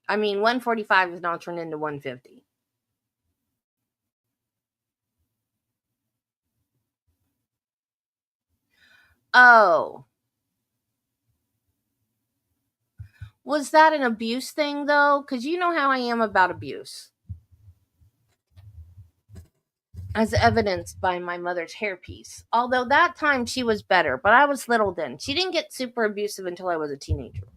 I mean, 145 has now turned into 150. Oh. Was that an abuse thing, though? Because you know how I am about abuse. As evidenced by my mother's hairpiece. Although that time she was better, but I was little then. She didn't get super abusive until I was a teenager.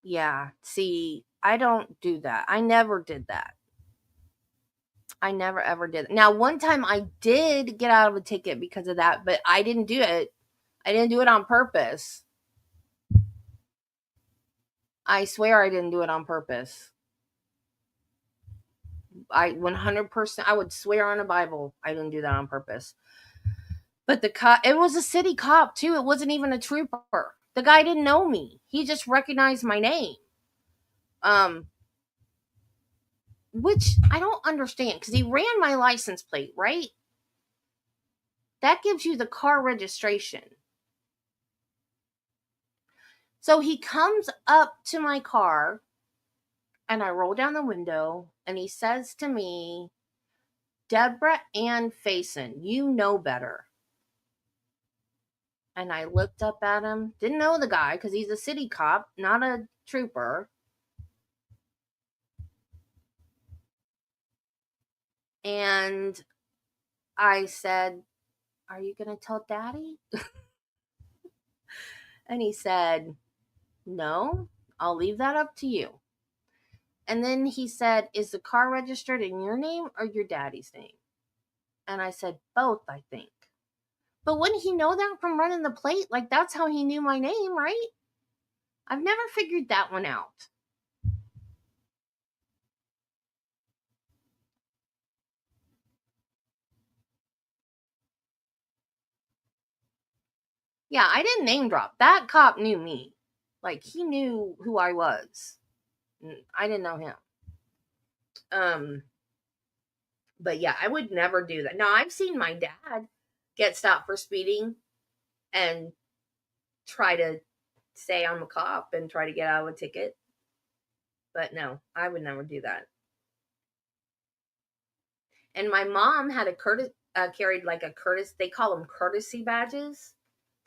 Yeah, see, I don't do that. I never did that. I never ever did. Now, one time I did get out of a ticket because of that, but I didn't do it. I didn't do it on purpose. I swear I didn't do it on purpose. I 100%, I would swear on a Bible I didn't do that on purpose. But the cop, it was a city cop too. It wasn't even a trooper. The guy didn't know me. He just recognized my name. Which I don't understand because he ran my license plate, right? That gives you the car registration. So he comes up to my car and I roll down the window and he says to me, Deborah Ann Faison, you know better. And I looked up at him, didn't know the guy because he's a city cop, not a trooper. And I said, are you going to tell Daddy? And he said, no, I'll leave that up to you. And then he said, is the car registered in your name or your daddy's name? And I said, both, I think. But wouldn't he know that from running the plate? Like, that's how he knew my name, right? I've never figured that one out. Yeah, I didn't name drop. That cop knew me. Like, he knew who I was. I didn't know him. But yeah, I would never do that. Now, I've seen my dad get stopped for speeding and try to say I'm a cop and try to get out of a ticket. But no, I would never do that. And my mom had carried like a courtesy, they call them courtesy badges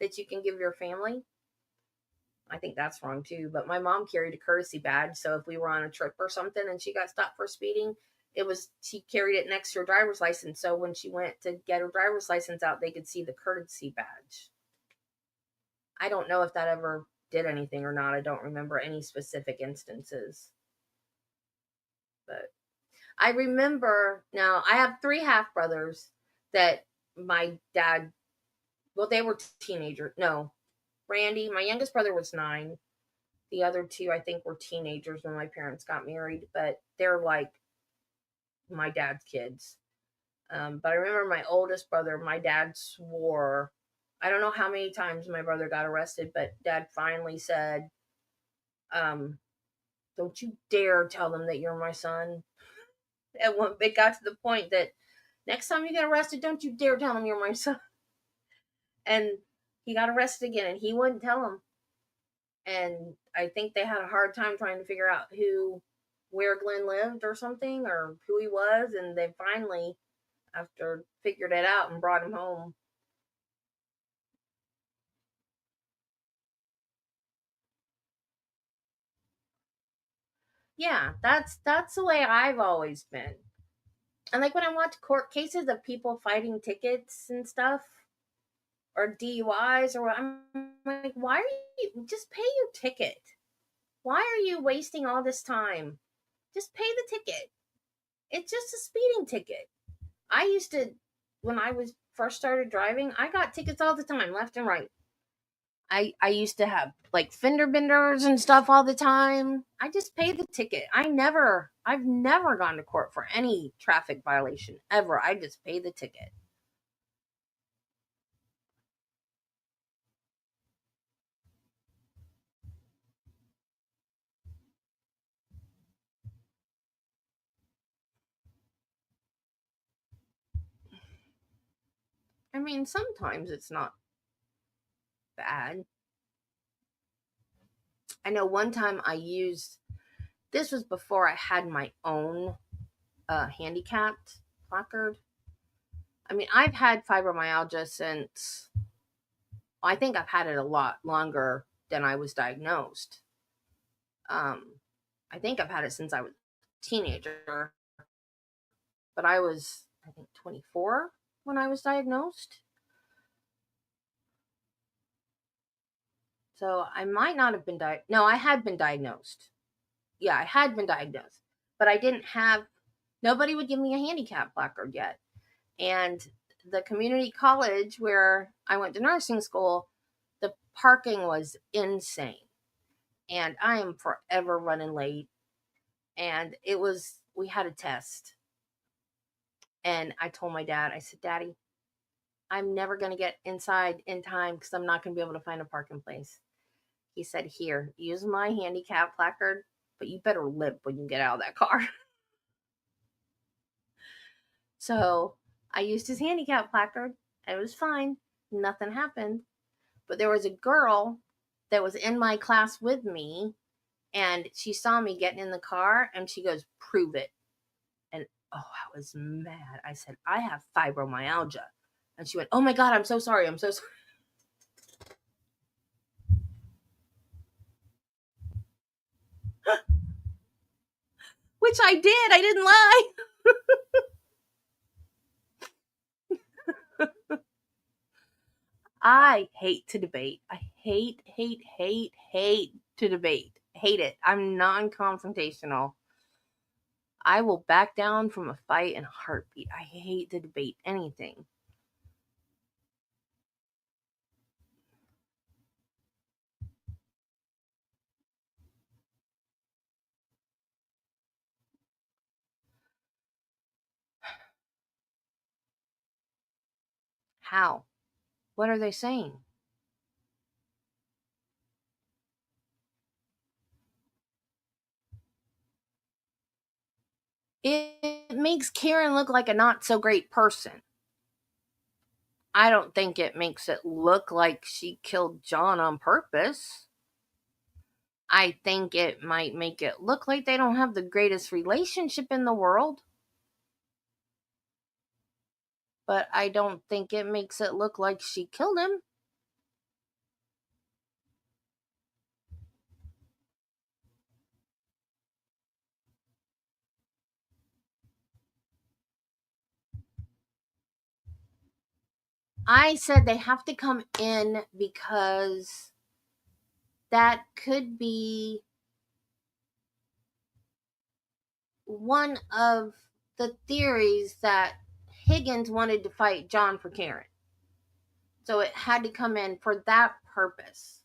that you can give your family. I think that's wrong too, but my mom carried a courtesy badge. So if we were on a trip or something and she got stopped for speeding, she carried it next to her driver's license. So when she went to get her driver's license out, they could see the courtesy badge. I don't know if that ever did anything or not. I don't remember any specific instances. But I remember, now I have 3 half brothers that my dad, well, they were teenagers. No, Randy, my youngest brother was 9. The other 2, I think, were teenagers when my parents got married, but they're like my dad's kids. But I remember my oldest brother, my dad swore, I don't know how many times my brother got arrested, but dad finally said, don't you dare tell them that you're my son. And when it got to the point that next time you get arrested, don't you dare tell them you're my son. And He got arrested again and he wouldn't tell them. And I think they had a hard time trying to figure out where Glenn lived or something, or who he was. And they finally, after figured it out and brought him home. Yeah, that's the way I've always been. And like when I watch court cases of people fighting tickets and stuff, or DUIs, or I'm like, why are you just pay your ticket? Why are you wasting all this time? Just pay the ticket. It's just a speeding ticket. I used to, when I was first started driving, I got tickets all the time, left and right. I used to have like fender benders and stuff all the time. I just paid the ticket. I've never gone to court for any traffic violation ever. I just pay the ticket. I mean, sometimes it's not bad. I know one time this was before I had my own handicapped placard. I mean, I've had fibromyalgia since, I think I've had it a lot longer than I was diagnosed. I think I've had it since I was a teenager, but I was, I think, 24 when I was diagnosed. So I might not have been no, I had been diagnosed. Yeah, I had been diagnosed, but I didn't have, nobody would give me a handicap placard yet. And the community college where I went to nursing school, the parking was insane. And I am forever running late. And we had a test. And I told my dad, I said, Daddy, I'm never going to get inside in time because I'm not going to be able to find a parking place. He said, here, use my handicap placard, but you better limp when you get out of that car. So I used his handicap placard. It was fine. Nothing happened. But there was a girl that was in my class with me, and she saw me getting in the car, and she goes, prove it. And oh, I was mad. I said, I have fibromyalgia. And she went, oh my God, I'm so sorry. I'm so sorry. Which I did. I didn't lie. I hate to debate. I hate to debate. Hate it. I'm non-confrontational. I will back down from a fight in a heartbeat. I hate to debate anything. How? What are they saying? It makes Karen look like a not so great person. I don't think it makes it look like she killed John on purpose. I think it might make it look like they don't have the greatest relationship in the world. But I don't think it makes it look like she killed him. I said they have to come in because that could be one of the theories that Higgins wanted to fight John for Karen. So it had to come in for that purpose.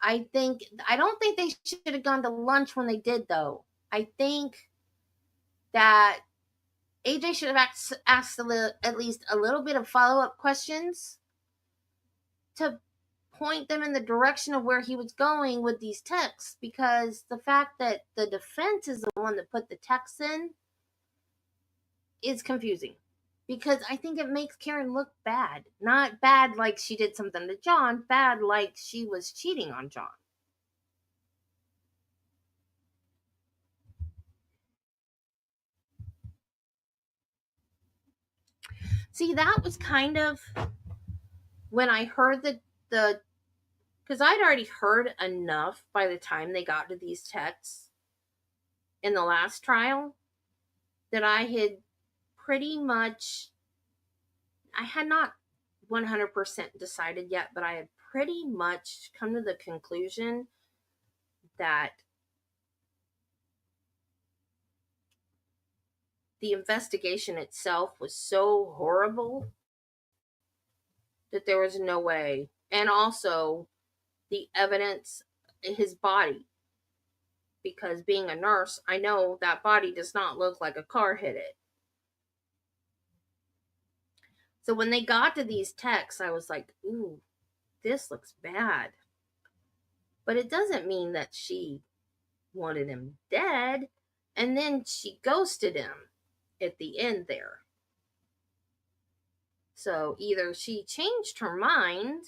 I don't think they should have gone to lunch when they did, though. I think that AJ should have asked at least a little bit of follow-up questions to point them in the direction of where he was going with these texts, because the fact that the defense is the one that put the texts in is confusing. because I think it makes Karen look bad. Not bad like she did something to John, bad like she was cheating on John. See, that was kind of when I heard the because I'd already heard enough by the time they got to these texts in the last trial that I had pretty much, I had not 100% decided yet, but I had pretty much come to the conclusion that the investigation itself was so horrible that there was no way. And also the evidence, his body, because being a nurse, I know that body does not look like a car hit it. So when they got to these texts, I was like, ooh, this looks bad. But it doesn't mean that she wanted him dead. And then she ghosted him at the end there. So either she changed her mind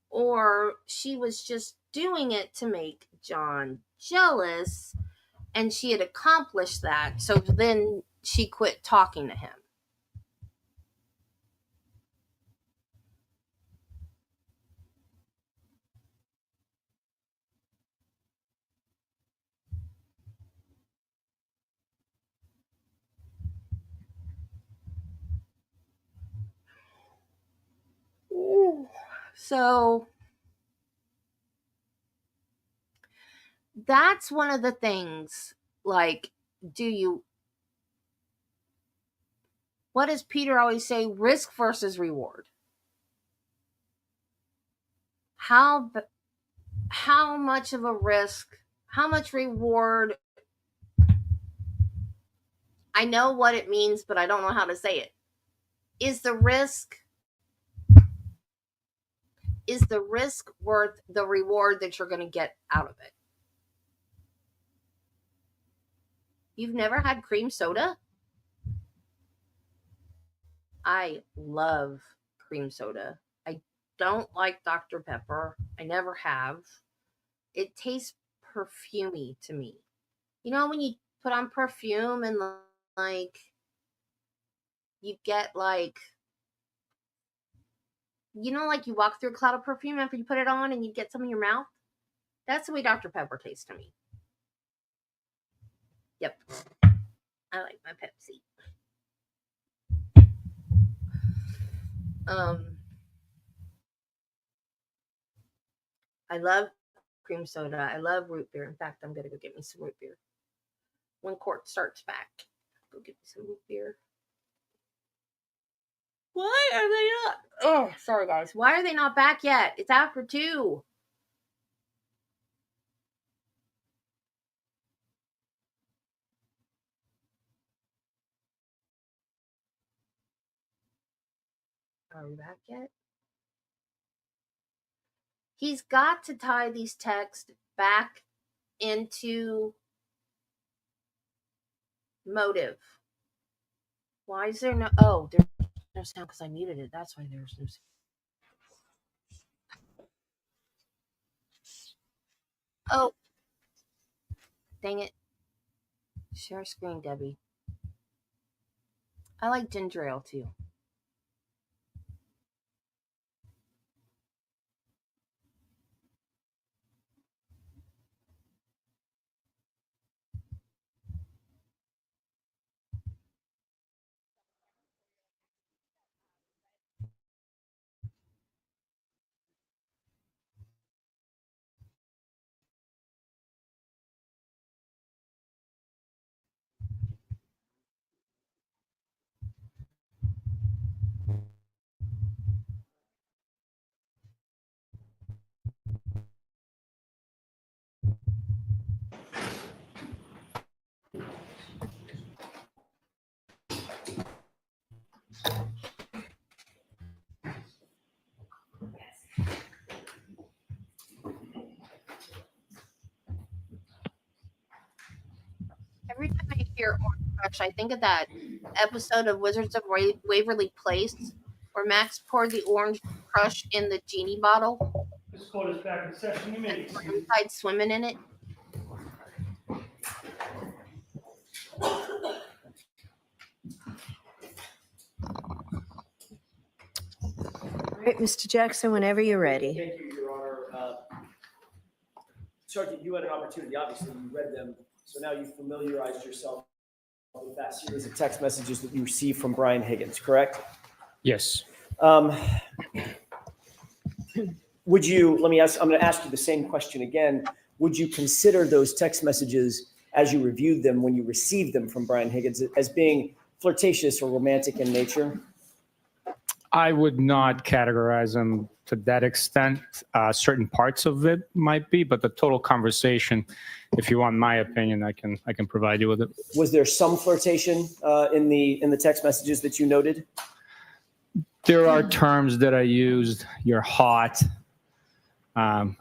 or she was just doing it to make John jealous, and she had accomplished that. So then she quit talking to him. Ooh. So that's one of the things, like, what does Peter always say? Risk versus reward. How much of a risk, how much reward? I know what it means, but I don't know how to say it. Is the risk worth the reward that you're going to get out of it? You've never had cream soda? I love cream soda. I don't like Dr. Pepper. I never have. It tastes perfumey to me. You know when you put on perfume and like you get like, you know, like you walk through a cloud of perfume after you put it on and you get some in your mouth? That's the way Dr. Pepper tastes to me. Yep. I like my Pepsi. I love cream soda. I love root beer. In fact, I'm gonna go get me some root beer when court starts back. Go get me some root beer. Why are they not? Oh, sorry guys. Why are they not back yet? It's after 2. Are we back yet? He's got to tie these texts back into motive. Why is there no? Oh, there's no sound because I muted it. That's why there's no sound. Oh, dang it. Share screen, Debbie. I like ginger ale too. Every time I hear Orange Crush, I think of that episode of Wizards of Waverly Place where Max poured the orange crush in the genie bottle This court is back in session. You may be seated. inside swimming in it? All right, Mr. Jackson, whenever you're ready. Thank you, Your Honor. Sergeant, you had an opportunity, obviously, you read them, so now you've familiarized yourself with that series of text messages that you received from Brian Higgins, correct? Yes. Would you, let me ask, I'm going to ask you the same question again. Would you consider those text messages as you reviewed them when you received them from Brian Higgins as being flirtatious or romantic in nature? I would not categorize them to that extent. Certain parts of it might be, but the total conversation, if you want my opinion, I can provide you with it. Was there some flirtation in the text messages that you noted? There are terms that I used. You're hot,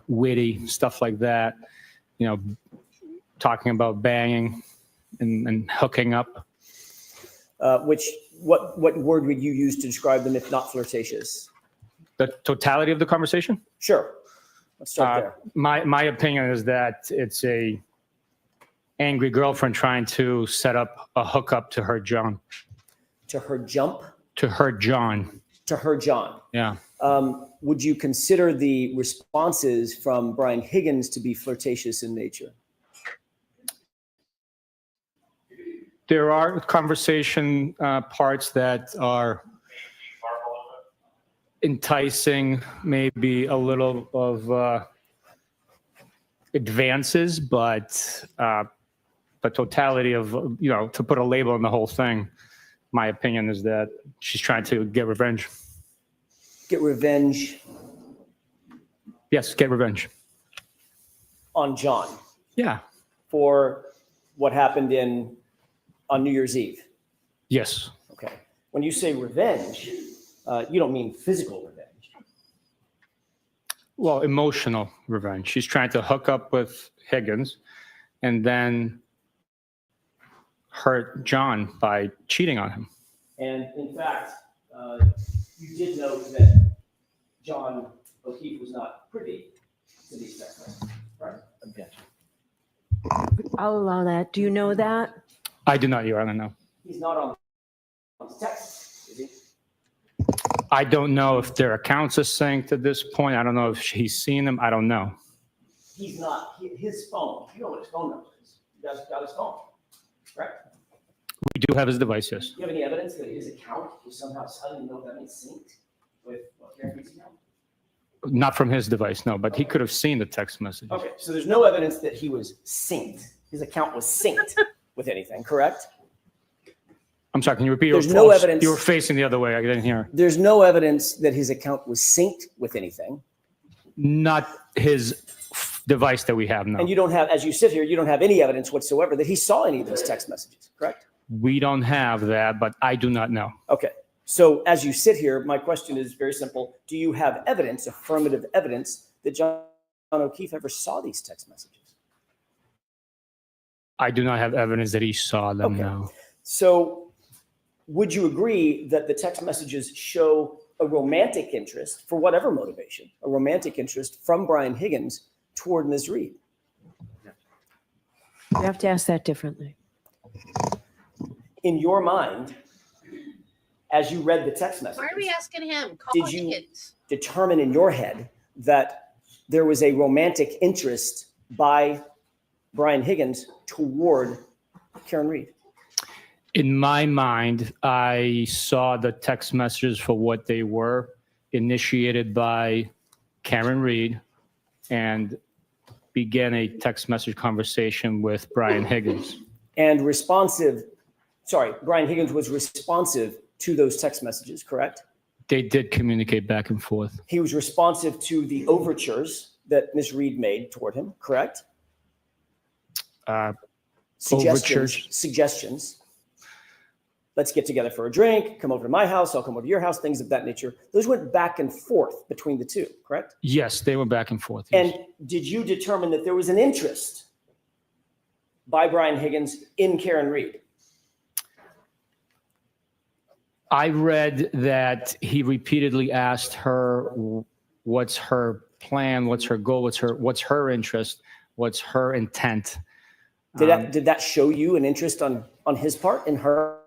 witty, stuff like that. You know, talking about banging and hooking up. What word would you use to describe them if not flirtatious? The totality of the conversation? Sure. Let's start there. My opinion is that it's a angry girlfriend trying to set up a hookup to her John. To her jump? To her John. To her John. Yeah. Would you consider the responses from Brian Higgins to be flirtatious in nature? There are conversation parts that are enticing, maybe a little of advances, but the totality of, you know, to put a label on the whole thing, my opinion is that she's trying to get revenge. Get revenge Yes, get revenge. on John Yeah. for what happened on New Year's Eve. Yes. Okay. When you say revenge, you don't mean physical revenge. Well, emotional revenge. She's trying to hook up with Higgins and then hurt John by cheating on him. And in fact, you did note that John O'Keefe was not privy to these text messages, right? Objection. I'll allow that. Do you know that? I do not, Your Honor, no. He's not on his text, is he? I don't know if their accounts are synced at this point. I don't know if he's seen them. I don't know. He's not, his phone, you know what his phone number is. You guys got his phone, right? We do have his device, yes. Do you have any evidence that his account was somehow, I don't even know if that means synced with Karen Reed's account? Not from his device, no, but he could have seen the text messages. Okay, so there's no evidence that he was synced. His account was synced with anything, correct? I'm sorry, can you repeat? There's no evidence. You were facing the other way. I didn't hear. There's no evidence that his account was synced with anything. Not his device that we have now. And you don't have, as you sit here, you don't have any evidence whatsoever that he saw any of these text messages, correct? We don't have that, but I do not know. Okay. So as you sit here, my question is very simple. Do you have evidence, affirmative evidence, that John O'Keefe ever saw these text messages? I do not have evidence that he saw them, Okay. no. So would you agree that the text messages show a romantic interest, for whatever motivation, a romantic interest from Brian Higgins toward Ms. Reed? You have to ask that differently. In your mind, as you read the text messages, Why are we asking him? Call Did you- Higgins. determine in your head that there was a romantic interest by Brian Higgins toward Karen Reed? In my mind, I saw the text messages for what they were, initiated by Karen Reed, and began a text message conversation with Brian Higgins. And Brian Higgins was responsive to those text messages, correct? They did communicate back and forth. He was responsive to the overtures that Ms. Reed made toward him, correct? Overtures? Suggestions. Let's get together for a drink, come over to my house, I'll come over to your house, things of that nature. Those went back and forth between the two, correct? Yes, they were back and forth. Yes. And did you determine that there was an interest by Brian Higgins in Karen Reed? I read that he repeatedly asked her, what's her plan, what's her goal, what's her interest, what's her intent. Did that show you an interest on his part in her?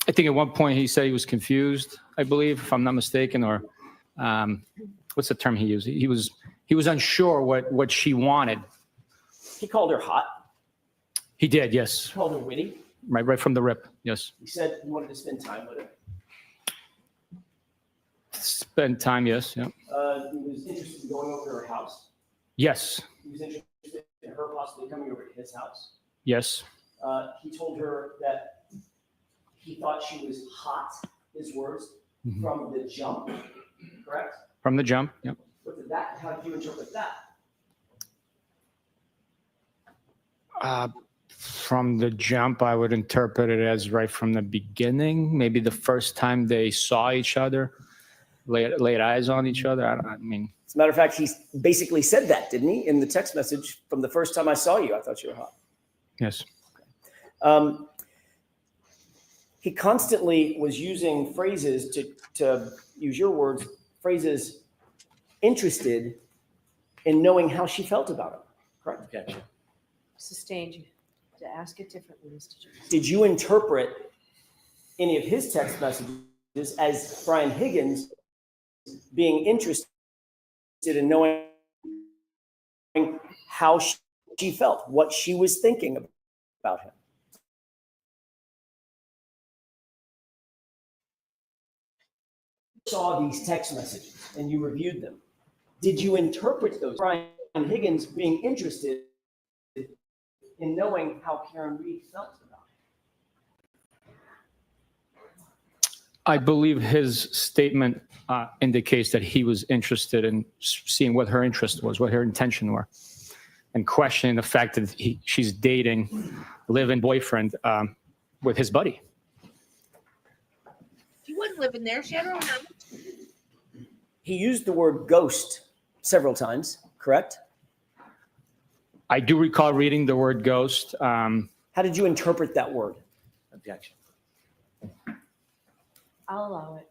I think at one point he said he was confused, I believe, if I'm not mistaken, or what's the term he used? He was unsure what she wanted. He called her hot. He did, yes. He called her witty. Right from the rip, yes. He said he wanted to spend time with her. Spend time, yes, yeah. He was interested in going over to her house. Yes, He was interested in her possibly coming over to his house. yes, He told her that he thought she was hot, his words, from the jump, correct? from the jump, yep. How did you interpret that? From the jump, I would interpret it as right from the beginning, maybe the first time they saw each other, laid eyes on each other. I mean, As a matter of fact, he basically said that, didn't he, in the text message? From the first time I saw you, I thought you were hot. yes. He constantly was using phrases, to use your words, phrases interested in knowing how she felt about him, correct? Objection. Sustained. To ask it differently, Mr. Johnson. Did you interpret any of his text messages as Brian Higgins being interested in knowing how she felt, what she was thinking about him? Saw these text messages and you reviewed them. Did you interpret those Brian Higgins being interested in knowing how Karen Reed felt about it? I believe his statement indicates that he was interested in seeing what her interest was, what her intention were, and questioning the fact that she's dating, live-in boyfriend with his buddy. She wasn't living there. She had her own house. He used the word ghost several times, correct? I do recall reading the word ghost. How did you interpret that word? Objection. I'll allow it.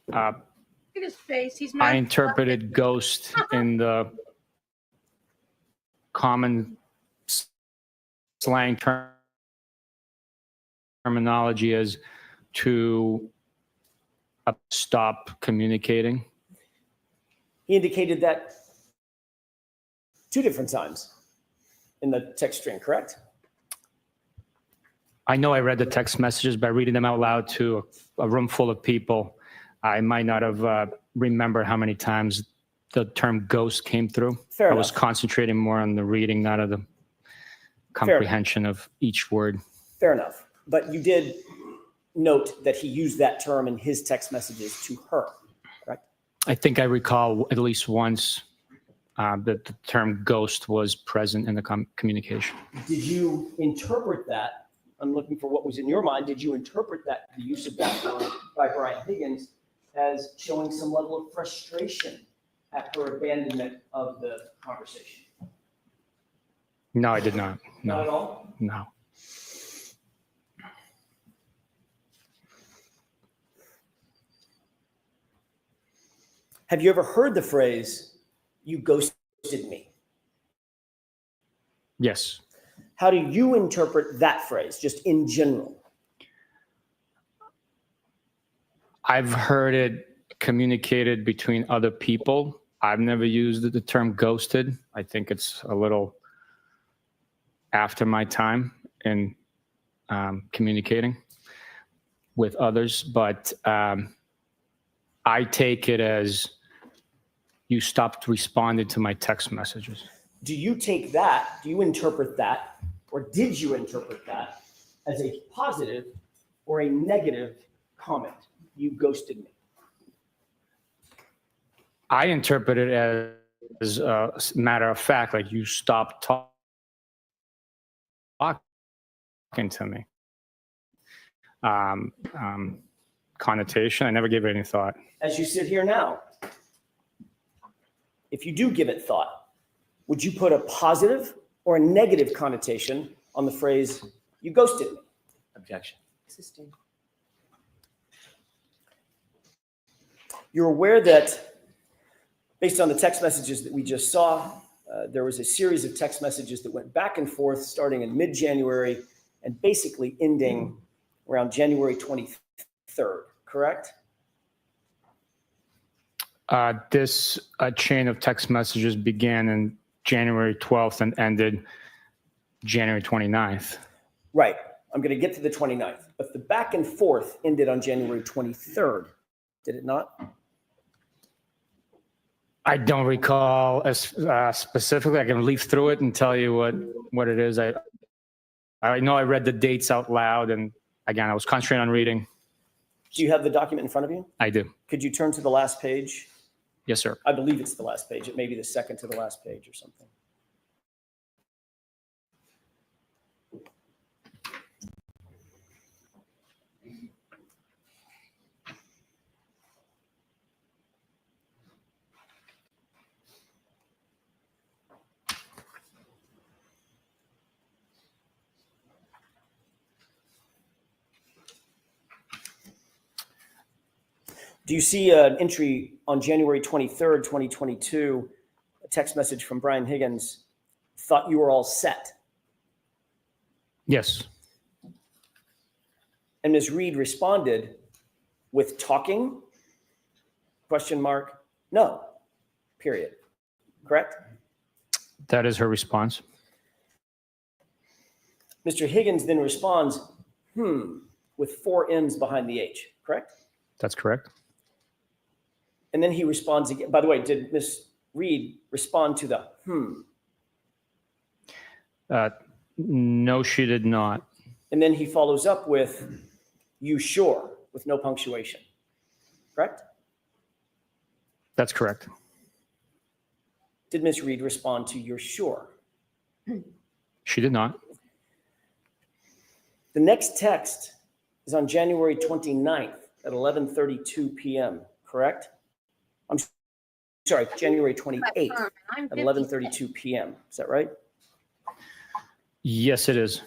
Look at his face. He's I not. interpreted ghost in the common slang terminology as to stop communicating. He indicated that 2 different times in the text string, correct? I know I read the text messages, but reading them out loud to a room full of people, I might not have remembered how many times the term ghost came through. Fair I was enough. concentrating more on the reading, not on the comprehension of each word. Fair enough. But you did note that he used that term in his text messages to her, correct? I think I recall at least once that the term ghost was present in the communication. Did you interpret that? I'm looking for what was in your mind. Did you interpret that, the use of that word by Brian Higgins, as showing some level of frustration at her abandonment of the conversation? No, I did not. Not at No, all? no. Have you ever heard the phrase, "you ghosted me"? Yes. How do you interpret that phrase, just in general? I've heard it communicated between other people. I've never used the term ghosted. I think it's a little after my time in communicating with others, but I take it as you stopped responding to my text messages. Do you take that, do you interpret that, or did you interpret that as a positive or a negative comment? You ghosted me. I interpret it as a matter of fact, like you stopped talking to me. Connotation, I never gave it any thought. As you sit here now, if you do give it thought, would you put a positive or a negative connotation on the phrase, "you ghosted me"? Objection. Sustained. You're aware that based on the text messages that we just saw, there was a series of text messages that went back and forth starting in mid-January and basically ending around January 23rd, correct? This chain of text messages began in January 12th and ended January 29th. Right. I'm going to get to the 29th, but the back and forth ended on January 23rd, did it not? I don't recall as specifically. I can leaf through it and tell you what it is. I know I read the dates out loud, and again, I was concentrating on reading. Do you have the document in front of you? I do. Could you turn to the last page? Yes, sir. I believe it's the last page. It may be the second to the last page or something. Do you see an entry on January 23rd, 2022, a text message from Brian Higgins, thought you were all set? Yes. And Ms. Reed responded with talking, question mark, no, period. Correct? That is her response. Mr. Higgins then responds, with 4 M's behind the H, correct? That's correct. And then he responds again. By the way, did Ms. Reed respond to the No, she did not. And then he follows up with, you sure, with no punctuation, correct? That's correct. Did Ms. Reed respond to you're sure? She did not. The next text is on January 29th at 11:32 p.m., correct? I'm sorry, January 28th at 11:32 p.m. Is that right? Yes, it is.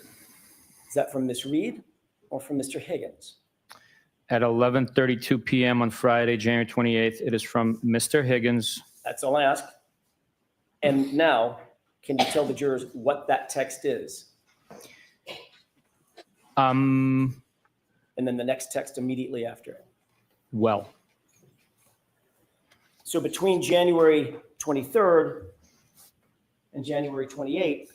Is that from Ms. Reed or from Mr. Higgins? At 11:32 p.m. on Friday, January 28th, it is from Mr. Higgins. That's all I ask. And now, can you tell the jurors what that text is? And then the next text immediately after it. Well, So between January 23rd and January 28th,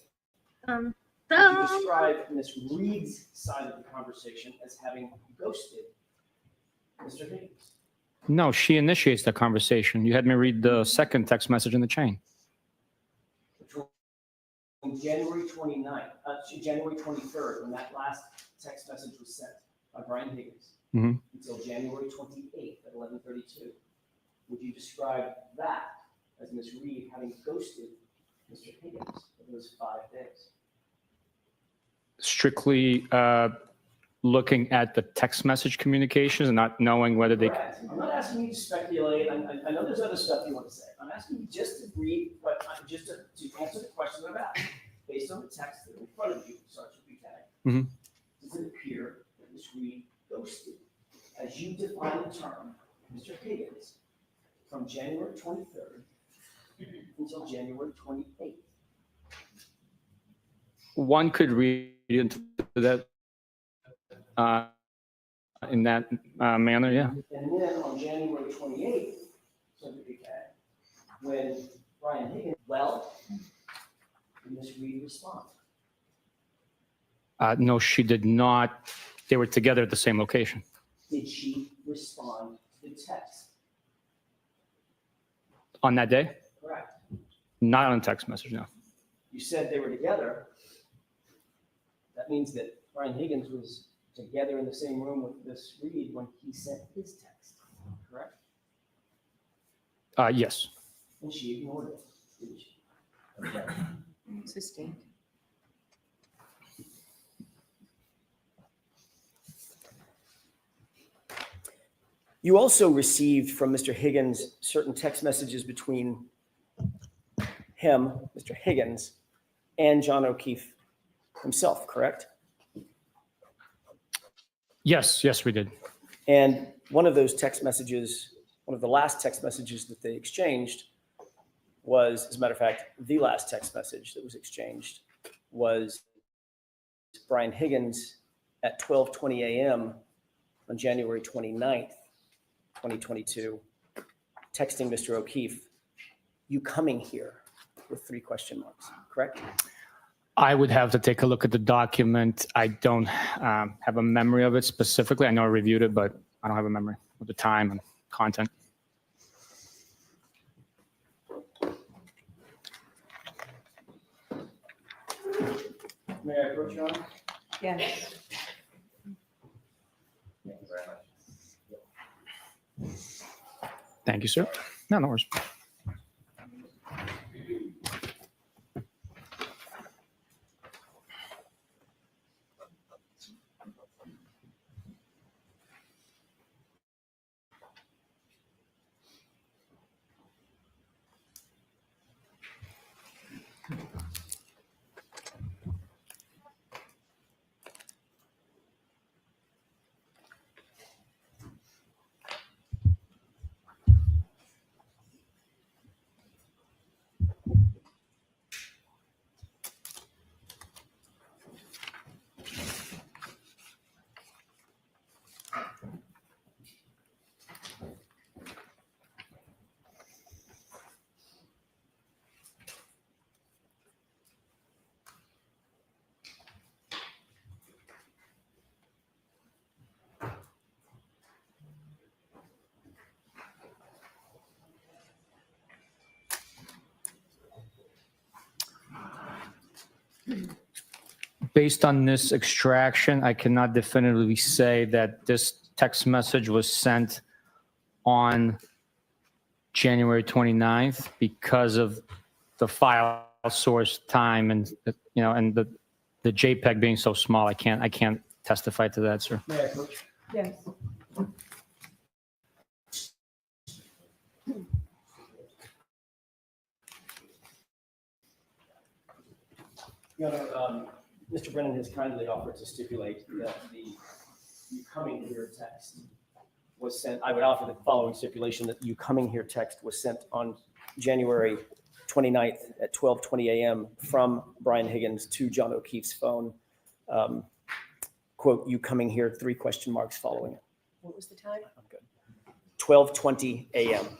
would you describe Ms. Reed's side of the conversation as having ghosted Mr. Higgins? no, she initiates the conversation. You had me read the second text message in the chain. Between January 29th, January 23rd, when that last text message was sent by Brian Higgins, until January 28th at 11:32, would you describe that as Ms. Reed having ghosted Mr. Higgins for those 5 days? Strictly looking at the text message communications and not knowing whether they. Correct. I'm not asking you to speculate. I know there's other stuff you want to say. I'm asking you just to read, just to answer the question I've asked. Based on the text that are in front of you, Sergeant Buchanan, does it appear that Ms. Reed ghosted, as you define the term, Mr. Higgins, from January 23rd until January 28th? One could read into that in that manner, yeah. And then on January 28th, Sergeant Buchanan, when Brian Higgins, did Ms. Reed respond? No, she did not. They were together at the same location. Did she respond to the text? On that day? Correct. Not on text message, no. You said they were together. That means that Brian Higgins was together in the same room with Ms. Reed when he sent his text, correct? Yes. And she ignored it, didn't she? Okay. Sustained. You also received from Mr. Higgins certain text messages between him, Mr. Higgins, and John O'Keefe himself, correct? Yes, we did. And one of those text messages, one of the last text messages that they exchanged was, as a matter of fact, the last text message that was exchanged was Brian Higgins at 12:20 a.m. on January 29th, 2022, texting Mr. O'Keefe, "You coming here?" with 3 question marks, correct? I would have to take a look at the document. I don't have a memory of it specifically. I know I reviewed it, but I don't have a memory of the time and content. May I approach you, Honor? Yes. Thank you very much. Thank you, sir. No worries. Based on this extraction, I cannot definitively say that this text message was sent on January 29th because of the file source time and, and the JPEG being so small. I can't testify to that, sir. May I approach? Yes. Your Honor, Mr. Brennan has kindly offered to stipulate that the "you coming here" text was sent. I would offer the following stipulation: that "you coming here" text was sent on January 29th at 12:20 a.m. from Brian Higgins to John O'Keefe's phone. Quote, "You coming here," 3 question marks following it. What was the time? I'm good. 12:20 a.m.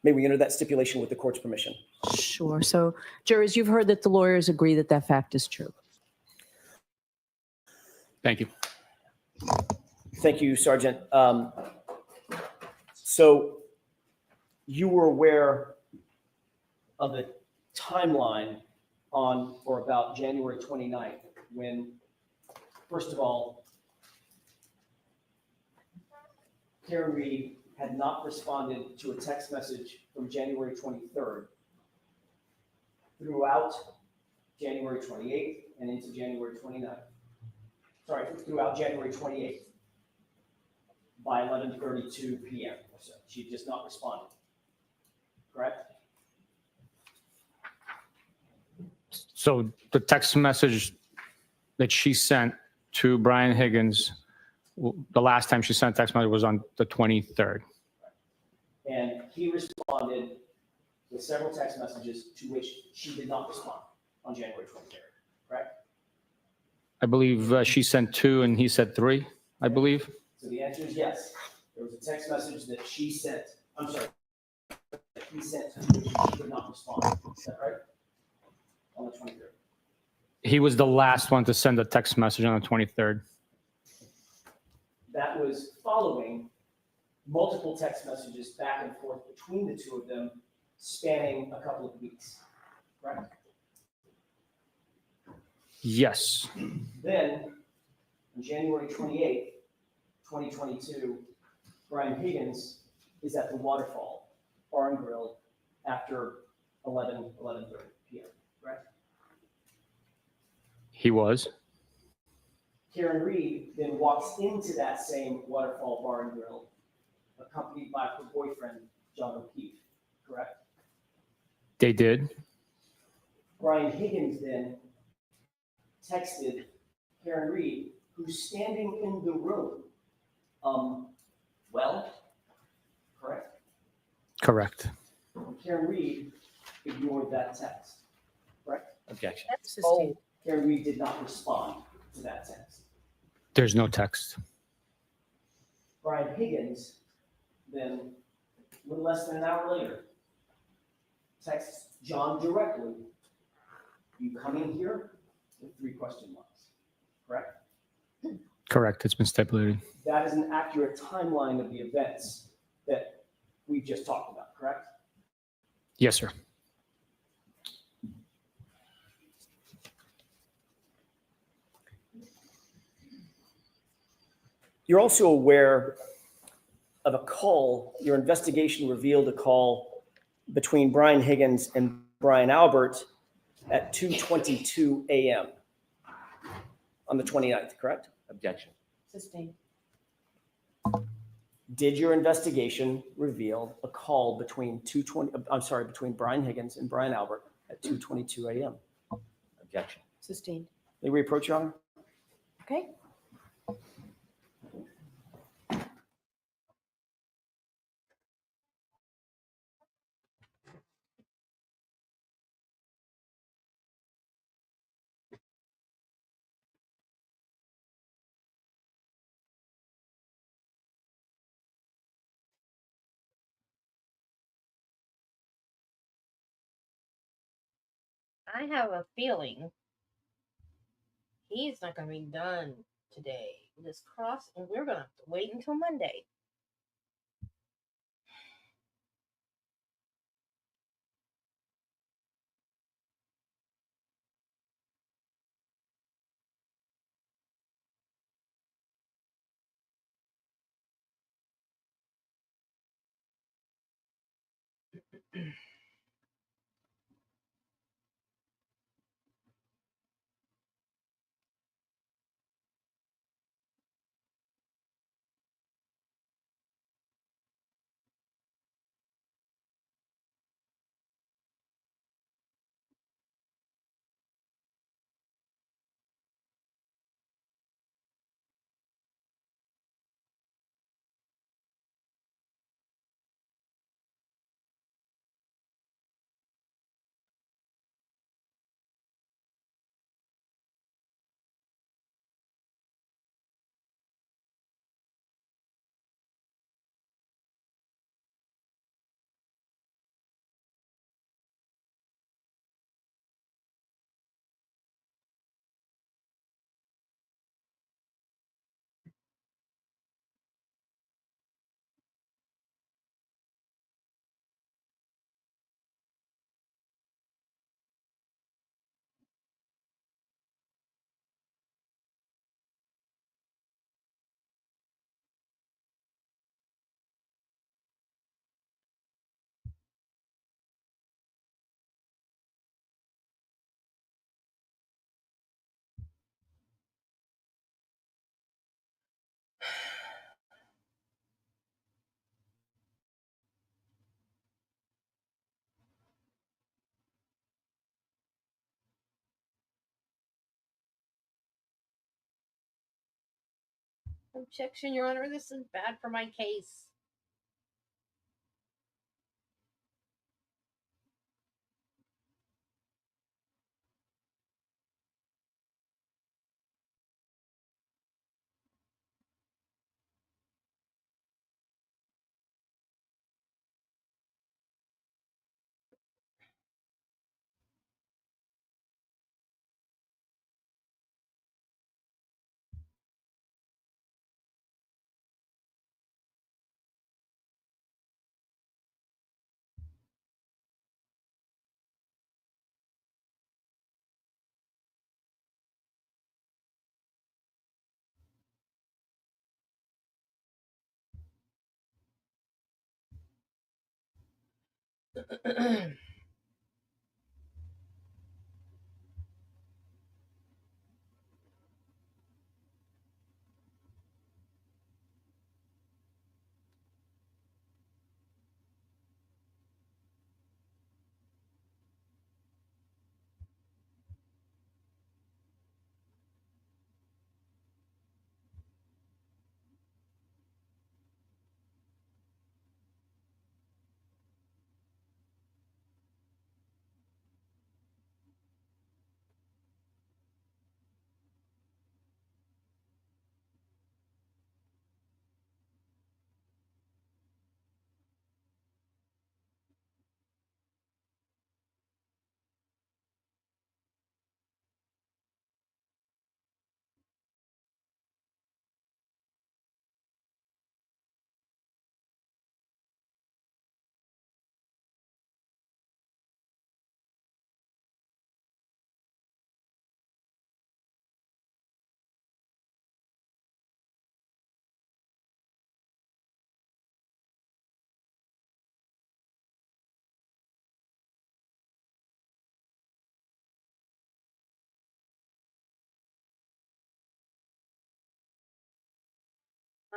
May we enter that stipulation with the court's permission? Sure. So, jurors, you've heard that the lawyers agree that that fact is true. Thank you. Thank you, Sergeant. So you were aware of the timeline on or about January 29th when, first of all, Karen Reed had not responded to a text message from January 23rd throughout January 28th and into January 29th. Sorry, throughout January 28th by 11:32 p.m. or so. She had just not responded. Correct? So the text message that she sent to Brian Higgins, the last time she sent a text message was on the 23rd. And he responded with several text messages to which she did not respond on January 23rd. Correct? I believe she sent 2 and he said 3, I believe. So the answer is yes. There was a text message that she sent, I'm sorry, that he sent to which she did not respond. Is that right? On the 23rd. He was the last one to send a text message on the 23rd. That was following multiple text messages back and forth between the two of them, spanning a couple of weeks. Correct? Yes. Then, on January 28th, 2022, Brian Higgins is at the Waterfall Bar and Grill after 11:30 p.m., correct? He was. Karen Reed then walks into that same Waterfall Bar and Grill, accompanied by her boyfriend, John O'Keefe. correct? They did. Brian Higgins then texted Karen Reed, who's standing in the room. Well, correct? Correct. Karen Reed ignored that text, correct? Objection. Sustained. Karen Reed did not respond to that text. There's no text. Brian Higgins then, a little less than an hour later, texts John directly, "You coming here?" with 3 question marks, correct? Correct. It's been stipulated. That is an accurate timeline of the events that we just talked about, correct? Yes, sir. You're also aware of a call, your investigation revealed a call between Brian Higgins and Brian Albert at 2:22 a.m. on the 29th, correct? Objection. Sustained. Did your investigation reveal a call between between Brian Higgins and Brian Albert at 2:22 a.m.? Objection. Sustained. May we approach, Your Honor? Okay. I have a feeling he's not going to be done today with this cross, and we're going to have to wait until Monday. Objection, Your Honor. This is bad for my case.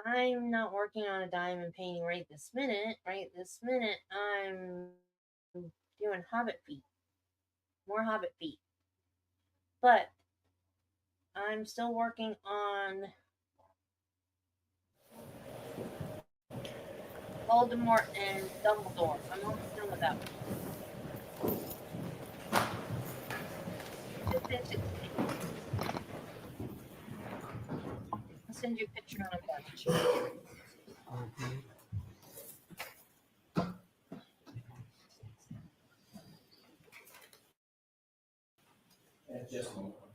I'm not working on a diamond painting right this minute. Right this minute, I'm doing hobbit feet. More hobbit feet. But I'm still working on Voldemort and Dumbledore. I'm almost done with that one. Just sent it to me. I'll send you a picture on a bunch.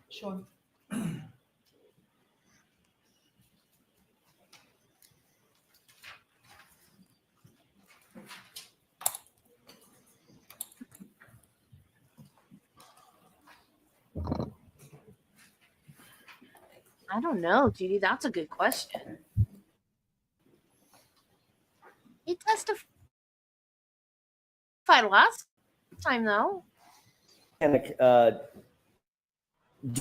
Sure. I don't know, Judy. That's a good question. He testified last time, though. Panic,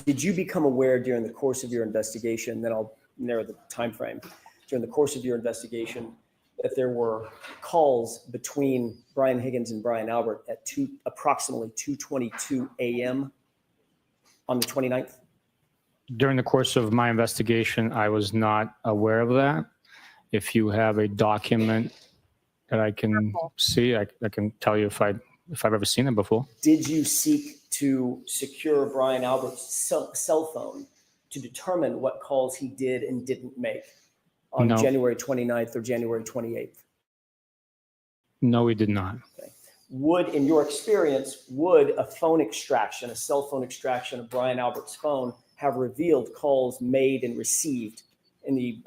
did you become aware during the course of your investigation, then I'll narrow the time frame, during the course of your investigation, that there were calls between Brian Higgins and Brian Albert at approximately 2:22 a.m. on the 29th? During the course of my investigation, I was not aware of that. If you have a document that I can see, I can tell you if I've ever seen it before. Did you seek to secure Brian Albert's cell phone to determine what calls he did and didn't make on No. January 29th or January 28th? No, we did not. Okay. In your experience, would a phone extraction, a cell phone extraction of Brian Albert's phone have revealed calls made and received in the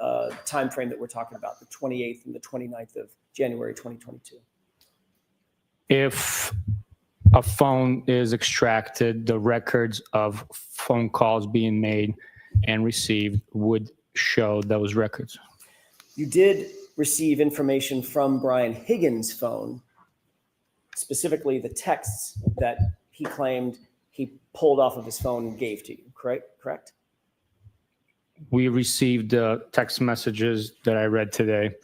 time frame that we're talking about, the 28th and the 29th of January 2022? If a phone is extracted, the records of phone calls being made and received would show those records. You did receive information from Brian Higgins' phone, specifically the texts that he claimed he pulled off of his phone and gave to you, correct? We received the text messages that I read today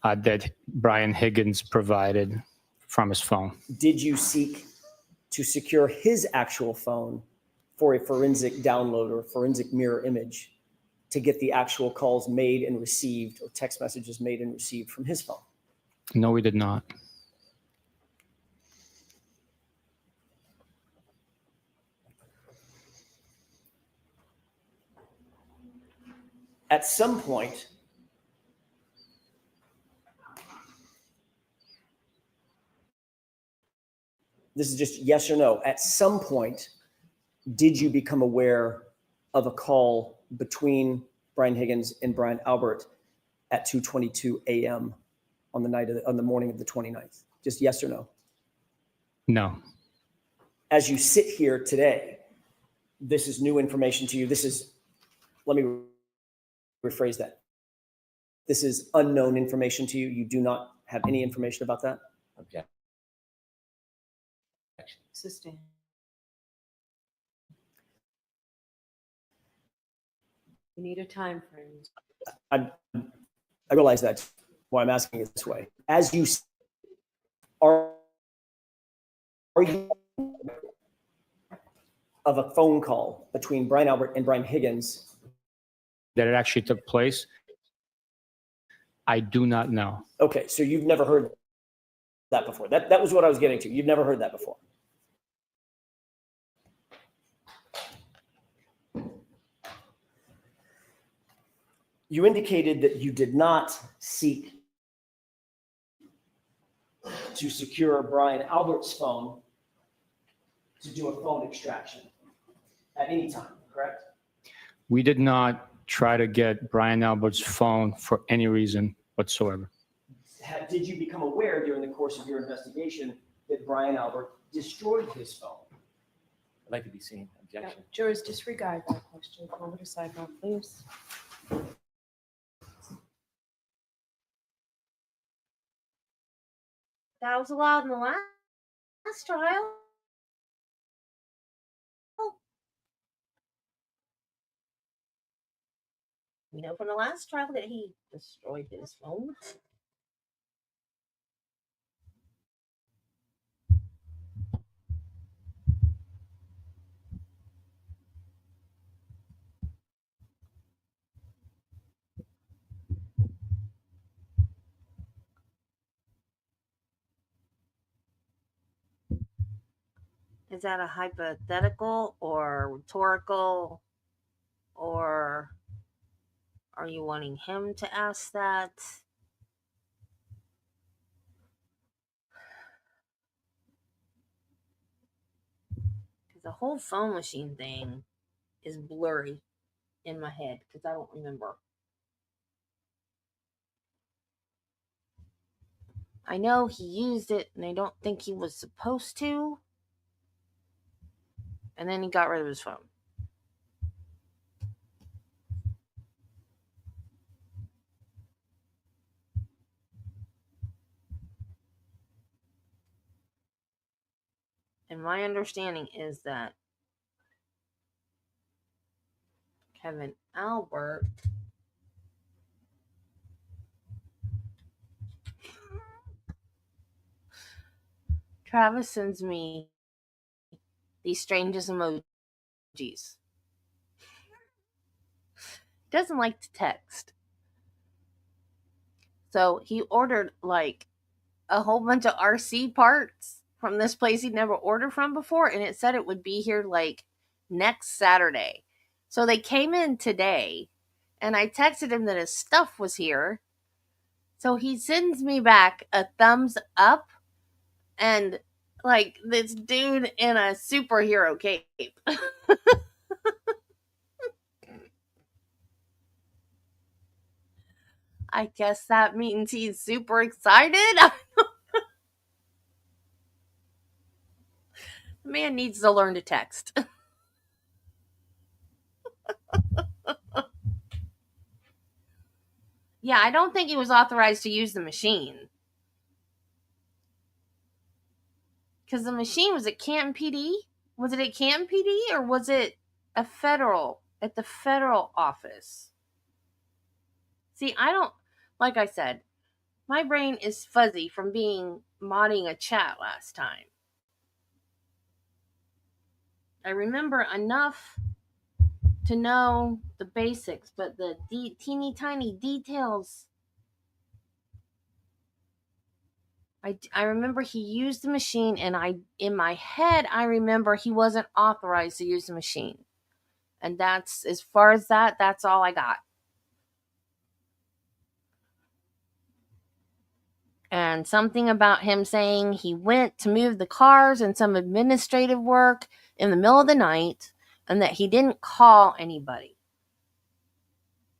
that Brian Higgins provided from his phone. Did you seek to secure his actual phone for a forensic download or a forensic mirror image to get the actual calls made and received or text messages made and received from his phone? No, we did not. At some point, this is just yes or no, at some point, did you become aware of a call between Brian Higgins and Brian Albert at 2:22 a.m. on the morning of the 29th? Just yes or no. No. As you sit here today, this is new information to you. Let me rephrase that. This is unknown information to you. You do not have any information about that? Objection. Sustain. You need a time frame. I realize that's why I'm asking it this way. As you are you of a phone call between Brian Albert and Brian Higgins? That it actually took place, I do not know. Okay, so you've never heard that before. That was what I was getting to. You've never heard that before. You indicated that you did not seek to secure Brian Albert's phone to do a phone extraction at any time, correct? We did not try to get Brian Albert's phone for any reason whatsoever. Did you become aware during the course of your investigation that Brian Albert destroyed his phone? I'd like to be seen. Objection. Jurors, disregard that question. Go over to sidebar, please. That was allowed in the last trial. We know from the last trial that he destroyed his phone. Is that a hypothetical or rhetorical? Or are you wanting him to ask that? Because the whole phone machine thing is blurry in my head because I don't remember. I know he used it and I don't think he was supposed to. And then he got rid of his phone. And my understanding is that Kevin Albert Travis sends me these strangest emojis. He doesn't like to text. So he ordered like a whole bunch of RC parts from this place he'd never ordered from before, and it said it would be here like next Saturday. So they came in today, and I texted him that his stuff was here. So he sends me back a thumbs up and like this dude in a superhero cape. I guess that means he's super excited. The man needs to learn to text. Yeah, I don't think he was authorized to use the machine. Because the machine was at Canton PD? Was it at Canton PD or was it at the federal office? See, I don't, like I said, my brain is fuzzy from being modding a chat last time. I remember enough to know the basics, but the teeny tiny details. I remember he used the machine, and in my head I remember he wasn't authorized to use the machine, and that's as far as that. That's all I got. And something about him saying he went to move the cars and some administrative work in the middle of the night, and that he didn't call anybody.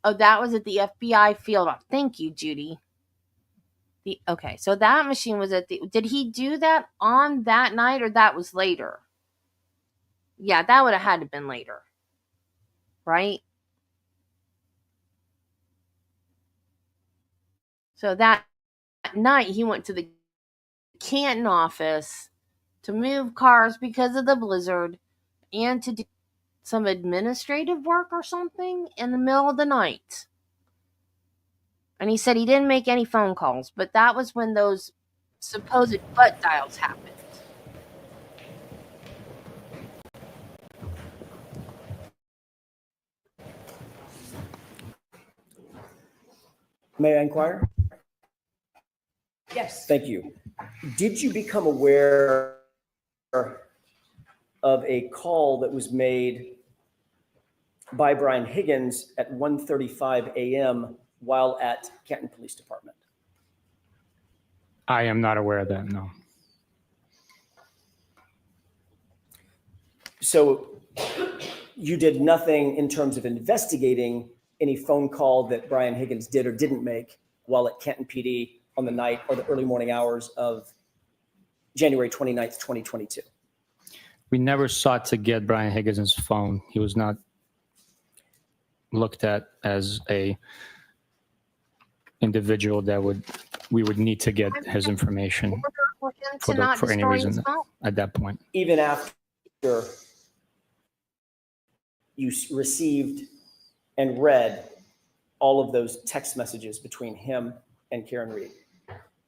Oh, that was at the FBI field. Thank you, Judy. Okay, so that machine was at the... Did he do that on that night or that was later? Yeah, that would have had to have been later. Right? So that night he went to the Canton office to move cars because of the blizzard and to do some administrative work or something in the middle of the night. And he said he didn't make any phone calls, but that was when those supposed butt dials happened. May I inquire? Yes. Thank you. Did you become aware of a call that was made by Brian Higgins at 1:35 a.m. while at Canton Police Department? I am not aware of that, no. So you did nothing in terms of investigating any phone call that Brian Higgins did or didn't make while at Canton PD on the night or the early morning hours of January 29th, 2022? We never sought to get Brian Higgins' phone. He was not looked at as a individual that we would need to get his information for any reason at that point. Even after you received and read all of those text messages between him and Karen Reed.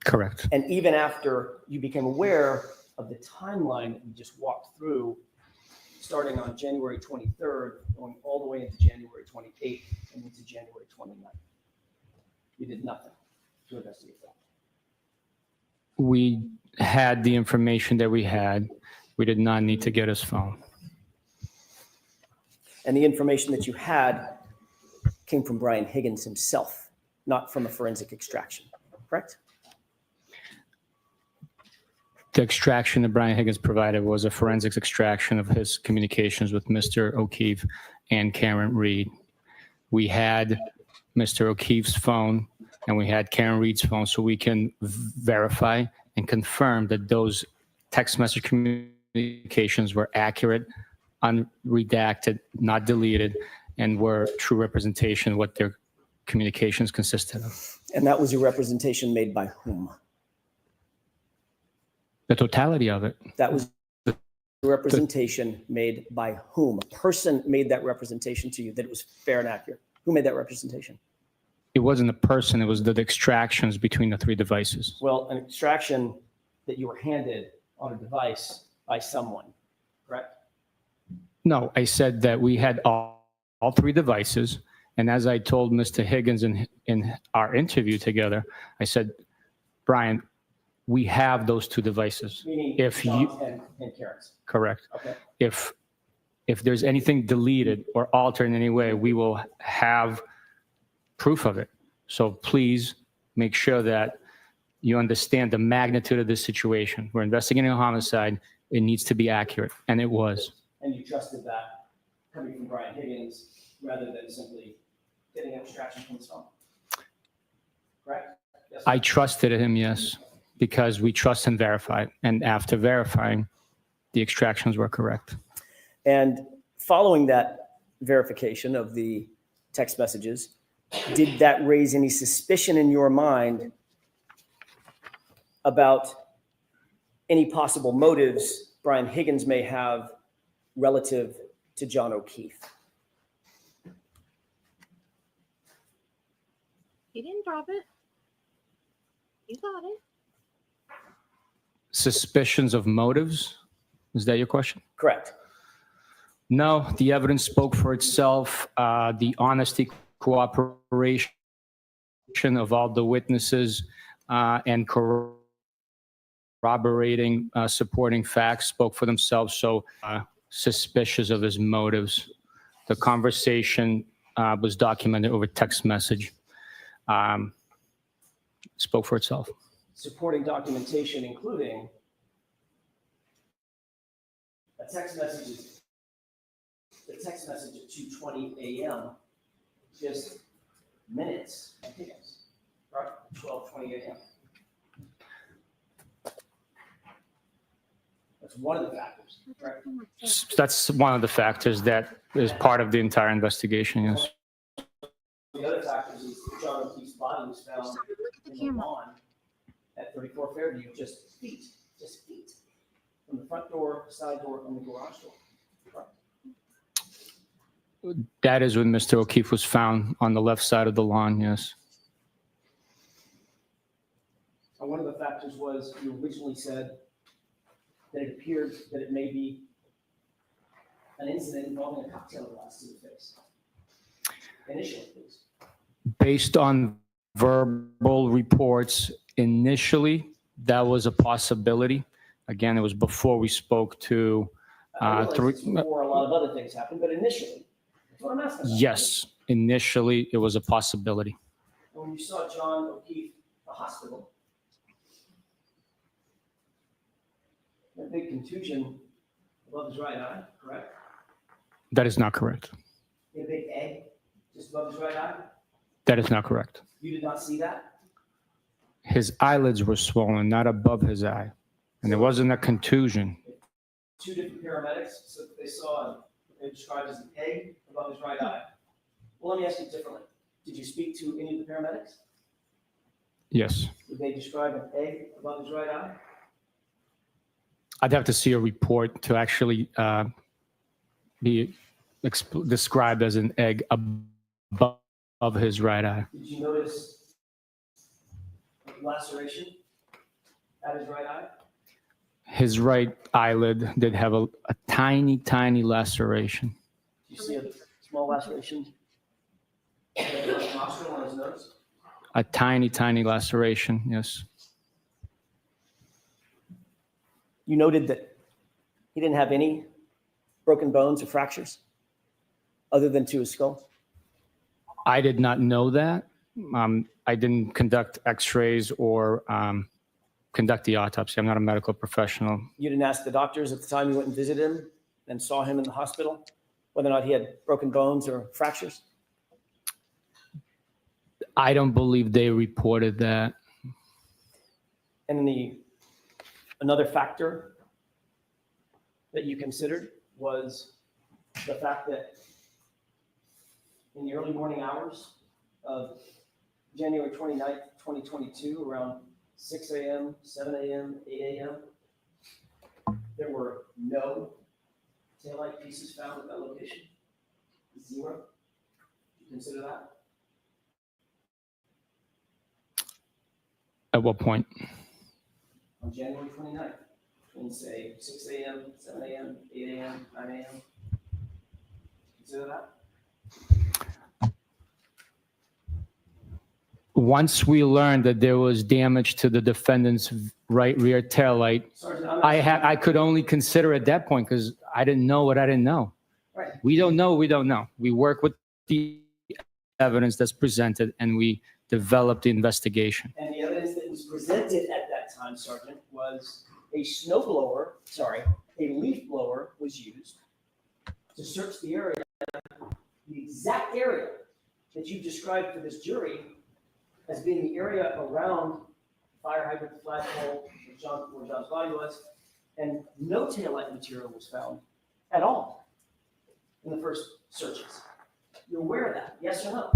Correct. And even after you became aware of the timeline that you just walked through, starting on January 23rd, going all the way into January 28th and into January 29th, you did nothing to investigate that. We had the information that we had. We did not need to get his phone. And the information that you had came from Brian Higgins himself, not from a forensic extraction, correct? The extraction that Brian Higgins provided was a forensics extraction of his communications with Mr. O'Keefe and Karen Reed. We had Mr. O'Keefe's phone and we had Karen Reed's phone, so we can verify and confirm that those text message communications were accurate, unredacted, not deleted, and were true representation of what their communications consisted of. And that was a representation made by whom? The totality of it. That was a representation made by whom? A person made that representation to you that it was fair and accurate. Who made that representation? It wasn't a person, it was the extractions between the three devices. Well, an extraction that you were handed on a device by someone, correct? No, I said that we had all three devices. And as I told Mr. Higgins in our interview together, I said, Brian, we have those two devices. Meaning If you, John's and Karen's. correct. Okay. If there's anything deleted or altered in any way, we will have proof of it. So please make sure that you understand the magnitude of this situation. We're investigating a homicide. It needs to be accurate, and it was. And you trusted that coming from Brian Higgins rather than simply getting an extraction from his phone. Correct? Yes. I trusted him, yes, because we trust and verify. And after verifying, the extractions were correct. And following that verification of the text messages, did that raise any suspicion in your mind about any possible motives Brian Higgins may have relative to John O'Keefe? He didn't drop it. You got it. Suspicions of motives? Is that your question? Correct. No, the evidence spoke for itself. The honesty, cooperation of all the witnesses and corroborating, supporting facts spoke for themselves. So suspicious of his motives. The conversation was documented over text message. Spoke for itself. Supporting documentation, including a text message at 2:20 a.m., just minutes, I think it's right, 12:20 a.m. That's one of the factors, right? That's one of the factors that is part of the entire investigation, yes. The other factors is John O'Keefe's body was found Look at the in the camera. lawn at 34 Fairview, just feet from the front door, side door, and the garage door. Right. That is when Mr. O'Keefe was found on the left side of the lawn, yes. And one of the factors was you originally said that it appeared that it may be an incident involving a cocktail glass to the face. Initially, please. Based on verbal reports, initially, that was a possibility. Again, it was before we spoke to I realize it's before a lot of other things happened, but initially, that's what I'm asking about. yes, initially, it was a possibility. And when you saw John O'Keefe at the hospital, a big contusion above his right eye, correct? That is not correct. A big egg just above his right eye? That is not correct. You did not see that? His eyelids were swollen, not above his eye. And it wasn't a contusion. Two different paramedics, so they saw, they described as an egg above his right eye. Well, let me ask you differently. Did you speak to any of the paramedics? Yes. Did they describe an egg above his right eye? I'd have to see a report to actually be described as an egg above of his right eye. Did you notice laceration at his right eye? His right eyelid did have a tiny, tiny laceration. Do you see a small laceration at his nostril on his nose? A tiny, tiny laceration, yes. You noted that he didn't have any broken bones or fractures other than to his skull? I did not know that. I didn't conduct x-rays or conduct the autopsy. I'm not a medical professional. You didn't ask the doctors at the time you went and visited him and saw him in the hospital whether or not he had broken bones or fractures? I don't believe they reported that. And another factor that you considered was the fact that in the early morning hours of January 29th, 2022, around 6 a.m., 7 a.m., 8 a.m., there were no taillight pieces found at that location. 0. You consider that? At what point? On January 29th, between say 6 a.m., 7 a.m., 8 a.m., 9 a.m. Consider that? Once we learned that there was damage to the defendant's right rear taillight, Sergeant, I'm I could only consider at that point because I didn't know what I didn't know. Right. We don't know. We don't know. We work with the evidence that's presented and we develop the investigation. And the evidence that was presented at that time, Sergeant, was a leaf blower was used to search the area, the exact area that you described for this jury as being the area around fire hydrant, flagpole, where John's body was, and no taillight material was found at all in the first searches. You're aware of that, yes or no?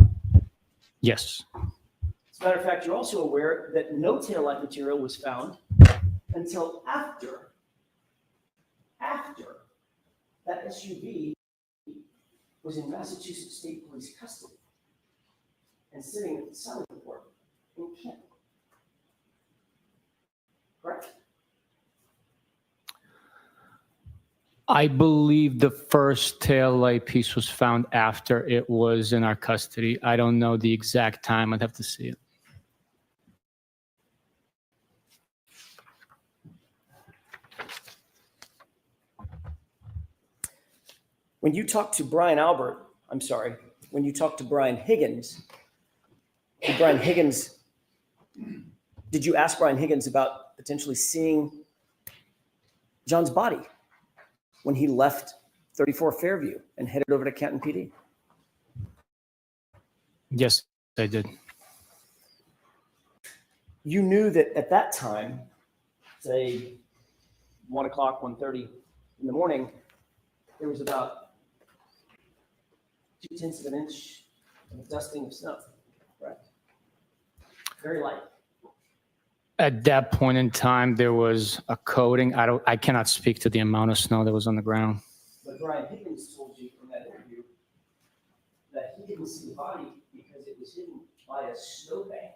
Yes. As a matter of fact, you're also aware that no taillight material was found until after that SUV was in Massachusetts State Police custody and sitting at the Sally Port in Kent. Correct? I believe the first taillight piece was found after it was in our custody. I don't know the exact time. I'd have to see it. When you talked to Brian Higgins, did you ask Brian Higgins about potentially seeing John's body when he left 34 Fairview and headed over to Canton PD? Yes, I did. You knew that at that time, say 1 o'clock, 1:30 in the morning, there was about 0.2 of an inch of dusting of snow, correct? Very light. At that point in time, there was a coating. I cannot speak to the amount of snow that was on the ground. But Brian Higgins told you from that interview that he didn't see the body because it was hidden by a snowbank.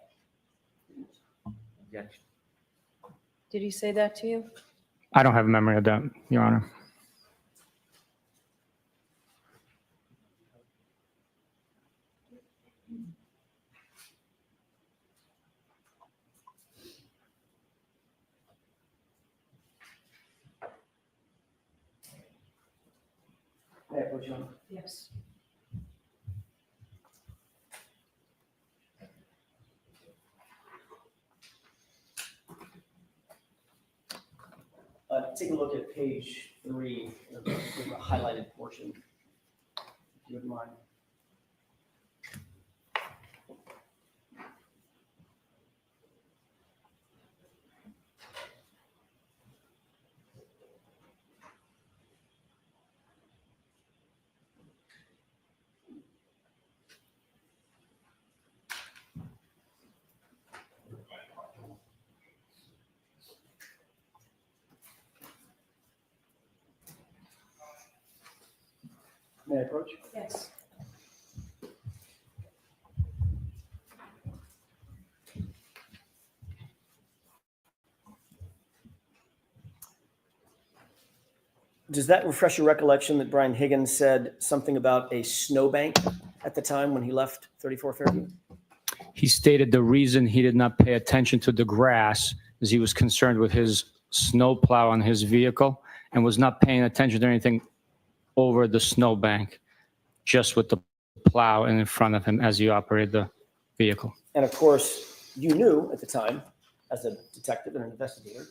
Objection. Did he say that to you? I don't have a memory of that, Your Honor. May I approach you? Yes. Take a look at page 3, the highlighted portion, if you wouldn't mind. May I approach? Yes. does that refresh your recollection that Brian Higgins said something about a snowbank at the time when he left 34 Fairview? He stated the reason he did not pay attention to the grass is he was concerned with his snowplow on his vehicle and was not paying attention to anything over the snowbank, just with the plow in front of him as he operated the vehicle. And of course, you knew at the time, as a detective and an investigator,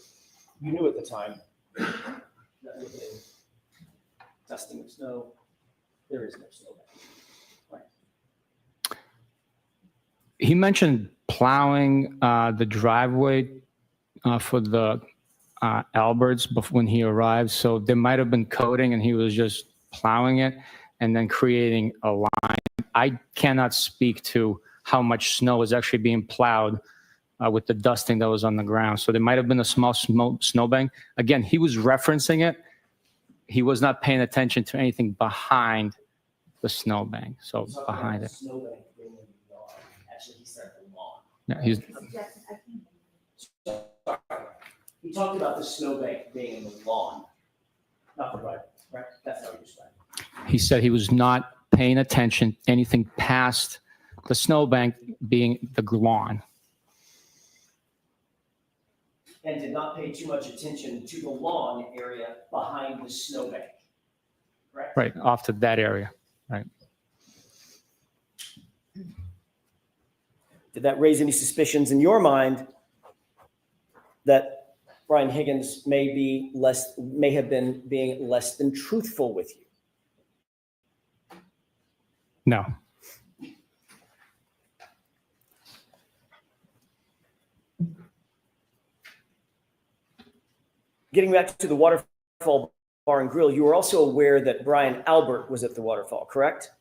you knew at the time that with a dusting of snow, there is no snowbank. Right. He mentioned plowing the driveway for the Alberts when he arrived. So there might have been coating and he was just plowing it and then creating a line. I cannot speak to how much snow is actually being plowed with the dusting that was on the ground. So there might have been a small snowbank. Again, he was referencing it. He was not paying attention to anything behind the snowbank. So behind it. Snowbank being in the lawn. Actually, he said the lawn. Yeah, he's, He talked about the snowbank being in the lawn, not the driveway, right? That's how he described it. he said he was not paying attention anything past the snowbank being the lawn. And did not pay too much attention to the lawn area behind the snowbank, correct? Right, off to that area. Right. Did that raise any suspicions in your mind that Brian Higgins may have been being less than truthful with you? No. Getting back to the Waterfall Bar and Grill, you were also aware that Brian Albert was at the waterfall, correct?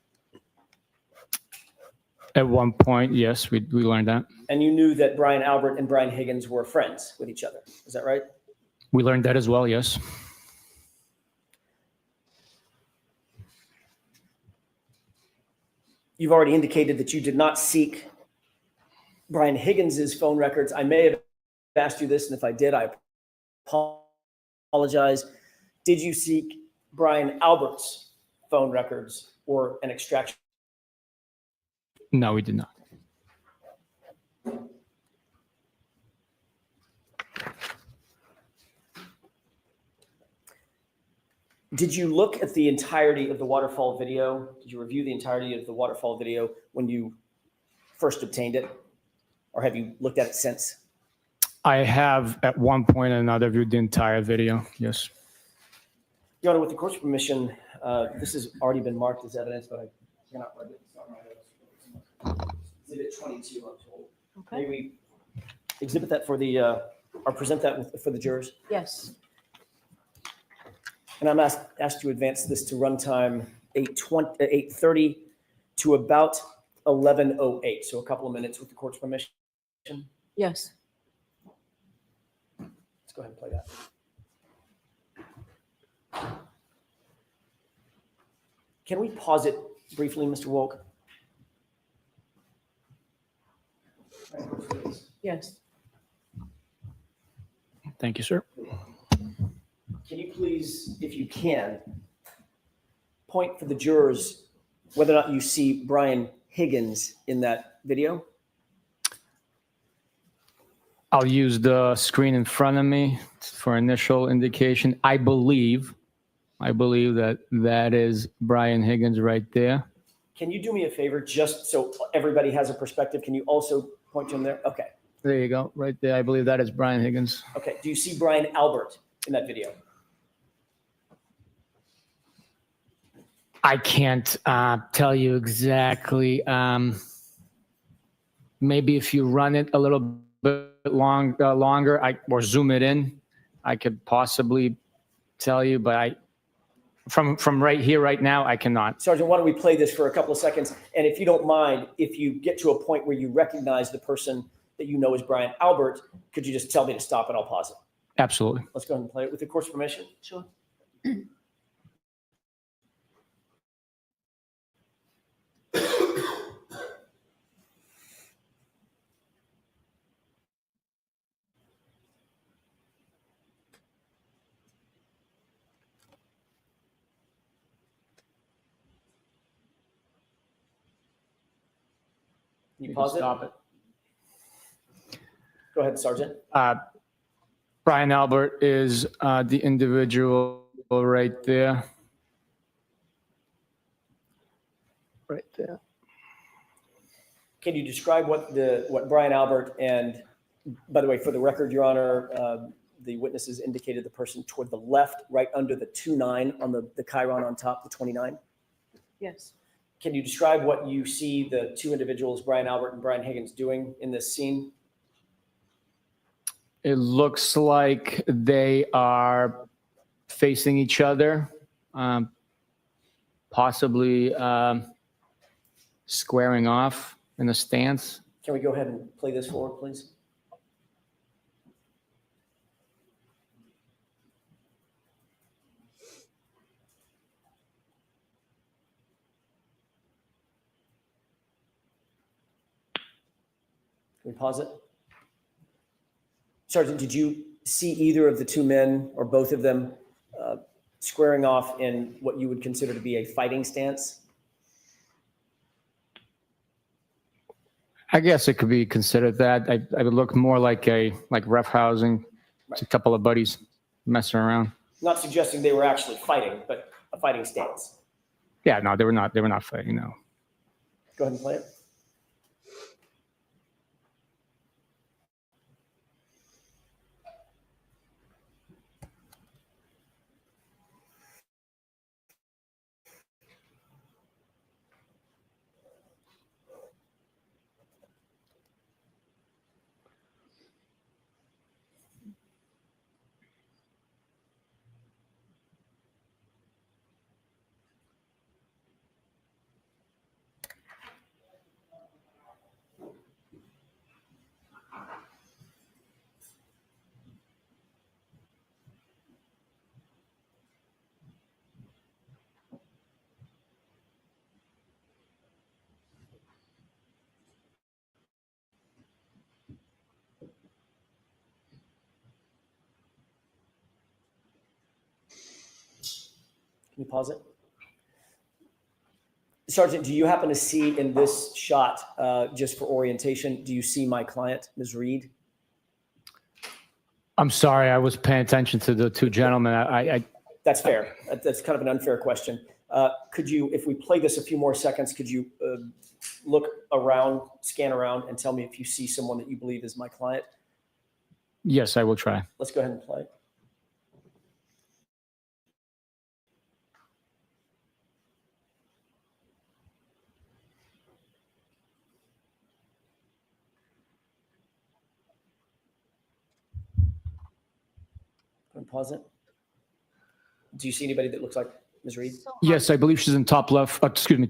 At one point, yes, we learned that. And you knew that Brian Albert and Brian Higgins were friends with each other. Is that right? We learned that as well, yes. You've already indicated that you did not seek Brian Higgins's phone records. I may have asked you this, and if I did, I apologize. Did you seek Brian Albert's phone records or an extraction? No, we did not. Did you look at the entirety of the waterfall video? Did you review the entirety of the waterfall video when you first obtained it? Or have you looked at it since? I have at one point or another viewed the entire video, yes. Your Honor, with the court's permission, this has already been marked as evidence, but I cannot write it. It's not my notes. Exhibit 22, I'm told. Okay. May we exhibit that for the, or present that for the jurors? Yes. And I'm asked to advance this to runtime 8:30 to about 11:08, so a couple of minutes with the court's permission. Yes. Let's go ahead and play that. Can we pause it briefly, Mr. Wolk? Yes. Thank you, sir. Can you please, if you can, point for the jurors whether or not you see Brian Higgins in that video? I'll use the screen in front of me for initial indication. I believe that that is Brian Higgins right there. Can you do me a favor, just so everybody has a perspective? Can you also point to him there? Okay. There you go, right there. I believe that is Brian Higgins. Okay. Do you see Brian Albert in that video? I can't tell you exactly. Maybe if you run it a little bit longer, or zoom it in, I could possibly tell you. But from right here, right now, I cannot. Sergeant, why don't we play this for a couple of seconds? And if you don't mind, if you get to a point where you recognize the person that you know is Brian Albert, could you just tell me to stop and I'll pause it? Absolutely. Let's go ahead and play it with the court's permission. Sure. Can you pause it? Stop it. Go ahead, Sergeant. Brian Albert is the individual right there. Right there. Can you describe what Brian Albert and, by the way, for the record, Your Honor, the witnesses indicated the person toward the left, right under the 2-9 on the chyron on top, the 29? Yes. Can you describe what you see the two individuals, Brian Albert and Brian Higgins, doing in this scene? It looks like they are facing each other, possibly squaring off in a stance. Can we go ahead and play this forward, please? Can we pause it? Sergeant, did you see either of the two men or both of them squaring off in what you would consider to be a fighting stance? I guess it could be considered that. I would look more like roughhousing. It's a couple of buddies messing around. Not suggesting they were actually fighting, but a fighting stance. Yeah, no, they were not. They were not fighting. No. Go ahead and play it. Can you pause it? Sergeant, do you happen to see in this shot, just for orientation, do you see my client, Ms. Reed? I'm sorry, I was paying attention to the two gentlemen. That's fair. That's kind of an unfair question. Could you, if we play this a few more seconds, could you look around, scan around, and tell me if you see someone that you believe is my client? Yes, I will try. Let's go ahead and play. And pause it. Do you see anybody that looks like Ms. Reed? Yes, I believe she's in top left.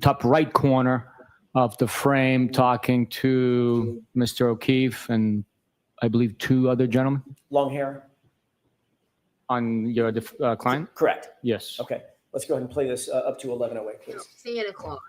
Top right corner of the frame, talking to Mr. O'Keefe and I believe two other gentlemen. Long hair? On your client? Correct. Yes. Okay. Let's go ahead and play this up to 11:08, please. Santa Claus.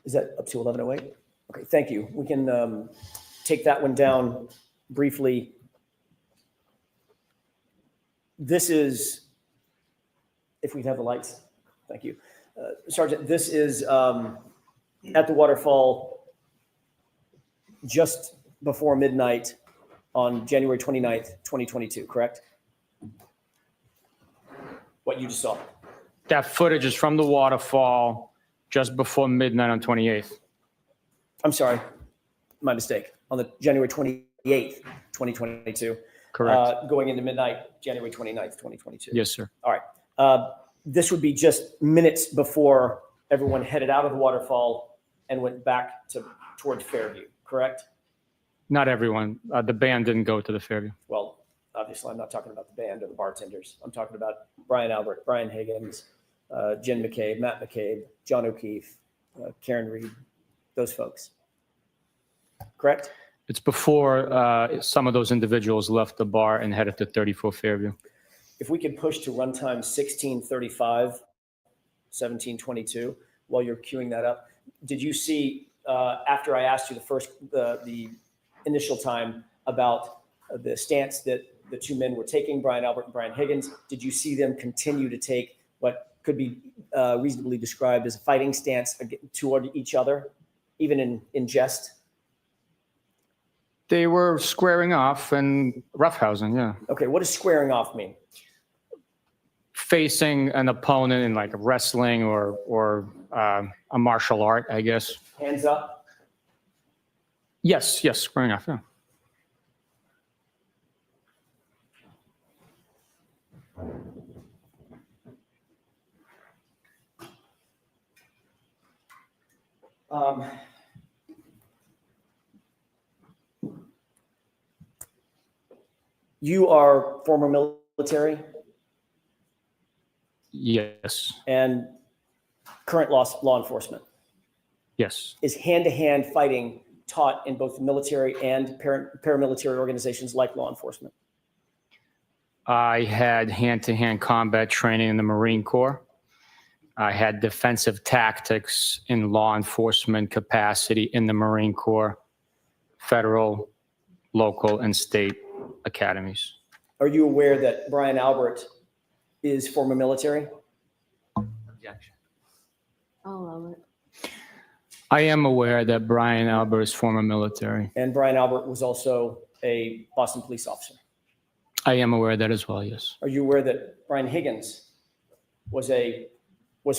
Is that up to 11:08? Okay, thank you. We can take that one down briefly. This is, if we'd have the lights, thank you. Sergeant, this is at the waterfall just before midnight on January 29th, 2022, correct? What you just saw. That footage is from the waterfall just before midnight on 28th. I'm sorry, my mistake. On the January 28th, 2022. Correct. Going into midnight, January 29th, 2022. Yes, sir. All right. This would be just minutes before everyone headed out of the waterfall and went back towards Fairview, correct? Not everyone. The band didn't go to the Fairview. Well, obviously, I'm not talking about the band or the bartenders. I'm talking about Brian Albert, Brian Higgins, Jen McCabe, Matt McCabe, John O'Keefe, Karen Reed, those folks. Correct? It's before some of those individuals left the bar and headed to 34 Fairview. If we could push to runtime 16:35, 17:22, while you're queuing that up, did you see, after I asked you the initial time about the stance that the two men were taking, Brian Albert and Brian Higgins, did you see them continue to take what could be reasonably described as a fighting stance toward each other, even in jest? They were squaring off and roughhousing, yeah. Okay, what does squaring off mean? Facing an opponent in like wrestling or a martial art, I guess. Hands up? Yes, squaring off, yeah. You are former military Yes, and current law enforcement. yes. Is hand-to-hand fighting taught in both military and paramilitary organizations like law enforcement? I had hand-to-hand combat training in the Marine Corps. I had defensive tactics in law enforcement capacity in the Marine Corps, federal, local, and state academies. Are you aware that Brian Albert is former military? Objection. I'll allow it. I am aware that Brian Albert is former military. And Brian Albert was also a Boston police officer. I am aware of that as well, yes. Are you aware that Brian Higgins was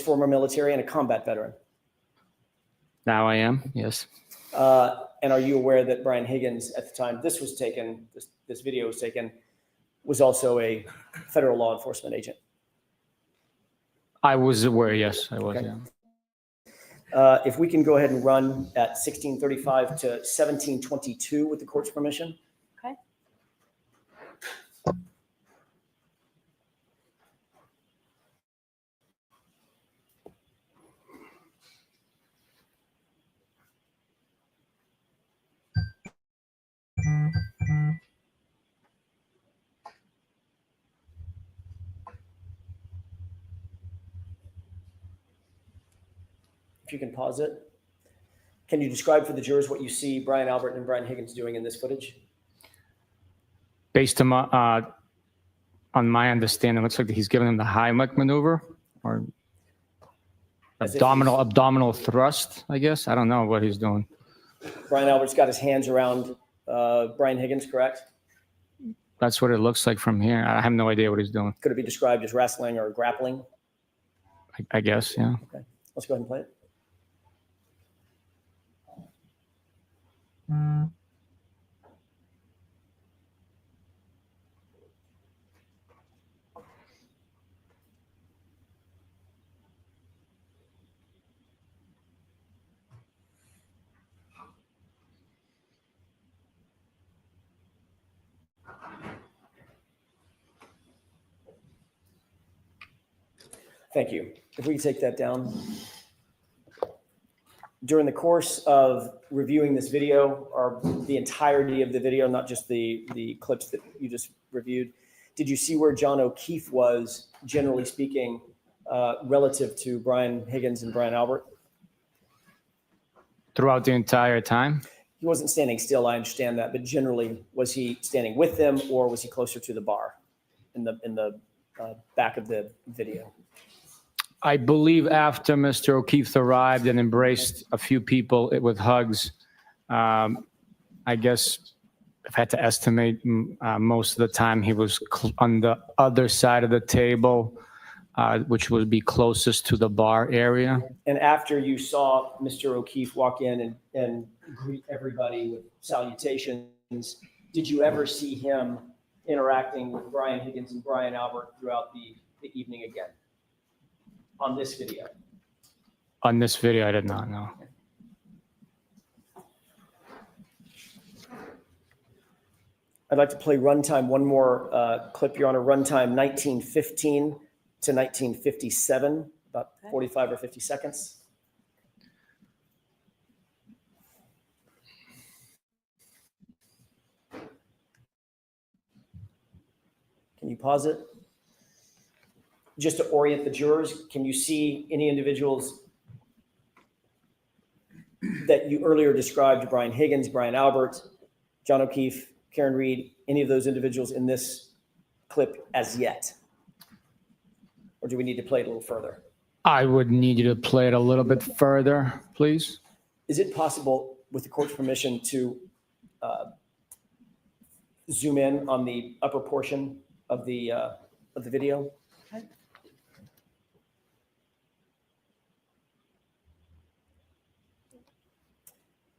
former military and a combat veteran? Now I am, yes. And are you aware that Brian Higgins, at the time this was taken, this video was taken, was also a federal law enforcement agent? I was aware, yes, I was, Okay. yeah. If we can go ahead and run at 16:35 to 17:22 with the court's permission. Okay. If you can pause it. Can you describe for the jurors what you see Brian Albert and Brian Higgins doing in this footage? Based on my understanding, it looks like he's giving him the Heimlich maneuver or As if abdominal thrust, I guess. I don't know what he's doing. Brian Albert's got his hands around Brian Higgins, correct? That's what it looks like from here. I have no idea what he's doing. Could it be described as wrestling or grappling? I guess, yeah. Okay, let's go ahead and play it. Thank you. If we can take that down. During the course of reviewing this video, or the entirety of the video, not just the clips that you just reviewed, did you see where John O'Keefe was, generally speaking, relative to Brian Higgins and Brian Albert? Throughout the entire time? He wasn't standing still, I understand that, but generally, was he standing with them or was he closer to the bar in the back of the video? I believe after Mr. O'Keefe arrived and embraced a few people with hugs, I guess if I had to estimate, most of the time he was on the other side of the table, which would be closest to the bar area. And after you saw Mr. O'Keefe walk in and greet everybody with salutations, did you ever see him interacting with Brian Higgins and Brian Albert throughout the evening again? On this video? On this video, I did not know. I'd like to play runtime, one more clip, Your Honor, runtime 1915 to 1957, about 45 or 50 seconds. Can you pause it? Just to orient the jurors, can you see any individuals that you earlier described, Brian Higgins, Brian Albert, John O'Keefe, Karen Reed, any of those individuals in this clip as yet? Or do we need to play it a little further? I would need you to play it a little bit further, please. Is it possible, with the court's permission, to zoom in on the upper portion of the video? Okay.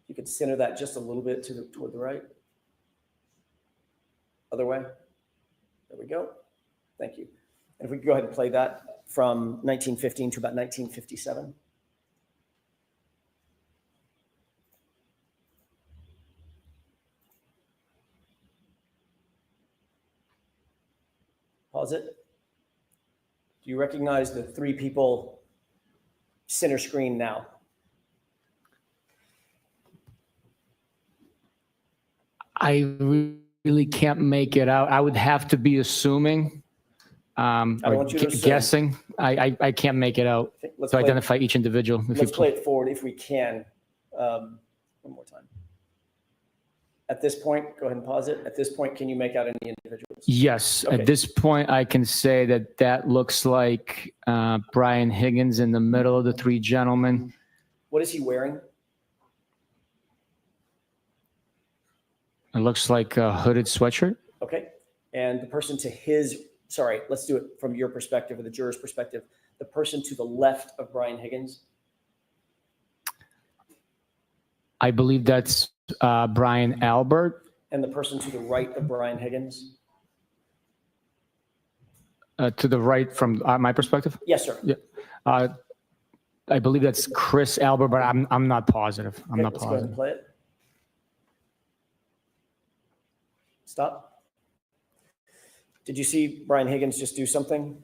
You could center that just a little bit toward the right. Other way. There we go. Thank you. And if we could go ahead and play that from 1915 to about 1957. Pause it. Do you recognize the three people center screen now? I really can't make it out. I would have to be assuming, I don't or want you to assume. guessing. I can't make it out Let's to play, identify each individual. If let's you play it forward if we can. One more time. At this point, go ahead and pause it. At this point, can you make out any individuals? Yes, Okay. at this point, I can say that that looks like Brian Higgins in the middle of the three gentlemen. What is he wearing? It looks like a hooded sweatshirt. Okay. And the person to his, sorry, let's do it from your perspective or the juror's perspective. The person to the left of Brian Higgins. I believe that's Brian Albert. And the person to the right of Brian Higgins. To the right from my perspective. Yes, sir. Yeah. I believe that's Chris Albert, but I'm not positive. I'm Okay, not let's go ahead and positive. play it. Stop. Did you see Brian Higgins just do something?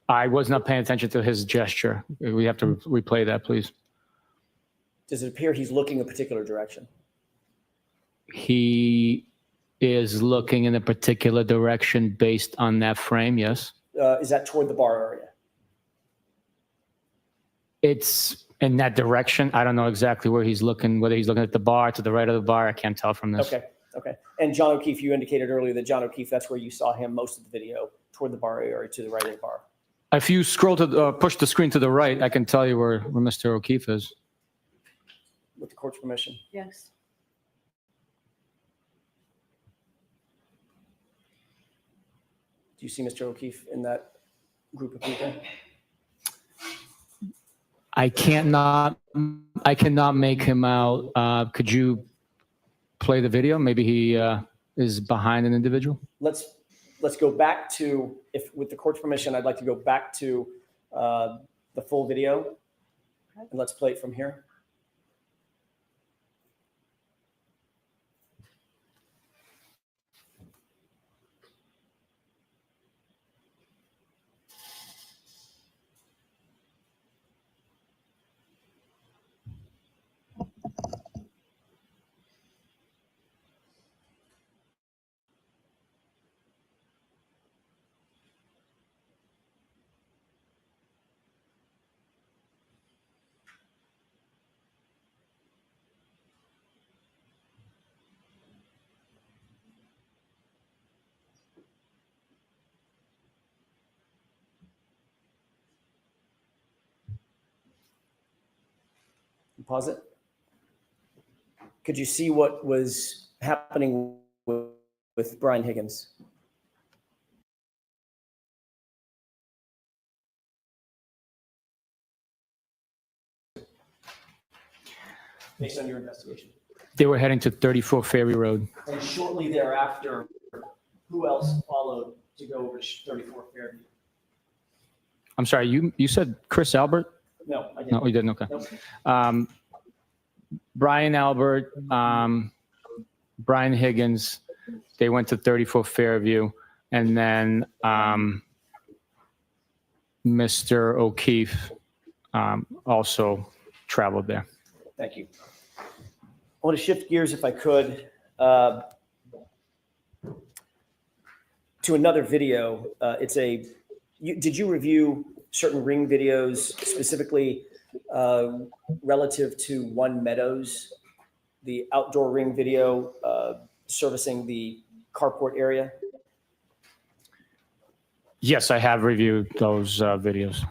I was not paying attention to his gesture. We have to replay that, please. Does it appear he's looking a particular direction? He is looking in a particular direction based on that frame, yes. Is that toward the bar area? It's in that direction. I don't know exactly where he's looking, whether he's looking at the bar, to the right of the bar. I can't tell from this. Okay, okay. And John O'Keefe, you indicated earlier that John O'Keefe, that's where you saw him most of the video, toward the bar area, to the right of the bar. If you scroll to push the screen to the right, I can tell you where Mr. O'Keefe is. With the court's permission. Yes. Do you see Mr. O'Keefe in that group of people? I cannot make him out. Could you play the video? Maybe he is behind an individual. Let's go back to, if with the court's permission, I'd like to go back to the full video, and let's play it from here. Pause it. Could you see what was happening with Brian Higgins? Based on your investigation. They were heading to 34 Ferry Road. And shortly thereafter, who else followed to go over to 34 Fairview? I'm sorry, you said Chris Albert? No, I didn't. No, you didn't. Okay. Nope. Brian Albert, Brian Higgins, They went to 34 Fairview, and then Mr. O'Keefe also traveled there. Thank you. I want to shift gears, if I could, to another video. Did you review certain ring videos specifically relative to One Meadows, the outdoor ring video servicing the carport area? Yes, I have reviewed those videos.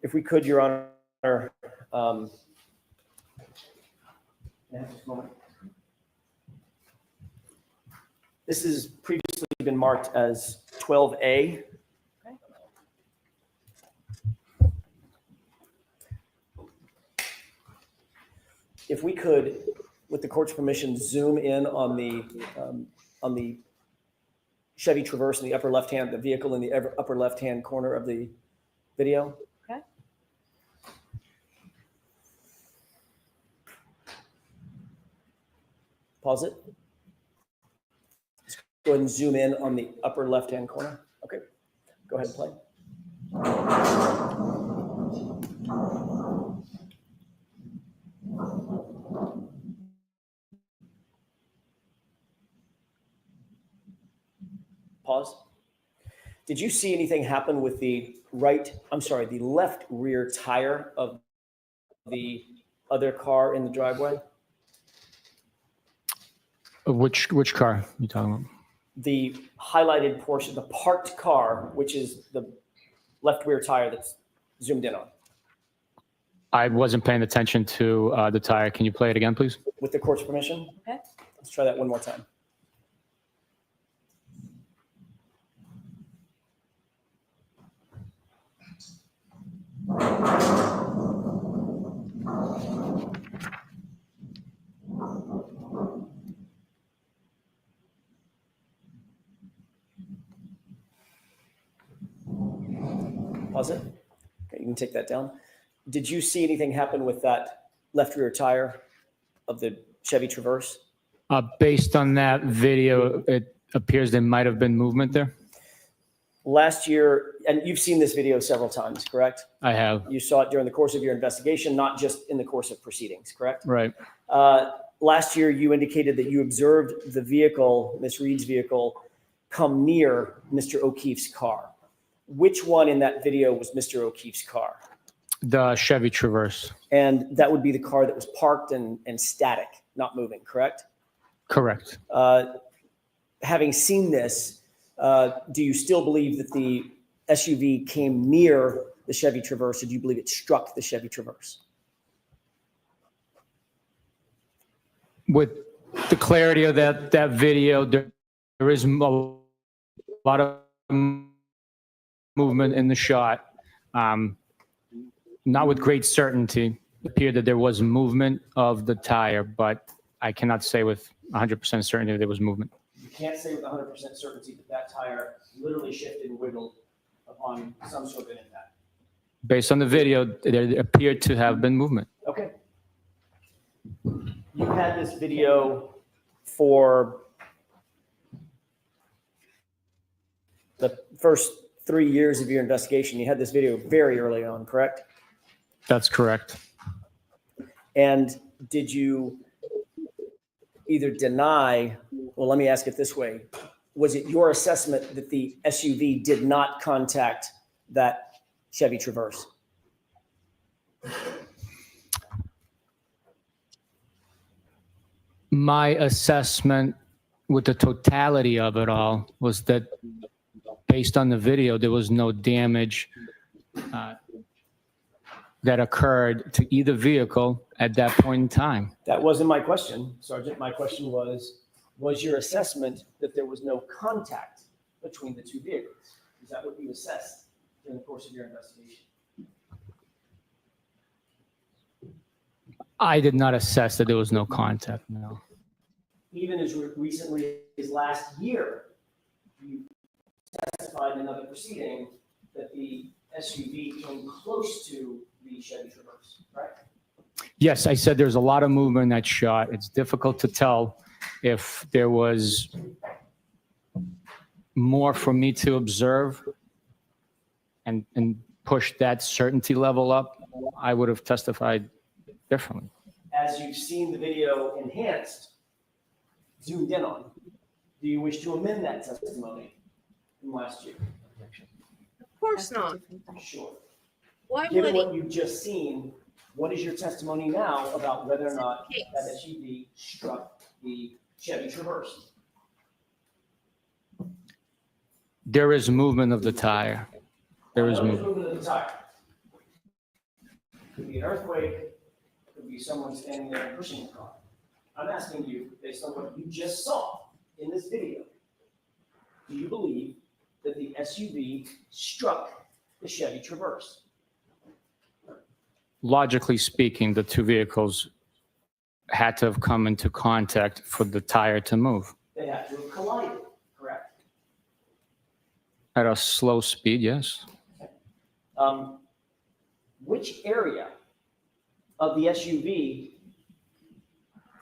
If we could, Your Honor, just a moment. This has previously been marked as 12A. If we could, with the court's permission, zoom in on the Chevy Traverse in the upper left-hand, the vehicle in the upper left-hand corner of the video. Okay. Pause it. Just go ahead and zoom in on the upper left-hand corner. Okay, go ahead and play. Pause. Did you see anything happen with the left rear tire of the other car in the driveway? Which car are you talking about? The highlighted portion, the parked car, which is the left rear tire that's zoomed in on. I wasn't paying attention to the tire. Can you play it again, please? With the court's permission? Okay. Let's try that one more time. Pause it. Okay, you can take that down. Did you see anything happen with that left rear tire of the Chevy Traverse? Based on that video, it appears there might have been movement there. Last year, and you've seen this video several times, correct? I have. You saw it during the course of your investigation, not just in the course of proceedings, correct? Right. Last year, you indicated that you observed the vehicle, Miss Reed's vehicle, come near Mr. O'Keefe's car. Which one in that video was Mr. O'Keefe's car? The Chevy Traverse. And that would be the car that was parked and static, not moving, correct? Correct. Having seen this, do you still believe that the SUV came near the Chevy Traverse, or do you believe it struck the Chevy Traverse? With the clarity of that video, there is a lot of movement in the shot. Not with great certainty. It appeared that there was movement of the tire, but I cannot say with 100% certainty that there was movement. You can't say with 100% certainty that that tire literally shifted and wiggled upon some sort of an impact. Based on the video, there appeared to have been movement. Okay. You had this video for the first 3 years of your investigation. You had this video very early on, correct? That's correct. And did you either deny, well, let me ask it this way. Was it your assessment that the SUV did not contact that Chevy Traverse? My assessment with the totality of it all was that based on the video, there was no damage that occurred to either vehicle at that point in time. That wasn't my question, Sergeant. My question was your assessment that there was no contact between the two vehicles? Is that what you assessed during the course of your investigation? I did not assess that there was no contact, no. Even as recently as last year, you testified in another proceeding that the SUV came close to the Chevy Traverse, right? Yes, I said there's a lot of movement in that shot. It's difficult to tell if there was more for me to observe and push that certainty level up, I would have testified differently. As you've seen the video enhanced, zoomed in on, do you wish to amend that testimony from last year? Objection. Of course not. Sure. Why would Given he? what you've just seen, what is your testimony now about whether or not that SUV struck the Chevy Traverse? There is movement of the tire. There is I know there's movement. movement of the tire. Could be an earthquake, could be someone standing there and pushing the car. I'm asking you, based on what you just saw in this video, do you believe that the SUV struck the Chevy Traverse? Logically speaking, the two vehicles had to have come into contact for the tire to move. They had to have collided, correct? At a slow speed, yes. Which area of the SUV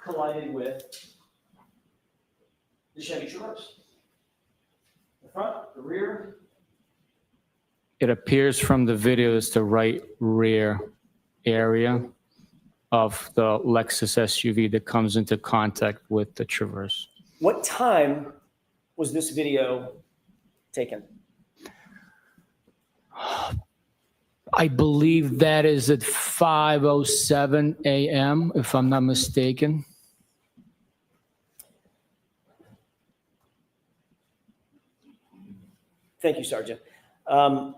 collided with the Chevy Traverse? The front, the rear? It appears from the video it's the right rear area of the Lexus SUV that comes into contact with the Traverse. What time was this video taken? I believe that is at 5:07 a.m., if I'm not mistaken. Thank you, Sergeant. I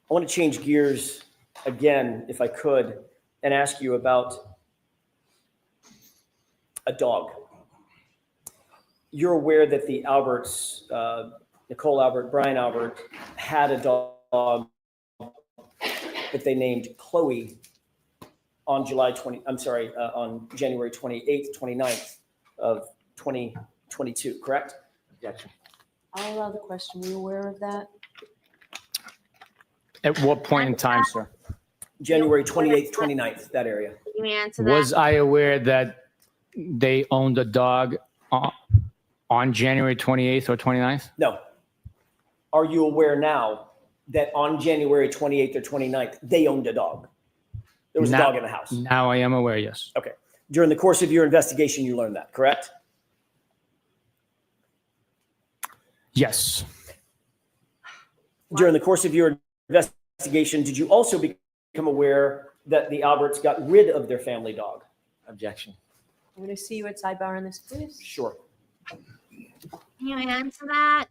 want to change gears again, if I could, and ask you about a dog. You're aware that the Alberts, Nicole Albert, Brian Albert, had a dog that they named Chloe on on January 28th, 29th of 2022, correct? Objection. I'll allow the question. Were you aware of that? At what point in time, sir? January 28th, 29th, that area. Can you answer that? Was I aware that they owned a dog on January 28th or 29th? No. Are you aware now that on January 28th or 29th, they owned a dog? There was a dog in the house. Now I am aware, yes. Okay. During the course of your investigation, you learned that, correct? Yes. During the course of your investigation, did you also become aware that the Alberts got rid of their family dog? Objection. I'm going to see you at sidebar on this, please. Sure. Can you answer that?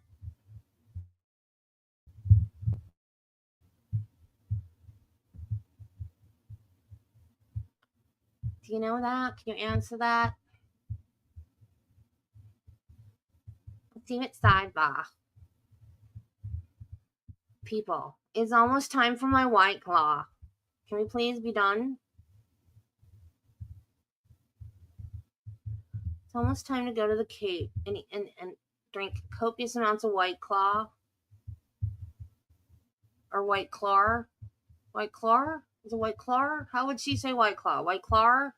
Do you know that? Can you answer that? Let's see at sidebar. People, it's almost time for my White Claw. Can we please be done? It's almost time to go to the Cape and drink copious amounts of White Claw. Or White Claw. White Claw? Is it White Claw? How would she say White Claw? White Claw?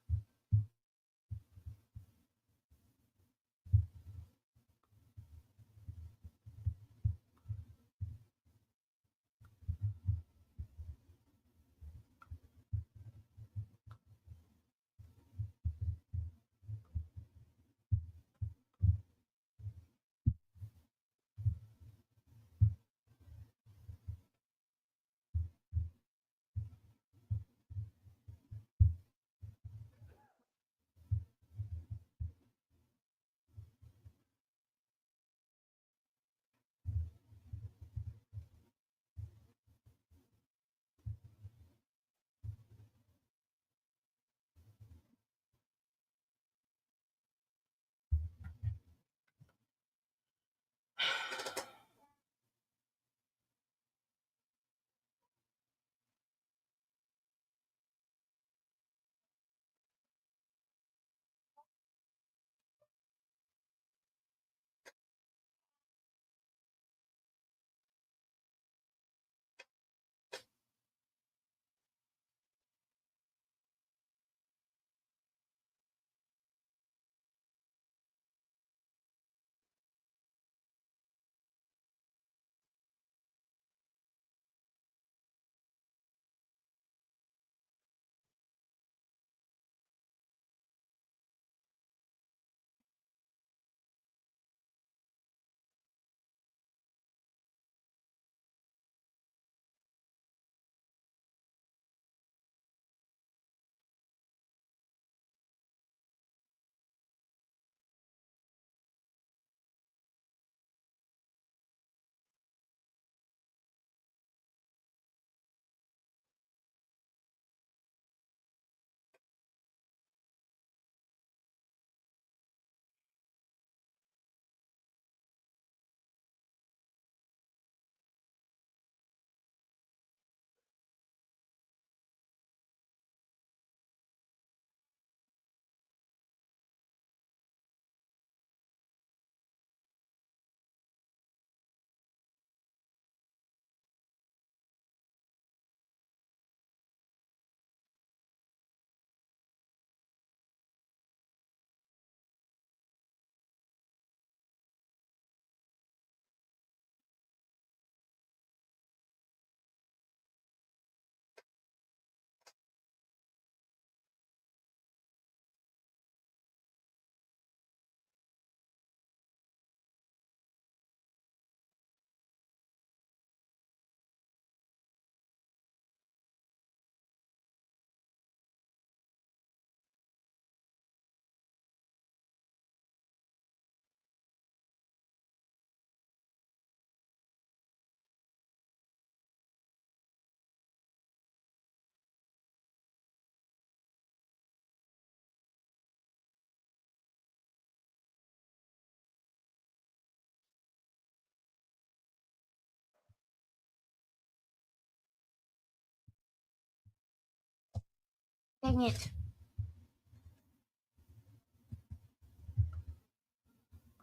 Dang it.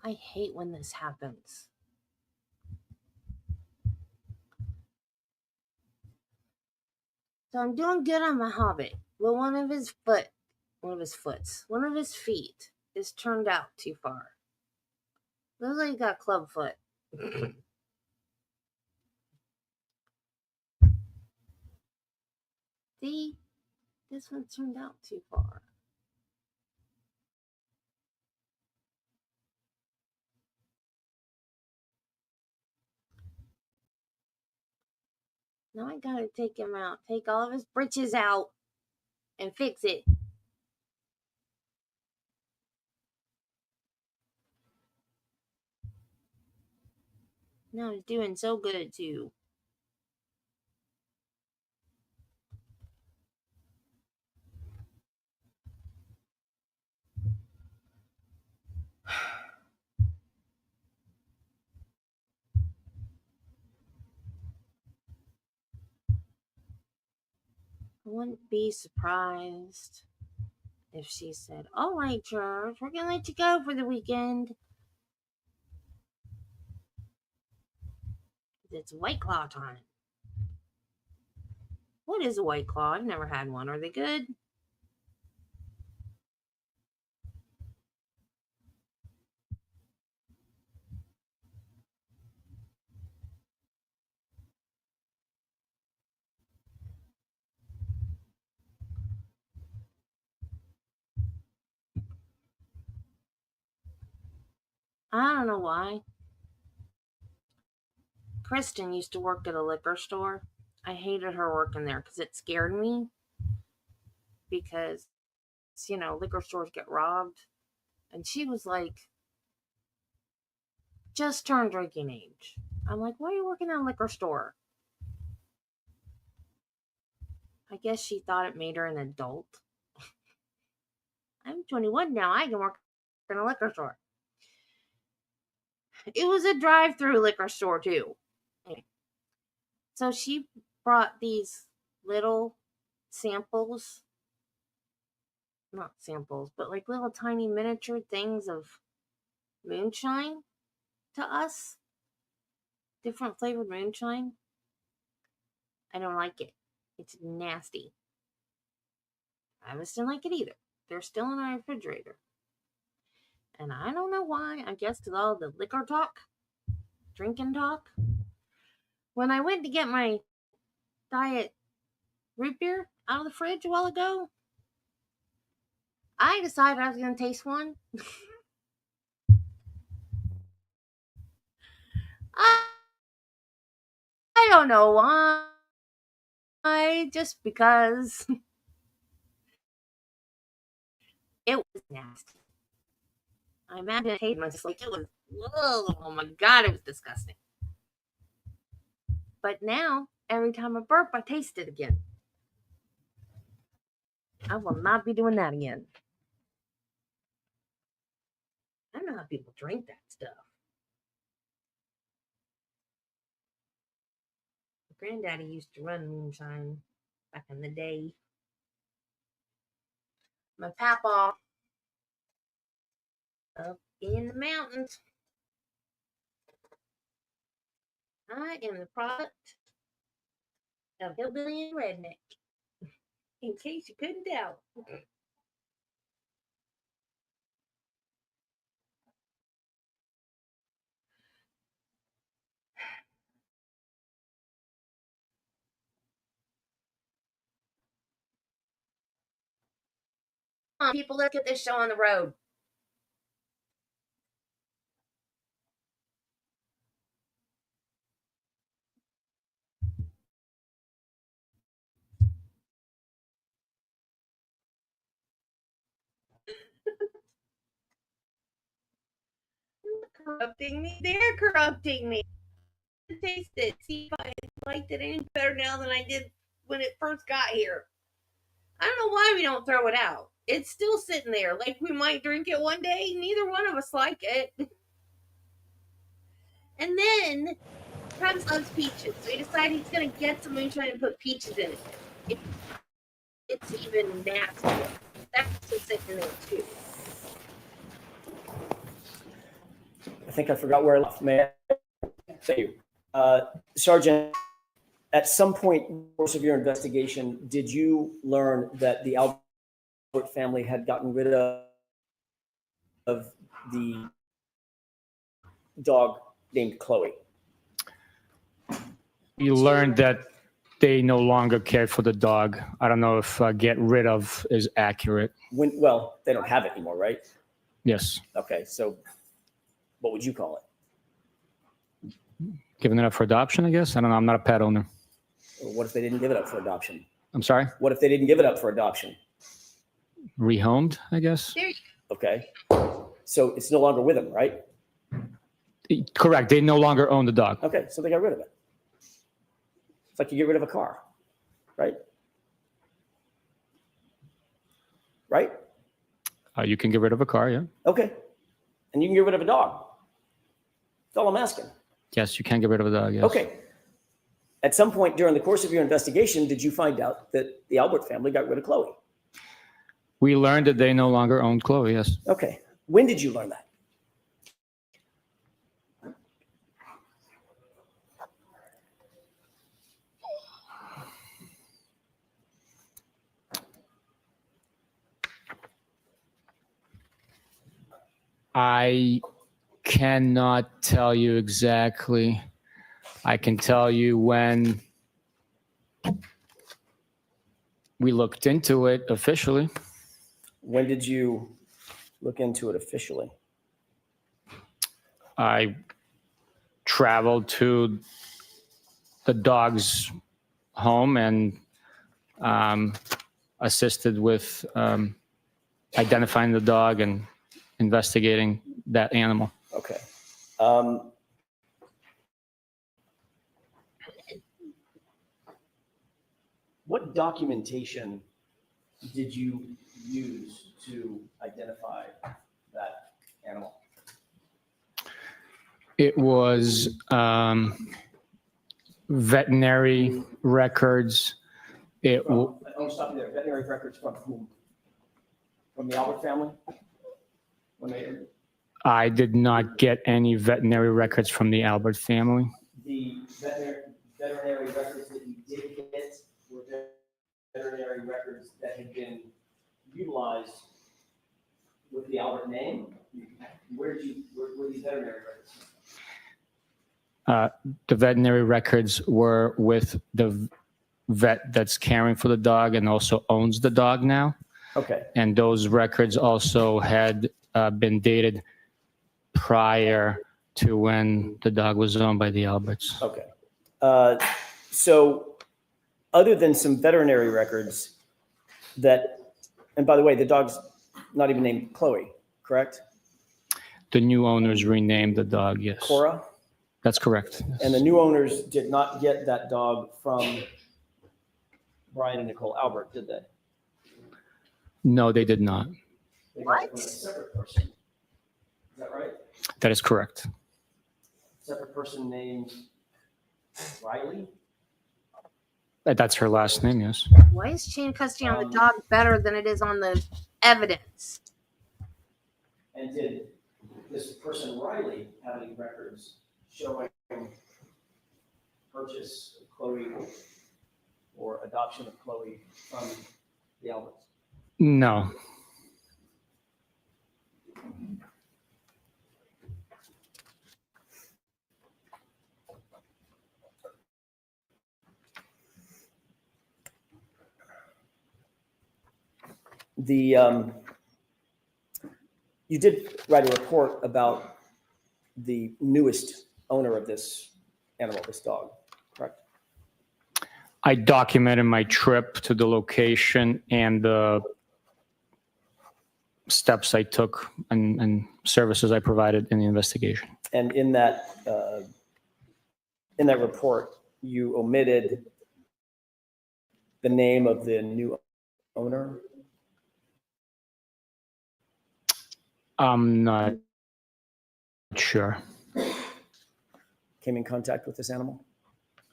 I hate when this happens. So I'm doing good on my Hobbit, but one of his feet is turned out too far. Looks like he got club foot. See? This one turned out too far. Now I gotta take him out. Take all of his britches out and fix it. Now he's doing so good too. I wouldn't be surprised if she said, "All right, George, we're gonna let you go for the weekend." It's White Claw time. What is a White Claw? I've never had one. Are they good? I don't know why. Kristen used to work at a liquor store. I hated her working there because it scared me. Because, liquor stores get robbed. And she was like, just turned drinking age. I'm like, why are you working at a liquor store? I guess she thought it made her an adult. I'm 21 now. I can work in a liquor store. It was a drive-through liquor store too. Anyway, so she brought these little samples, not samples, but like little tiny miniature things of moonshine to us. Different flavored moonshine. I don't like it. It's nasty. I just didn't like it either. They're still in our refrigerator. And I don't know why. I guess because all the liquor talk, drinking talk. When I went to get my diet root beer out of the fridge a while ago, I decided I was going to taste one. I don't know why. Just because it was nasty. I imagine it tasted much like it was. Oh my god, it was disgusting. But now, every time I burp, I taste it again. I will not be doing that again. I don't know how people drink that stuff. Granddaddy used to run moonshine back in the day. My papa up in the mountains. I am the product of hillbilly and redneck. In case you couldn't tell. People, look at this show on the road. Corrupting me. They're corrupting me. Taste it. See if I liked it any better now than I did when it first got here. I don't know why we don't throw it out. It's still sitting there. Like we might drink it one day. Neither one of us like it. And then Travis loves peaches, so he decided he's gonna get some moonshine and put peaches in it. It's it's even nastier. That's what's in there too. I think I forgot where I left. May I? Thank you. Sergeant, at some point in the course of your investigation, did you learn that the Albert family had gotten rid of the dog named Chloe? You learned that they no longer cared for the dog. I don't know if get rid of is accurate. Well, they don't have it anymore, right? Yes. Okay, so what would you call it? Giving it up for adoption, I guess. I don't know. I'm not a pet owner. Or what if they didn't give it up for adoption? I'm sorry. What if they didn't give it up for adoption? Rehomed, I guess. There you Okay, so it's no longer with them, right? Correct. They no longer own the dog. Okay, so they got rid of it. It's like you get rid of a car, right? Right? You can get rid of a car, yeah. Okay. And you can get rid of a dog. That's all I'm asking. Yes, you can get rid of a dog, yes. Okay. At some point during the course of your investigation, did you find out that the Albert family got rid of Chloe? We learned that they no longer owned Chloe, yes. Okay. When did you learn that? I cannot tell you exactly. I can tell you when we looked into it officially. When did you look into it officially? I traveled to the dog's home and assisted with identifying the dog and investigating that animal. Okay. What documentation did you use to identify that animal? It was veterinary records. I'll stop you there. Veterinary records from whom? From the Albert family? I did not get any veterinary records from the Albert family. The veterinary records that you did get were veterinary records that had been utilized with the Albert name? Where were these veterinary records? The veterinary records were with the vet that's caring for the dog and also owns the dog now. Okay. And those records also had been dated prior to when the dog was owned by the Alberts. Okay. So other than some veterinary records and by the way, the dog's not even named Chloe, correct? The new owners renamed the dog, yes. Cora? That's correct. Yes. And the new owners did not get that dog from Brian and Nicole Albert, did they? No, they did not. They got it from a separate person. Is that right? That is correct. Separate person named Riley? That's her last name, yes. Why is chain of custody on the dog better than it is on the evidence? And did this person Riley have any records showing purchase of Chloe or adoption of Chloe from the Alberts? No. You did write a report about the newest owner of this animal, this dog, correct? I documented my trip to the location and the steps I took and services I provided in the investigation. And in that report, you omitted the name of the new owner? I'm not sure. Came in contact with this animal?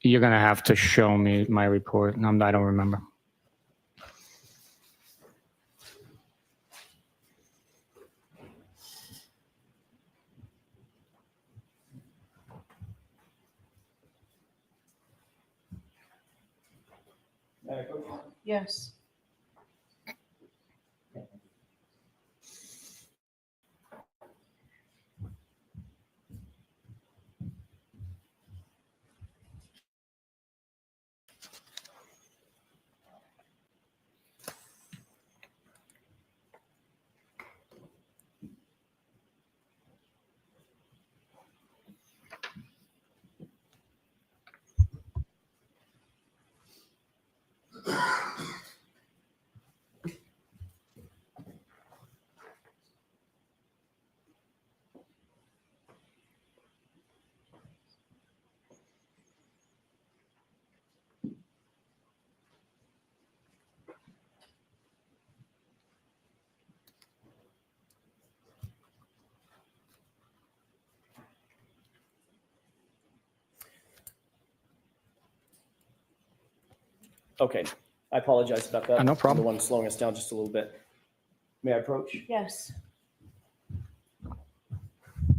You're going to have to show me my report. I don't remember. Yes. Okay, I apologize about that. No I'm problem. the one slowing us down just a little bit. May I approach? Yes.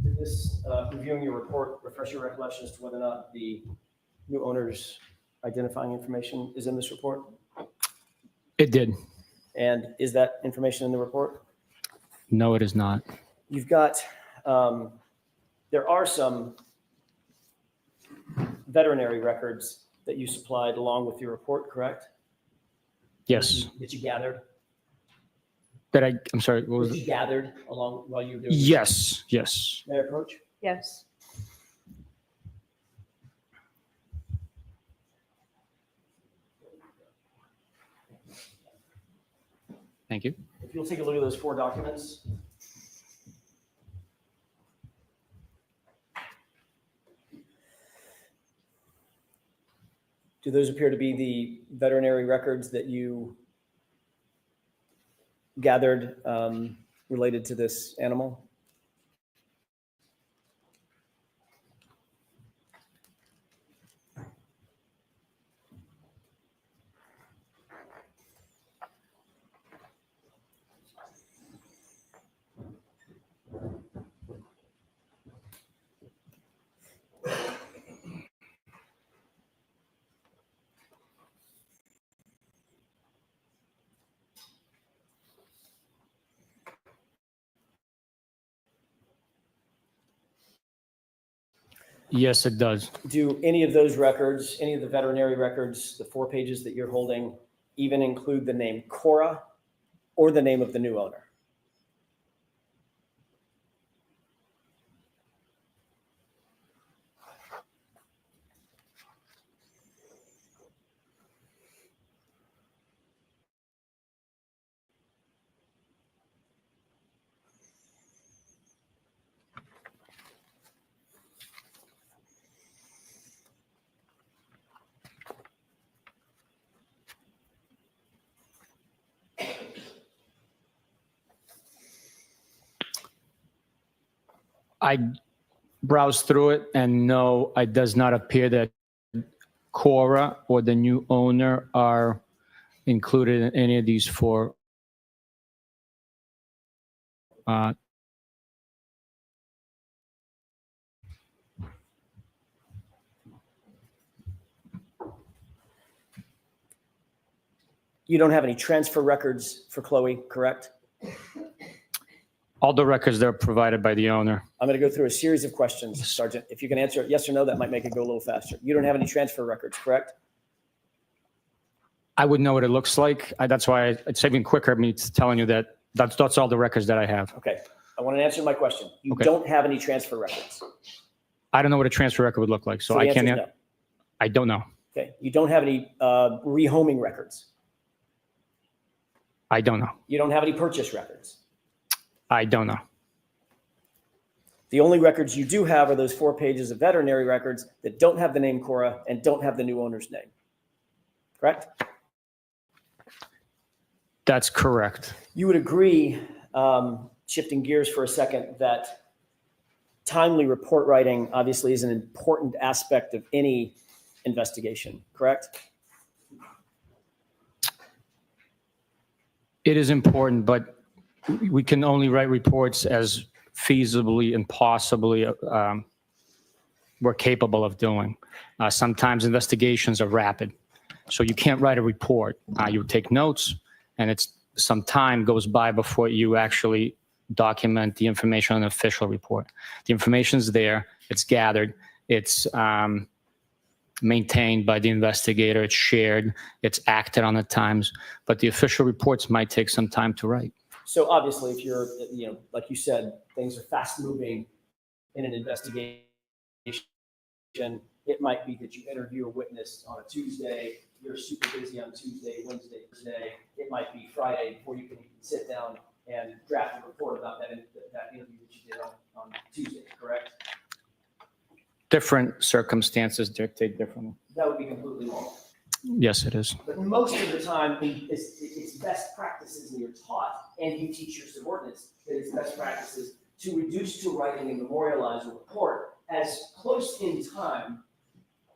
Did this, reviewing your report, refresh your recollection as to whether or not the new owner's identifying information is in this report? It did. And is that information in the report? No, it is not. You've got, there are some veterinary records that you supplied along with your report, correct? Yes. That you gathered? I'm sorry, what was That it? you gathered along while you were doing? Yes, yes. May I approach? Yes. Thank you. If you'll take a look at those 4 documents. Do those appear to be the veterinary records that you gathered related to this animal? Yes, it does. Do any of those records, any of the veterinary records, the 4 pages that you're holding, even include the name Cora or the name of the new owner? I browsed through it, and no, it does not appear that Cora or the new owner are included in any of these 4 You don't have any transfer records for Chloe, correct? all the records that are provided by the owner. I'm going to go through a series of questions, Sergeant. If you can answer yes or no, that might make it go a little faster. You don't have any transfer records, correct? I would know what it looks like. That's why it's even quicker me telling you that that's all the records that I have. Okay. I want an answer to my question. You Okay. don't have any transfer records. I don't know what a transfer record would look like, so the I answer can't. is no. I don't know. Okay. You don't have any rehoming records. I don't know. You don't have any purchase records. I don't know. The only records you do have are those 4 pages of veterinary records that don't have the name Cora and don't have the new owner's name. Correct? That's correct. You would agree, shifting gears for a second, that timely report writing obviously is an important aspect of any investigation, correct? It is important, but we can only write reports as feasibly and possibly we're capable of doing. Sometimes investigations are rapid. So you can't write a report. You take notes, and it's some time goes by before you actually document the information on an official report. The information's there, it's gathered, it's maintained by the investigator, it's shared, it's acted on at times, but the official reports might take some time to write. So obviously, if you're, like you said, things are fast moving in an investigation, it might be that you interview a witness on a Tuesday, you're super busy on Tuesday, Wednesday, Thursday. It might be Friday before you can sit down and draft a report about that interview that you did on Tuesday, correct? Different circumstances dictate differently. That would be completely wrong. Yes, it is. But most of the time, it's best practices, and you're taught, and you teach your subordinates that it's best practices to reduce to writing and memorialize a report as close in time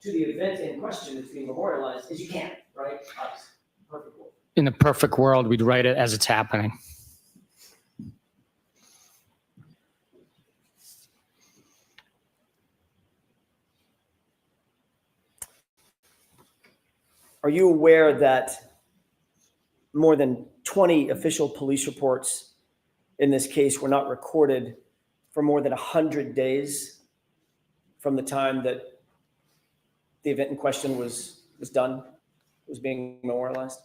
to the event in question that's being memorialized as you can, right? Obviously, perfect world. In a perfect world, we'd write it as it's happening. Are you aware that more than 20 official police reports in this case were not recorded for more than 100 days from the time that the event in question was done, was being memorialized?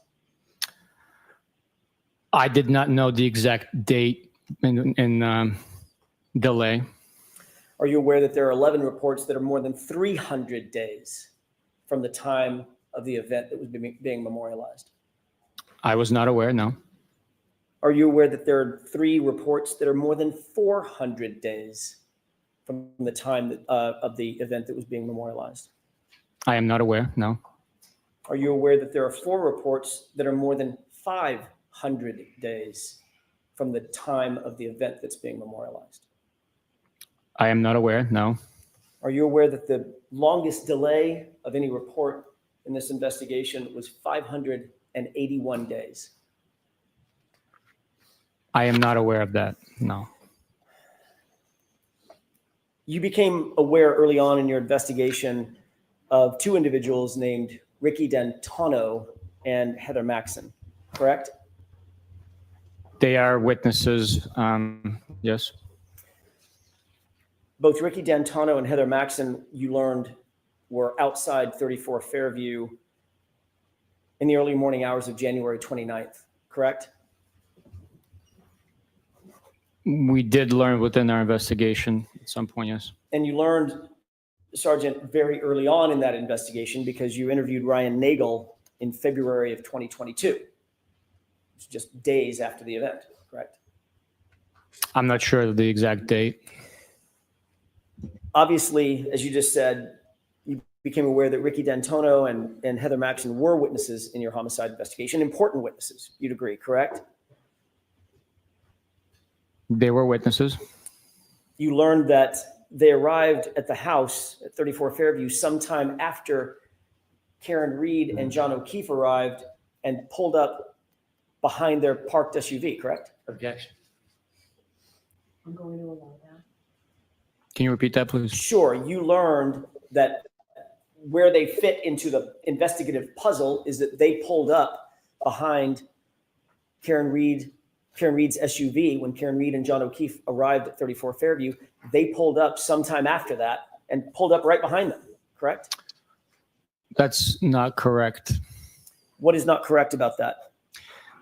I did not know the exact date in delay. Are you aware that there are 11 reports that are more than 300 days from the time of the event that was being memorialized? I was not aware, no. Are you aware that there are 3 reports that are more than 400 days from the time of the event that was being memorialized? I am not aware, no. Are you aware that there are 4 reports that are more than 500 days from the time of the event that's being memorialized? I am not aware, no. Are you aware that the longest delay of any report in this investigation was 581 days? I am not aware of that, no. You became aware early on in your investigation of 2 individuals named Ricky D'Antano and Heather Maxson, correct? They are witnesses, yes. Both Ricky D'Antano and Heather Maxson, you learned, were outside 34 Fairview in the early morning hours of January 29th, correct? We did learn within our investigation at some point, yes. And you learned, Sergeant, very early on in that investigation because you interviewed Ryan Nagel in February of 2022. It's just days after the event, correct? I'm not sure of the exact date. Obviously, as you just said, you became aware that Ricky D'Antano and Heather Maxson were witnesses in your homicide investigation, important witnesses, you'd agree, correct? They were witnesses. You learned that they arrived at the house at 34 Fairview sometime after Karen Reed and John O'Keefe arrived and pulled up behind their parked SUV, correct? Objection. I'm going to allow that. Can you repeat that, please? Sure, you learned that where they fit into the investigative puzzle is that they pulled up behind Karen Reed's SUV when Karen Reed and John O'Keefe arrived at 34 Fairview. They pulled up sometime after that and pulled up right behind them, correct? That's not correct. What is not correct about that?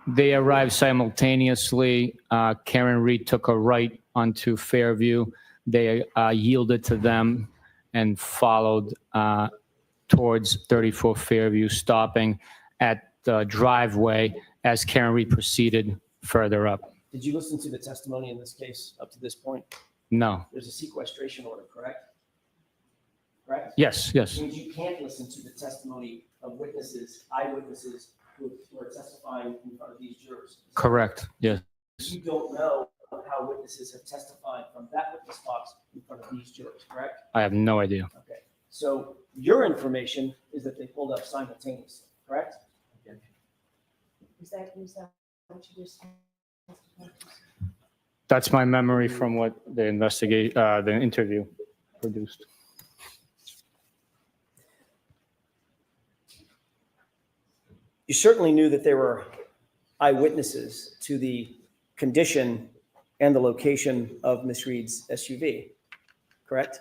They arrived simultaneously. Karen Reed took a right onto Fairview. They yielded to them and followed towards 34 Fairview, stopping at the driveway as Karen Reed proceeded further up. Did you listen to the testimony in this case up to this point? No. There's a sequestration order, correct? Correct? Yes, yes. Which means you can't listen to the testimony of witnesses, eyewitnesses who are testifying in front of these jurors. Correct, yes. You don't know how witnesses have testified from that witness box in front of these jurors, correct? I have no idea. Okay. So your information is that they pulled up simultaneously, correct? Is that what you just testified to? That's my memory from what the interview produced. You certainly knew that there were eyewitnesses to the condition and the location of Miss Reed's SUV, correct?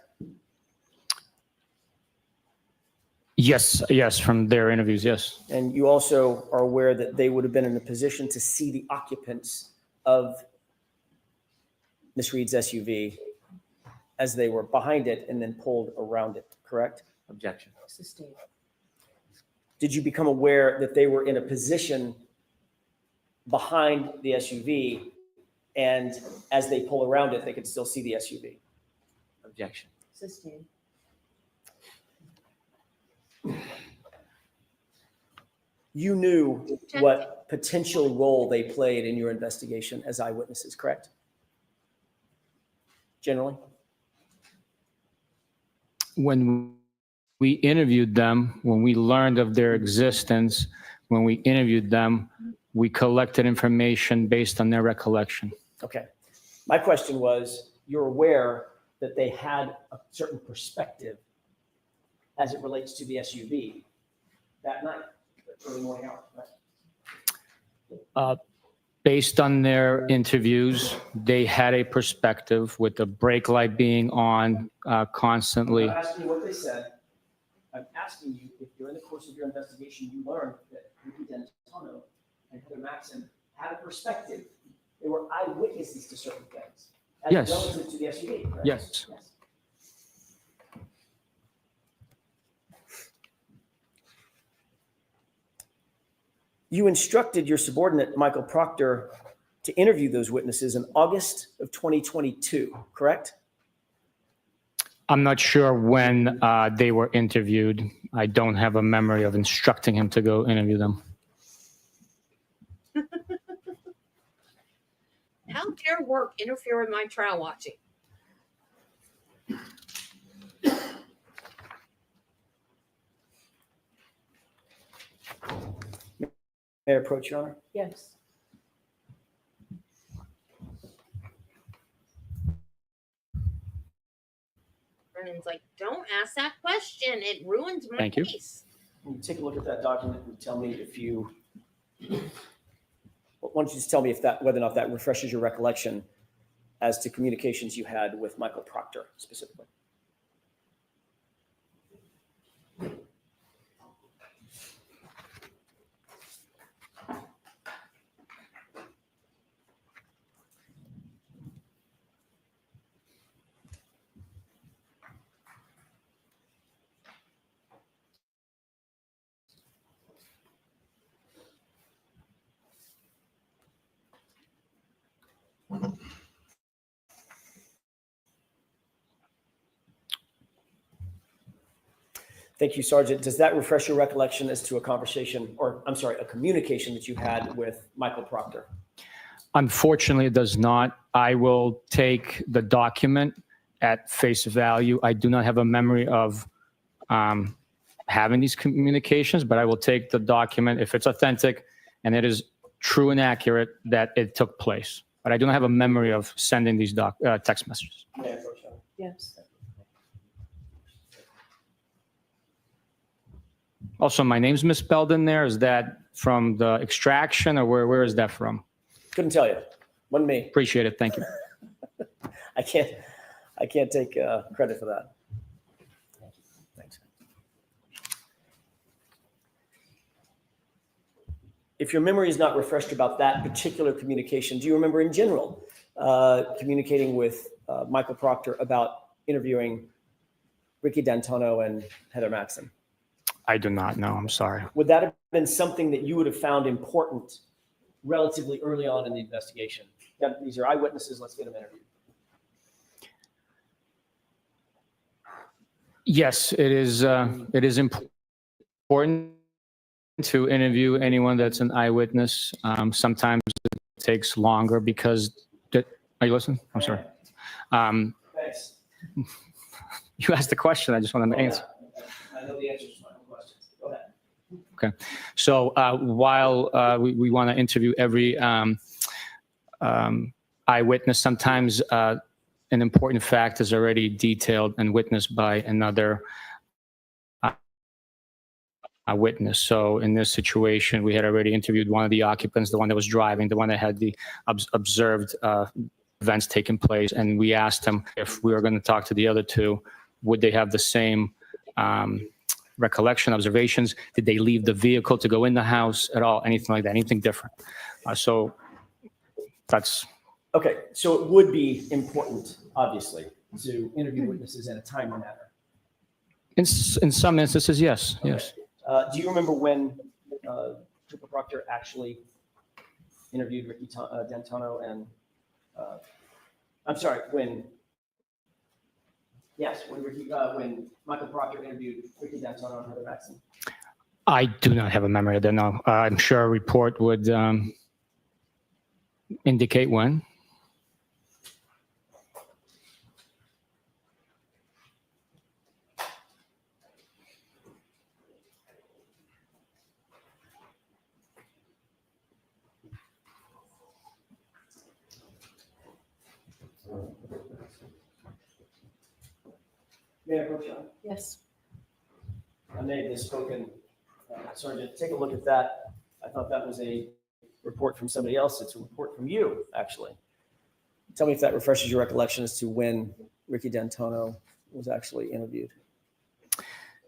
Yes, from their interviews, yes. And you also are aware that they would have been in a position to see the occupants of Miss Reed's SUV as they were behind it and then pulled around it, correct? Objection. Sustained. Did you become aware that they were in a position behind the SUV and as they pull around it, they could still see the SUV? Objection. Sustained. You knew what potential role they played in your investigation as eyewitnesses, correct? Generally? When we interviewed them, when we learned of their existence, when we interviewed them, we collected information based on their recollection. Okay. My question was, you're aware that they had a certain perspective as it relates to the SUV that night, early morning hours, right? Based on their interviews, they had a perspective with the brake light being on constantly. I'm not asking you what they said. I'm asking you if during the course of your investigation, you learned that Ricky D'Antano and Heather Maxson had a perspective. They were eyewitnesses to certain things. As Yes. relative to the SUV, correct? Yes. You instructed your subordinate, Michael Proctor, to interview those witnesses in August of 2022, correct? I'm not sure when they were interviewed. I don't have a memory of instructing him to go interview them. How dare work interfere with my trial watching? May I approach, Your Honor? Yes. Brennan's like, don't ask that question. It ruins my Thank you. case. Can you take a look at that document and tell me if you, why don't you just tell me if that, whether or not that refreshes your recollection as to communications you had with Michael Proctor specifically? Thank you, Sergeant. Does that refresh your recollection as to a conversation, or I'm sorry, a communication that you had with Michael Proctor? Unfortunately, it does not. I will take the document at face value. I do not have a memory of having these communications, but I will take the document if it's authentic and it is true and accurate that it took place. But I do not have a memory of sending these text messages. May I approach, Your Honor? Yes. Also, my name's misspelled in there. Is that from the extraction or where is that from? Couldn't tell you. Wasn't me. Appreciate it. Thank you. I can't take credit for that. Thanks. If your memory is not refreshed about that particular communication, do you remember in general communicating with Michael Proctor about interviewing Ricky D'Antano and Heather Maxson? I do not know. I'm sorry. Would that have been something that you would have found important relatively early on in the investigation? Yeah, these are eyewitnesses. Let's get them interviewed. Yes, it is. It is important to interview anyone that's an eyewitness. Sometimes it takes longer because. Are you listening? I'm sorry. Thanks. You asked the question. I just wanted to answer. I know the answers to my own questions. Go ahead. Okay. So while we want to interview every eyewitness, sometimes an important fact is already detailed and witnessed by another witness. So in this situation, we had already interviewed one of the occupants, the one that was driving, the one that had the observed events taking place. And we asked him if we were going to talk to the other two, would they have the same recollection, observations? Did they leave the vehicle to go in the house at all? Anything like that, anything different? So that's... Okay, so it would be important, obviously, to interview witnesses in a timely manner. In some instances, yes, yes. Do you remember when Trooper Proctor actually interviewed Ricky D'Antonio and, I'm sorry, when Michael Proctor interviewed Ricky D'Antonio and Heather Maxson? I do not have a memory of that, no. I'm sure a report would indicate when. May I approach you? Yes. I may have misspoken. Sergeant, take a look at that. I thought that was a report from somebody else. It's a report from you, actually. Tell me if that refreshes your recollection as to when Ricky D'Antonio was actually interviewed.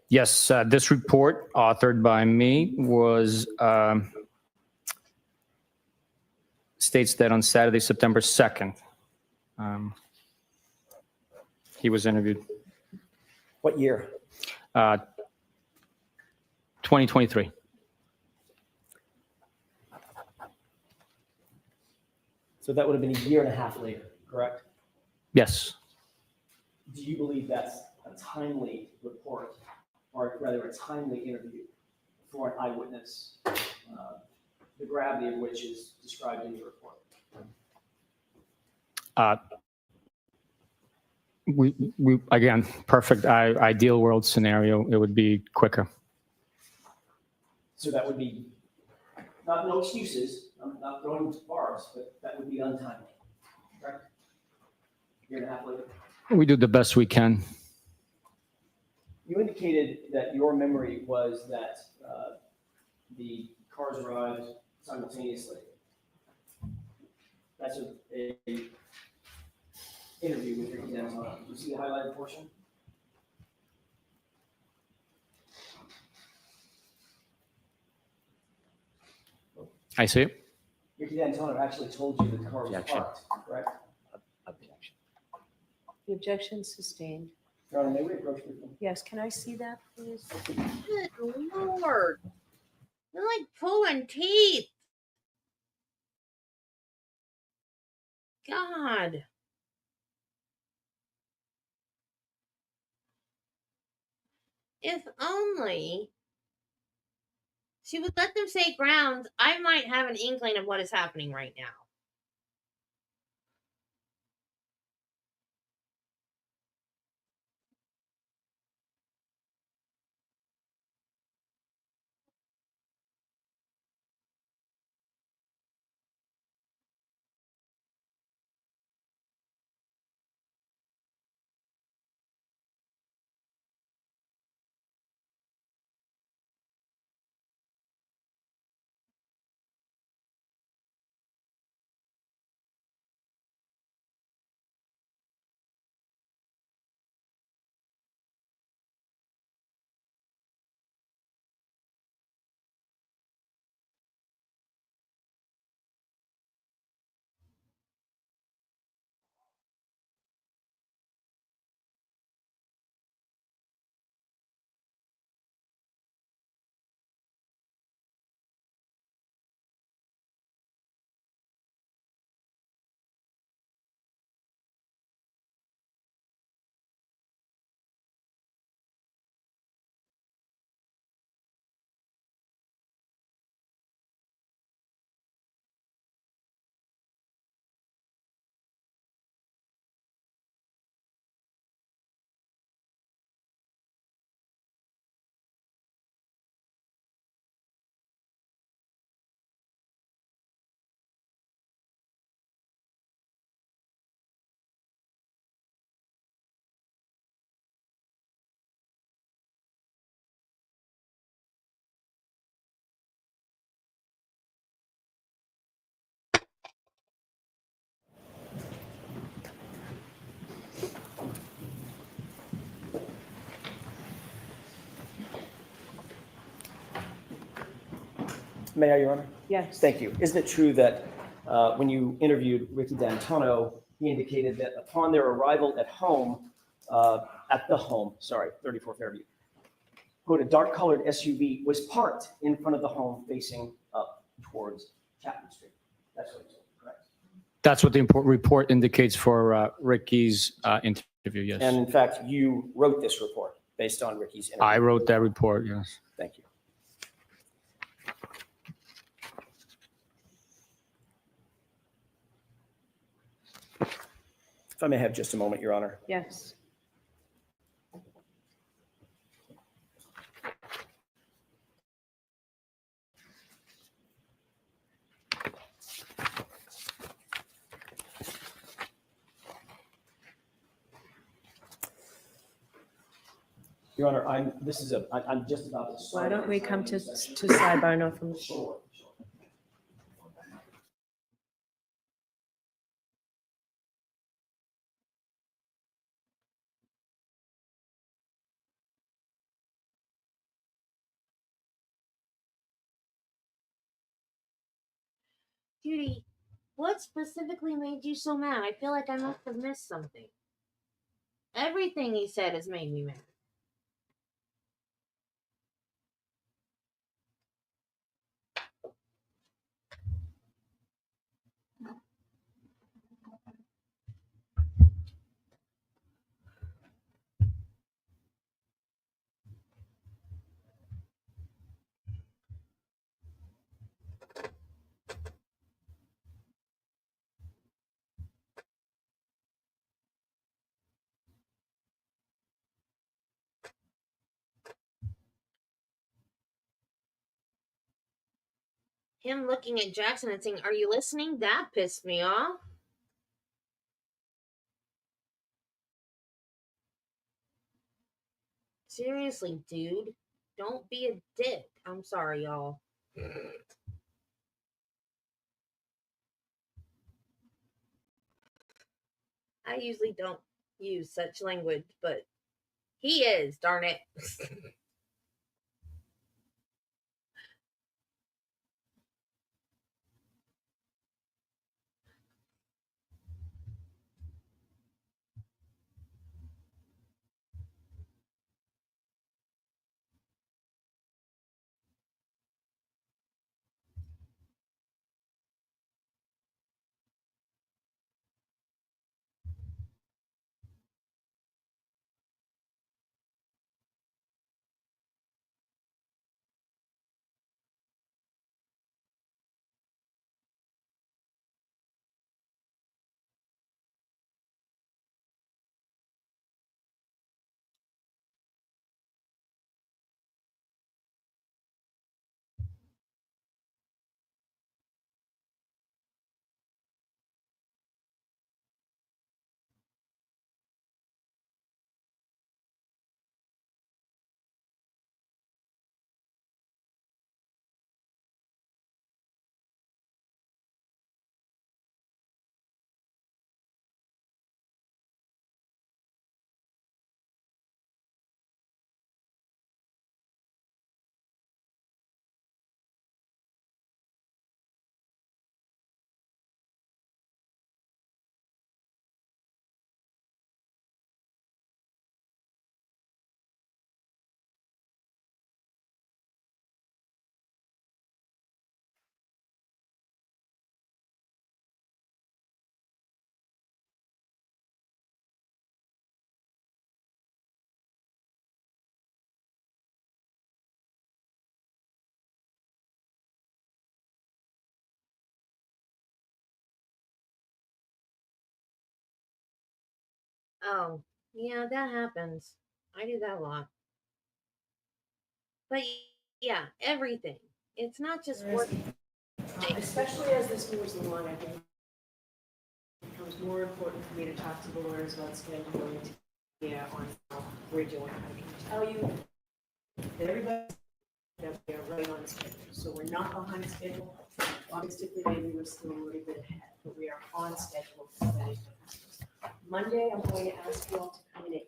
Yes, this report, authored by me, was states that on Saturday, September 2nd, he was interviewed. What year? 2023. So that would have been a year and a half later, correct? Yes. Do you believe that's a timely report, or rather a timely interview for an eyewitness, the gravity of which is described in your report? We again, perfect ideal world scenario, it would be quicker. So that would be, no excuses, I'm not throwing barbs, but that would be untimely, correct? Year and a half later. We do the best we can. You indicated that your memory was that the cars arrived simultaneously. That's a interview with Ricky D'Antonio. Do you see the highlighted portion? I see it. Ricky D'Antonio actually told you the car was Objection. parked, correct? Objection. The objection sustained. Your Honor, may we approach briefly? Yes, can I see that, please? Good Lord. You're like pulling teeth. God. If only she would let them say grounds, I might have an inkling of what is happening right now. May I, Your Honor? Yes. Thank you. Isn't it true that when you interviewed Ricky D'Antonio, he indicated that upon their arrival at the home, 34 Fairview, quote, a dark-colored SUV was parked in front of the home facing up towards Chapman Street. That's what he said, correct? That's what the report indicates for Ricky's interview, yes. And in fact, you wrote this report based on Ricky's interview. I wrote that report, yes. Thank you. If I may have just a moment, Your Honor. Yes. Your Honor, I'm just about to. Why don't we come to sidebar now from the floor? Judy, what specifically made you so mad? I feel like I must have missed something. Everything he said has made me mad. Him looking at Jackson and saying, "Are you listening?" That pissed me off. Seriously, dude. Don't be a dick. I'm sorry, y'all. I usually don't use such language, but he is, darn it. Oh, yeah, that happens. I do that a lot. But yeah, everything. It's not just work. Especially as this moves along, I think it becomes more important for me to talk to the lawyers about scheduling to get on how we're doing. I can tell you that everybody that we are right on schedule. So we're not behind schedule. Obviously, maybe we're still a little bit ahead, but we are on schedule for that. Monday, I'm going to ask you all to come in at 10.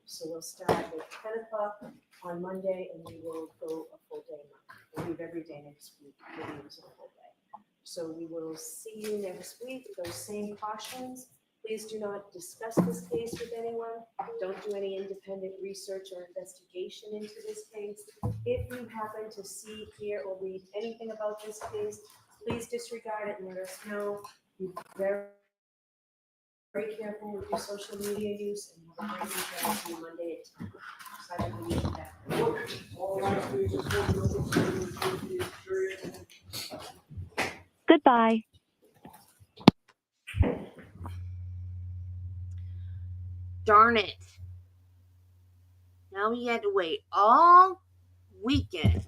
So we'll start at 10 o'clock on Monday and we will go a full day Monday. believe, every day next week. Videos of the whole day. So we will see you next week. Those same cautions. Please do not discuss this case with anyone. Don't do any independent research or investigation into this case. If you happen to see, hear, or read anything about this case, please disregard it and let us know. Be very careful with your social media use, and have a great weekend. See you Monday at 10. Sorry to leave that. Goodbye. Darn it. Now we had to wait all weekend.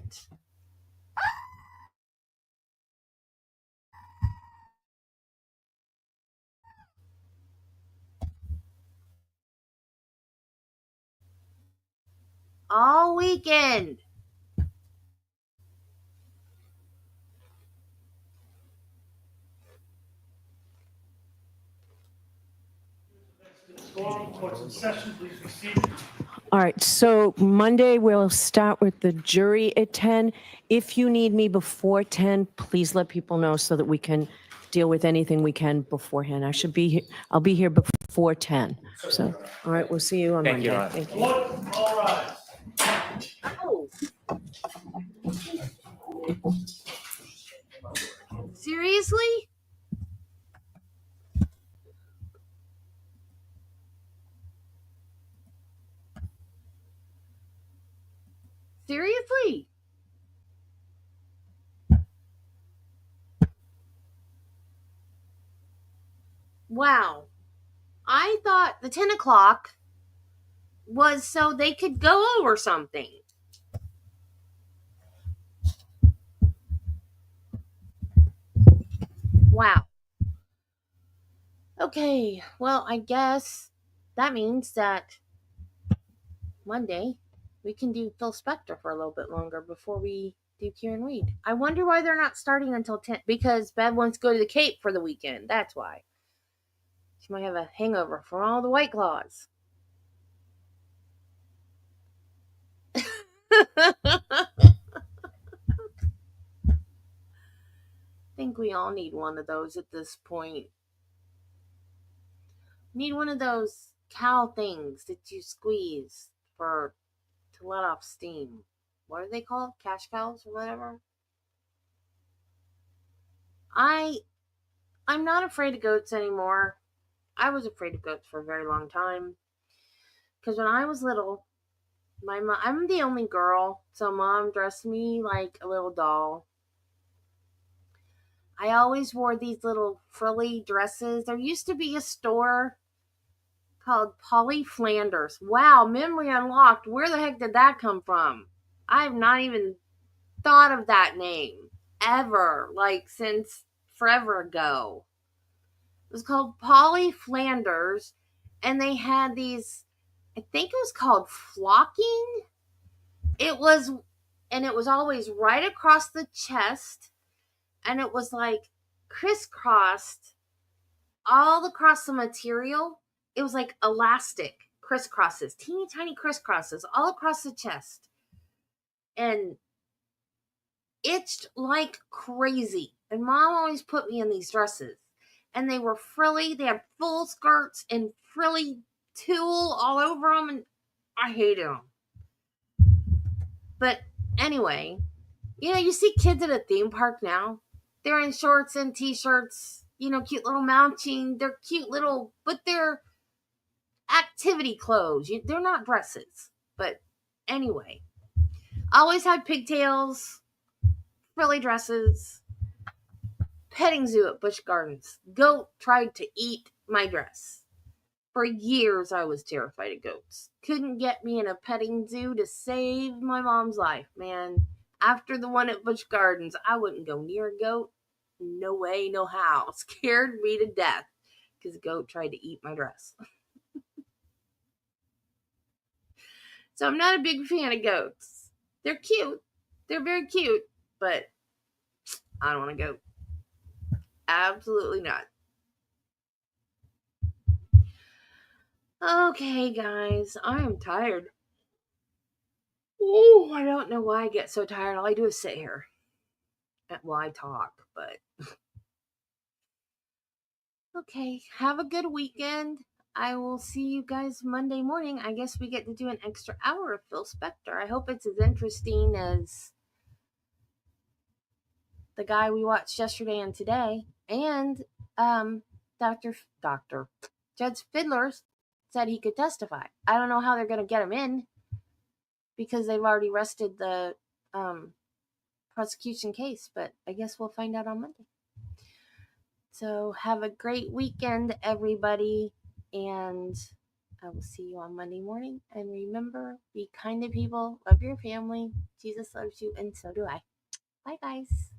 All weekend. Court's in session, please be seated. All right, so Monday, we'll start with the jury at 10. If you need me before 10, please let people know so that we can deal with anything we can beforehand. I'll be here before 10. So, all right, we'll see you on Thank you, Monday. Ron. Thank you. Court, all rise. Oh. Seriously? Seriously? Wow. I thought the 10 o'clock was so they could go over something. Wow. Okay, well, I guess that means that Monday we can do Phil Spector for a little bit longer before we do Kieran Reed. I wonder why they're not starting until 10. Because Bev wants to go to the Cape for the weekend. That's why. She might have a hangover from all the White Claws. I think we all need one of those at this point. Need one of those cow things that you squeeze to let off steam. What are they called? Cash cows or whatever? I'm not afraid of goats anymore. I was afraid of goats for a very long time. Because when I was little, I'm the only girl, so mom dressed me like a little doll. I always wore these little frilly dresses. There used to be a store called Polly Flanders. Wow, memory unlocked. Where the heck did that come from? I have not even thought of that name ever, like since forever ago. It was called Polly Flanders, and they had these, I think it was called flocking. It was always right across the chest, and it was like crisscrossed all across the material. It was like elastic crisscrosses, teeny tiny crisscrosses all across the chest, and itched like crazy. And mom always put me in these dresses, and they were frilly. They had full skirts and frilly tulle all over them, and I hated them. But anyway, you see kids at a theme park now. They're in shorts and t-shirts, cute little mounting. They're cute little, but they're activity clothes. They're not dresses. But anyway, I always had pigtails, frilly dresses, petting zoo at Busch Gardens. Goat tried to eat my dress. For years, I was terrified of goats. Couldn't get me in a petting zoo to save my mom's life, man. After the one at Busch Gardens, I wouldn't go near a goat. No way, no how. Scared me to death because a goat tried to eat my dress. So I'm not a big fan of goats. They're cute. They're very cute, but I don't want a goat. Absolutely not. Okay, guys, I am tired. Ooh. Oh, I don't know why I get so tired. All I do is sit here. Well, I talk, but okay. Have a good weekend. I will see you guys Monday morning. I guess we get to do an extra hour of Phil Spector. I hope it's as interesting as the guy we watched yesterday and today. And Judge Fiddler said he could testify. I don't know how they're going to get him in because they've already rested the prosecution case, but I guess we'll find out on Monday. So have a great weekend, everybody, and I will see you on Monday morning. And remember, be kind to people, love your family. Jesus loves you, and so do I. Bye, guys.